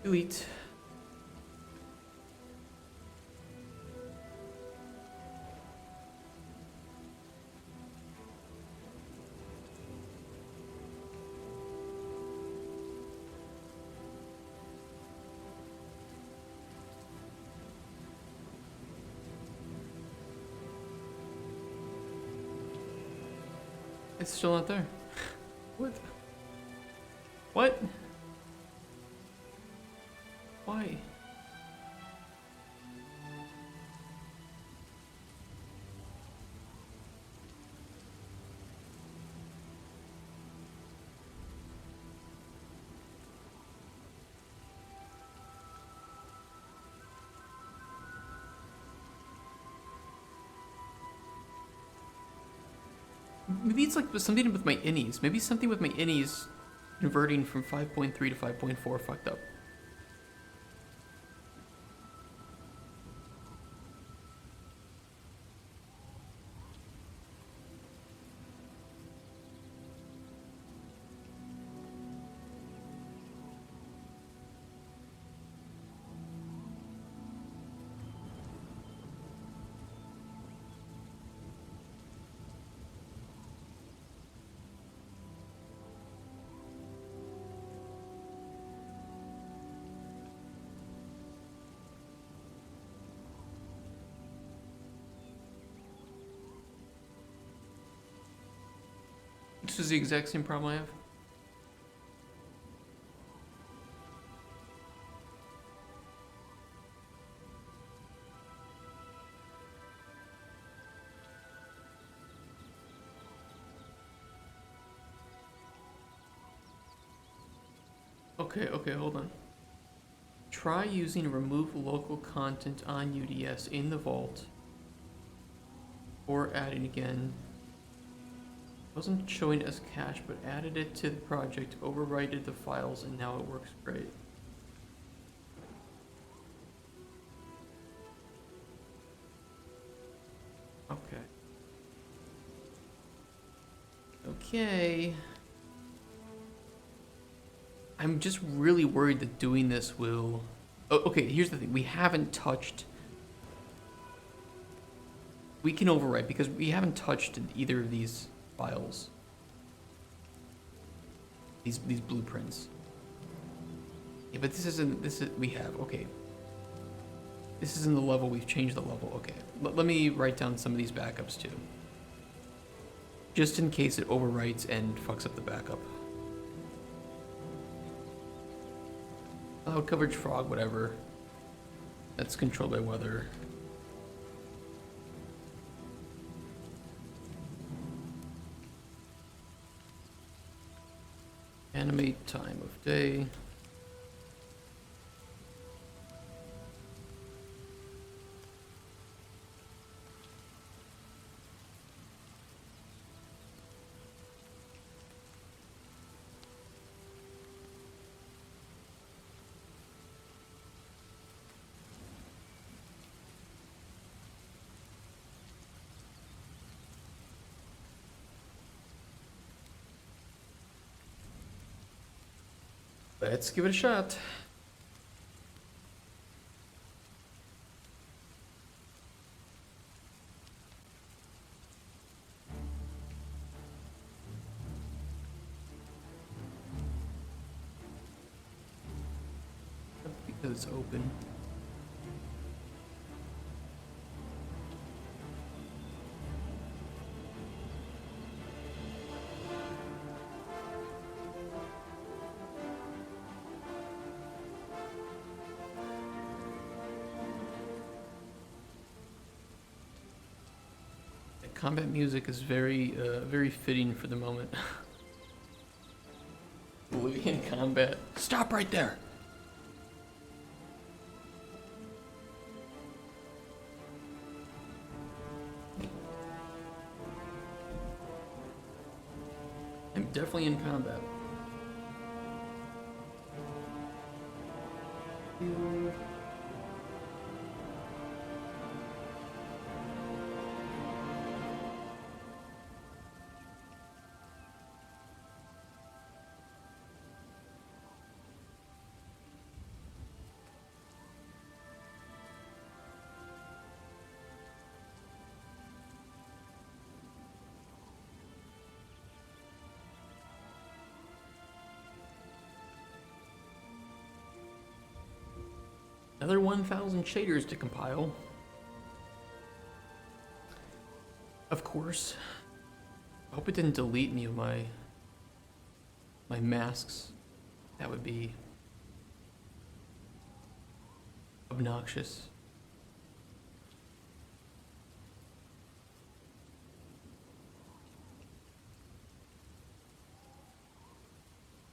Speaker 1: Delete. It's still not there. What? What? Why? Maybe it's like something with my innies. Maybe something with my innies converting from 5.3 to 5.4 fucked up. This is the exact same problem I have. Okay, hold on. Try using remove local content on UDS in the vault. Or adding again. Wasn't showing as cache, but added it to the project, overwrited the files, and now it works great. Okay. Okay. I'm just really worried that doing this will... Oh, okay, here's the thing. We haven't touched... We can overwrite because we haven't touched either of these files. These blueprints. Yeah, but this is we have, okay. This is in the level, we've changed the level, okay. Let me write down some of these backups too. Just in case it overwrites and fucks up the backup. Cloud coverage, frog, whatever. That's controlled by weather. Animate time of day. Let's give it a shot. Because it's open. combat music is very fitting for the moment. Bolivian combat. Stop right there! I'm definitely in combat. Another 1,000 shaders to compile. Of course. I hope it didn't delete any of my masks. That would be obnoxious.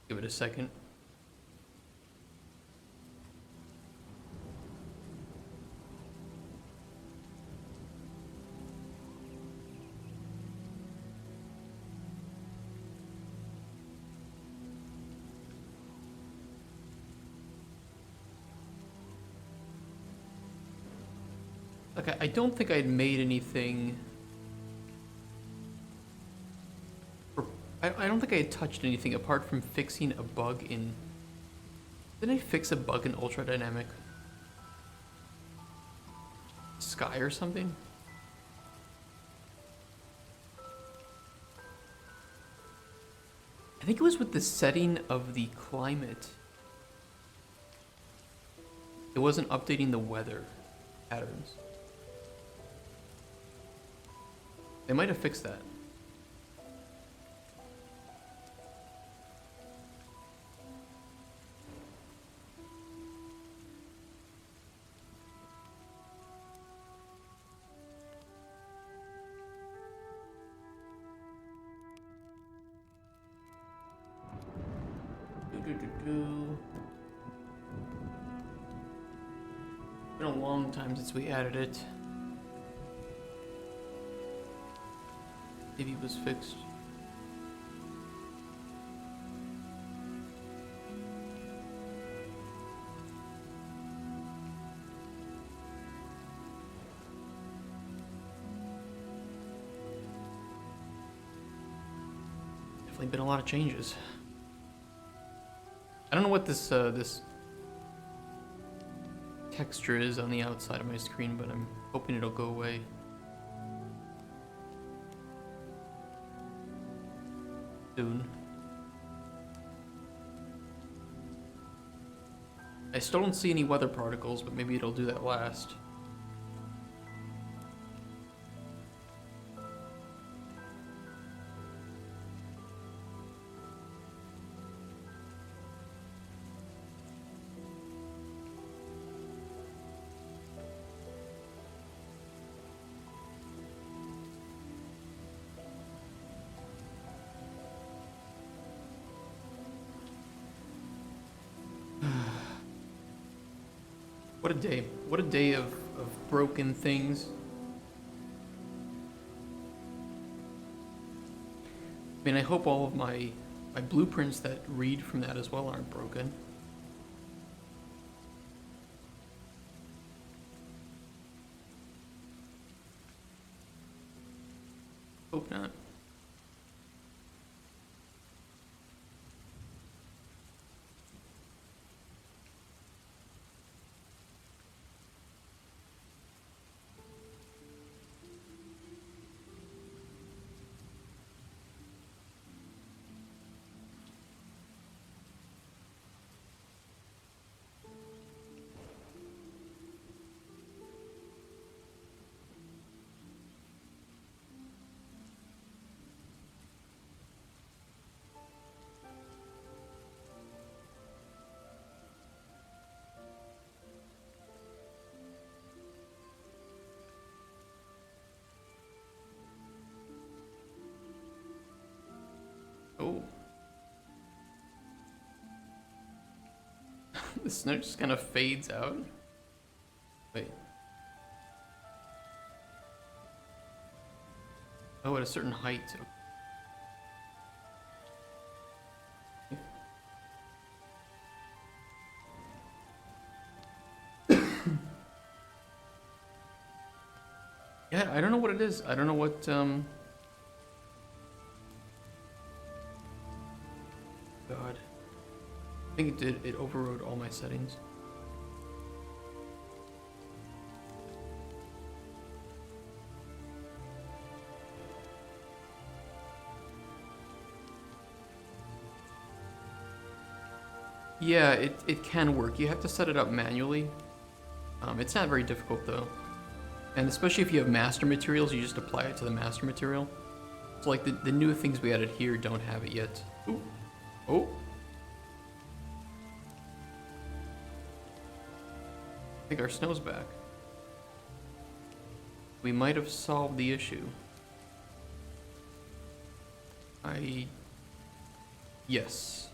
Speaker 1: Give it a second. Okay, I don't think I'd made anything. I don't think I had touched anything apart from fixing a bug in. Didn't I fix a bug in Ultra Dynamic Sky or something? I think it was with the setting of the climate. It wasn't updating the weather patterns. They might have fixed that. Been a long time since we added it. Maybe it was fixed. Definitely been a lot of changes. I don't know what this this texture is on the outside of my screen, but I'm hoping it'll go away. Soon. I still don't see any weather particles, but maybe it'll do that last. What a day. What a day of broken things. I mean, I hope all of my blueprints that read from that as well aren't broken. Hope not. Oh. The snow just kind of fades out. Wait. Oh, at a certain height. Yeah, I don't know what it is. I don't know what, God. I think it did. It overrode all my settings. Yeah, it can work. You have to set it up manually. It's not very difficult though. And especially if you have master materials, you just apply it to the master material. So like the new things we added here don't have it yet. Ooh. Oh. I think our snow's back. We might have solved the issue. Yes.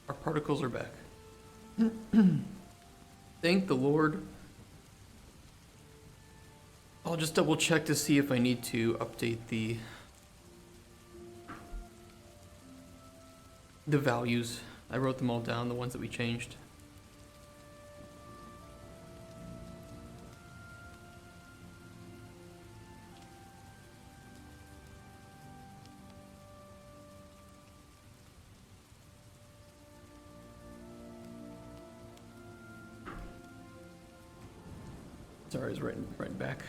Speaker 1: Our particles are back. Thank the Lord. I'll just double check to see if I need to update the values. I wrote them all down, the ones that we changed. Sorry, I was right back.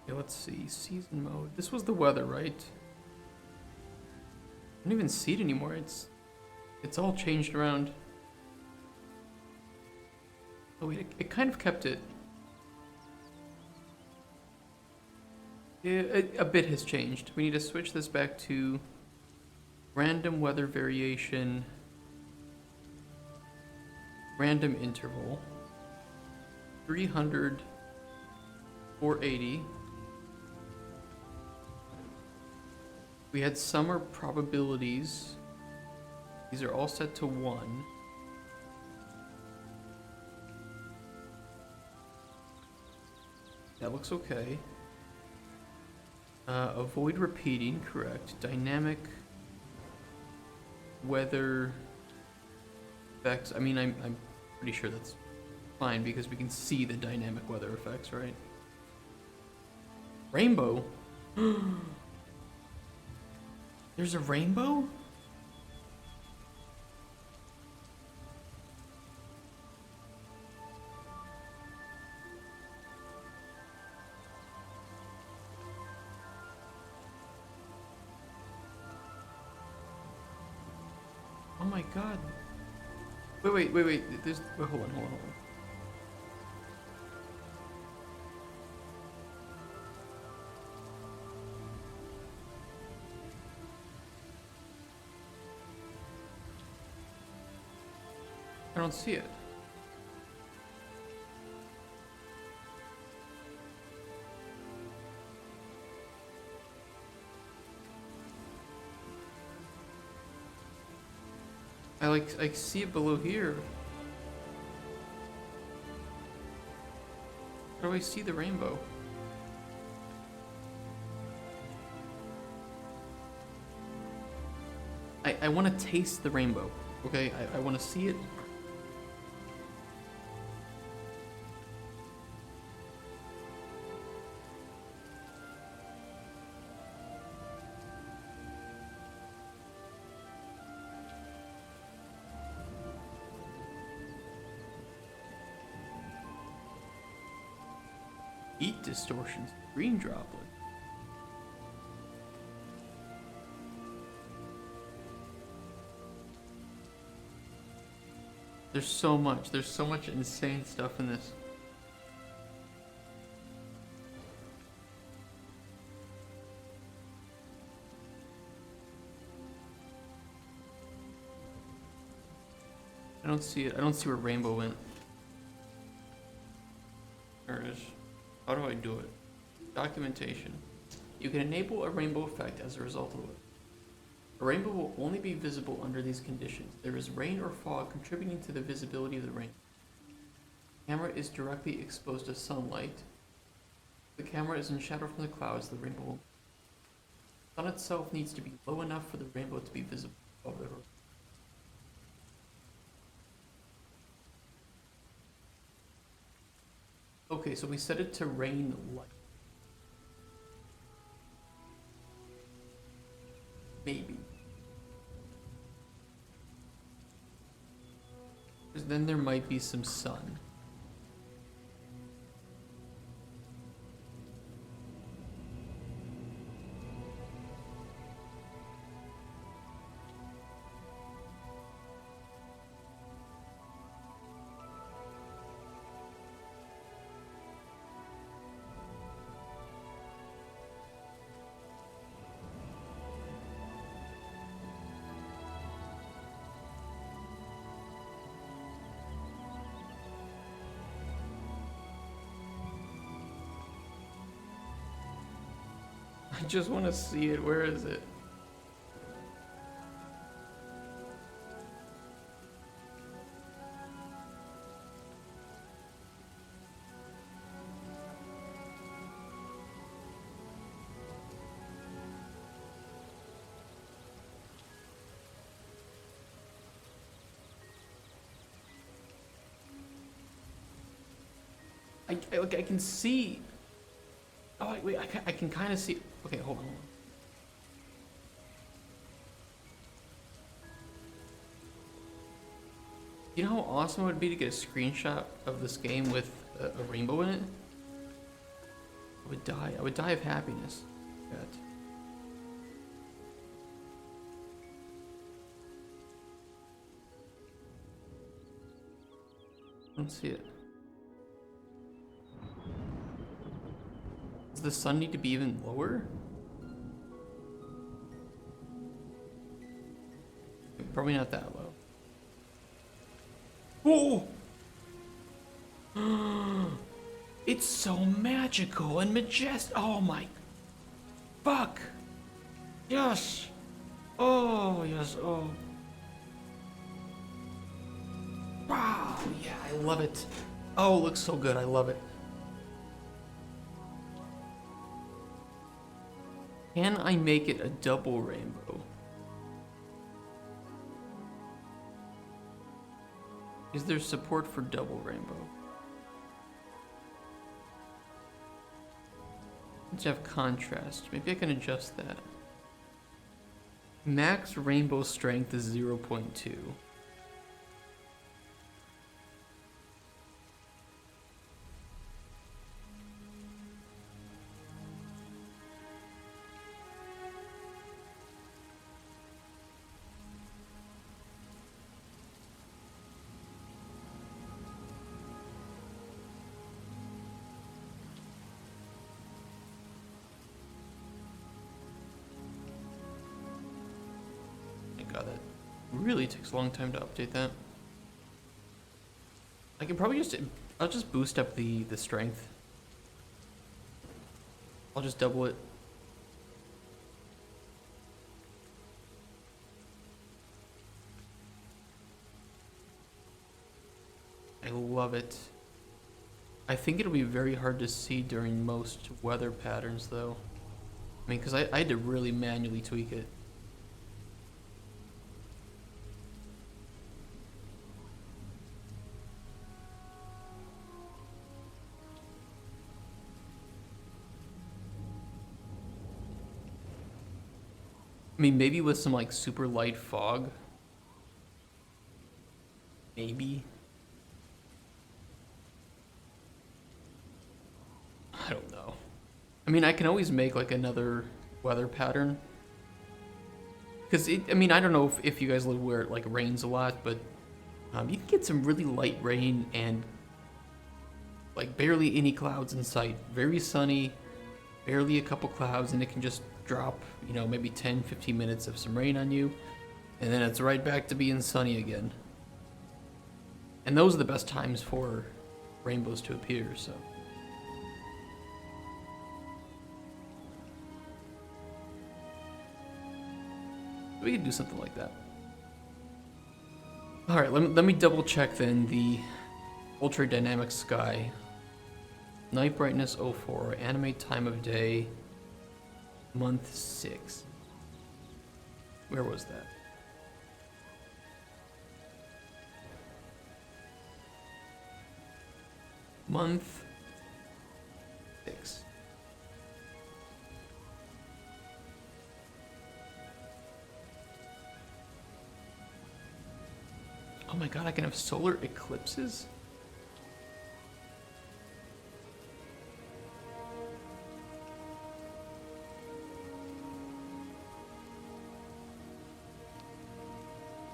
Speaker 1: Okay, let's see. Season mode. This was the weather, right? I don't even see it anymore. It's all changed around. Oh wait, it kind of kept it. Yeah, a bit has changed. We need to switch this back to random weather variation, random interval, 300, 480. We had summer probabilities. These are all set to 1. That looks okay. Avoid repeating, correct. Dynamic weather effects. I mean, I'm pretty sure that's fine because we can see the dynamic weather effects, right? Rainbow? There's a rainbow? Oh my god. Wait. There's. Wait, hold on. I don't see it. I see it below here. How do I see the rainbow? I want to taste the rainbow, okay? I want to see it. Heat distortions, green droplet. There's so much insane stuff in this. I don't see it. I don't see where rainbow went. There it is. How do I do it? Documentation. You can enable a rainbow effect as a result of it. A rainbow will only be visible under these conditions. There is rain or fog contributing to the visibility of the rain. The camera is directly exposed to sunlight. The camera is in shadow from the clouds. The rainbow. The sun itself needs to be low enough for the rainbow to be visible above the horizon. Okay, so we set it to rain light. Maybe. Because then there might be some sun. I just want to see it. Where is it? I can see. Oh wait, I can kind of see. Okay, hold on. You know how awesome it would be to get a screenshot of this game with a rainbow in it? I would die. I would die of happiness. God. I don't see it. Does the sun need to be even lower? Probably not that low. Oh! It's so magical and majestic. Oh my. Fuck. Yes. Oh, yes. Oh. Wow. Yeah, I love it. Oh, it looks so good. I love it. Can I make it a double rainbow? Is there support for double rainbow? Let's have contrast. Maybe I can adjust that. Max rainbow strength is 0.2. God, that really takes a long time to update that. I can probably I'll just boost up the strength. I'll just double it. I love it. I think it'll be very hard to see during most weather patterns though. I mean, because I had to really manually tweak it. I mean, maybe with some like super light fog. Maybe. I don't know. I mean, I can always make like another weather pattern. Because I mean, I don't know if you guys live where it like rains a lot, but You can get some really light rain and like barely any clouds in sight. Very sunny, barely a couple clouds, and it can just drop, you know, maybe 10-15 minutes of some rain on you, and then it's right back to being sunny again. And those are the best times for rainbows to appear, so. We could do something like that. Alright, let me double check then the ultra dynamic sky. Night brightness 04, animate time of day, month 6. Where was that? Month 6. Oh my god, I can have solar eclipses?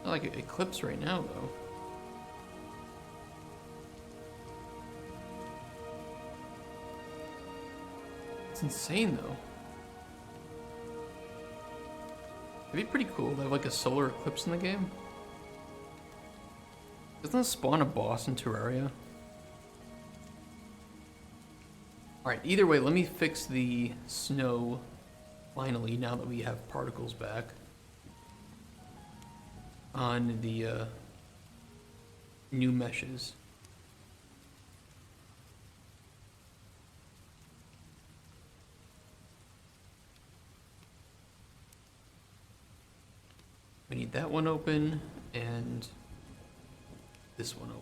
Speaker 1: Not like an eclipse right now, though. It's insane, though. It'd be pretty cool to have like a solar eclipse in the game. Doesn't it spawn a boss in Terraria? Alright, either way, let me fix the snow finally, now that we have particles back on the new meshes. We need that one open and this one open.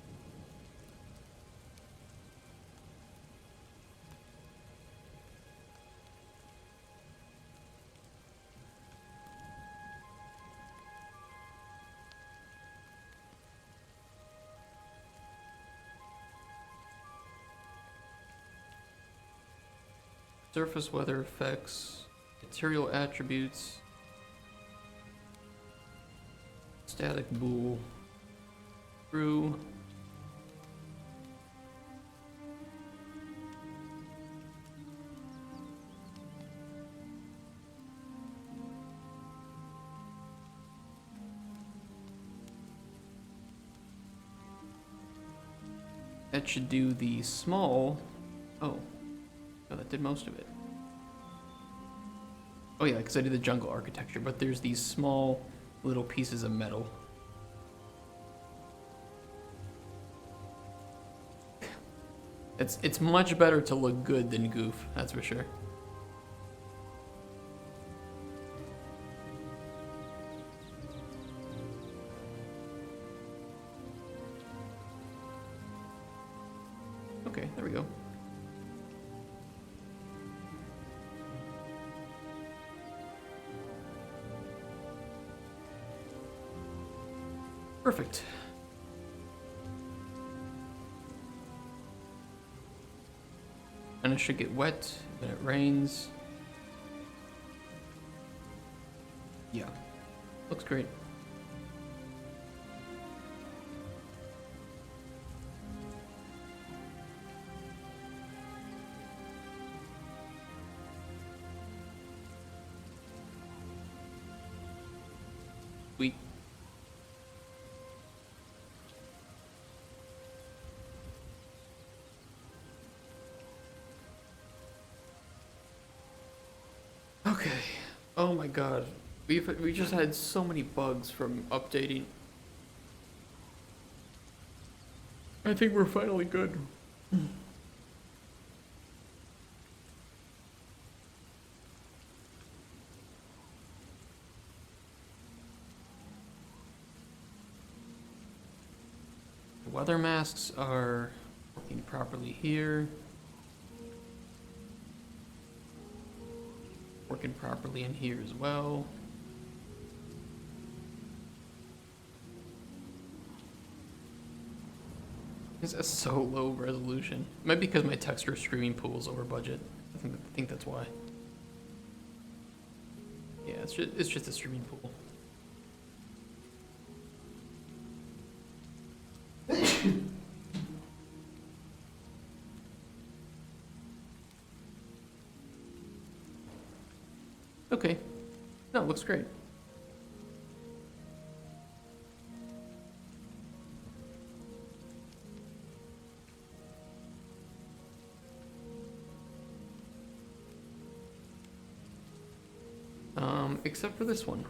Speaker 1: Surface weather effects, material attributes, static bool, true. That should do the small. Oh. Oh, that did most of it. Oh yeah, because I did the jungle architecture, but there's these small little pieces of metal. It's much better to look good than goof, that's for sure. Okay, there we go. Perfect. And it should get wet when it rains. Yeah, looks great. Sweet. Okay. Oh my god. We just had so many bugs from updating. I think we're finally good. The weather masks are working properly here. Working properly in here as well. This is so low resolution. It might be because my texture streaming pool is over budget. I think that's why. Yeah, it's just a streaming pool. Okay. No, it looks great. Except for this one.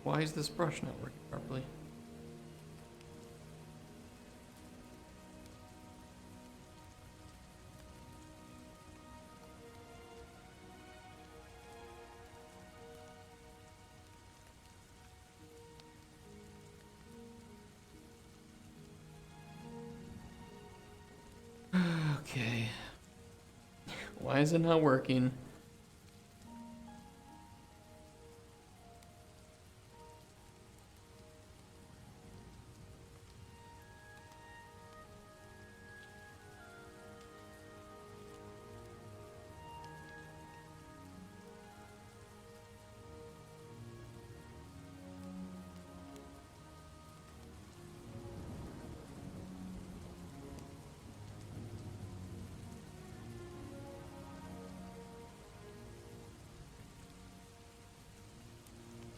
Speaker 1: Why is this brush not working properly? Okay. Why is it not working?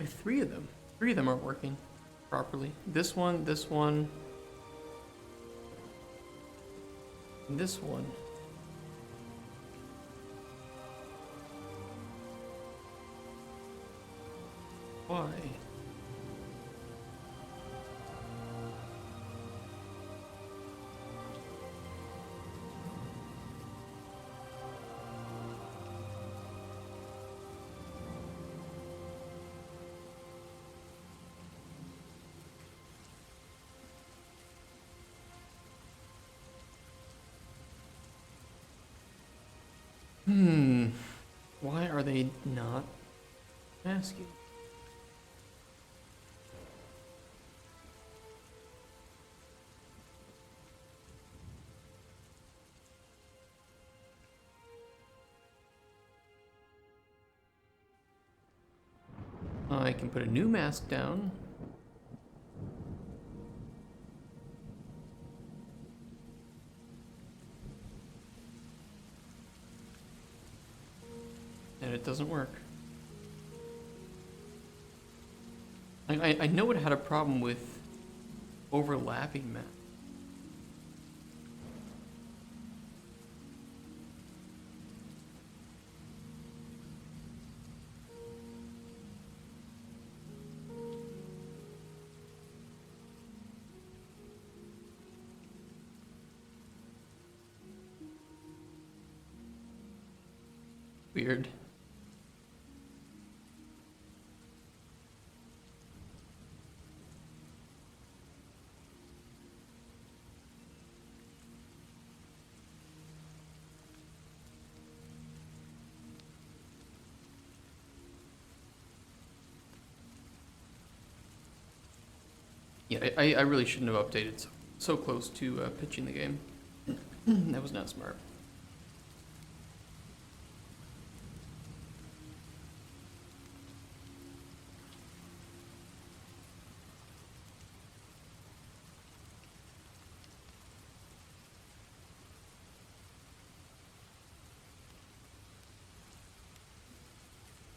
Speaker 1: Three of them. Three of them aren't working properly. This one, and this one. Why? Why are they not asking? I can put a new mask down. And it doesn't work. I know it had a problem with overlapping masks. Weird. Yeah, I really shouldn't have updated so close to pitching the game. That was not smart.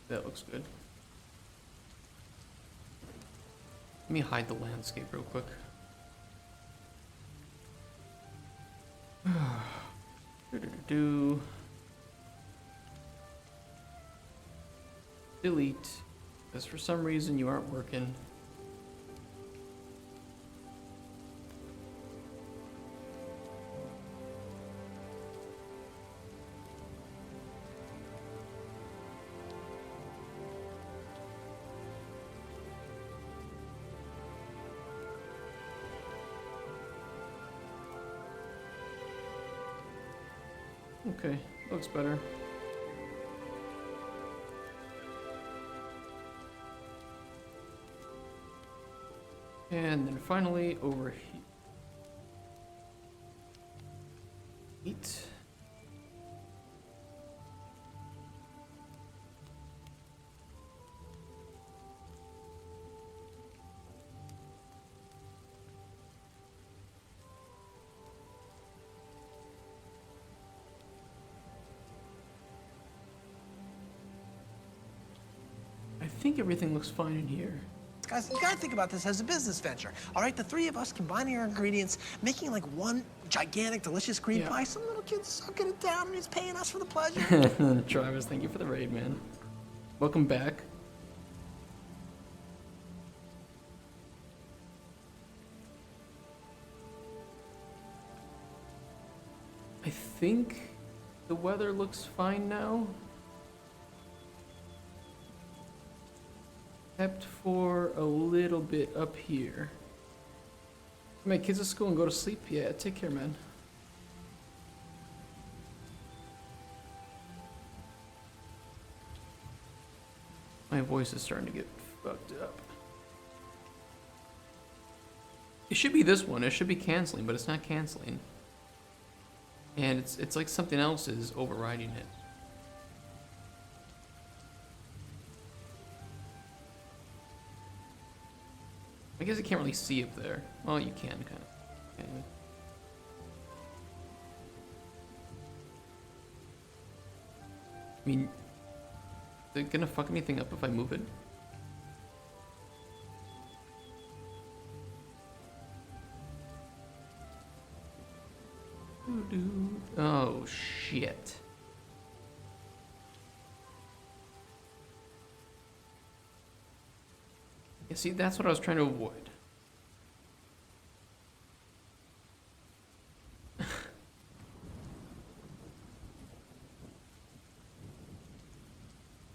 Speaker 1: That looks good. Let me hide the landscape real quick. Delete, because for some reason you aren't working. Okay, looks better. And then finally over here. think everything looks fine in here.
Speaker 13: Guys, you gotta think about this as a business venture. All right, the three of us combining our ingredients, making like one gigantic, delicious green pie. Some little kid's sucking it down and he's paying us for the pleasure.
Speaker 1: Travis, thank you for the raid, man. Welcome back. I think the weather looks fine now. Except for a little bit up here. My kids at school and go to sleep? Yeah, take care, man. My voice is starting to get fucked up. It should be this one. It should be canceling, but it's not canceling. And it's like something else is overriding it. I guess I can't really see up there. Well, you can, kind of. Anyway. I mean, is it gonna fuck anything up if I move it? Oh, shit. Yeah, see, that's what I was trying to avoid.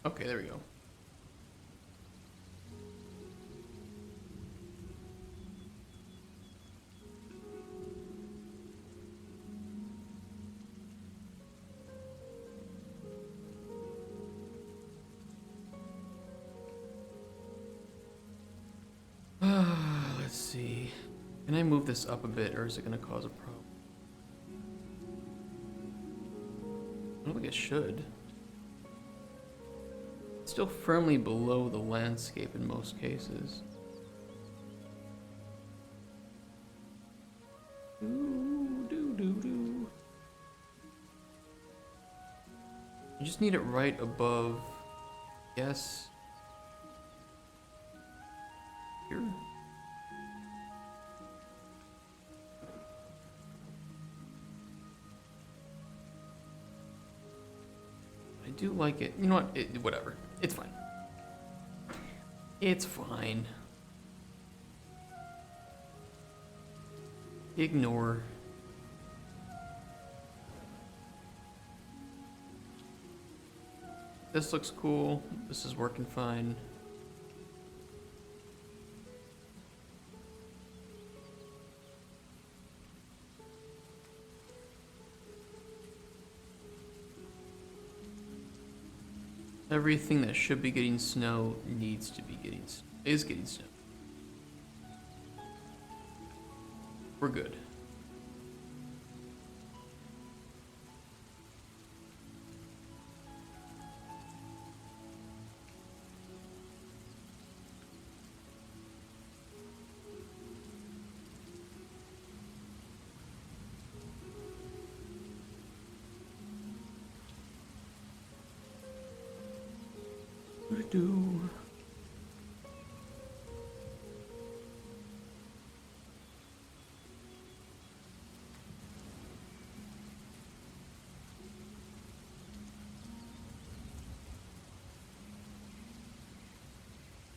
Speaker 1: Okay, there we go. Let's see. Can I move this up a bit, or is it going to cause a problem? I don't think it should. It's still firmly below the landscape in most cases. You just need it right above, yes. Here. I do like it. You know what? Whatever. It's fine. It's fine. Ignore. This looks cool. This is working fine. Everything that should be getting snow needs to be is getting snow. We're good. Do.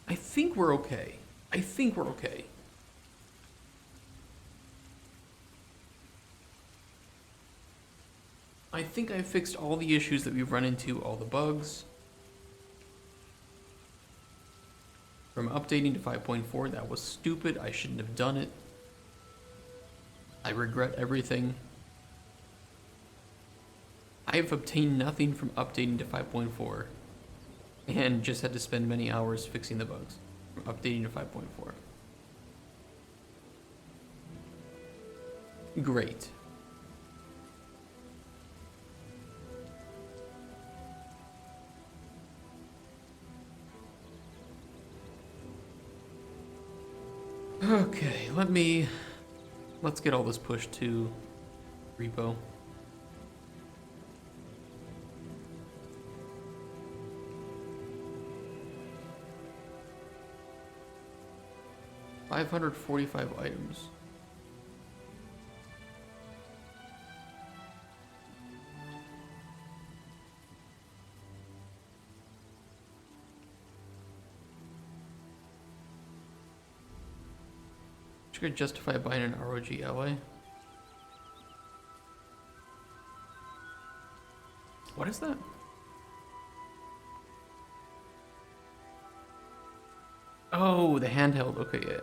Speaker 1: I think we're okay. I think we're okay. I think I fixed all the issues that we've run into, all the bugs. From updating to 5.4, that was stupid. I shouldn't have done it. I regret everything. I've obtained nothing from updating to 5.4 and just had to spend many hours fixing the bugs from updating to 5.4. Great. Okay, let's get all this pushed to repo. 545 items. Should I justify buying an ROG ally? What is that? Oh, the handheld. Okay, yeah.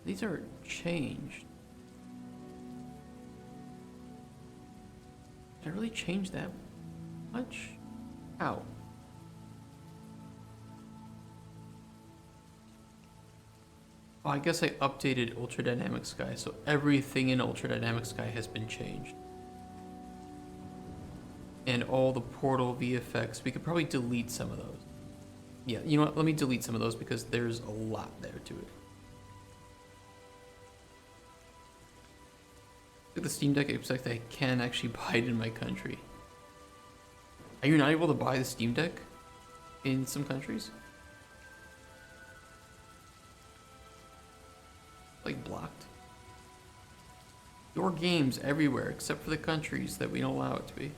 Speaker 1: These are changed. Did I really change that much? How? Oh, I guess I updated Ultra Dynamic Sky, so everything in Ultra Dynamic Sky has been changed. And all the portal VFX, we could probably delete some of those. Yeah, you know what, let me delete some of those because there's a lot there to it. Look at the Steam Deck, it's like I can actually buy it in my country. Are you not able to buy the Steam Deck in some countries? Like blocked. Your games everywhere except for the countries that we don't allow it to be.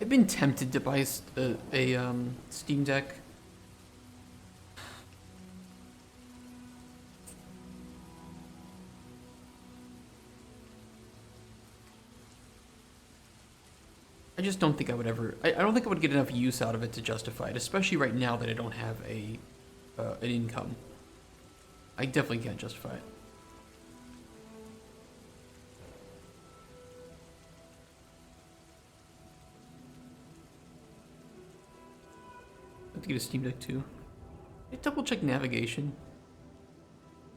Speaker 1: I've been tempted to buy a Steam Deck. I just don't think I would ever. I don't think I would get enough use out of it to justify it, especially right now that I don't have an income. I definitely can't justify it. I have to get a Steam Deck too. I double check navigation.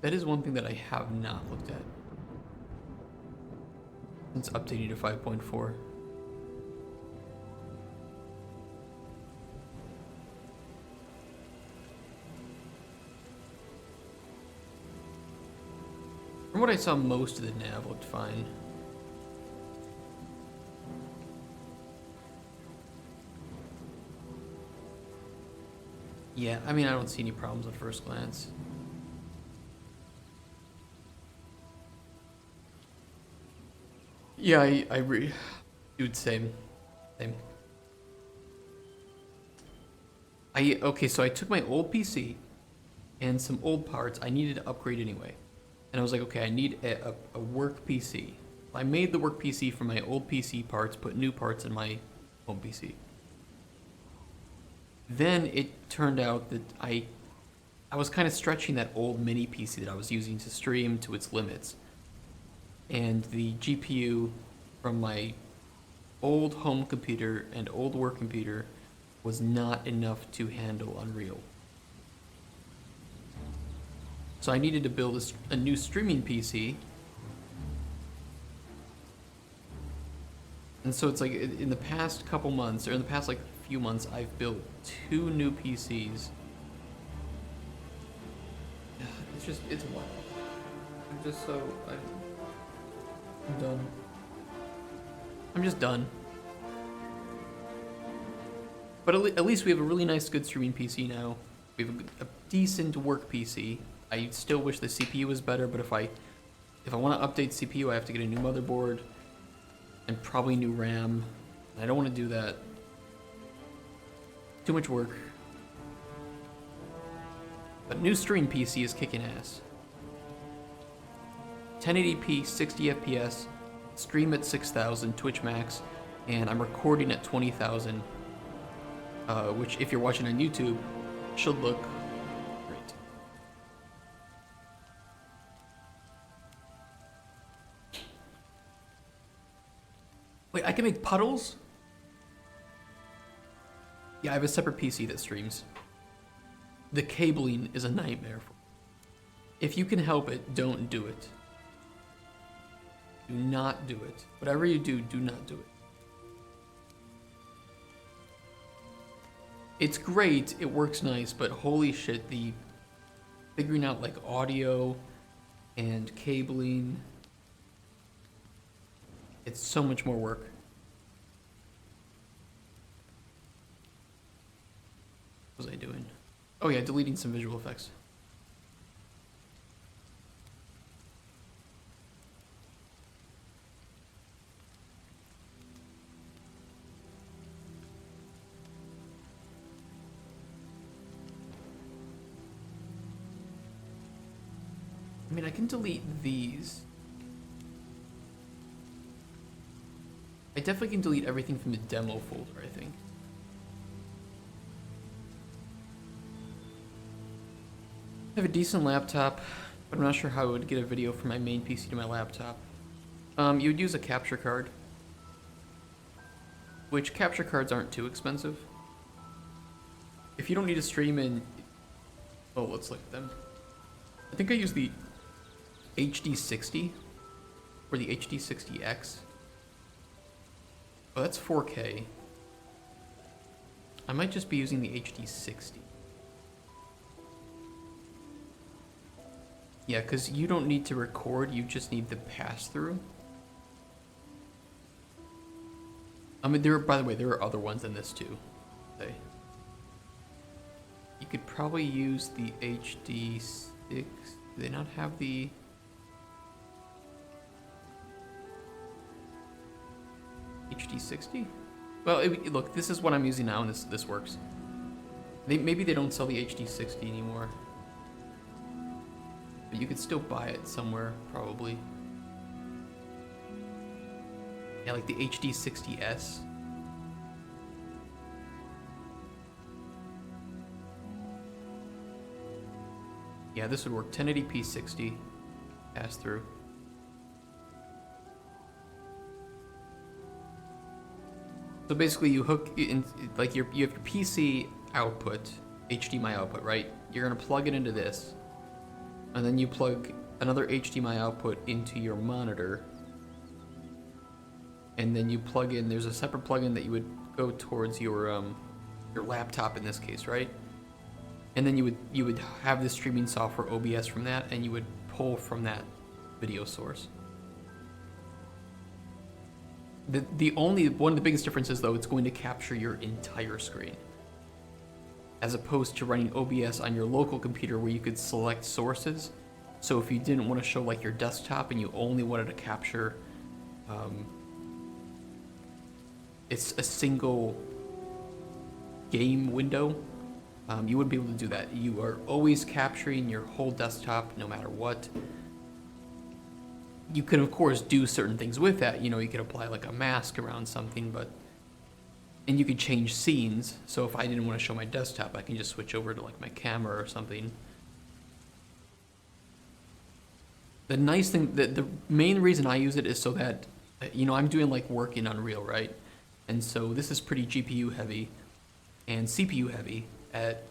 Speaker 1: That is one thing that I have not looked at since updating to 5.4. From what I saw, most of the nav looked fine. Yeah, I mean, I don't see any problems at first glance. Yeah, dude, same. Okay, so I took my old PC and some old parts. I needed to upgrade anyway. And I was like, okay, I need a work PC. I made the work PC from my old PC parts, put new parts in my home PC. Then it turned out that I was kind of stretching that old mini PC that I was using to stream to its limits. And the GPU from my old home computer and old work computer was not enough to handle Unreal. So I needed to build a new streaming PC. And so it's like in the past couple months, or in the past like few months, I've built 2 new PCs. It's wild. I'm just so, I'm done. I'm just done. But at least we have a really nice, good streaming PC now. We have a decent work PC. I still wish the CPU was better, but if I want to update CPU, I have to get a new motherboard and probably new RAM. I don't want to do that. Too much work. But new stream PC is kicking ass. 1080p, 60 FPS, stream at 6,000 Twitch Max, and I'm recording at 20,000, which if you're watching on YouTube, should look great. Wait, I can make puddles? Yeah, I have a separate PC that streams. The cabling is a nightmare. If you can help it, don't do it. Do not do it. Whatever you do, do not do it. It's great, it works nice, but holy shit, the figuring out like audio and cabling It's so much more work. What was I doing? Oh yeah, deleting some visual effects. I mean, I can delete these. I definitely can delete everything from the demo folder, I think. I have a decent laptop, but I'm not sure how I would get a video from my main PC to my laptop. You would use a capture card, which capture cards aren't too expensive. If you don't need to stream in... Oh, let's look at them. I think I use the HD60 or the HD60X. Oh, that's 4K. I might just be using the HD60. Yeah, because you don't need to record, you just need the pass-through. I mean, by the way, there are other ones than this too. Okay. You could probably use the HD6. Do they not have the... HD60? Well, look, this is what I'm using now, and this works. Maybe they don't sell the HD60 anymore. But you could still buy it somewhere, probably. Yeah, like the HD60S. Yeah, this would work. 1080p 60 pass through. So basically, you hook in, like you have your PC output, HDMI output, right? You're gonna plug it into this, and then you plug another HDMI output into your monitor, and then you plug in. There's a separate plugin that you would go towards your laptop in this case, right? And then you would have the streaming software OBS from that, and you would pull from that video source. One of the biggest differences though, it's going to capture your entire screen, as opposed to running OBS on your local computer where you could select sources. So if you didn't want to show like your desktop and you only wanted to capture, it's a single game window, you wouldn't be able to do that. You are always capturing your whole desktop no matter what. You can of course do certain things with that, you know, you could apply like a mask around something, and you could change scenes. So if I didn't want to show my desktop, I can just switch over to like my camera or something. The nice thing, the main reason I use it is so that, you know, I'm doing like work in Unreal, right? And so this is pretty GPU heavy and CPU heavy at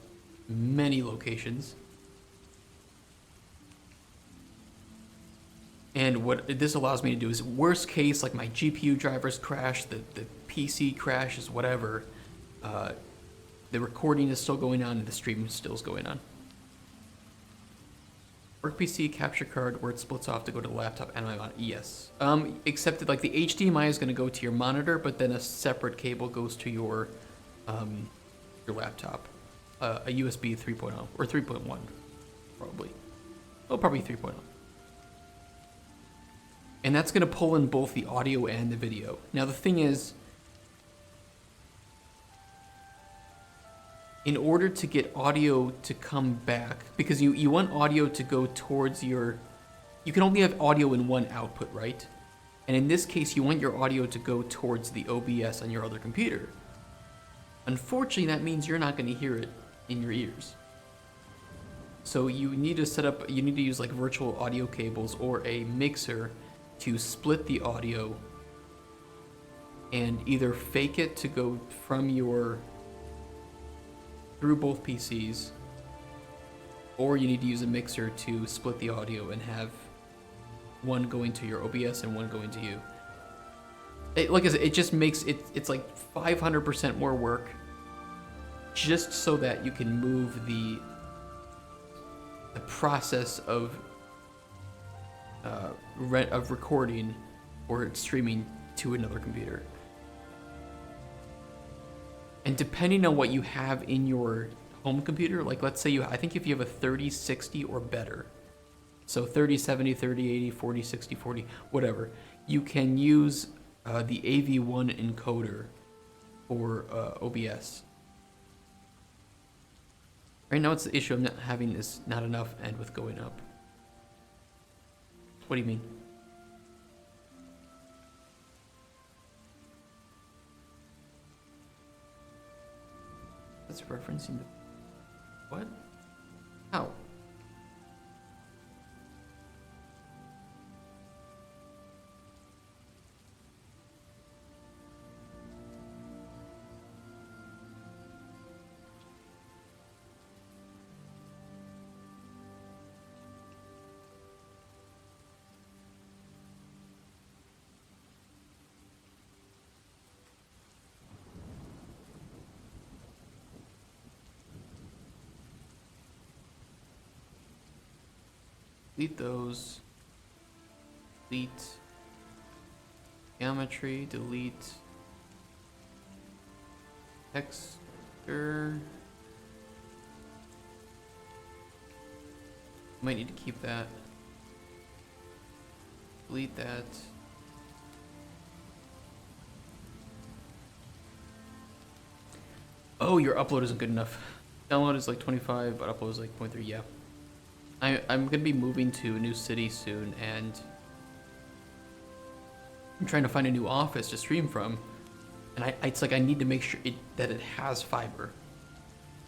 Speaker 1: many locations. And what this allows me to do is, worst case, like my GPU drivers crash, the PC crashes, whatever, the recording is still going on and the stream still is going on. Work PC capture card where it splits off to go to the laptop and my monitor. Yes. Except that like the HDMI is going to go to your monitor, but then a separate cable goes to your laptop. A USB 3.0 or 3.1, probably. Oh, probably 3.0. And that's going to pull in both the audio and the video. Now the thing is, in order to get audio to come back, because you want audio to go towards your, you can only have audio in one output, right? And in this case, you want your audio to go towards the OBS on your other computer. Unfortunately, that means you're not going to hear it in your ears. So you need to set up, you need to use like virtual audio cables or a mixer to split the audio and either fake it to go from your, through both PCs, or you need to use a mixer to split the audio and have one going to your OBS and one going to you. Like I said, it just makes it, it's like 500% more work just so that you can move the process of recording or streaming to another computer. And depending on what you have in your home computer, like let's say I think if you have a 3060 or better, so 3070, 3080, 4060, 40, whatever, you can use the AV1 encoder for OBS. Right now it's the issue I'm not having this not enough and with going up. What do you mean? That's referencing the... What? How? Delete those. Delete geometry. Delete texture. Might need to keep that. Delete that. Oh, your upload isn't good enough. Download is like 25, but upload is like 0.3. Yeah. I'm gonna be moving to a new city soon, and I'm trying to find a new office to stream from, and it's like I need to make sure that it has fiber,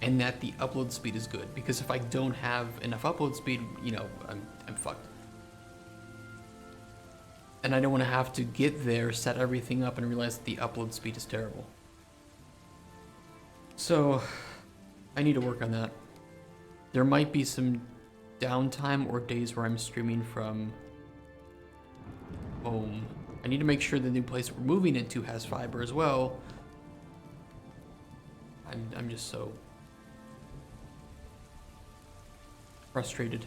Speaker 1: and that the upload speed is good, because if I don't have enough upload speed, you know, I'm fucked. And I don't want to have to get there, set everything up, and realize that the upload speed is terrible. So I need to work on that. There might be some downtime or days where I'm streaming from home. I need to make sure the new place we're moving into has fiber as well. I'm just so frustrated.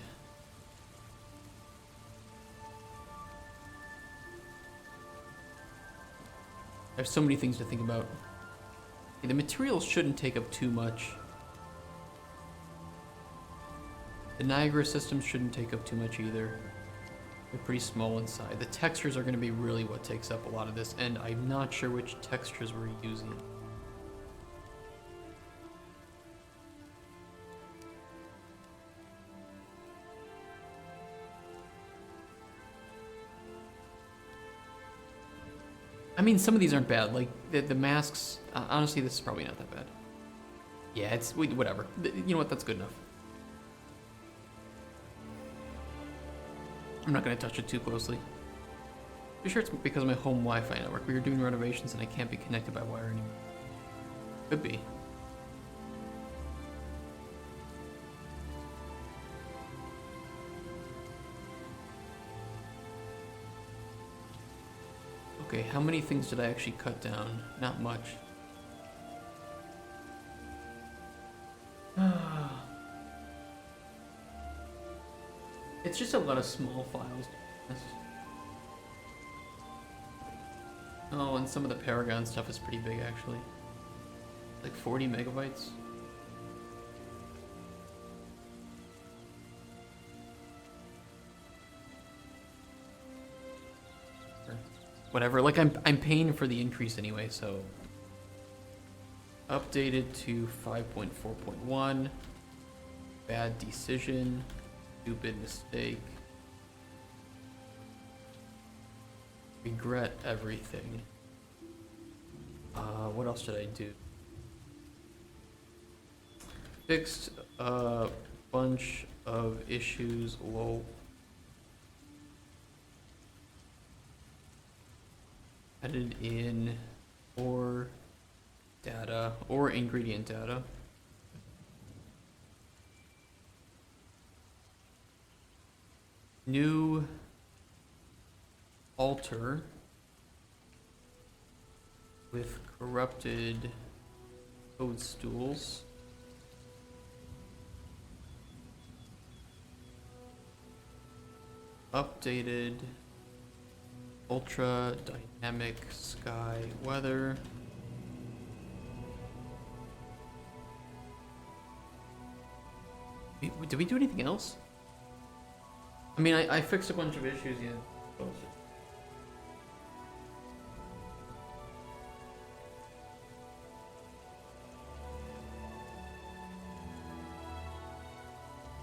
Speaker 1: There's so many things to think about. The materials shouldn't take up too much. The Niagara systems shouldn't take up too much either. They're pretty small inside. The textures are going to be really what takes up a lot of this, and I'm not sure which textures we're using. I mean, some of these aren't bad. Like, the masks, honestly, this is probably not that bad. Yeah, it's, whatever. You know what, that's good enough. I'm not going to touch it too closely. Be sure it's because of my home Wi-Fi network. We were doing renovations and I can't be connected by wire anymore. Could be. Okay, how many things did I actually cut down? Not much. It's just a lot of small files. Oh, and some of the Paragon stuff is pretty big actually. Like 40 megabytes. Whatever, like I'm paying for the increase anyway, so updated to 5.4.1. Bad decision. Stupid mistake. Regret everything. What else did I do? Fixed a bunch of issues. Lol. Added in ore data or ingredient data. New altar with corrupted toadstools. Updated Ultra, dynamic, sky, weather. Did we do anything else? I mean, I fixed a bunch of issues, yeah.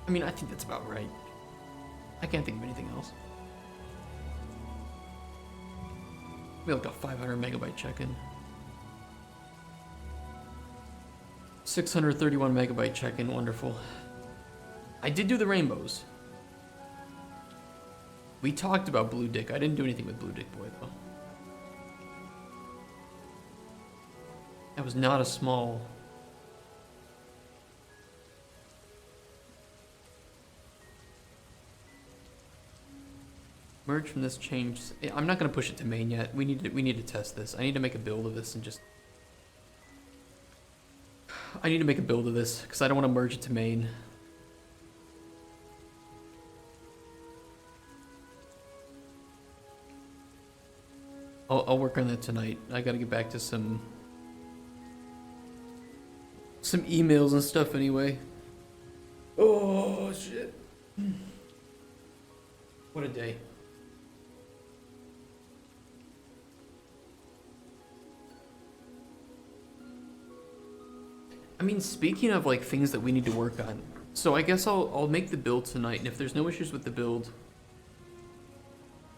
Speaker 1: I mean, I think that's about right. I can't think of anything else. We have like a 500 megabyte check-in. 631 megabyte check-in, wonderful. I did do the rainbows. We talked about Blue Dick. I didn't do anything with Blue Dick Boy, though. That was not a small... Merge from this change. I'm not gonna push it to main yet. We need to test this. I need to make a build of this and just... I need to make a build of this because I don't want to merge it to main. I'll work on that tonight. I gotta get back to some emails and stuff anyway. Oh shit. What a day. I mean, speaking of like things that we need to work on, so I guess I'll make the build tonight, and if there's no issues with the build,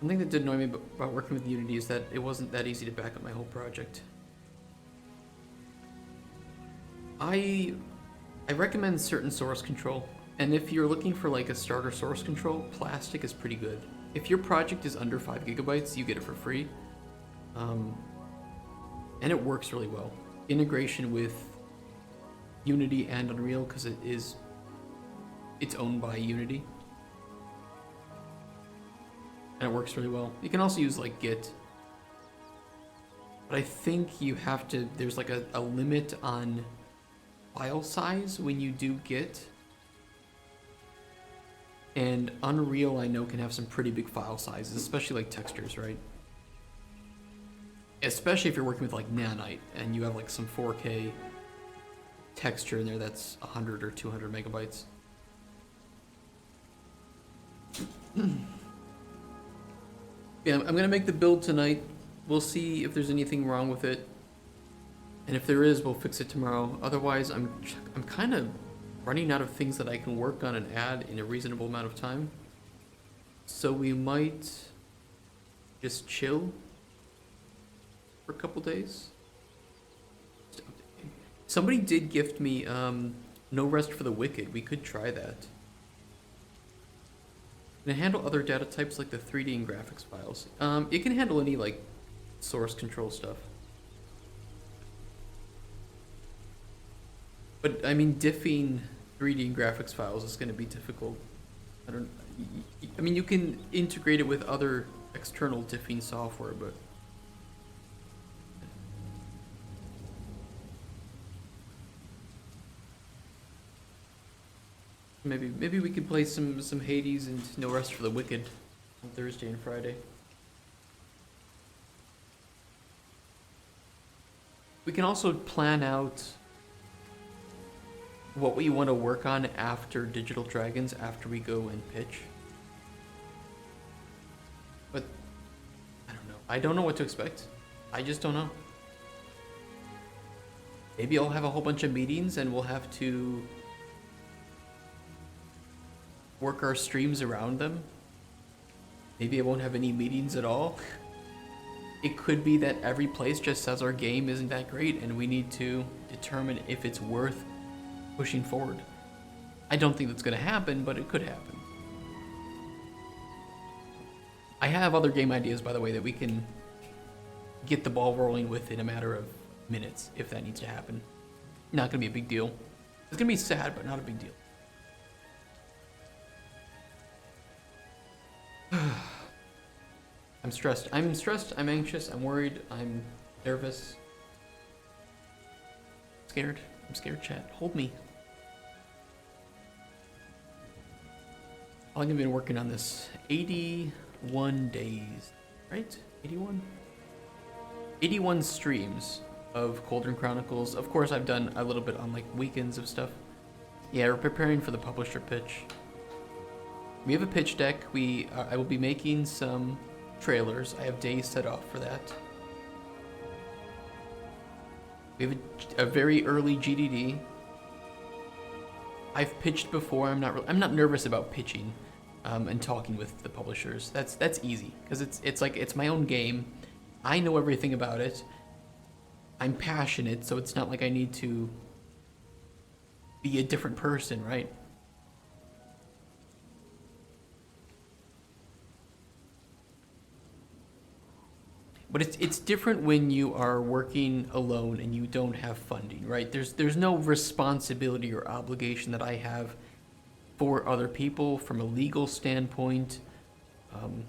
Speaker 1: one thing that did annoy me about working with Unity is that it wasn't that easy to back up my whole project. I recommend certain source control, and if you're looking for like a starter source control, Plastic is pretty good. If your project is under 5 gigabytes, you get it for free, and it works really well. Integration with Unity and Unreal, because it's owned by Unity, and it works really well. You can also use like Git, but I think you have to, there's like a limit on file size when you do Git, and Unreal I know can have some pretty big file sizes, especially like textures, right? Especially if you're working with like Nanite and you have like some 4K texture in there that's 100 or 200 megabytes. Yeah, I'm gonna make the build tonight. We'll see if there's anything wrong with it, and if there is, we'll fix it tomorrow. Otherwise, I'm kind of running out of things that I can work on and add in a reasonable amount of time. So we might just chill for a couple days. Somebody did gift me No Rest for the Wicked. We could try that. Can it handle other data types like the 3D and graphics files? It can handle any like source control stuff. But I mean, diffing 3D and graphics files is going to be difficult. I mean, you can integrate it with other external diffing software, but maybe we could play some Hades and No Rest for the Wicked on Thursday and Friday. We can also plan out what we want to work on after Digital Dragons, after we go and pitch. But I don't know. I don't know what to expect. I just don't know. Maybe I'll have a whole bunch of meetings and we'll have to work our streams around them. Maybe I won't have any meetings at all. It could be that every place just says our game isn't that great and we need to determine if it's worth pushing forward. I don't think that's going to happen, but it could happen. I have other game ideas, by the way, that we can get the ball rolling with in a matter of minutes if that needs to happen. Not going to be a big deal. It's going to be sad, but not a big deal. I'm stressed. I'm anxious. I'm worried. I'm nervous. Scared. I'm scared, chat. Hold me. How long have I been working on this? 81 days, right? 81? 81 streams of Cauldron Chronicles. Of course, I've done a little bit on like weekends of stuff. Yeah, we're preparing for the publisher pitch. We have a pitch deck. I will be making some trailers. I have days set off for that. We have a very early GDD. I've pitched before. I'm not nervous about pitching and talking with the publishers. That's easy because it's my own game. I know everything about it. I'm passionate, so it's not like I need to be a different person, right? But it's different when you are working alone and you don't have funding, right? There's no responsibility or obligation that I have for other people from a legal standpoint.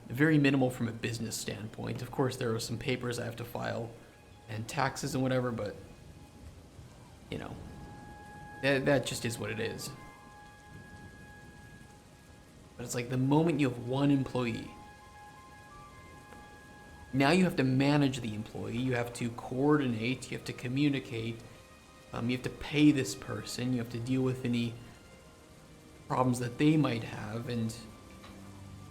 Speaker 1: Very minimal from a business standpoint. Of course, there are some papers I have to file and taxes and whatever, but you know, that just is what it is. But it's like the moment you have one employee, now you have to manage the employee, you have to coordinate, you have to communicate, you have to pay this person, you have to deal with any problems that they might have, and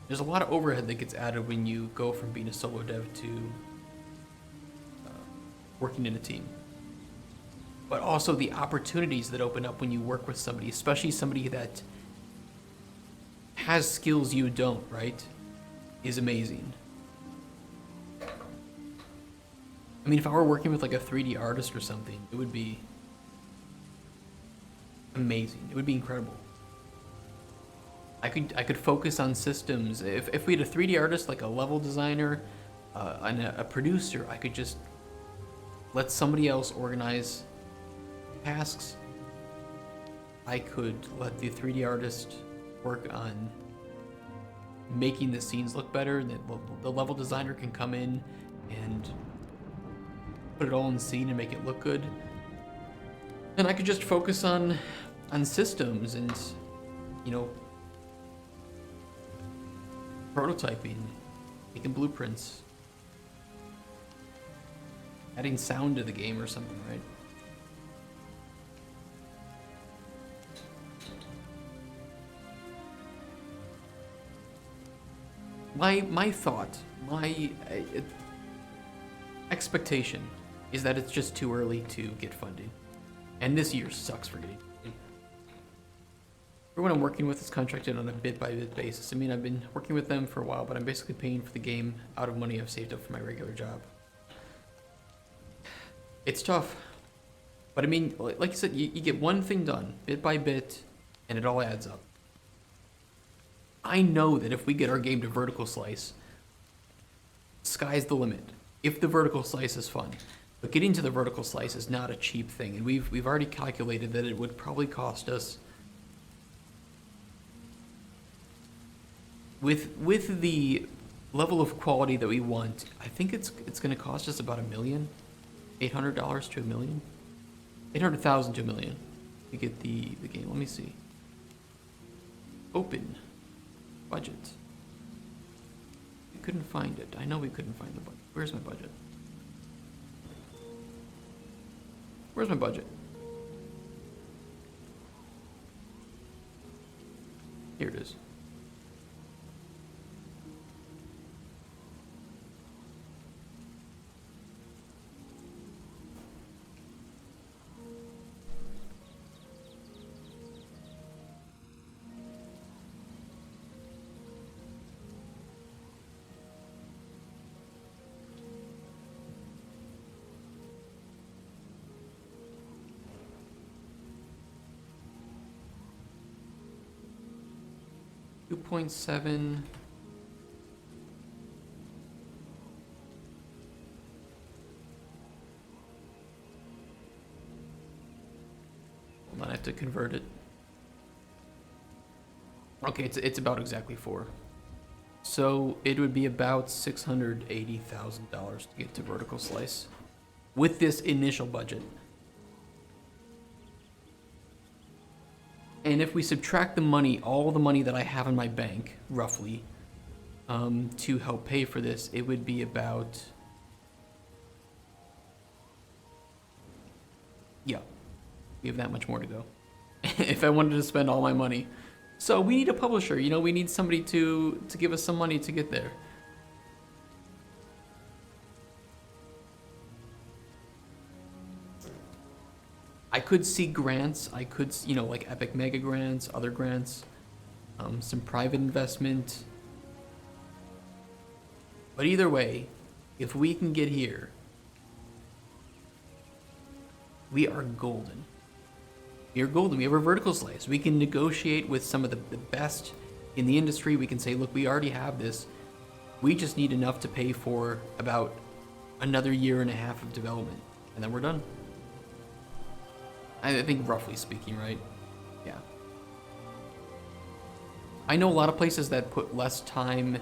Speaker 1: there's a lot of overhead that gets added when you go from being a solo dev to working in a team. But also the opportunities that open up when you work with somebody, especially somebody that has skills you don't, right, is amazing. I mean, if I were working with like a 3D artist or something, it would be amazing. It would be incredible. I could focus on systems. If we had a 3D artist, like a level designer, and a producer, I could just let somebody else organize tasks. I could let the 3D artist work on making the scenes look better. The level designer can come in and put it all in the scene and make it look good. And I could just focus on systems and, you know, prototyping, making blueprints, adding sound to the game or something, right? My thought, expectation is that it's just too early to get funding. And this year sucks for getting funding. Everyone I'm working with is contracted on a bit-by-bit basis. I mean, I've been working with them for a while, but I'm basically paying for the game out of money I've saved up for my regular job. It's tough. But I mean, like you said, you get one thing done, bit by bit, and it all adds up. I know that if we get our game to vertical slice, sky's the limit. If the vertical slice is fun. But getting to the vertical slice is not a cheap thing, and we've already calculated that it would probably cost us, with the level of quality that we want, I think it's going to cost us about $1 million, $800 to $1 million, $800,000 to $1 million to get the game. Let me see. Open budget. We couldn't find it. I know we couldn't find the budget. Where's my budget? Where's my budget? Here it is. $2.7. Hold on, I have to convert it. Okay, it's about exactly 4. So it would be about $680,000 to get to vertical slice with this initial budget. And if we subtract the money, all the money that I have in my bank, roughly, to help pay for this, it would be about, yeah, we have that much more to go. If I wanted to spend all my money. So we need a publisher, you know, we need somebody to give us some money to get there. I could see grants, I could, you know, like Epic Mega grants, other grants, some private investment. But either way, if we can get here, we are golden. We are golden. We have our vertical slice. We can negotiate with some of the best in the industry. We can say, look, we already have this. We just need enough to pay for about another 1.5 years of development. And then we're done. I think roughly speaking, right? Yeah. I know a lot of places that put less time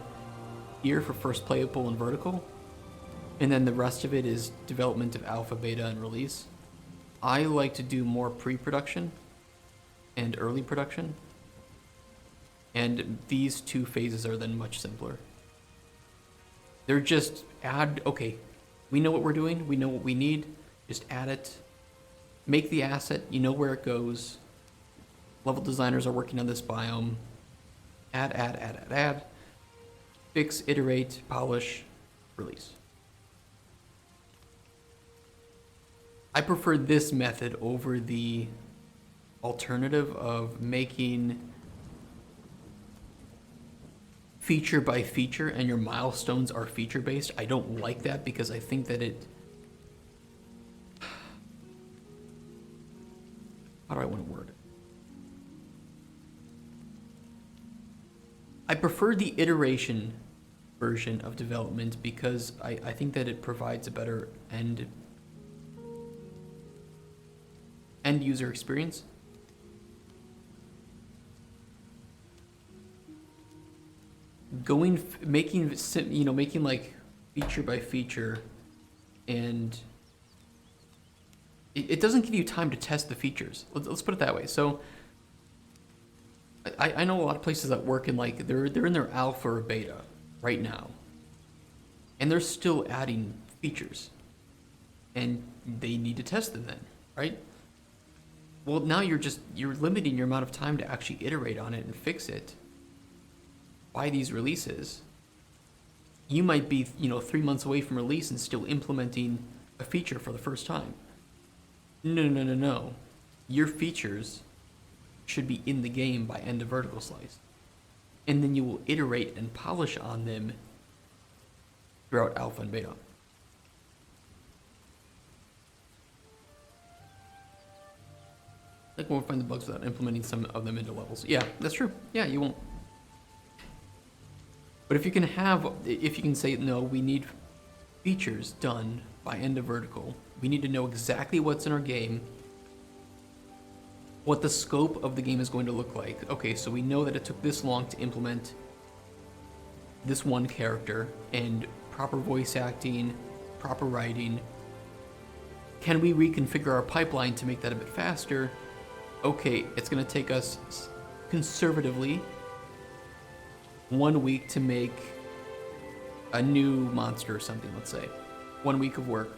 Speaker 1: here for first playable and vertical, and then the rest of it is development of alpha, beta, and release. I like to do more pre-production and early production, and these two phases are then much simpler. They're just okay, we know what we're doing, we know what we need, just add it, make the asset, you know where it goes, level designers are working on this biome, add, fix, iterate, polish, release. I prefer this method over the alternative of making feature by feature and your milestones are feature based. I don't like that because I think that it... How do I want to word it? I prefer the iteration version of development because I think that it provides a better end user experience. Making like feature by feature, and it doesn't give you time to test the features. Let's put it that way. So I know a lot of places that work in like they're in their alpha or beta right now, and they're still adding features, and they need to test them then, right? Well, now you're limiting your amount of time to actually iterate on it and fix it by these releases. You might be, 3 months away from release and still implementing a feature for the first time. No. Your features should be in the game by end of vertical slice. And then you will iterate and polish on them throughout alpha and beta. Like, we won't find the bugs without implementing some of them into levels. Yeah, that's true. Yeah, you won't. But if you can say, no, we need features done by end of vertical. We need to know exactly what's in our game, what the scope of the game is going to look like. Okay, so we know that it took this long to implement this one character, and proper voice acting, proper writing. Can we reconfigure our pipeline to make that a bit faster? Okay, it's going to take us conservatively 1 week to make a new monster or something, let's say. 1 week of work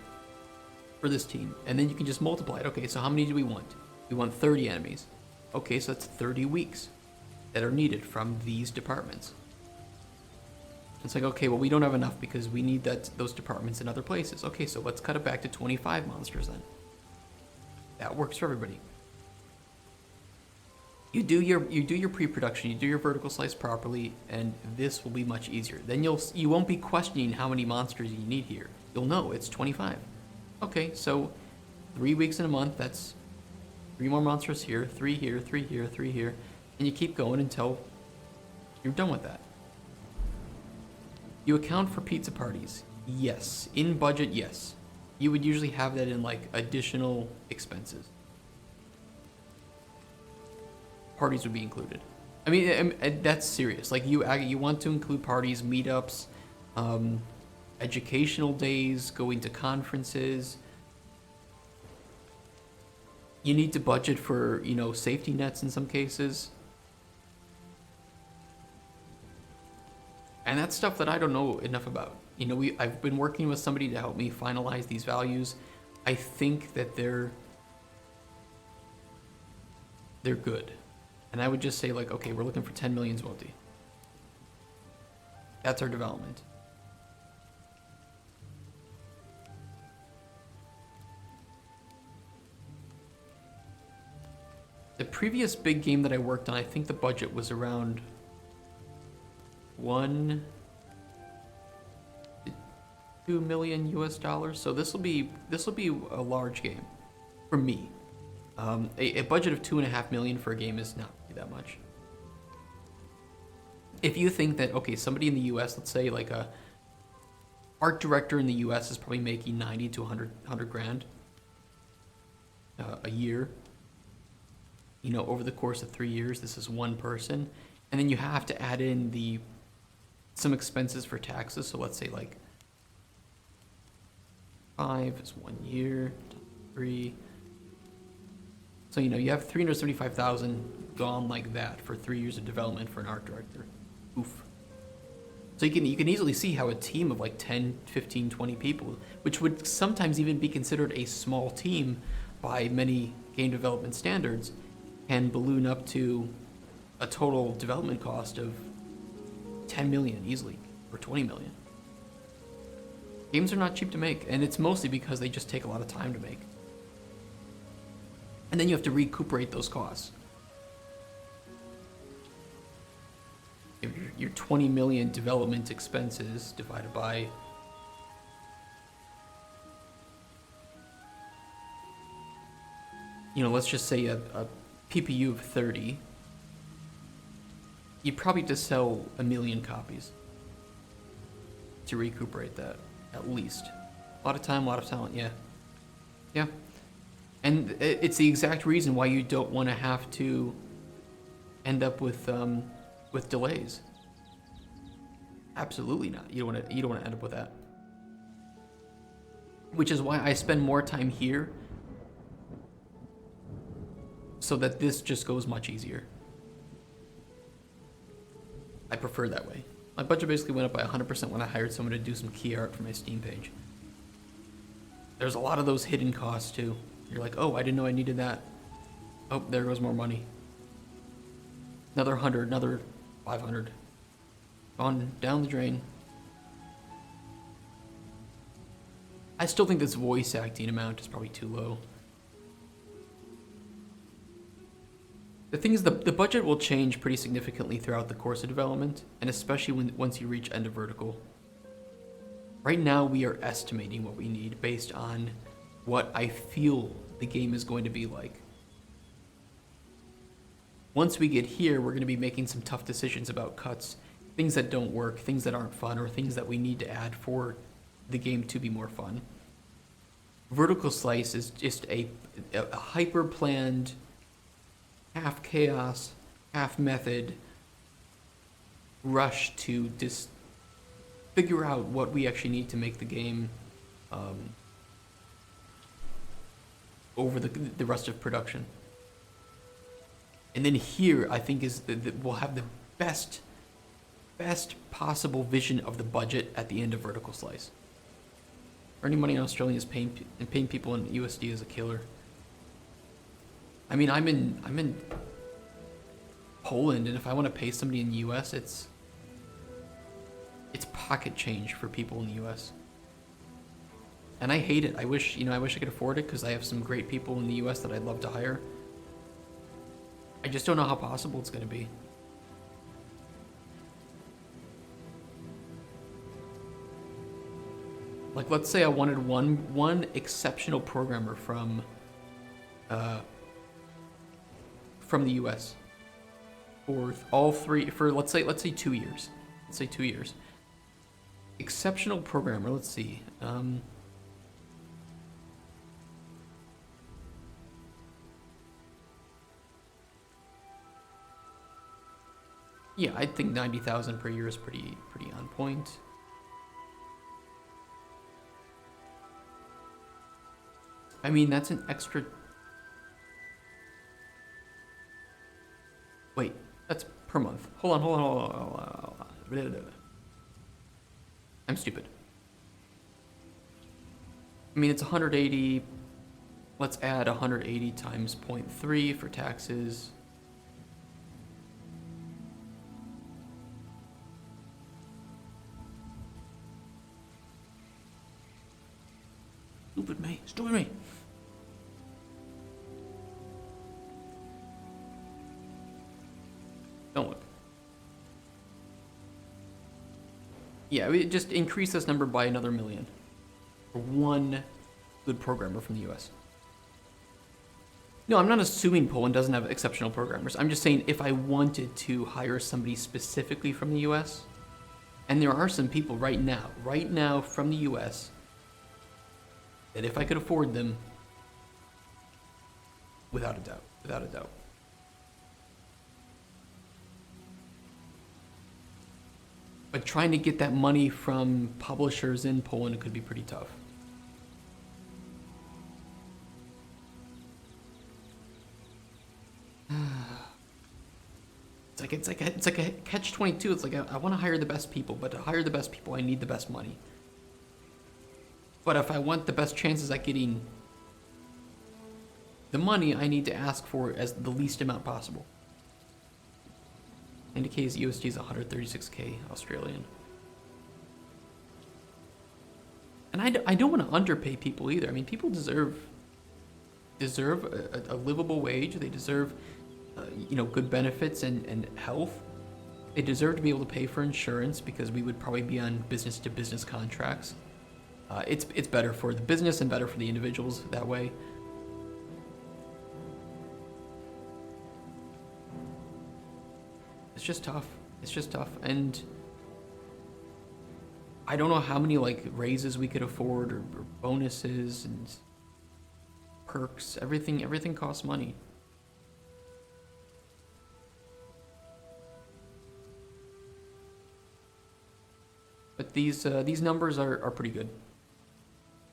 Speaker 1: for this team. And then you can just multiply it. Okay, so how many do we want? We want 30 enemies. Okay, so that's 30 weeks that are needed from these departments. It's like, okay, well, we don't have enough because we need those departments in other places. Okay, so let's cut it back to 25 monsters then. That works for everybody. You do your pre-production, you do your vertical slice properly, and this will be much easier. Then you won't be questioning how many monsters you need here. You'll know it's 25. Okay, so 3 weeks in a month, that's 3 more monsters here, 3 here, 3 here, 3 here, and you keep going until you're done with that. You account for pizza parties. Yes. In budget, yes. You would usually have that in like additional expenses. Parties would be included. I mean, that's serious. Like you want to include parties, meetups, educational days, going to conferences. You need to budget for, safety nets in some cases. And that's stuff that I don't know enough about. You know, I've been working with somebody to help me finalize these values. I think that they're good. And I would just say like, okay, we're looking for 10 million zloty. That's our development. The previous big game that I worked on, I think the budget was around $1 to $2 million US. So this will be a large game for me. A budget of $2.5 million for a game is not really that much. If you think that, okay, somebody in the US, let's say like a art director in the US is probably making 90 to 100 grand a year, you know, over the course of 3 years, this is one person. And then you have to add in some expenses for taxes. So let's say like 5 is 1 year, 3. So, you know, you have 375,000 gone like that for 3 years of development for an art director. Oof. So you can easily see how a team of like 10, 15, 20 people, which would sometimes even be considered a small team by many game development standards, can balloon up to a total development cost of 10 million easily, or 20 million. Games are not cheap to make, and it's mostly because they just take a lot of time to make. And then you have to recuperate those costs. Your 20 million development expenses divided by let's just say a PPU of 30, you probably just sell 1 million copies to recuperate that, at least. A lot of time, a lot of talent, yeah. Yeah. And it's the exact reason why you don't want to have to end up with delays. Absolutely not. You don't want to end up with that. Which is why I spend more time here, so that this just goes much easier. I prefer that way. My budget basically went up by 100% when I hired someone to do some key art for my Steam page. There's a lot of those hidden costs too. You're like, oh, I didn't know I needed that. Oh, there goes more money. Another 100, another 500. Gone down the drain. I still think this voice acting amount is probably too low. The thing is, the budget will change pretty significantly throughout the course of development, and especially once you reach end of vertical. Right now, we are estimating what we need based on what I feel the game is going to be like. Once we get here, we're going to be making some tough decisions about cuts, things that don't work, things that aren't fun, or things that we need to add for the game to be more fun. Vertical Slice is just a hyper-planned, half chaos, half method rush to just figure out what we actually need to make the game over the rest of production. And then here, I think we'll have the best possible vision of the budget at the end of Vertical Slice. Earning money in Australia is paying people in USD is a killer. I mean, I'm in Poland, and if I want to pay somebody in the US, it's pocket change for people in the US. And I hate it. I wish I could afford it, because I have some great people in the US that I'd love to hire. I just don't know how possible it's going to be. Like, let's say I wanted one exceptional programmer from the US for all three, for let's say 2 years. Let's say 2 years. Exceptional programmer. Let's see. Yeah, I think 90,000 per year is pretty on point. I mean, that's an extra. Wait, that's per month. Hold on. I'm stupid. I mean, it's 180. Let's add 180 times 0.3 for taxes. Stupid me, stupid me. Don't look. Yeah, we just increase this number by another 1 million. For one good programmer from the US. No, I'm not assuming Poland doesn't have exceptional programmers. I'm just saying if I wanted to hire somebody specifically from the US, and there are some people right now from the US, that if I could afford them, without a doubt. But trying to get that money from publishers in Poland could be pretty tough. It's like a catch-22. It's like I want to hire the best people, but to hire the best people, I need the best money. But if I want the best chances at getting the money, I need to ask for as the least amount possible. Indicates USD is 136k Australian. And I don't want to underpay people either. I mean, people deserve a livable wage. They deserve good benefits and health. They deserve to be able to pay for insurance because we would probably be on business-to-business contracts. It's better for the business and better for the individuals that way. It's just tough. And I don't know how many raises we could afford or bonuses and perks. Everything costs money. But these numbers are pretty good.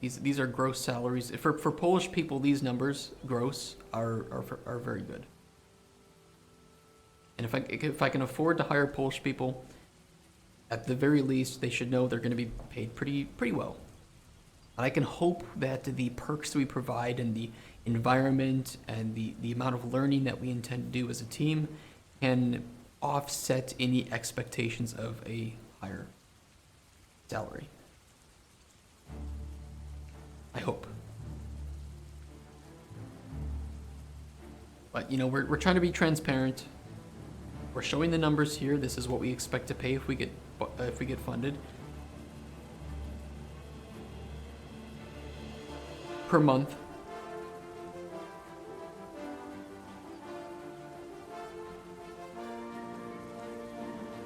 Speaker 1: These are gross salaries. For Polish people, these numbers gross are very good. And if I can afford to hire Polish people, at the very least, they should know they're going to be paid pretty well. And I can hope that the perks that we provide and the environment and the amount of learning that we intend to do as a team can offset any expectations of a higher salary. I hope. But we're trying to be transparent. We're showing the numbers here. This is what we expect to pay if we get funded per month.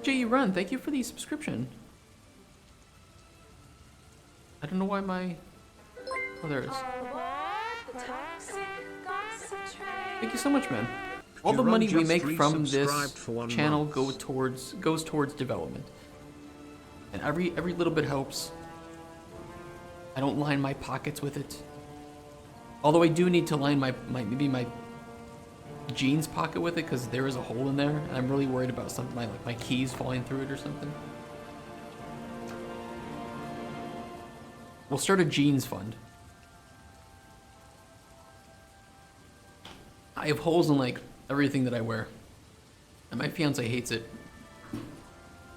Speaker 1: Jay Run, thank you for the subscription. I don't know why my... Oh, there it is. Thank you so much, man. All the money we make from this channel goes towards development. And every little bit helps. I don't line my pockets with it. Although I do need to line maybe my jeans pocket with it because there is a hole in there and I'm really worried about something my keys falling through it or something. We'll start a jeans fund. I have holes in everything that I wear. And my fiance hates it.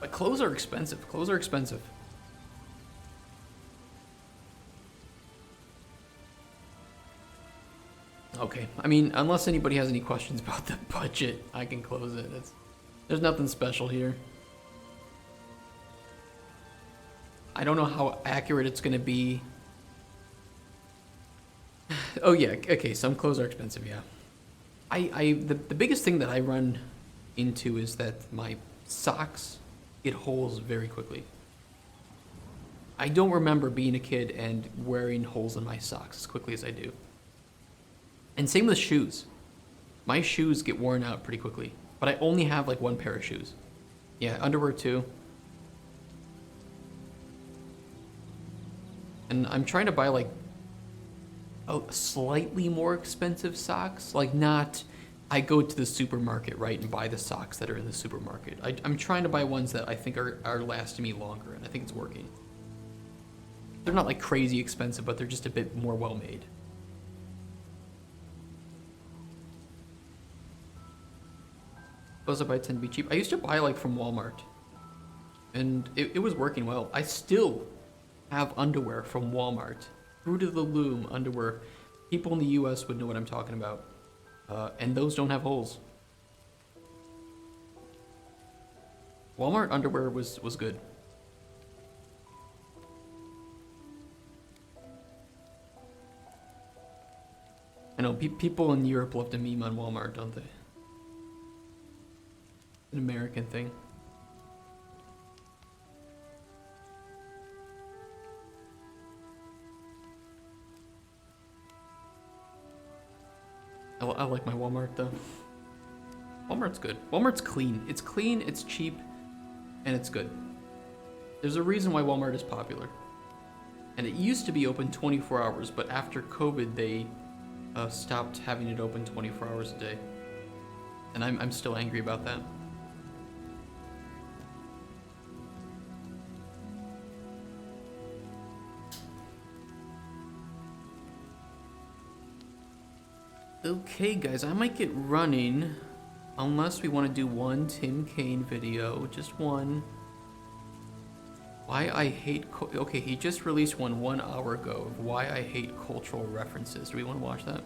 Speaker 1: But clothes are expensive. Okay, I mean, unless anybody has any questions about the budget, I can close it. There's nothing special here. I don't know how accurate it's gonna be. Oh yeah, okay, some clothes are expensive, yeah. The biggest thing that I run into is that my socks get holes very quickly. I don't remember being a kid and wearing holes in my socks as quickly as I do. And same with shoes. My shoes get worn out pretty quickly, but I only have one pair of shoes. Yeah, underwear too. And I'm trying to buy slightly more expensive socks. Not I go to the supermarket, right, and buy the socks that are in the supermarket. I'm trying to buy ones that I think are lasting me longer, and I think it's working. They're not like crazy expensive, but they're just a bit more well made. Those I buy tend to be cheap. I used to buy like from Walmart, and it was working well. I still have underwear from Walmart. Fruit of the Loom underwear. People in the US would know what I'm talking about. And those don't have holes. Walmart underwear was good. I know people in Europe love to meme on Walmart, don't they? An American thing. I like my Walmart though. Walmart's good. Walmart's clean. It's clean, it's cheap, and it's good. There's a reason why Walmart is popular. And it used to be open 24 hours, but after COVID, they stopped having it open 24 hours a day. And I'm still angry about that. Okay, guys, I might get running unless we want to do one Tim Kaine video, just one. Why I hate okay, he just released one 1 hour ago of why I hate cultural references. Do we want to watch that?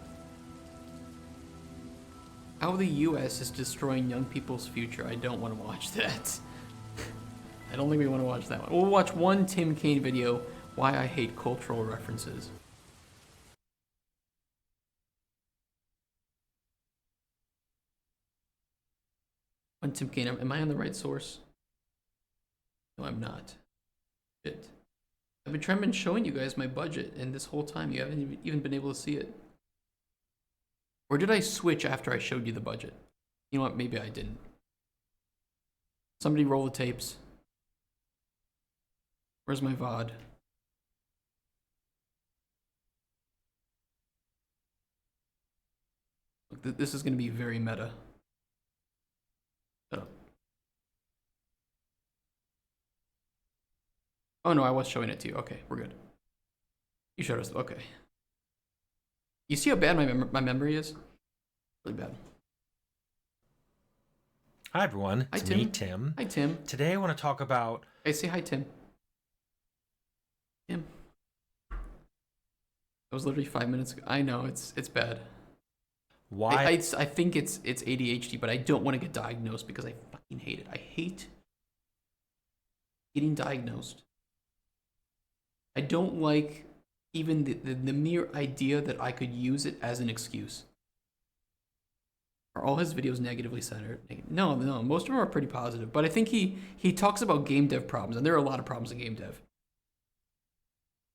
Speaker 1: How the US is destroying young people's future. I don't want to watch that. I don't think we want to watch that one. We'll watch one Tim Kaine video, why I hate cultural references. On Tim Kaine, am I on the right source? No, I'm not. Shit. I've been trying to showing you guys my budget, and this whole time you haven't even been able to see it. Or did I switch after I showed you the budget? You know what? Maybe I didn't. Somebody roll the tapes. Where's my VOD? Look, this is going to be very meta. Shut up. Oh no, I was showing it to you. Okay, we're good. You showed us. Okay. You see how bad my memory is? Really bad.
Speaker 14: Hi everyone.
Speaker 1: Hi,
Speaker 14: It's
Speaker 1: Tim.
Speaker 14: me, Tim.
Speaker 1: Hi, Tim.
Speaker 14: Today I want to talk about.
Speaker 1: Hey, say hi, Tim. Tim. That was literally 5 minutes ago. I know it's bad.
Speaker 14: Why?
Speaker 1: I think it's ADHD, but I don't want to get diagnosed because I fucking hate it. I hate getting diagnosed. I don't like even the mere idea that I could use it as an excuse. Are all his videos negatively centered? No, most of them are pretty positive. But I think he talks about game dev problems, and there are a lot of problems in game dev.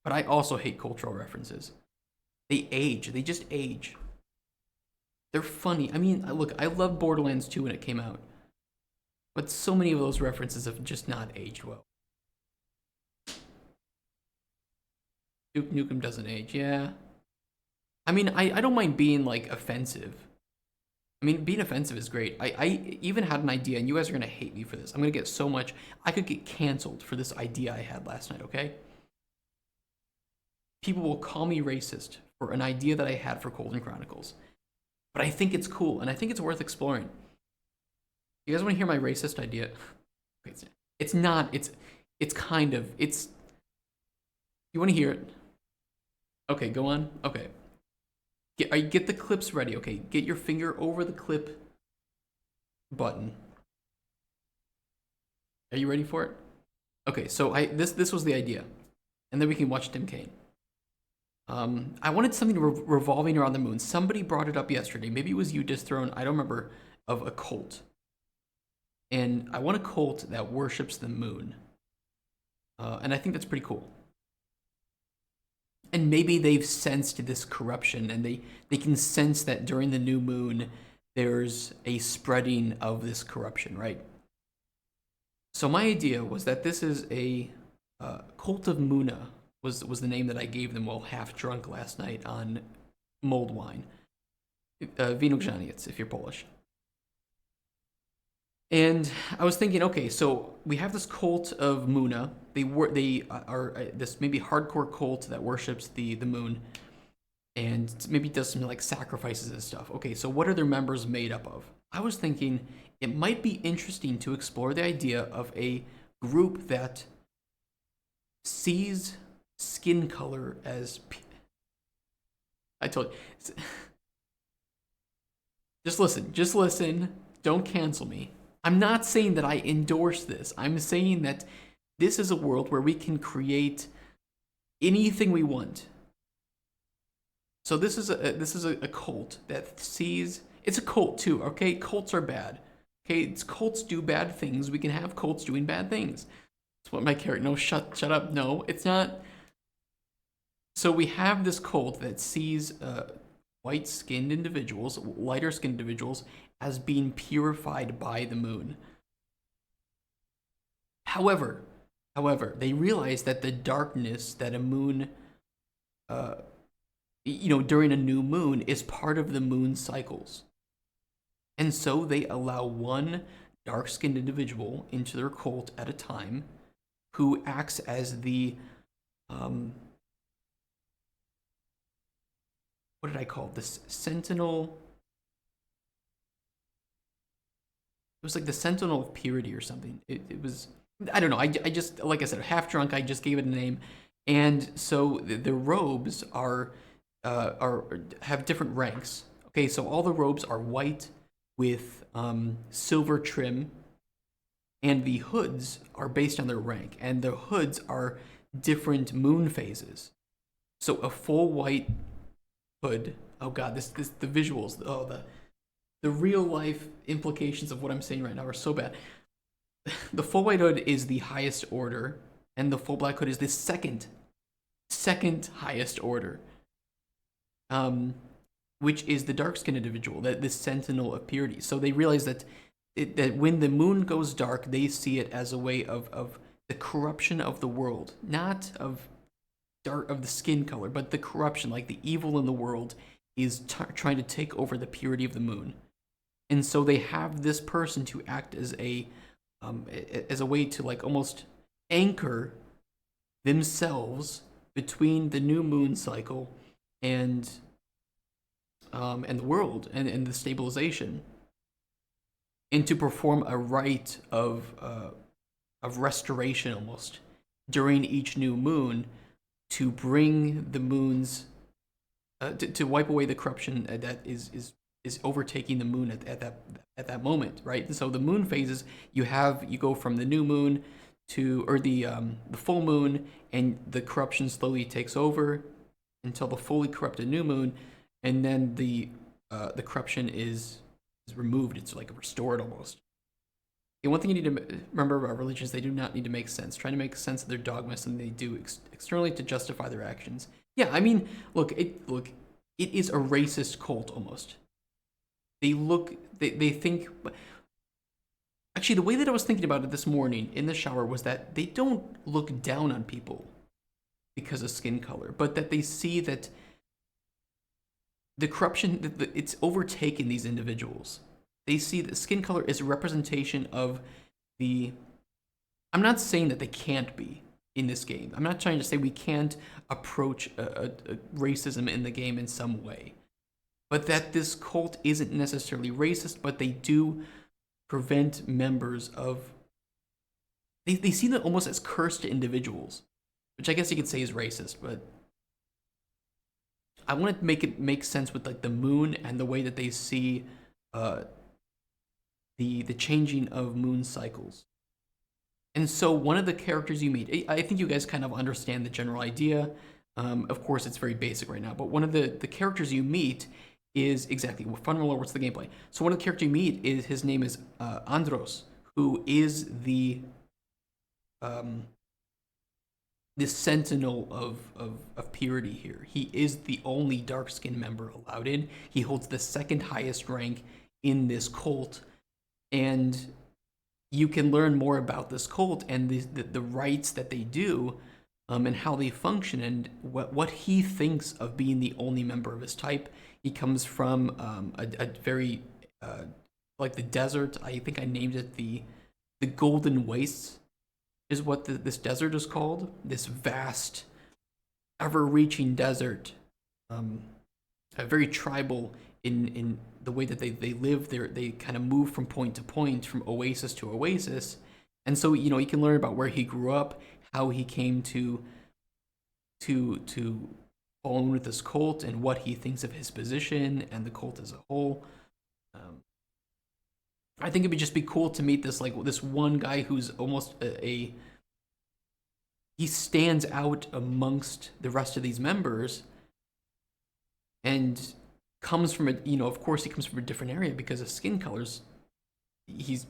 Speaker 1: But I also hate cultural references. They age. They just age. They're funny. I mean, look, I loved Borderlands 2 when it came out. But so many of those references have just not aged well. Duke Nukem doesn't age, yeah. I mean, I don't mind being, like, offensive. I mean, being offensive is great. I even had an idea, and you guys are going to hate me for this. I'm going to get so much. I could get canceled for this idea I had last night, okay? People will call me racist for an idea that I had for Cauldron Chronicles. But I think it's cool, and I think it's worth exploring. You guys want to hear my racist idea? It's not. It's kind of. It's. You want to hear it? Okay, go on. Okay. Get the clips ready. Okay, get your finger over the clip button. Are you ready for it? Okay, so this was the idea, and then we can watch Tim Kaine. I wanted something revolving around the moon. Somebody brought it up yesterday. Maybe it was you, Disthrone. I don't remember. Of a cult. And I want a cult that worships the moon. And I think that's pretty cool. And maybe they've sensed this corruption, and they can sense that during the new moon, there's a spreading of this corruption, right? So my idea was that this is a cult of Muna. Was the name that I gave them while half drunk last night on mulled wine. Vinogrzaniec, if you're Polish. And I was thinking, okay, so we have this cult of Muna. They are this maybe hardcore cult that worships the moon, and maybe does some like sacrifices and stuff. Okay, so what are their members made up of? I was thinking it might be interesting to explore the idea of a group that sees skin color as. I told you. Just listen. Don't cancel me. I'm not saying that I endorse this. I'm saying that this is a world where we can create anything we want. So this is a cult that sees. It's a cult too. Okay, cults are bad. Okay, cults do bad things. We can have cults doing bad things. That's what my character. No, shut up. No, it's not. So we have this cult that sees white-skinned individuals, lighter-skinned individuals, as being purified by the moon. However, they realize that the darkness that a moon, during a new moon is part of the moon cycles. And so they allow one dark-skinned individual into their cult at a time who acts as the, what did I call it? This sentinel. It was like the sentinel of purity or something. It was, I don't know. I just, like I said, half drunk. I just gave it a name. And so the robes have different ranks. Okay, so all the robes are white with silver trim, and the hoods are based on their rank, and the hoods are different moon phases. So a full white hood. Oh god, the visuals. Oh, the real life implications of what I'm saying right now are so bad. The full white hood is the highest order, and the full black hood is the second highest order. Which is the dark-skinned individual, the sentinel of purity. So they realize that that when the moon goes dark, they see it as a way of the corruption of the world, not of the skin color, but the corruption, like the evil in the world is trying to take over the purity of the moon. And so they have this person to act as a way to like almost anchor themselves between the new moon cycle and the world and the stabilization, and to perform a rite of restoration almost during each new moon to bring the moons to wipe away the corruption that is overtaking the moon at that moment, right? So the moon phases, you go from the new moon to the full moon, and the corruption slowly takes over until the fully corrupted new moon, and then the corruption is removed. It's like restored almost. And one thing you need to remember about religions, they do not need to make sense. Trying to make sense of their dogmas, and they do externally to justify their actions. Yeah, I mean, look, it is a racist cult almost. They think. Actually, the way that I was thinking about it this morning in the shower was that they don't look down on people because of skin color, but that they see that the corruption, it's overtaken these individuals. They see that skin color is a representation of the. I'm not saying that they can't be in this game. I'm not trying to say we can't approach a racism in the game in some way. But that this cult isn't necessarily racist, but they do prevent members of. They see them almost as cursed individuals, which I guess you could say is racist, but I want to make it make sense with like the moon and the way that they see the changing of moon cycles. And so one of the characters you meet, I think you guys kind of understand the general idea. Of course, it's very basic right now, but one of the characters you meet is exactly what's the gameplay. So one of the characters you meet his name is Andros, who is the sentinel of purity here. He is the only dark-skinned member allowed in. He holds the second highest rank in this cult, and you can learn more about this cult and the rites that they do, and how they function, and what he thinks of being the only member of his type. He comes from a very like the desert. I think I named it the Golden Wastes is what this desert is called. This vast, ever-reaching desert, very tribal in the way that they live. They kind of move from point to point, from oasis to oasis, and so you can learn about where he grew up, how he came to fall in with this cult, and what he thinks of his position and the cult as a whole. I think it would just be cool to meet this one guy who's almost he stands out amongst the rest of these members, and comes from of course he comes from a different area because of skin colors. He's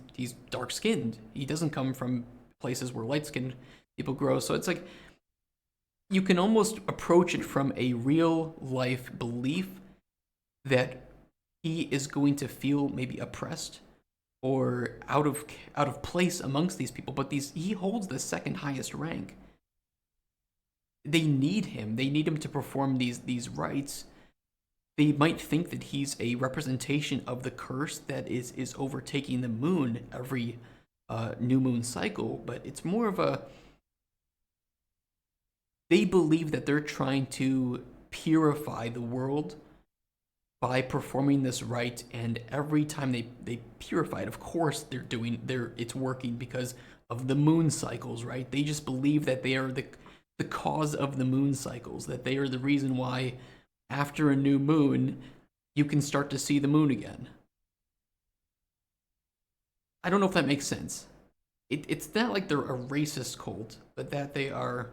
Speaker 1: dark skinned. He doesn't come from places where light skinned people grow. So it's like you can almost approach it from a real life belief that he is going to feel maybe oppressed or out of place amongst these people, but he holds the second highest rank. They need him. They need him to perform these rites. They might think that he's a representation of the curse that is overtaking the moon every new moon cycle, but it's more of a. They believe that they're trying to purify the world by performing this rite, and every time they purify it, of course it's working because of the moon cycles, right? They just believe that they are the cause of the moon cycles, that they are the reason why after a new moon you can start to see the moon again. I don't know if that makes sense. It's not like they're a racist cult, but that they are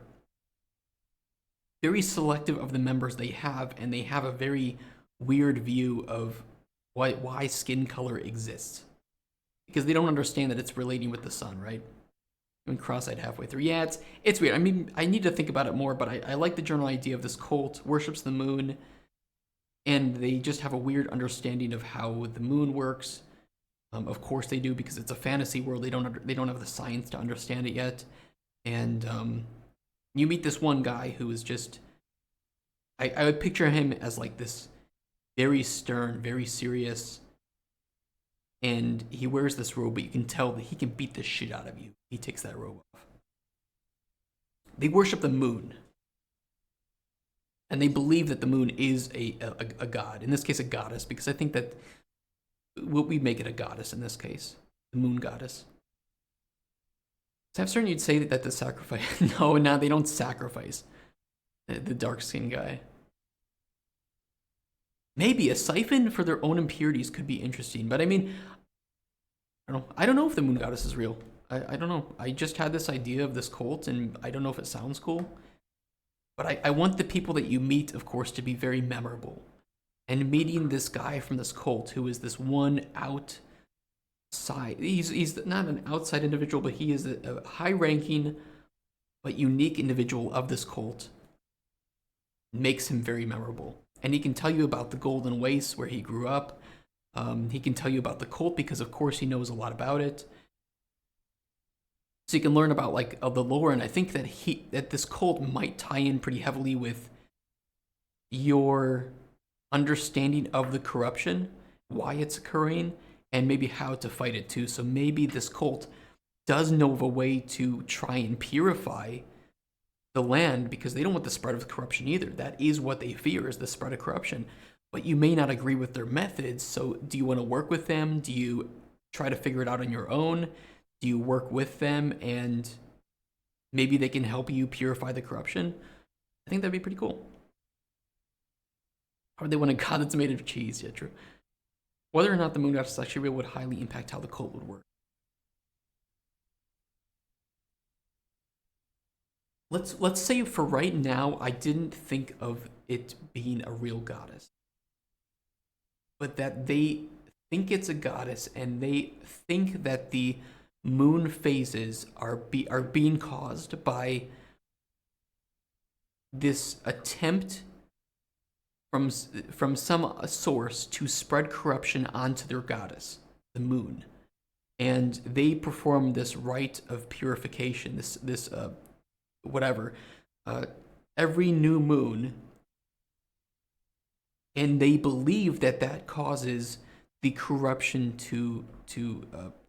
Speaker 1: very selective of the members they have, and they have a very weird view of why skin color exists, because they don't understand that it's relating with the sun, right? And cross-eyed halfway through. Yeah, it's weird. I mean, I need to think about it more, but I like the general idea of this cult worships the moon, and they just have a weird understanding of how the moon works. Of course they do, because it's a fantasy world. They don't have the science to understand it yet, and you meet this one guy who is just. I would picture him as like this. Very stern, very serious, and he wears this robe, but you can tell that he can beat the shit out of you. He takes that robe off. They worship the moon, and they believe that the moon is a god, in this case a goddess, because I think that we make it a goddess in this case, the moon goddess. So I'm certain you'd say that the sacrifice, no, they don't sacrifice the dark-skinned guy. Maybe a siphon for their own impurities could be interesting, but I mean, I don't know if the moon goddess is real. I don't know. I just had this idea of this cult, and I don't know if it sounds cool. But I want the people that you meet, of course, to be very memorable. And meeting this guy from this cult, who is this one outside, he's not an outside individual, but he is a high-ranking but unique individual of this cult, makes him very memorable. And he can tell you about the Golden Wastes where he grew up. He can tell you about the cult because, of course, he knows a lot about it. So you can learn about the lore, and I think that this cult might tie in pretty heavily with your understanding of the corruption, why it's occurring, and maybe how to fight it too. So maybe this cult does know of a way to try and purify the land, because they don't want the spread of corruption either. That is what they fear, is the spread of corruption. But you may not agree with their methods, so do you want to work with them? Do you try to figure it out on your own? Do you work with them and maybe they can help you purify the corruption? I think that'd be pretty cool. Or they want a god that's made of cheese. Yeah, true. Whether or not the moon goddess is actually real would highly impact how the cult would work. Let's say for right now, I didn't think of it being a real goddess, but that they think it's a goddess, and they think that the moon phases are being caused by this attempt from some source to spread corruption onto their goddess, the moon, and they perform this rite of purification, this whatever, every new moon, and they believe that causes the corruption to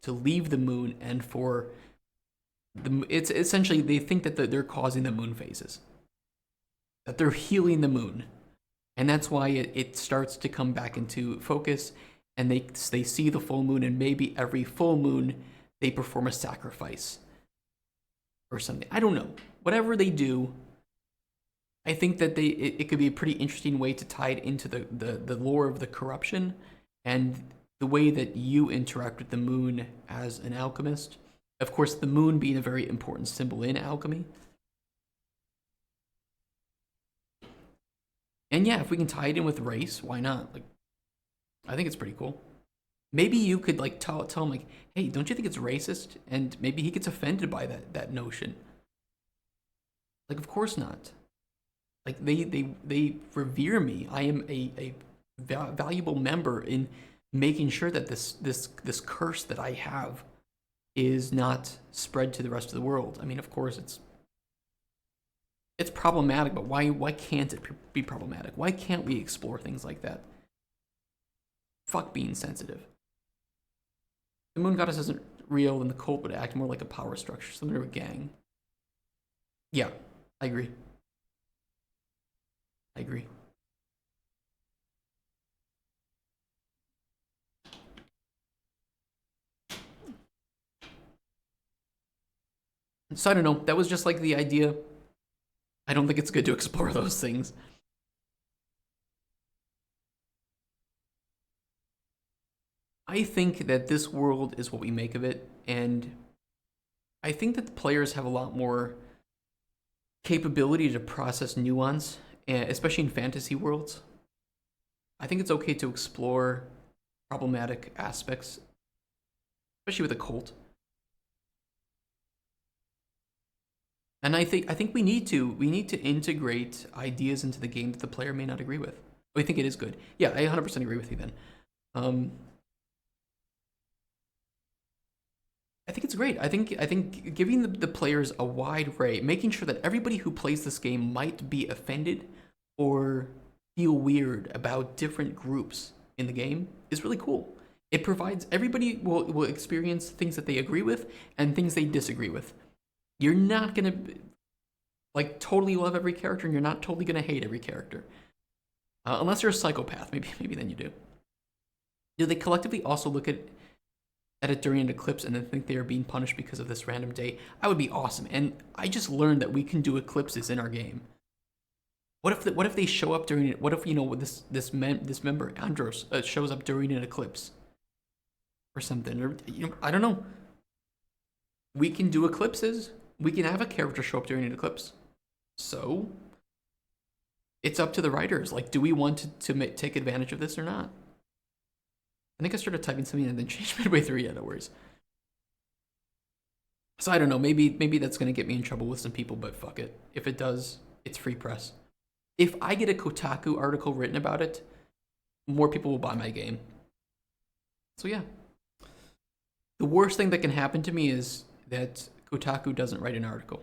Speaker 1: leave the moon, and for it's essentially they think that they're causing the moon phases, that they're healing the moon, and that's why it starts to come back into focus, and they see the full moon, and maybe every full moon they perform a sacrifice or something. I don't know. Whatever they do, I think that it could be a pretty interesting way to tie it into the lore of the corruption and the way that you interact with the moon as an alchemist. Of course, the moon being a very important symbol in alchemy. And yeah, if we can tie it in with race, why not? Like, I think it's pretty cool. Maybe you could like tell him like, hey, don't you think it's racist? And maybe he gets offended by that notion. Like, of course not. Like they revere me. I am a valuable member in making sure that this curse that I have is not spread to the rest of the world. I mean, of course it's problematic, but why can't it be problematic? Why can't we explore things like that? Fuck being sensitive. The moon goddess isn't real, then the cult would act more like a power structure, similar to a gang. Yeah, I agree. I agree. So I don't know. That was just like the idea. I don't think it's good to explore those things. I think that this world is what we make of it, and I think that the players have a lot more capability to process nuance, especially in fantasy worlds. I think it's okay to explore problematic aspects, especially with a cult. And I think we need to integrate ideas into the game that the player may not agree with. I think it is good. Yeah, I 100% agree with you then. I think it's great. I think giving the players a wide array, making sure that everybody who plays this game might be offended or feel weird about different groups in the game is really cool. It provides everybody will experience things that they agree with and things they disagree with. You're not gonna like totally love every character, and you're not totally gonna hate every character, unless you're a psychopath. Maybe then you do. Do they collectively also look at it during an eclipse and then think they are being punished because of this random day? I would be awesome. And I just learned that we can do eclipses in our game. What if they show up during it? What if this member Andros shows up during an eclipse or something? Or I don't know. We can do eclipses. We can have a character show up during an eclipse. So it's up to the writers. Like, do we want to take advantage of this or not? I think I started typing something and then changed midway through. Yeah, no worries. So I don't know. Maybe that's gonna get me in trouble with some people, but fuck it. If it does, it's free press. If I get a Kotaku article written about it, more people will buy my game. So yeah. The worst thing that can happen to me is that Kotaku doesn't write an article.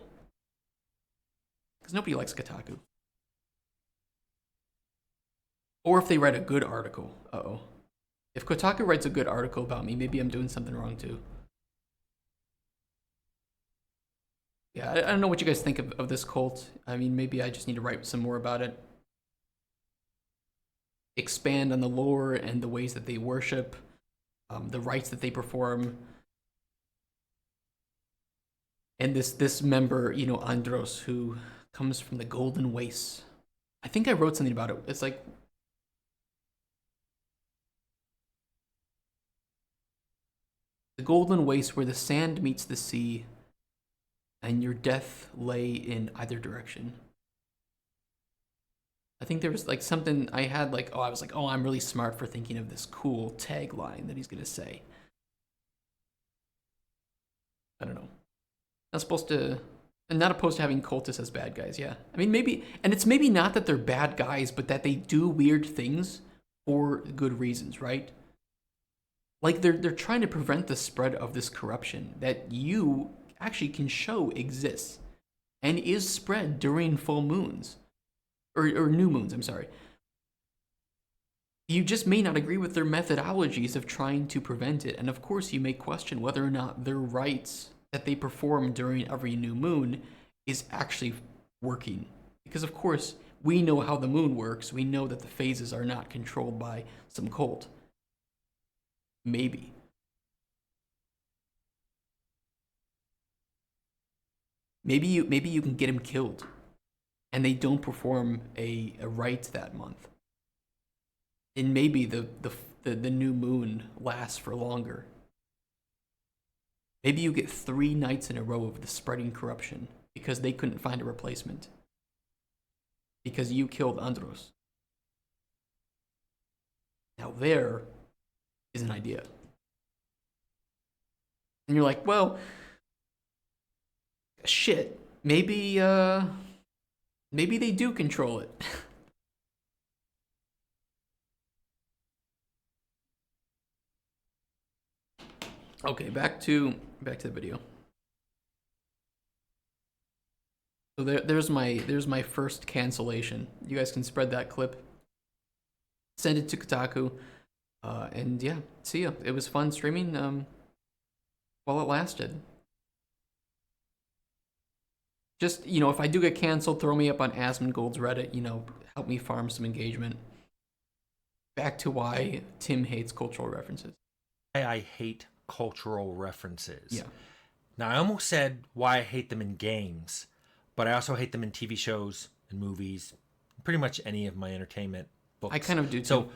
Speaker 1: Because nobody likes Kotaku. Or if they write a good article. Uh-oh. If Kotaku writes a good article about me, maybe I'm doing something wrong too. Yeah, I don't know what you guys think of this cult. I mean, maybe I just need to write some more about it. Expand on the lore and the ways that they worship, the rites that they perform. And this member, Andros, who comes from the Golden Wastes. I think I wrote something about it. It's like, the Golden Waste where the sand meets the sea and your death lay in either direction. I think there was like something I had like, I was like, I'm really smart for thinking of this cool tagline that he's going to say. I don't know. I'm not opposed to having cultists as bad guys, yeah. I mean, maybe, and it's maybe not that they're bad guys, but that they do weird things for good reasons, right? Like they're trying to prevent the spread of this corruption that you actually can show exists and is spread during full moons or new moons. I'm sorry. You just may not agree with their methodologies of trying to prevent it. And of course, you may question whether or not their rites that they perform during every new moon is actually working. Because of course, we know how the moon works. We know that the phases are not controlled by some cult. Maybe. Maybe you can get him killed, and they don't perform a rite that month. And maybe the new moon lasts for longer. Maybe you get 3 nights in a row of the spreading corruption because they couldn't find a replacement. Because you killed Andros. Now there is an idea. And you're like, well, shit, maybe they do control it. Okay, back to the video. So there's my first cancellation. You guys can spread that clip, send it to Kotaku, and yeah, see ya. It was fun streaming while it lasted. Just, you know, if I do get canceled, throw me up on Asmongold's Reddit, you know, help me farm some engagement. Back to why Tim hates cultural references.
Speaker 14: I hate cultural references.
Speaker 1: Yeah.
Speaker 14: Now, I almost said why I hate them in games, but I also hate them in TV shows and movies, pretty much any of my entertainment books.
Speaker 1: I kind of do too.
Speaker 14: So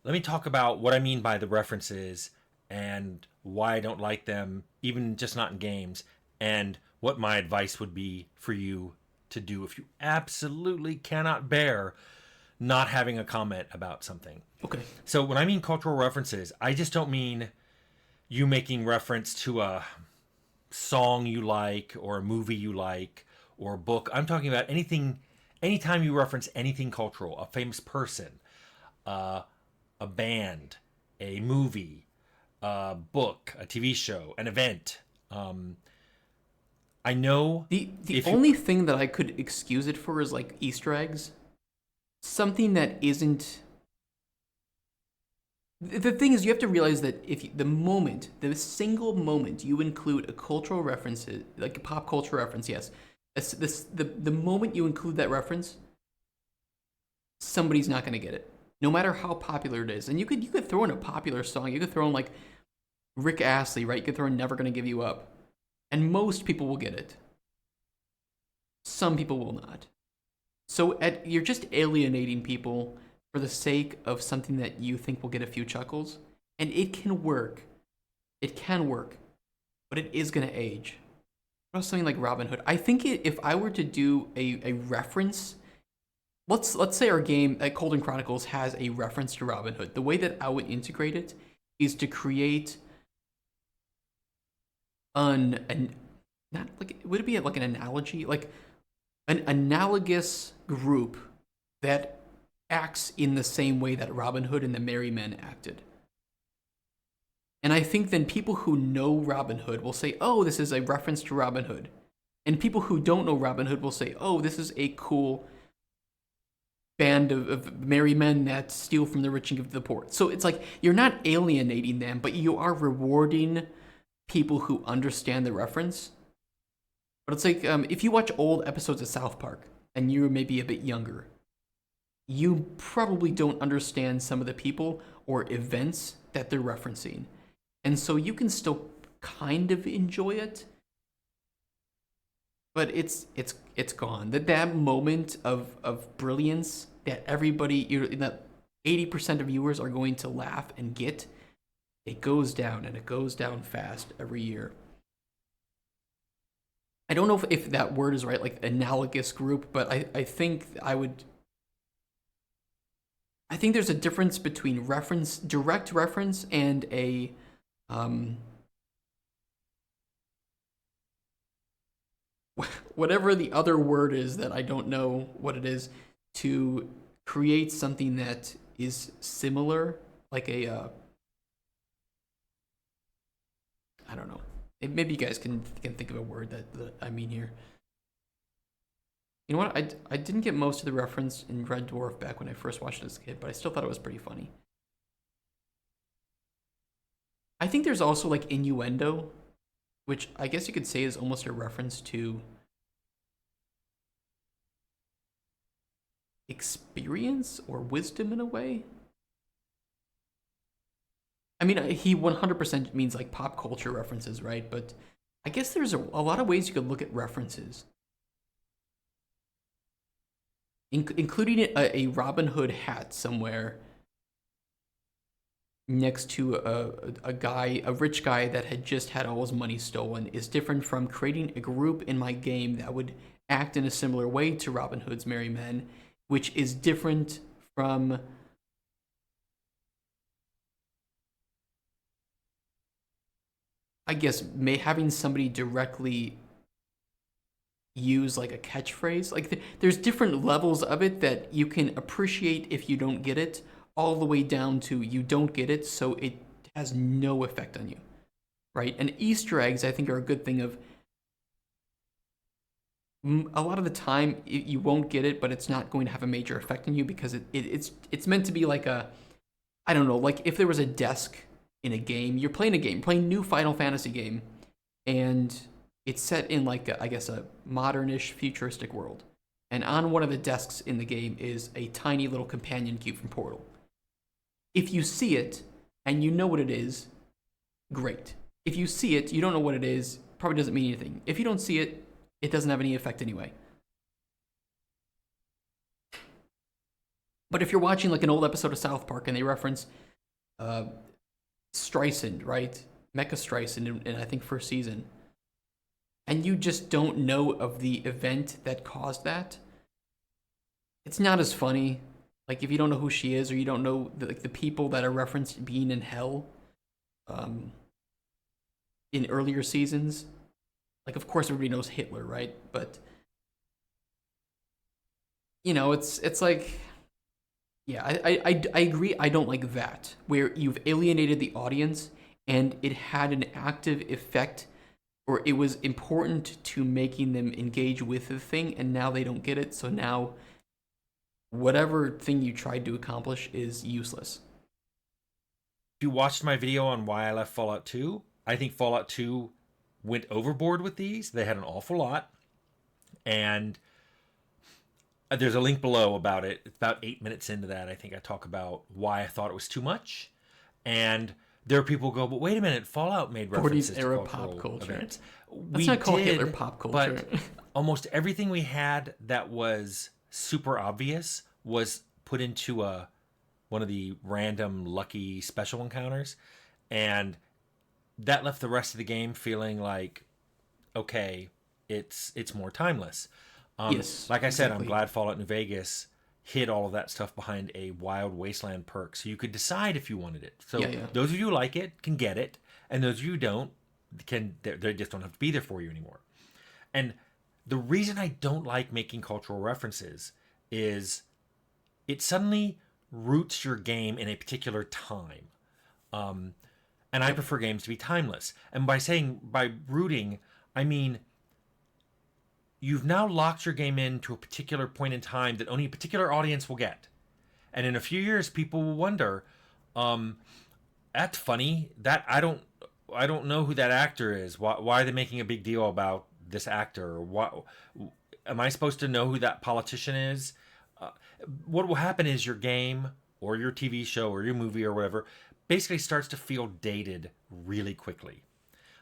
Speaker 14: let me talk about what I mean by the references and why I don't like them, even just not in games, and what my advice would be for you to do if you absolutely cannot bear not having a comment about something.
Speaker 1: Okay.
Speaker 14: So when I mean cultural references, I just don't mean you making reference to a song you like or a movie you like or a book. I'm talking about anything, anytime you reference anything cultural, a famous person, a band, a movie, a book, a TV show, an event. I know
Speaker 1: the only thing that I could excuse it for is like Easter eggs. Something that isn't. The thing is, you have to realize that if the single moment you include a cultural reference, like a pop culture reference, yes, the moment you include that reference, somebody's not going to get it, no matter how popular it is. And you could throw in a popular song. You could throw in like Rick Astley, right? You could throw in "Never Gonna Give You Up," and most people will get it. Some people will not. So you're just alienating people for the sake of something that you think will get a few chuckles. And it can work. It can work. But it is going to age. What about something like Robin Hood? I think if I were to do a reference, let's say our game at Cauldron Chronicles has a reference to Robin Hood. The way that I would integrate it is to create not like, would it be like an analogy? Like an analogous group that acts in the same way that Robin Hood and the Merry Men acted. And I think then people who know Robin Hood will say, oh, this is a reference to Robin Hood. And people who don't know Robin Hood will say, oh, this is a cool band of merry men that steal from the rich and give to the poor. So it's like, you're not alienating them, but you are rewarding people who understand the reference. But it's like, if you watch old episodes of South Park, and you're maybe a bit younger, you probably don't understand some of the people or events that they're referencing. And so you can still kind of enjoy it, but it's gone. That moment of brilliance that that 80% of viewers are going to laugh and get, it goes down, and it goes down fast every year. I don't know if that word is right, like analogous group, but I think I think there's a difference between direct reference, and a whatever the other word is that I don't know what it is, to create something that is similar, like a I don't know. Maybe you guys can think of a word that I mean here. You know what? I didn't get most of the reference in Red Dwarf back when I first watched it as a kid, but I still thought it was pretty funny. I think there's also like innuendo, which I guess you could say is almost a reference to experience or wisdom in a way. I mean, he 100% means like pop culture references, right? But I guess there's a lot of ways you could look at references. Including a Robin Hood hat somewhere next to a rich guy that had just had all his money stolen is different from creating a group in my game that would act in a similar way to Robin Hood's Merry Men, which is different from I guess having somebody directly use like a catchphrase. Like there's different levels of it that you can appreciate if you don't get it, all the way down to you don't get it, so it has no effect on you, right? And Easter eggs, I think, are a good thing. Of a lot of the time you won't get it, but it's not going to have a major effect on you because it's meant to be like a, I don't know, like if there was a desk in a game, you're playing a game, playing new Final Fantasy game, and it's set in like I guess a modernish futuristic world. And on one of the desks in the game is a tiny little companion cube from Portal. If you see it and you know what it is, great. If you see it, you don't know what it is, probably doesn't mean anything. If you don't see it, it doesn't have any effect anyway. But if you're watching like an old episode of South Park and they reference Streisand, right? Mecha Streisand in I think first season, and you just don't know of the event that caused that, it's not as funny. Like if you don't know who she is, or you don't know the people that are referenced being in hell in earlier seasons. Like of course everybody knows Hitler, right? But you know, it's like, yeah, I agree. I don't like that, where you've alienated the audience and it had an active effect, or it was important to making them engage with the thing, and now they don't get it, so now whatever thing you tried to accomplish is useless.
Speaker 14: If you watched my video on why I left Fallout 2, I think Fallout 2 went overboard with these. They had an awful lot, and there's a link below about it. It's about 8 minutes into that. I think I talk about why I thought it was too much, and there are people who go, but wait a minute, Fallout made references
Speaker 1: 40s era
Speaker 14: to
Speaker 1: pop culture.
Speaker 14: events.
Speaker 1: Let's not call Hitler pop culture.
Speaker 14: But almost everything we had that was super obvious was put into one of the random lucky special encounters, and that left the rest of the game feeling like, okay, it's more timeless.
Speaker 1: Yes,
Speaker 14: like I said,
Speaker 1: exactly.
Speaker 14: I'm glad Fallout New Vegas hid all of that stuff behind a Wild Wasteland perk, so you could decide if you wanted it. So those of you who like it can get it, and those of you who don't they just don't have to be there for you anymore. And the reason I don't like making cultural references is it suddenly roots your game in a particular time. And I prefer games to be timeless. And by rooting, I mean you've now locked your game into a particular point in time that only a particular audience will get. And in a few years, people will wonder, that's funny. That I don't know who that actor is. Why are they making a big deal about this actor? Or am I supposed to know who that politician is? What will happen is your game or your TV show or your movie or whatever basically starts to feel dated really quickly.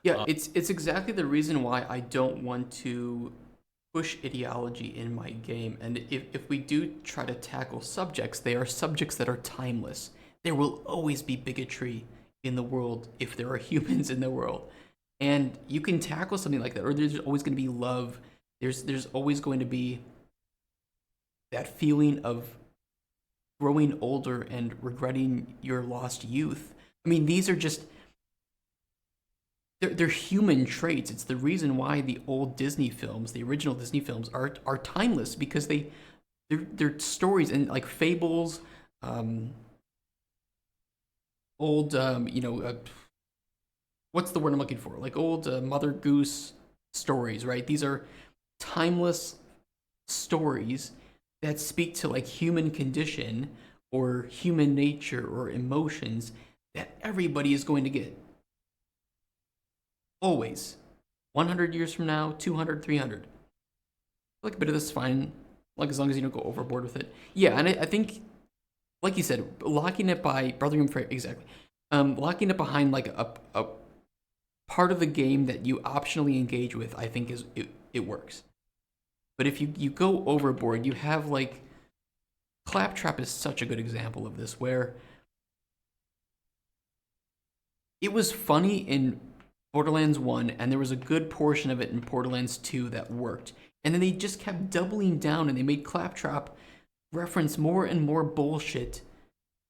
Speaker 1: Yeah, it's exactly the reason why I don't want to push ideology in my game. And if we do try to tackle subjects, they are subjects that are timeless. There will always be bigotry in the world if there are humans in the world. And you can tackle something like that, or there's always going to be love. There's always going to be that feeling of growing older and regretting your lost youth. I mean, these are just, they're human traits. It's the reason why the old Disney films, the original Disney films, are timeless, because they're stories and like fables, old what's the word I'm looking for? Like old Mother Goose stories, right? These are timeless stories that speak to like human condition or human nature or emotions that everybody is going to get. Always. 100 years from now, 200, 300. Like a bit of this is fine, like as long as you don't go overboard with it. Yeah, and I think, like you said, locking it by exactly. Locking it behind like a part of the game that you optionally engage with, I think it works. But if you go overboard, you have like Claptrap is such a good example of this, where it was funny in Borderlands 1, and there was a good portion of it in Borderlands 2 that worked. And then they just kept doubling down, and they made Claptrap reference more and more bullshit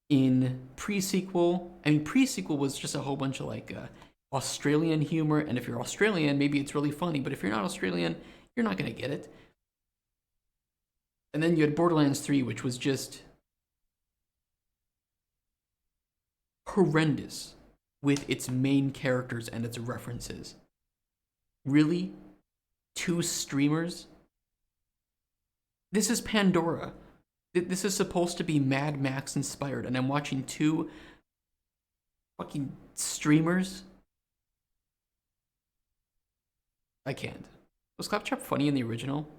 Speaker 1: in pre-sequel. I mean, pre-sequel was just a whole bunch of like Australian humor, and if you're Australian, maybe it's really funny, but if you're not Australian, you're not gonna get it. And then you had Borderlands 3, which was just horrendous with its main characters and its references. Really? 2 streamers? This is Pandora. This is supposed to be Mad Max inspired, and I'm watching 2 fucking streamers? I can't. Was Claptrap funny in the original?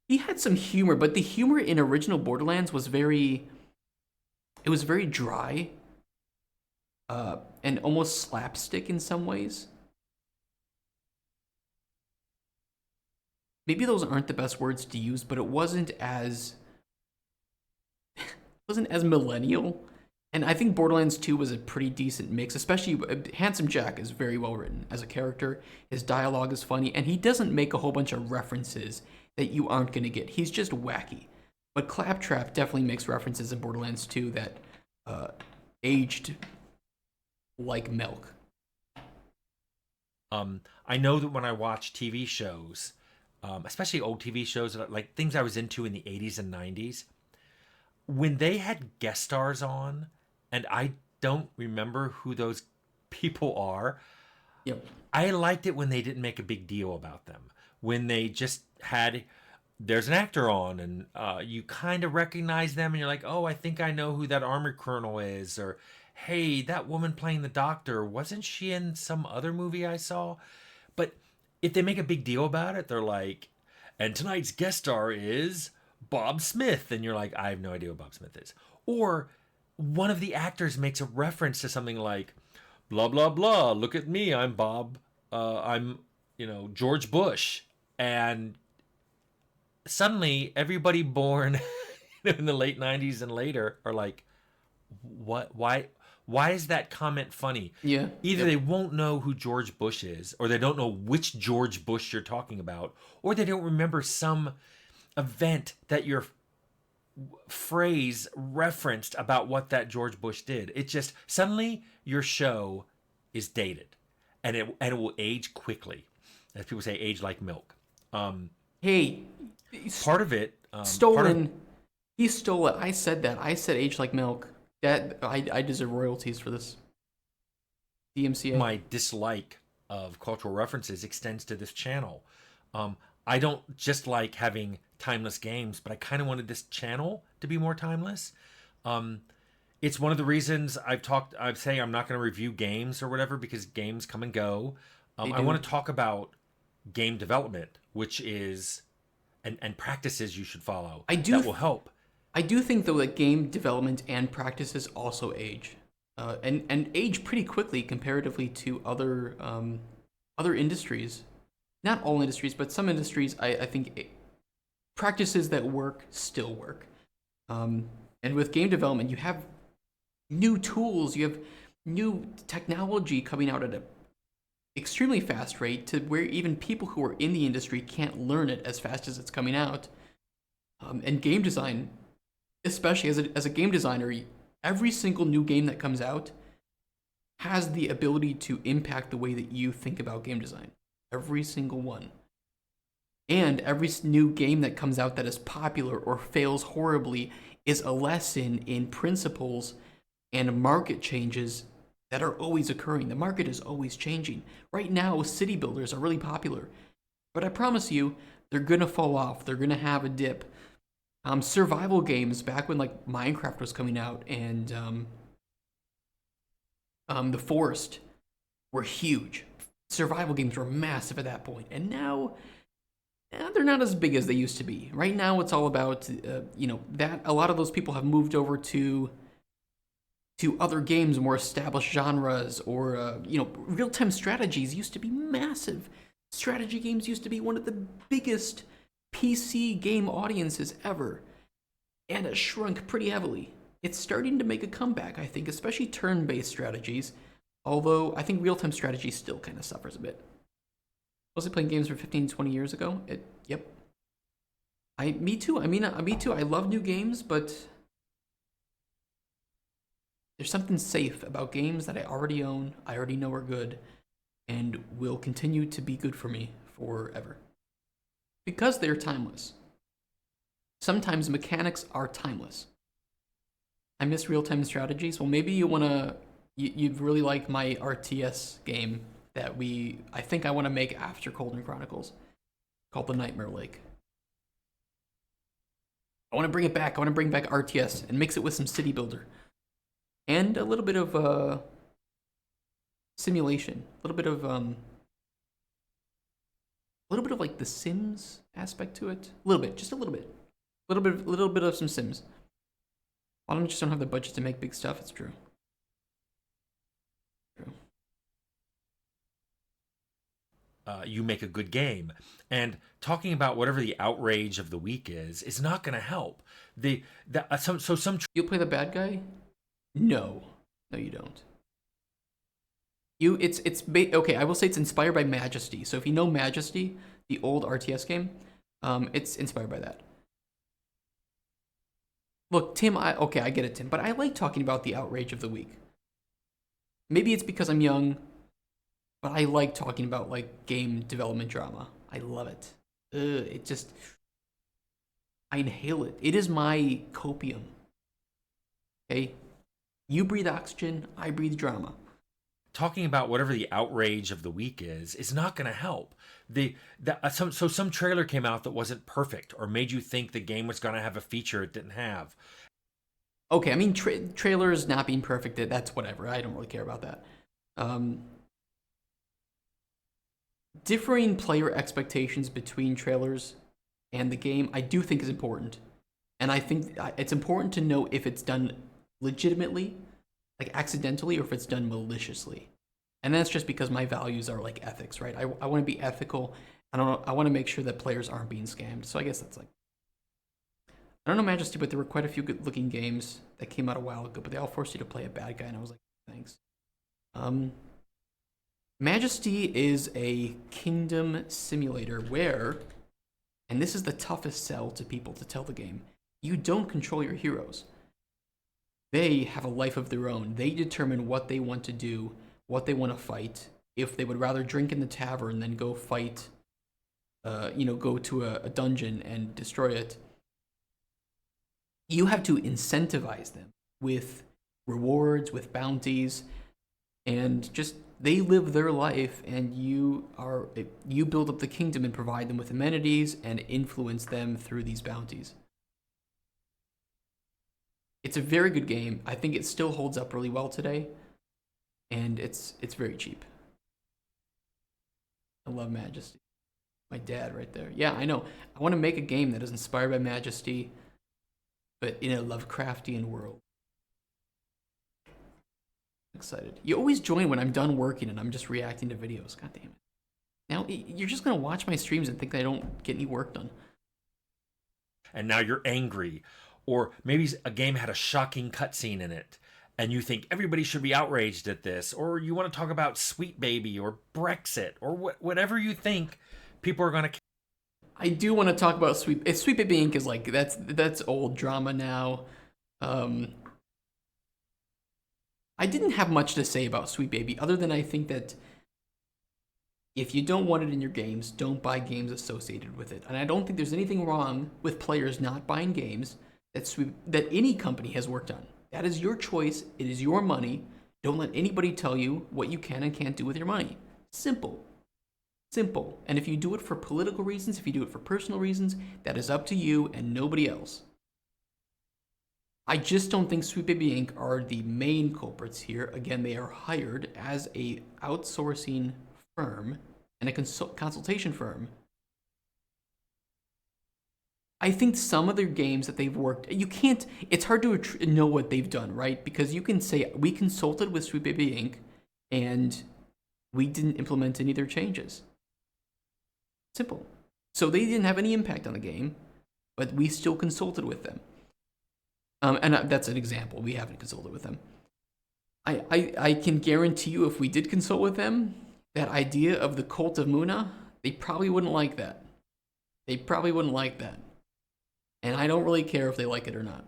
Speaker 1: He had some humor, but the humor in original Borderlands was very dry, and almost slapstick in some ways. Maybe those aren't the best words to use, but it wasn't as millennial. And I think Borderlands 2 was a pretty decent mix, especially Handsome Jack is very well written as a character. His dialogue is funny, and he doesn't make a whole bunch of references that you aren't going to get. He's just wacky. But Claptrap definitely makes references in Borderlands 2 that aged like milk.
Speaker 14: I know that when I watch TV shows, especially old TV shows, like things I was into in the 80s and 90s, when they had guest stars on, and I don't remember who those people are,
Speaker 1: yep.
Speaker 14: I liked it when they didn't make a big deal about them. When they just had, there's an actor on, and you kind of recognize them, and you're like, oh, I think I know who that army colonel is, or hey, that woman playing the doctor, wasn't she in some other movie I saw? But if they make a big deal about it, they're like, and tonight's guest star is Bob Smith, and you're like, I have no idea what Bob Smith is. Or one of the actors makes a reference to something like, blah, blah, blah, look at me, I'm Bob, I'm, George Bush. And suddenly everybody born in the late 90s and later are like, what, why is that comment funny?
Speaker 1: Yeah.
Speaker 14: Either they won't know who George Bush is, or they don't know which George Bush you're talking about, or they don't remember some event that your phrase referenced about what that George Bush did. It just, suddenly your show is dated, and it will age quickly. As people say, age like milk.
Speaker 1: Hey,
Speaker 14: part of it
Speaker 1: stolen. He stole it. I said that. I said age like milk. That I deserve royalties for this. DMCA.
Speaker 14: My dislike of cultural references extends to this channel. I don't just like having timeless games, but I kind of wanted this channel to be more timeless. It's one of the reasons I'm saying I'm not going to review games or whatever, because games come and go. I want to talk about game development, which is and practices you should follow. That will help.
Speaker 1: I do think though that game development and practices also age, and age pretty quickly comparatively to other industries. Not all industries, but some industries. I think practices that work still work. And with game development, you have new tools, you have new technology coming out at an extremely fast rate, to where even people who are in the industry can't learn it as fast as it's coming out. And game design, especially as a game designer, every single new game that comes out has the ability to impact the way that you think about game design. Every single one. And every new game that comes out that is popular or fails horribly is a lesson in principles and market changes that are always occurring. The market is always changing. Right now, city builders are really popular. But I promise you, they're gonna fall off. They're gonna have a dip. Survival games back when like Minecraft was coming out and The Forest were huge. Survival games were massive at that point, and now they're not as big as they used to be. Right now, it's all about that a lot of those people have moved over to other games, more established genres, or real-time strategies used to be massive. Strategy games used to be one of the biggest PC game audiences ever, and it shrunk pretty heavily. It's starting to make a comeback, I think, especially turn-based strategies, although I think real-time strategy still kind of suffers a bit. Was I playing games from 15, 20 years ago? Yep. Me too. Me too. I love new games, but there's something safe about games that I already own, I already know are good, and will continue to be good for me forever. Because they're timeless. Sometimes mechanics are timeless. I miss real-time strategies. Well, maybe you really like my RTS game that I think I want to make after Cauldron Chronicles, called The Nightmare Lake. I want to bring it back. I want to bring back RTS and mix it with some city builder. And a little bit of simulation. A little bit of like the Sims aspect to it. A little bit, just a little bit. A little bit of some Sims. A lot of them just don't have the budget to make big stuff, it's true.
Speaker 14: You make a good game. And talking about whatever the outrage of the week is not going to help.
Speaker 1: You'll play the bad guy? No, you don't. Okay, I will say it's inspired by Majesty. So if you know Majesty, the old RTS game, it's inspired by that. Look, Tim, I get it, Tim, but I like talking about the outrage of the week. Maybe it's because I'm young, but I like talking about like game development drama. I love it. I inhale it. It is my copium. Okay? You breathe oxygen, I breathe drama.
Speaker 14: Talking about whatever the outrage of the week is not going to help. Some trailer came out that wasn't perfect or made you think the game was going to have a feature it didn't have.
Speaker 1: Okay, I mean, trailers not being perfect, that's whatever. I don't really care about that. Differing player expectations between trailers and the game, I do think is important. And I think it's important to know if it's done legitimately, like accidentally, or if it's done maliciously. And that's just because my values are like ethics, right? I want to be ethical. I want to make sure that players aren't being scammed. So I guess that's like, I don't know Majesty, but there were quite a few good looking games that came out a while ago, but they all forced you to play a bad guy, and I was like, thanks. Majesty is a kingdom simulator where, and this is the toughest sell to people to tell the game, you don't control your heroes. They have a life of their own. They determine what they want to do, what they want to fight. If they would rather drink in the tavern than go fight, go to a dungeon and destroy it. You have to incentivize them with rewards, with bounties, and just they live their life, and you build up the kingdom and provide them with amenities and influence them through these bounties. It's a very good game. I think it still holds up really well today, and it's very cheap. I love Majesty. My dad right there. Yeah, I know. I want to make a game that is inspired by Majesty, but in a Lovecraftian world. I'm excited. You always join when I'm done working and I'm just reacting to videos. God damn it. Now, you're just going to watch my streams and think that I don't get any work done.
Speaker 14: And now you're angry. Or maybe a game had a shocking cutscene in it, and you think everybody should be outraged at this. Or you want to talk about Sweet Baby or Brexit or whatever you think people are going to.
Speaker 1: I do want to talk about Sweet Baby Inc. is like, that's old drama now. I didn't have much to say about Sweet Baby, other than I think that if you don't want it in your games, don't buy games associated with it. And I don't think there's anything wrong with players not buying games that any company has worked on. That is your choice. It is your money. Don't let anybody tell you what you can and can't do with your money. Simple. Simple. And if you do it for political reasons, if you do it for personal reasons, that is up to you and nobody else. I just don't think Sweet Baby Inc. are the main culprits here. Again, they are hired as a outsourcing firm and a consultation firm. I think some of their games that they've worked, you can't, it's hard to know what they've done, right? Because you can say, we consulted with Sweet Baby Inc. and we didn't implement any of their changes. Simple. So they didn't have any impact on the game, but we still consulted with them. And that's an example. We haven't consulted with them. I can guarantee you if we did consult with them, that idea of the cult of Muna, they probably wouldn't like that. They probably wouldn't like that. And I don't really care if they like it or not.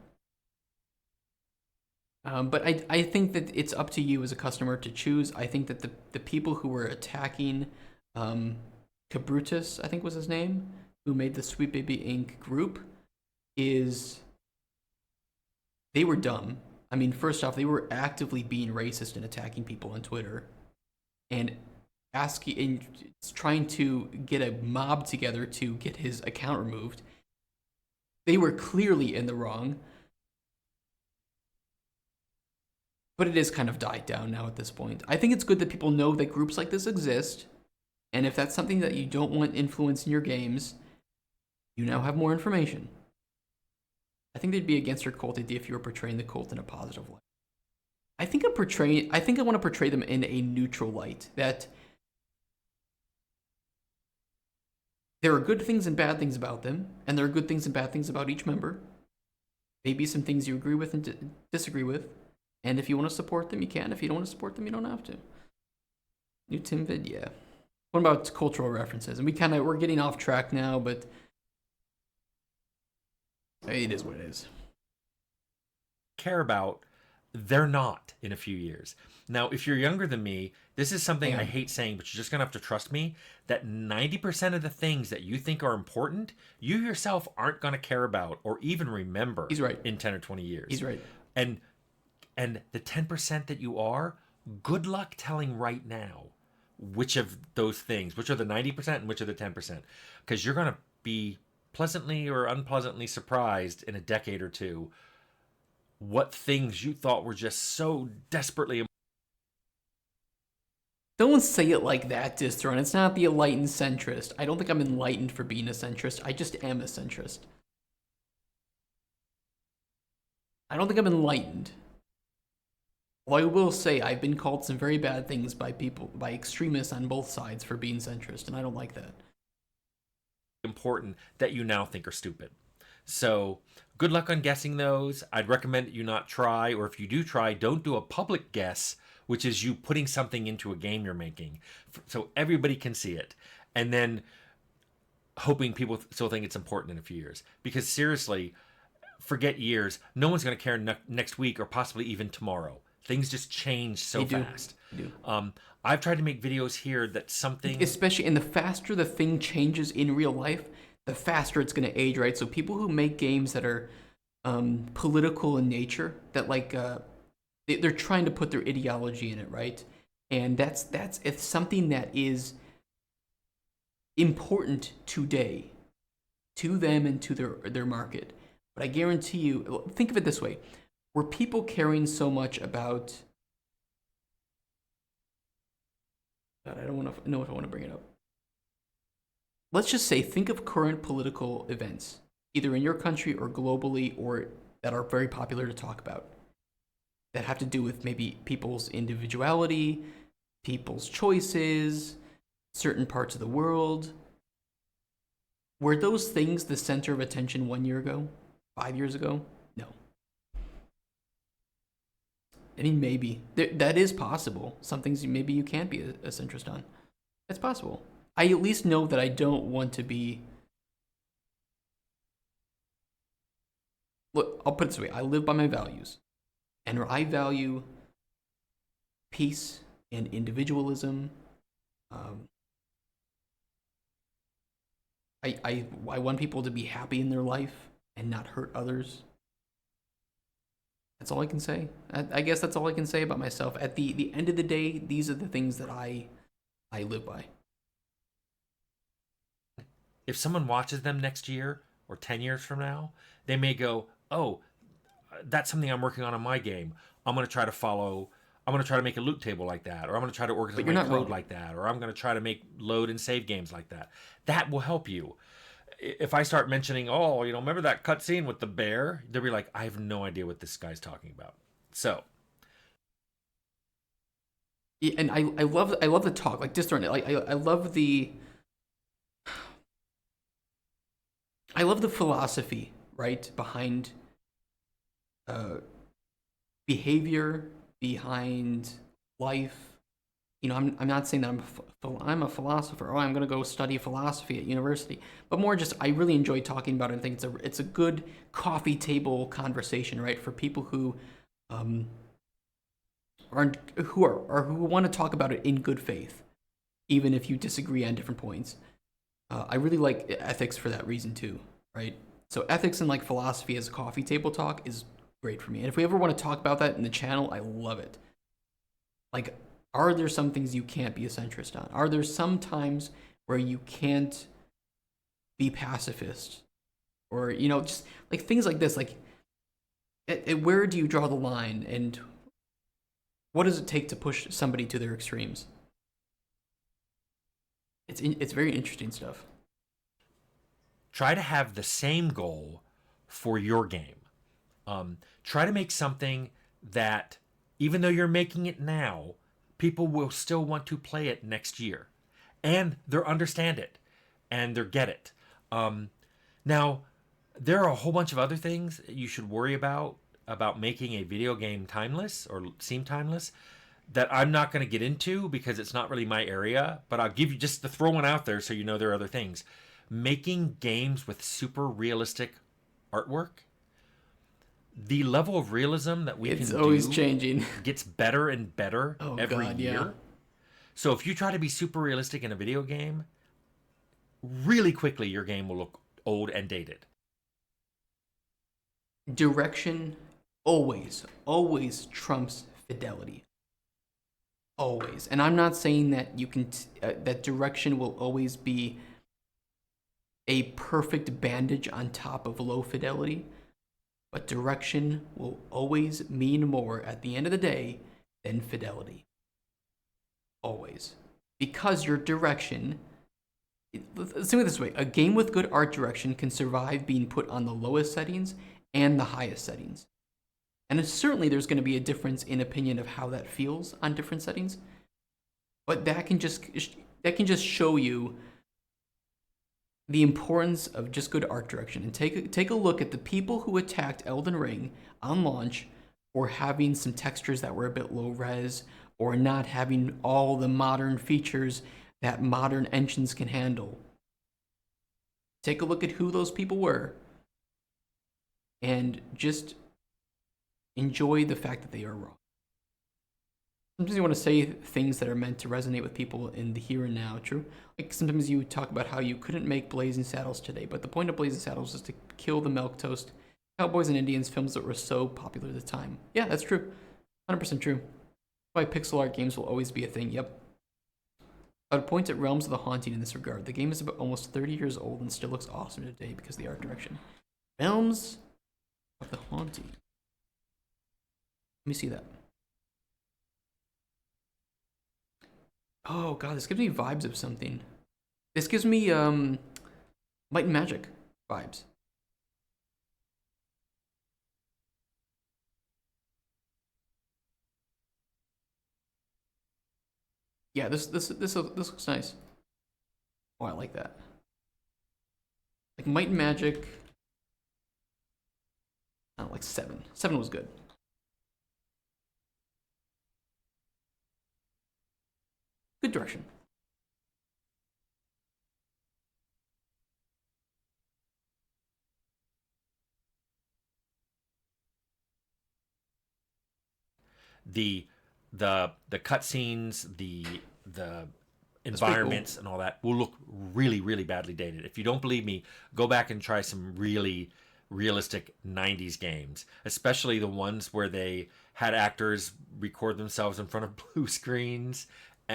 Speaker 1: But I think that it's up to you as a customer to choose. I think that the people who were attacking Cabrutus, I think was his name, who made the Sweet Baby Inc. group, they were dumb. I mean, first off, they were actively being racist and attacking people on Twitter and trying to get a mob together to get his account removed. They were clearly in the wrong. But it is kind of died down now at this point. I think it's good that people know that groups like this exist. And if that's something that you don't want influence in your games, you now have more information. I think they'd be against your cult idea if you were portraying the cult in a positive light. I think I want to portray them in a neutral light. That there are good things and bad things about them, and there are good things and bad things about each member. Maybe some things you agree with and disagree with. And if you want to support them, you can. If you don't want to support them, you don't have to. New Timvid, yeah. What about cultural references? And we're getting off track now, but it is what it is.
Speaker 14: Care about, they're not in a few years. Now, if you're younger than me, this is something I hate saying, but you're just going to have to trust me, that 90% of the things that you think are important, you yourself aren't going to care about or even remember.
Speaker 1: He's right.
Speaker 14: In 10 or 20 years.
Speaker 1: He's right.
Speaker 14: And the 10% that you are, good luck telling right now which of those things, which are the 90% and which are the 10%. Because you're going to be pleasantly or unpleasantly surprised in a decade or two what things you thought were just so desperately important.
Speaker 1: Don't say it like that, Distron. It's not the enlightened centrist. I don't think I'm enlightened for being a centrist. I just am a centrist. I don't think I'm enlightened. Well, I will say I've been called some very bad things by extremists on both sides for being centrist, and I don't like that.
Speaker 14: Important that you now think are stupid. So good luck on guessing those. I'd recommend that you not try, or if you do try, don't do a public guess, which is you putting something into a game you're making so everybody can see it, and then hoping people still think it's important in a few years. Because seriously, forget years. No one's going to care next week or possibly even tomorrow. Things just change so fast.
Speaker 1: They do.
Speaker 14: I've tried to make videos here that something...
Speaker 1: Especially, and the faster the thing changes in real life, the faster it's going to age, right? So people who make games that are political in nature, that they're trying to put their ideology in it, right? And it's something that is important today to them and to their market. But I guarantee you, think of it this way. Were people caring so much about... God, I don't know if I want to bring it up. Let's just say, think of current political events, either in your country or globally, or that are very popular to talk about, that have to do with maybe people's individuality, people's choices, certain parts of the world. Were those things the center of attention 1 year ago? 5 years ago? No. I mean, maybe. That is possible. Some things maybe you can't be a centrist on. It's possible. I at least know that I don't want to be... Look, I'll put it this way. I live by my values. And I value peace and individualism. I want people to be happy in their life and not hurt others. That's all I can say. I guess that's all I can say about myself. At the end of the day, these are the things that I live by.
Speaker 14: if someone watches them next year or 10 years from now, they may go, oh, that's something I'm working on my game. I'm going to try to make a loot table like that, or I'm going to try to organize my code like that, or I'm going to try to make load and save games like that. That will help you. If I start mentioning, oh, remember that cutscene with the bear? They'll be like, I have no idea what this guy's talking about. So.
Speaker 1: Yeah, and I love the talk, like just like I love the philosophy, right, behind behavior, behind life. I'm not saying that I'm a philosopher. Oh, I'm gonna go study philosophy at university, but more just I really enjoy talking about it. And think it's a good coffee table conversation, right, for people who who want to talk about it in good faith, even if you disagree on different points. I really like ethics for that reason too, right? So ethics and like philosophy as a coffee table talk is great for me. And if we ever want to talk about that in the channel, I love it. Like, are there some things you can't be a centrist on? Are there some times where you can't be pacifist? Or, just like things like this, like where do you draw the line, and what does it take to push somebody to their extremes? It's very interesting stuff.
Speaker 14: Try to have the same goal for your game. Try to make something that, even though you're making it now, people will still want to play it next year, and they'll understand it, and they'll get it. Now, there are a whole bunch of other things you should worry about making a video game timeless or seem timeless that I'm not going to get into because it's not really my area, but I'll give you just to throw one out there so you know there are other things. Making games with super realistic artwork. The level of realism that we can do,
Speaker 1: it's always changing,
Speaker 14: gets better and better every year.
Speaker 1: Yeah.
Speaker 14: So if you try to be super realistic in a video game, really quickly your game will look old and dated.
Speaker 1: Direction always trumps fidelity. Always. And I'm not saying that you can that direction will always be a perfect bandage on top of low fidelity. But direction will always mean more at the end of the day than fidelity. Always. Because your direction... Let's think of it this way. A game with good art direction can survive being put on the lowest settings and the highest settings. And certainly there's going to be a difference in opinion of how that feels on different settings. But that can just show you the importance of just good art direction. And take a look at the people who attacked Elden Ring on launch for having some textures that were a bit low res, or not having all the modern features that modern engines can handle. Take a look at who those people were, and just enjoy the fact that they are wrong. Sometimes you want to say things that are meant to resonate with people in the here and now, true? Like sometimes you talk about how you couldn't make Blazing Saddles today, but the point of Blazing Saddles is to kill the milquetoast cowboys and Indians, films that were so popular at the time. Yeah, that's true. 100% true. Why pixel art games will always be a thing, yep. I would point at Realms of the Haunting in this regard. The game is about almost 30 years old and still looks awesome today because of the art direction. Realms of the Haunting. Let me see that. Oh god, this gives me vibes of something. This gives me Might and Magic vibes. Yeah, this looks nice. Oh, I like that. Like Might and Magic. I don't know, like 7. 7 was good. Good direction.
Speaker 14: The cutscenes, the environments, and all that will look really, really badly dated. If you don't believe me, go back and try some really realistic 90s games, especially the ones where they had actors record themselves in front of blue screens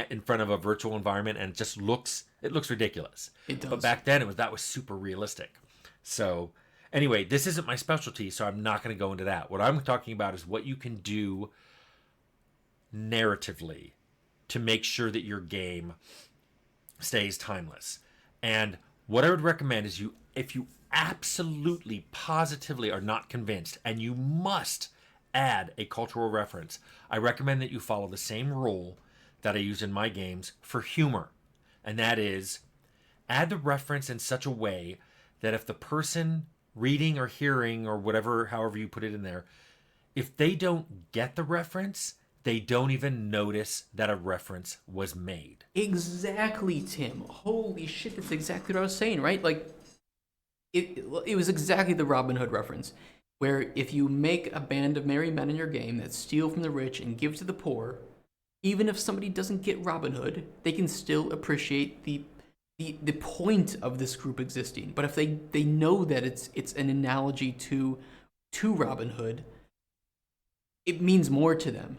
Speaker 14: in front of a virtual environment, and it just looks It looks ridiculous.
Speaker 1: It does.
Speaker 14: But back then, that was super realistic. So anyway, this isn't my specialty, so I'm not going to go into that. What I'm talking about is what you can do narratively to make sure that your game stays timeless. And what I would recommend is if you absolutely positively are not convinced and you must add a cultural reference, I recommend that you follow the same rule that I use in my games for humor. And that is, add the reference in such a way that if the person reading or hearing or whatever, however you put it in there, if they don't get the reference, they don't even notice that a reference was made.
Speaker 1: Exactly, Tim. Holy shit, that's exactly what I was saying, right? Like, it was exactly the Robin Hood reference, where if you make a band of merry men in your game that steal from the rich and give to the poor, even if somebody doesn't get Robin Hood, they can still appreciate the point of this group existing. But if they know that it's an analogy to Robin Hood, it means more to them.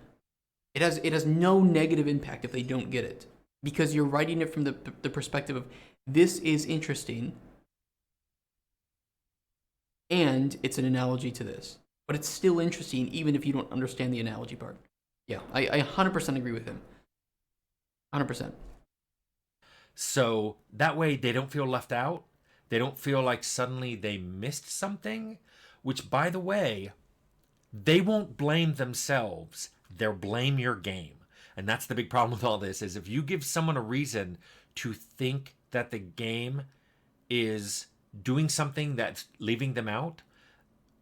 Speaker 1: It has no negative impact if they don't get it, because you're writing it from the perspective of, this is interesting, and it's an analogy to this. But it's still interesting even if you don't understand the analogy part. Yeah, I 100% agree with him. 100%.
Speaker 14: So that way they don't feel left out. They don't feel like suddenly they missed something, which, by the way, they won't blame themselves. They'll blame your game. And that's the big problem with all this, is if you give someone a reason to think that the game is doing something that's leaving them out,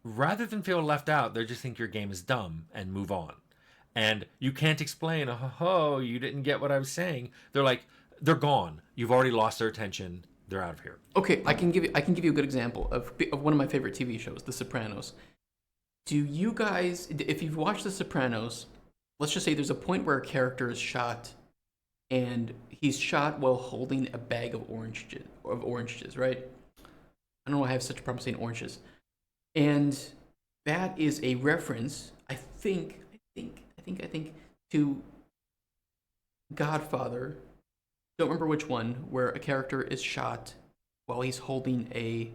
Speaker 14: rather than feel left out, they just think your game is dumb and move on. And you can't explain, oh, you didn't get what I was saying. They're gone. You've already lost their attention. They're out of here.
Speaker 1: Okay, I can give you a good example of one of my favorite TV shows, The Sopranos. Do you guys, if you've watched The Sopranos, let's just say there's a point where a character is shot, and he's shot while holding a bag of oranges, right? I don't know why I have such a problem saying oranges. And that is a reference, I think, to Godfather. Don't remember which one, where a character is shot while he's holding a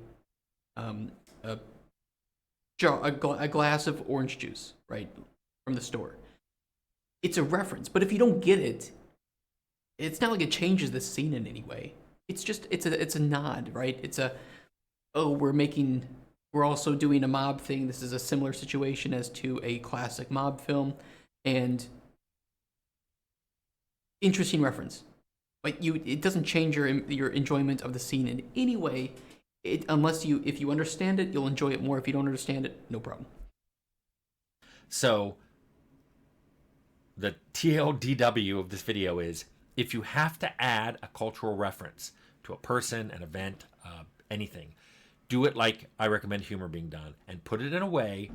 Speaker 1: glass of orange juice, right, from the store. It's a reference, but if you don't get it, it's not like it changes the scene in any way. It's just it's a nod, right? It's we're also doing a mob thing. This is a similar situation as to a classic mob film, and interesting reference. But it doesn't change your enjoyment of the scene in any way. If you understand it, you'll enjoy it more. If you don't understand it, no problem.
Speaker 14: So the TLDW of this video is, if you have to add a cultural reference to a person, an event, anything, do it like I recommend humor being done, and put it in a way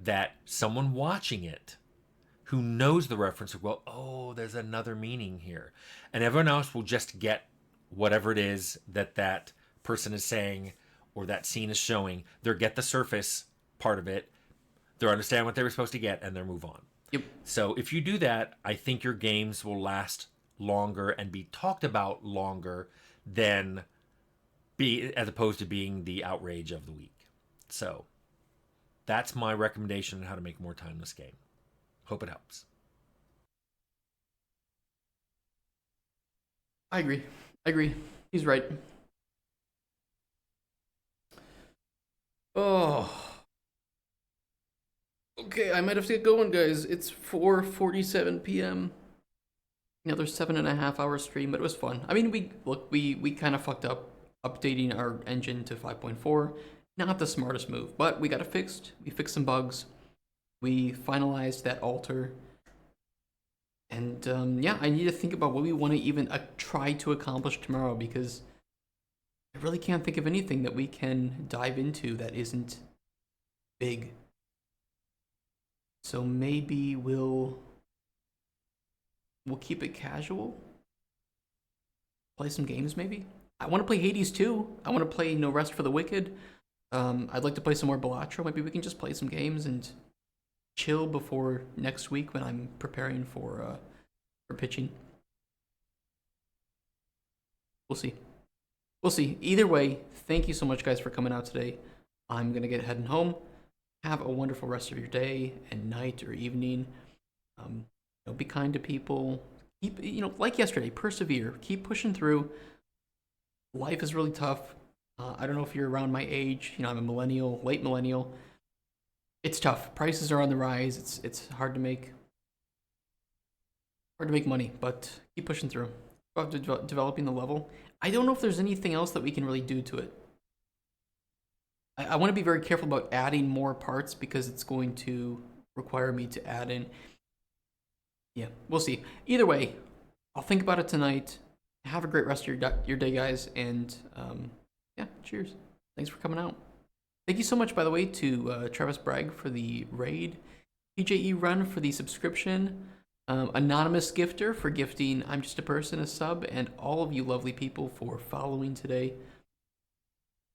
Speaker 14: that someone watching it who knows the reference will go, oh, there's another meaning here. And everyone else will just get whatever it is that person is saying or that scene is showing. They'll get the surface part of it. They'll understand what they were supposed to get, and they'll move on.
Speaker 1: Yep.
Speaker 14: So if you do that, I think your games will last longer and be talked about longer than as opposed to being the outrage of the week. So that's my recommendation on how to make a more timeless game. Hope it helps.
Speaker 1: I agree. He's right. Oh. Okay, I might have to get going, guys. It's 4:47 p.m. Another 7.5 hour stream, but it was fun. I mean, we kind of fucked up updating our engine to 5.4. Not the smartest move, but we got it fixed. We fixed some bugs. We finalized that altar. And yeah, I need to think about what we want to even try to accomplish tomorrow, because I really can't think of anything that we can dive into that isn't big. So maybe we'll keep it casual. Play some games, maybe. I want to play Hades 2. I want to play No Rest for the Wicked. I'd like to play some more Balatro. Maybe we can just play some games and chill before next week when I'm preparing for pitching. We'll see. We'll see. Either way, thank you so much, guys, for coming out today. I'm gonna get heading home. Have a wonderful rest of your day and night or evening. Be kind to people. Keep, like yesterday, persevere. Keep pushing through. Life is really tough. I don't know if you're around my age. I'm a millennial, late millennial. It's tough. Prices are on the rise. It's hard to make money, but keep pushing through. About developing the level. I don't know if there's anything else that we can really do to it. I want to be very careful about adding more parts because it's going to require me to add in. Yeah, we'll see. Either way, I'll think about it tonight. Have a great rest of your day, guys, and yeah, cheers. Thanks for coming out. Thank you so much, by the way, to Travis Bragg for the raid, PJE Run for the subscription, Anonymous Gifter for gifting I'm Just a Person a sub, and all of you lovely people for following today.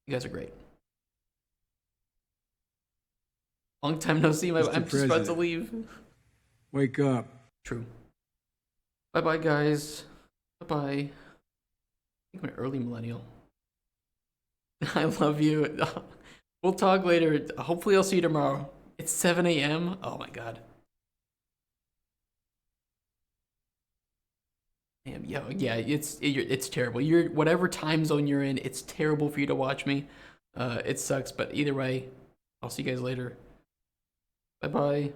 Speaker 1: You guys are great. Long time no see. I'm just about to leave.
Speaker 4: Wake up.
Speaker 1: True. Bye-bye, guys. Bye-bye. I think I'm an early millennial. I love you. We'll talk later. Hopefully I'll see you tomorrow. It's 7 a.m. Oh my god. Damn, yeah, it's terrible. You're whatever time zone you're in, it's terrible for you to watch me. It sucks, but either way, I'll see you guys later. Bye-bye.